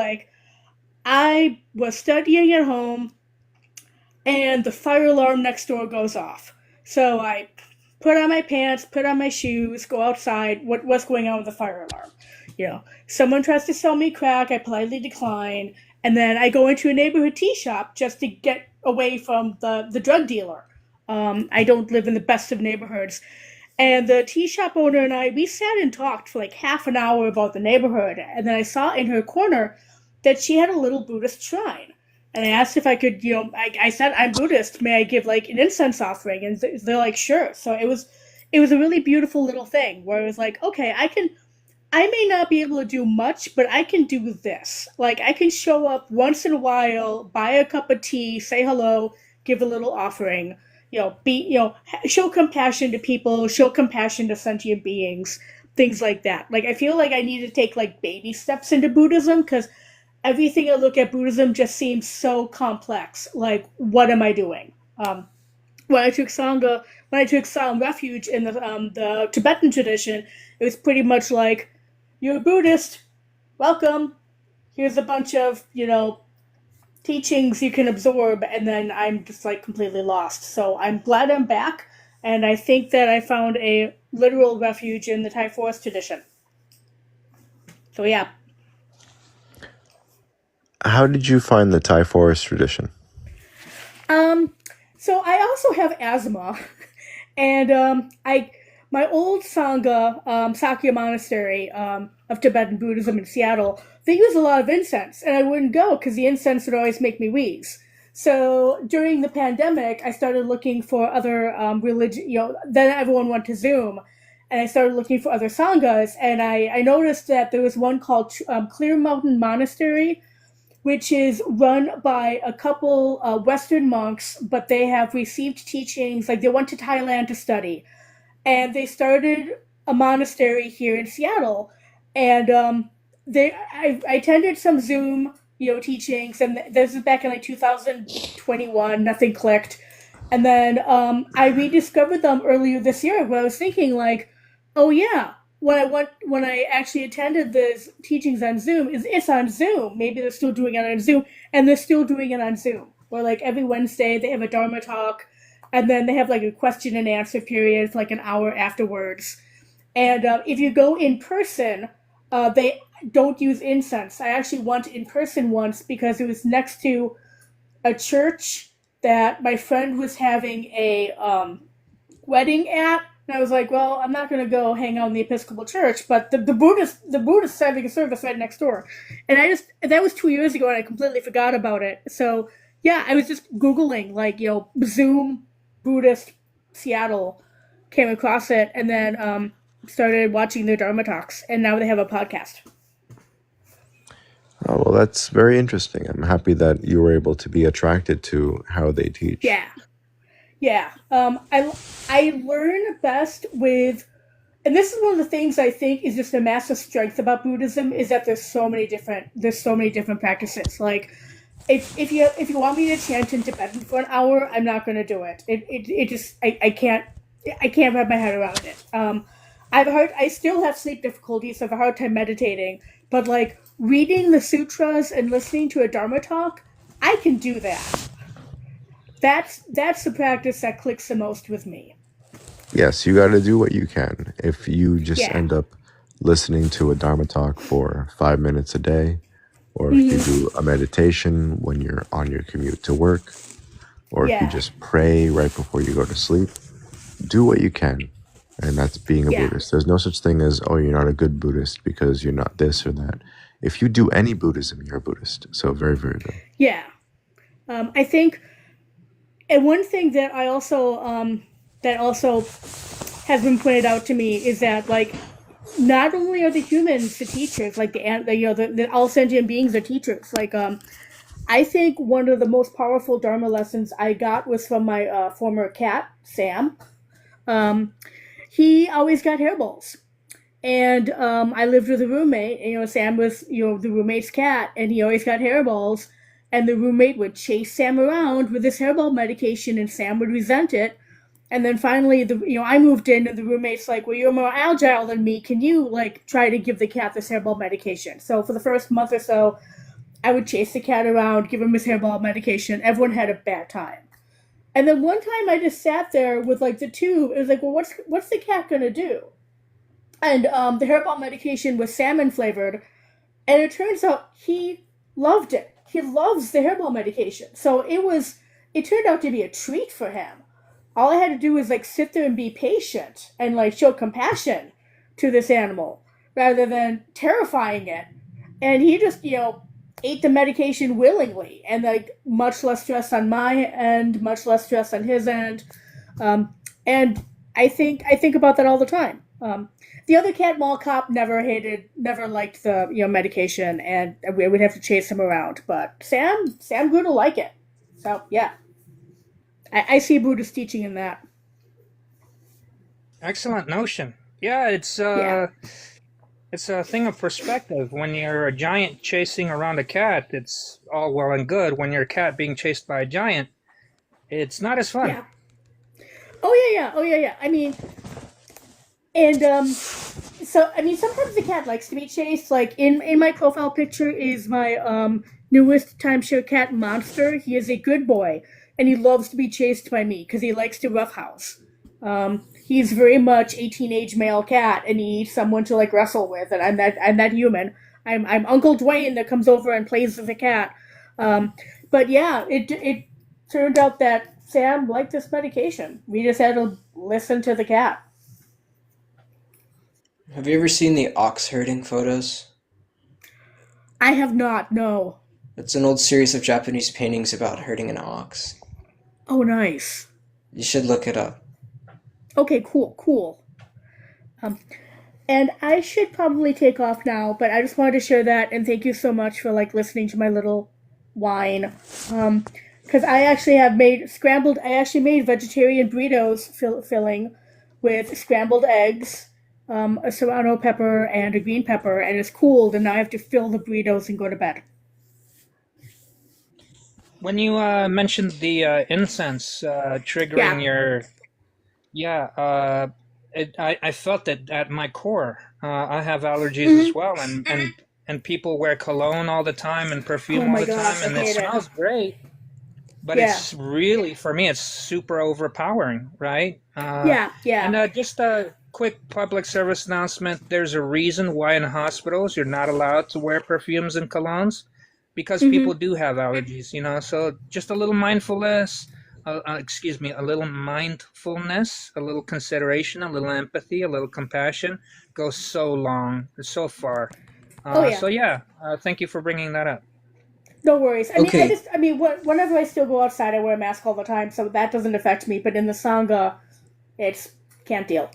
I was studying at home, and the fire alarm next door goes off. So I put on my pants, put on my shoes, go outside. What's going on with the fire alarm? Someone tries to sell me crack, I politely decline, and then I go into a neighborhood tea shop just to get away from the drug dealer. I don't live in the best of neighborhoods. And the tea shop owner and we sat and talked for half an hour about the neighborhood, and then I saw in her corner that she had a little Buddhist shrine. And I asked if I could, I said, "I'm Buddhist, may I give an incense offering?" And they're like, "Sure." So it was a really beautiful little thing where it was okay, I may not be able to do much, but I can do this. I can show up once in a while, buy a cup of tea, say hello, give a little offering, show compassion to people, show compassion to sentient beings, things like that. I feel like I need to take baby steps into Buddhism, because everything I look at Buddhism just seems so complex. Like, what am I doing? When I took Sangha, when I took Sound Refuge in the Tibetan tradition, it was pretty much like, you're a Buddhist, welcome. Here's a bunch of, teachings you can absorb, and then I'm just like completely lost. So I'm glad I'm back, and I think that I found a literal refuge in the Thai forest tradition. So yeah. How did you find the Thai forest tradition? So I also have asthma, and I my old sangha, Sakya Monastery of Tibetan Buddhism in Seattle, they use a lot of incense, and I wouldn't go because the incense would always make me wheeze. So during the pandemic, I started looking for other religion. Then everyone went to Zoom, and I started looking for other sanghas, and I noticed that there was one called Clear Mountain Monastery, which is run by a couple Western monks, but they have received teachings, like they went to Thailand to study, and they started a monastery here in Seattle. And I attended some Zoom, teachings, and this is back in like 2021. Nothing clicked, and then I rediscovered them earlier this year. Where I was thinking like, oh yeah, when I actually attended the teachings on Zoom, it's on Zoom. Maybe they're still doing it on Zoom, and they're still doing it on Zoom. Where like every Wednesday they have a Dharma talk, and then they have like a question and answer period for like an hour afterwards. And if you go in person, they don't use incense. I actually went in person once because it was next to a church that my friend was having a wedding at. And I was like, well, I'm not going to go hang out in the Episcopal Church, but the Buddhists having a service right next door. And that was 2 years ago, and I completely forgot about it. So yeah, I was just Googling, like, Zoom Buddhist Seattle, came across it, and then started watching their Dharma talks, and now they have a podcast. Oh, well, that's very interesting. I'm happy that you were able to be attracted to how they teach. Yeah. Yeah. I learn best with, and this is one of the things I think is just a massive strength about Buddhism, is that there's so many different practices. Like, if you want me to chant in Tibetan for an hour, I'm not going to do it. It just I can't wrap my head around it. I still have sleep difficulties, so I have a hard time meditating. But like reading the sutras and listening to a Dharma talk, I can do that. That's the practice that clicks the most with me. Yes, you got to do what you can. If you just Yeah. end up listening to a Dharma talk for 5 minutes a day, or if you do a meditation when you're on your commute to work, or if you just pray right before you go to sleep, do what you can. And that's being a Buddhist. There's no such thing as, oh, you're not a good Buddhist because you're not this or that. If you do any Buddhism, you're a Buddhist. So very, very good. Yeah. I think, and one thing that I also that also has been pointed out to me is that, like, not only are the humans the teachers, like the all sentient beings are teachers. Like, I think one of the most powerful Dharma lessons I got was from my former cat, Sam. He always got hairballs. And I lived with a roommate, and Sam was the roommate's cat, and he always got hairballs. And the roommate would chase Sam around with his hairball medication, and Sam would resent it. And then finally, I moved in, and the roommate's like, "Well, you're more agile than me. Can you like try to give the cat this hairball medication?" So for the first month or so, I would chase the cat around, give him his hairball medication. Everyone had a bad time. And then one time, I just sat there with like the tube. It was like, "Well, what's the cat gonna do?" And the hairball medication was salmon flavored, and it turns out he loved it. He loves the hairball medication, so it turned out to be a treat for him. All I had to do was like sit there and be patient and like show compassion to this animal rather than terrifying it, and he just ate the medication willingly, and like much less stress on my end, much less stress on his end. And I think about that all the time. The other cat, Mall Cop, never liked the medication, and we would have to chase him around. But Sam grew to like it. So yeah, I see Buddhist teaching in that. Excellent notion. Yeah, it's it's a thing of perspective. When you're a giant chasing around a cat, it's all well and good. When you're a cat being chased by a giant, it's not as fun. Yeah. Oh yeah. I mean, and so I mean, sometimes the cat likes to be chased. Like in my profile picture is my newest timeshare cat, Monster. He is a good boy, and he loves to be chased by me because he likes to roughhouse. He's very much a teenage male cat, and he needs someone to like wrestle with. And I'm that human. I'm Uncle Dwayne that comes over and plays with the cat. But yeah, it turned out that Sam liked this medication. We just had to listen to the cat. Have you ever seen the ox herding photos? I have not. No. It's an old series of Japanese paintings about herding an ox. Oh, nice. You should look it up. Okay, cool. And I should probably take off now, but I just wanted to share that and thank you so much for like listening to my little whine. Because I actually made vegetarian burritos filling with scrambled eggs, a serrano pepper, and a green pepper, and it's cooled, and now I have to fill the burritos and go to bed. When you mentioned the incense triggering your, I felt it at my core. I have allergies as well, and people wear cologne all the time and perfume all the time, and it smells great. But it's really, for me, it's super overpowering, right? Yeah. And just a quick public service announcement: there's a reason why in hospitals you're not allowed to wear perfumes and colognes, because people do have allergies, you know. So just a little mindfulness, a little mindfulness, a little consideration, a little empathy, a little compassion goes so long, so far. So yeah, thank you for bringing that up. No worries. Okay. Whenever I still go outside, I wear a mask all the time, so that doesn't affect me. But in the Sangha, it's can't deal.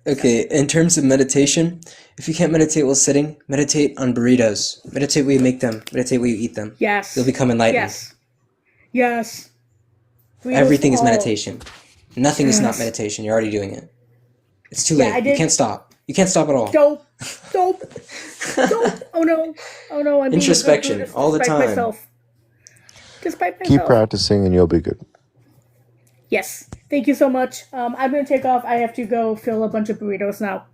Okay, in terms of meditation, if you can't meditate while sitting, meditate on burritos. Meditate where you make them. Meditate where you eat them. Yes. You'll become enlightened. Yes. Everything is meditation. Nothing is not meditation. You're already doing it. It's too late. You can't stop. You can't stop at all. Dope. Oh no. I'm introspection all the time. Despite myself. Keep practicing and you'll be good. Yes. Thank you so much. I'm going to take off. I have to go fill a bunch of burritos now.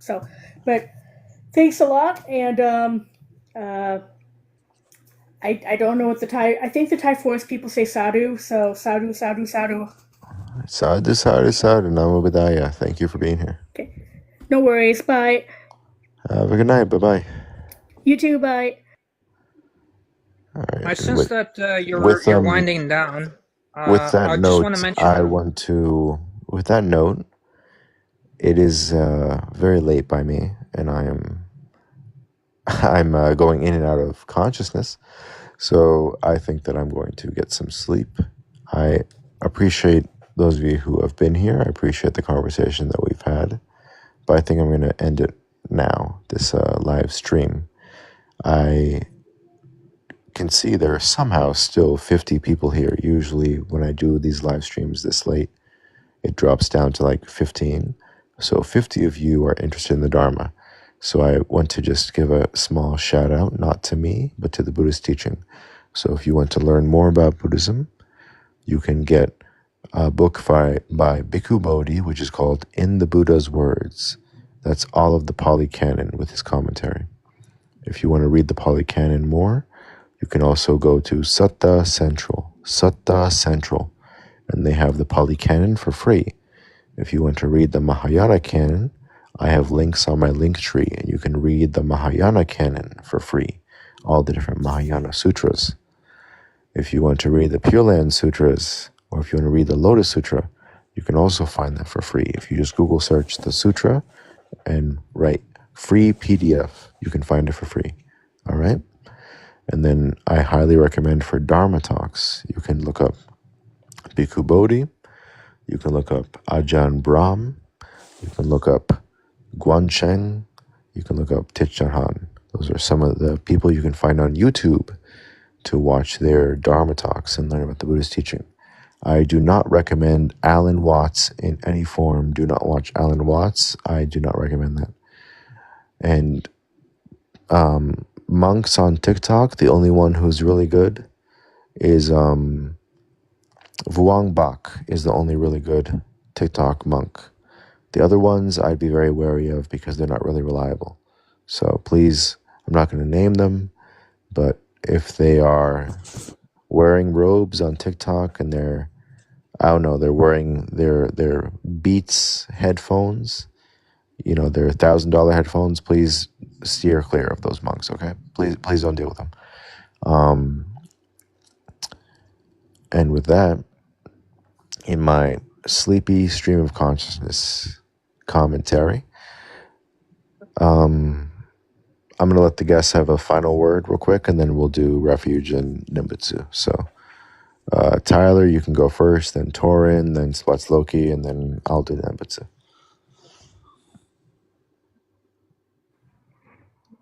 But thanks a lot. And I don't know what the Thai. I think the Thai forest people say sadhu. So sadhu. Sadhu, sadhu, sadhu. Namo Buddhaya. Thank you for being here. Okay. No worries. Bye. Have a good night. Bye-bye. You too. Bye. All right. I sense that you're winding down. With that I note, just want to mention. With that note, it is very late by me, and I'm going in and out of consciousness. So I think that I'm going to get some sleep. I appreciate those of you who have been here. I appreciate the conversation that we've had. But I think I'm going to end it now, this live stream. I can see there are somehow still 50 people here. Usually when I do these live streams this late, it drops down to like 15. So 50 of you are interested in the Dharma. So I want to just give a small shout out, not to me, but to the Buddhist teaching. So if you want to learn more about Buddhism, you can get a book by Bhikkhu Bodhi, which is called In the Buddha's Words. That's all of the Pali Canon with his commentary. If you want to read the Pali Canon more, you can also go to Sutta Central, and they have the Pali Canon for free. If you want to read the Mahayana Canon, I have links on my link tree, and you can read the Mahayana Canon for free, all the different Mahayana sutras. If you want to read the Pure Land Sutras, or if you want to read the Lotus Sutra, you can also find that for free. If you just Google search the sutra and write free PDF, you can find it for free. All right? And then I highly recommend for Dharma talks, you can look up Bhikkhu Bodhi, you can look up Ajahn Brahm, you can look up Guancheng, you can look up Thich Nhat Hanh. Those are some of the people you can find on YouTube to watch their Dharma talks and learn about the Buddhist teaching. I do not recommend Alan Watts in any form. Do not watch Alan Watts. I do not recommend that. And monks on TikTok, the only one who's really good is Vuong Bak is the only really good TikTok monk. The other ones I'd be very wary of because they're not really reliable. So please, I'm not going to name them, but if they are wearing robes on TikTok and they're, I don't know, they're wearing their Beats headphones, you know, their $1,000 headphones, please steer clear of those monks, okay? Please don't deal with them. And with that, in my sleepy stream of consciousness commentary, I'm going to let the guests have a final word real quick, and then we'll do Refuge and Nimbutsu. So, Tyler, you can go first, then Torin, then Splats Loki, and then I'll do Nimbutsu.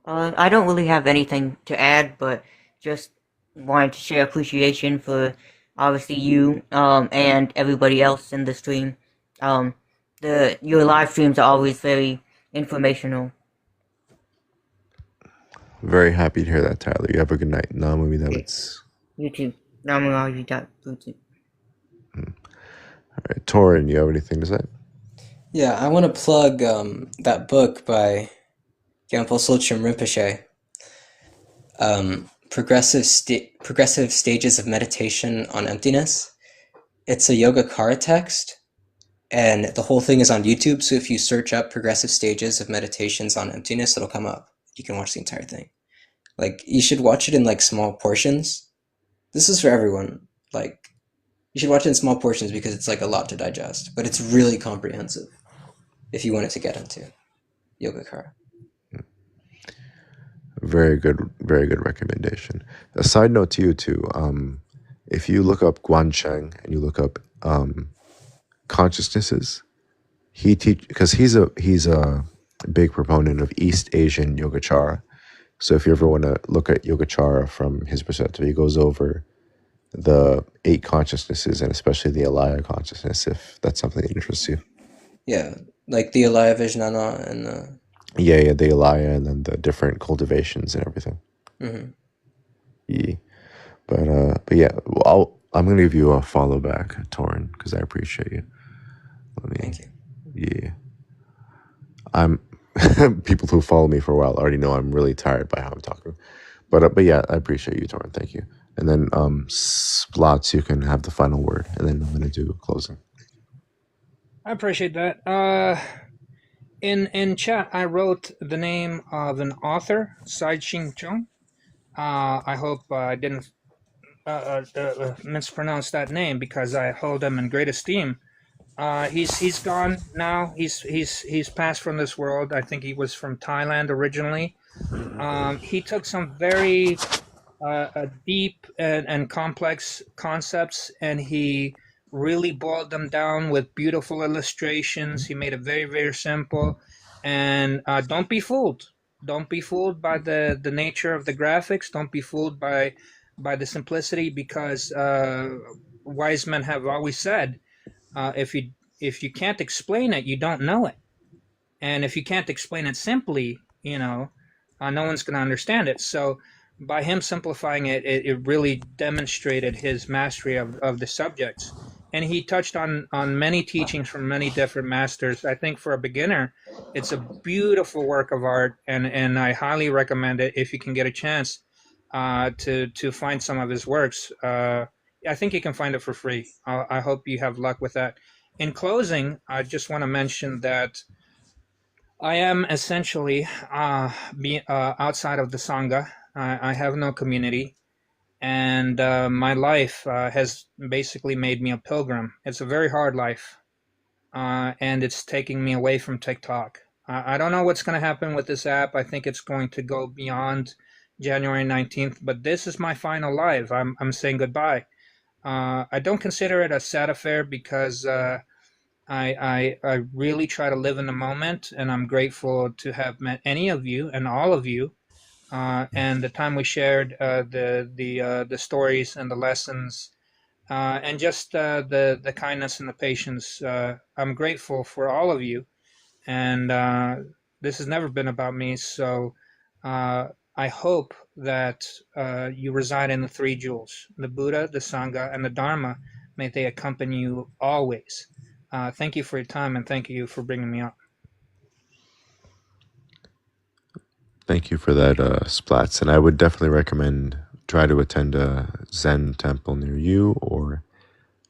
I don't really have anything to add, but just wanted to share appreciation for obviously you and everybody else in the stream. Your live streams are always very informational. Very happy to hear that, Tyler. You have a good night. Namumi Nimbutsu. You too. All right, Torin, you have anything to say? Yeah, I want to plug that book by Gyampo Solchim Rinpoche, Progressive Stages of Meditation on Emptiness. It's a Yogacara text, and the whole thing is on YouTube, so if you search up Progressive Stages of Meditations on Emptiness, it'll come up. You can watch the entire thing. Like, you should watch it in, like, small portions. This is for everyone. Like, you should watch it in small portions because it's, like, a lot to digest, but it's really comprehensive if you wanted to get into Yogacara. Very good recommendation. A side note to you too, if you look up Guancheng and you look up consciousnesses, because he's a big proponent of East Asian Yogacara. So if you ever want to look at Yogacara from his perspective, he goes over the 8 consciousnesses and especially the Alaya consciousness, if that's something that interests you. Yeah, like the Alaya Vijnana and the... Yeah, the Alaya and then the different cultivations and everything. Mm-hmm. Yeah. But yeah, I'm going to give you a follow back, Torin, because I appreciate you. Thank you. Yeah. People who follow me for a while already know I'm really tired by how I'm talking. But yeah, I appreciate you, Torin. Thank you. And then Splats, you can have the final word, and then I'm going to do closing. I appreciate that. In chat, I wrote the name of an author, Sai Ching Chung. I hope I didn't mispronounce that name because I hold him in great esteem. He's gone now. He's passed from this world. I think he was from Thailand originally. He took some very deep and complex concepts, and he really boiled them down with beautiful illustrations. He made it very, very simple. And don't be fooled. Don't be fooled by the nature of the graphics. Don't be fooled by the simplicity, because wise men have always said, if you can't explain it, you don't know it. And if you can't explain it simply, no one's going to understand it. So by him simplifying it, it really demonstrated his mastery of the subjects. And he touched on many teachings from many different masters. I think for a beginner, it's a beautiful work of art, and I highly recommend it if you can get a chance to find some of his works. I think you can find it for free. I hope you have luck with that. In closing, I just want to mention that I am essentially outside of the Sangha. I have no community, and my life has basically made me a pilgrim. It's a very hard life, and it's taking me away from TikTok. I don't know what's going to happen with this app. I think it's going to go beyond January 19th, but this is my final live. I'm saying goodbye. I don't consider it a sad affair because I really try to live in the moment, and I'm grateful to have met any of you and all of you, and the time we shared, the stories and the lessons, and just the kindness and the patience. I'm grateful for all of you, and This has never been about me. So I hope that you reside in the three jewels, the Buddha, the Sangha, and the Dharma. May they accompany you always. Thank you for your time, and thank you for bringing me up. Thank you for that, Splats. And I would definitely recommend try to attend a Zen temple near you, or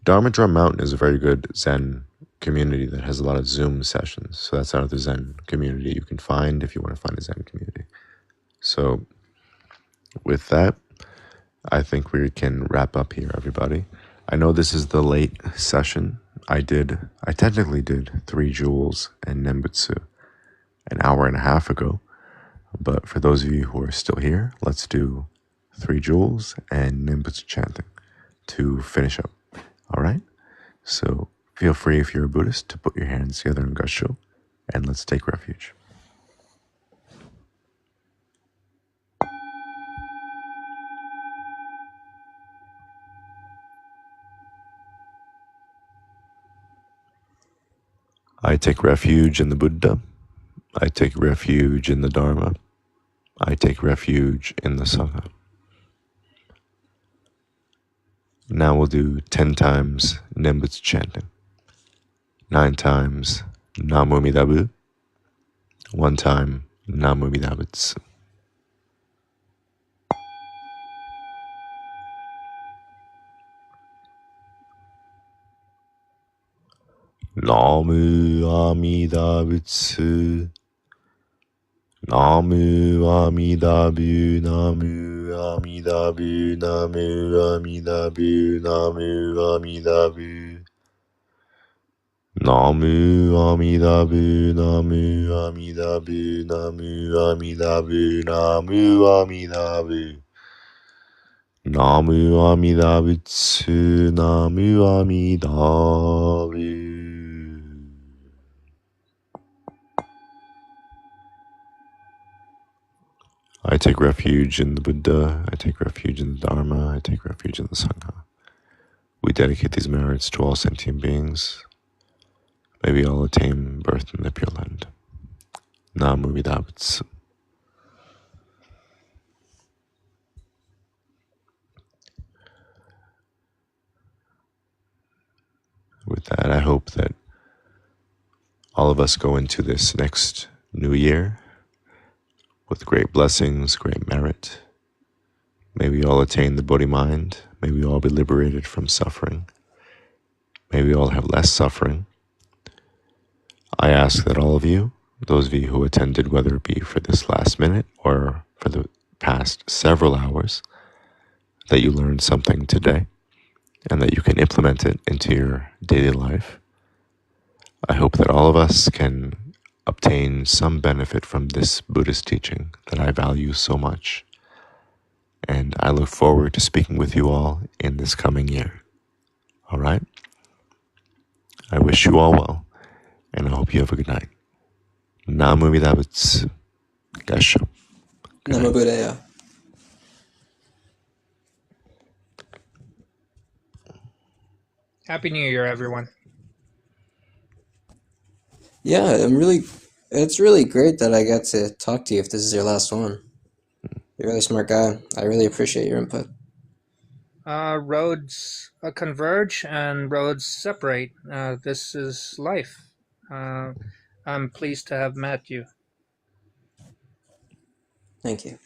Dharma Drum Mountain is a very good Zen community that has a lot of Zoom sessions. So that's another Zen community you can find if you want to find a Zen community. So with that, I think we can wrap up here, everybody. I know this is the late session. I technically did 3 Jewels and Nembutsu an hour and a half ago. But for those of you who are still here, let's do 3 Jewels and Nimbutsu chanting to finish up. All right? So feel free, if you're a Buddhist, to put your hands together in Gassho, and let's take refuge. I take refuge in the Buddha. I take refuge in the Dharma. I take refuge in the Sangha. Now we'll do 10 times Nimbutsu chanting, 9 times Namu Midabu, 1 time Namu Midabutsu. Namu Amida Butsu. Namu Amida Bu. Namu Amida Bu. Namu Amida Bu. Namu Amida Bu. Namu Amida Bu. Namu Amida Bu. Namu Amida Bu. Namu Amida Bu. Namu Amida Butsu. Namu Amida Bu. I take refuge in the Buddha, I take refuge in the Dharma, I take refuge in the Sangha. We dedicate these merits to all sentient beings. May we all attain birth in the Pure Land. Namu Vidabutsu. With that, I hope that all of us go into this next new year with great blessings, great merit. May we all attain the Bodhi mind. May we all be liberated from suffering. May we all have less suffering. I ask that all of you, those of you who attended, whether it be for this last minute or for the past several hours, that you learned something today and that you can implement it into your daily life. I hope that all of us can obtain some benefit from this Buddhist teaching that I value so much. And I look forward to speaking with you all in this coming year. All right? I wish you all well, and I hope you have a good night. Namu Midabutsu. Gassho. Namo Buddhaya. Happy New Year, everyone. Yeah, it's really great that I got to talk to you if this is your last one. You're a really smart guy. I really appreciate your input. Roads converge and roads separate. This is life. I'm pleased to have met you. Thank you.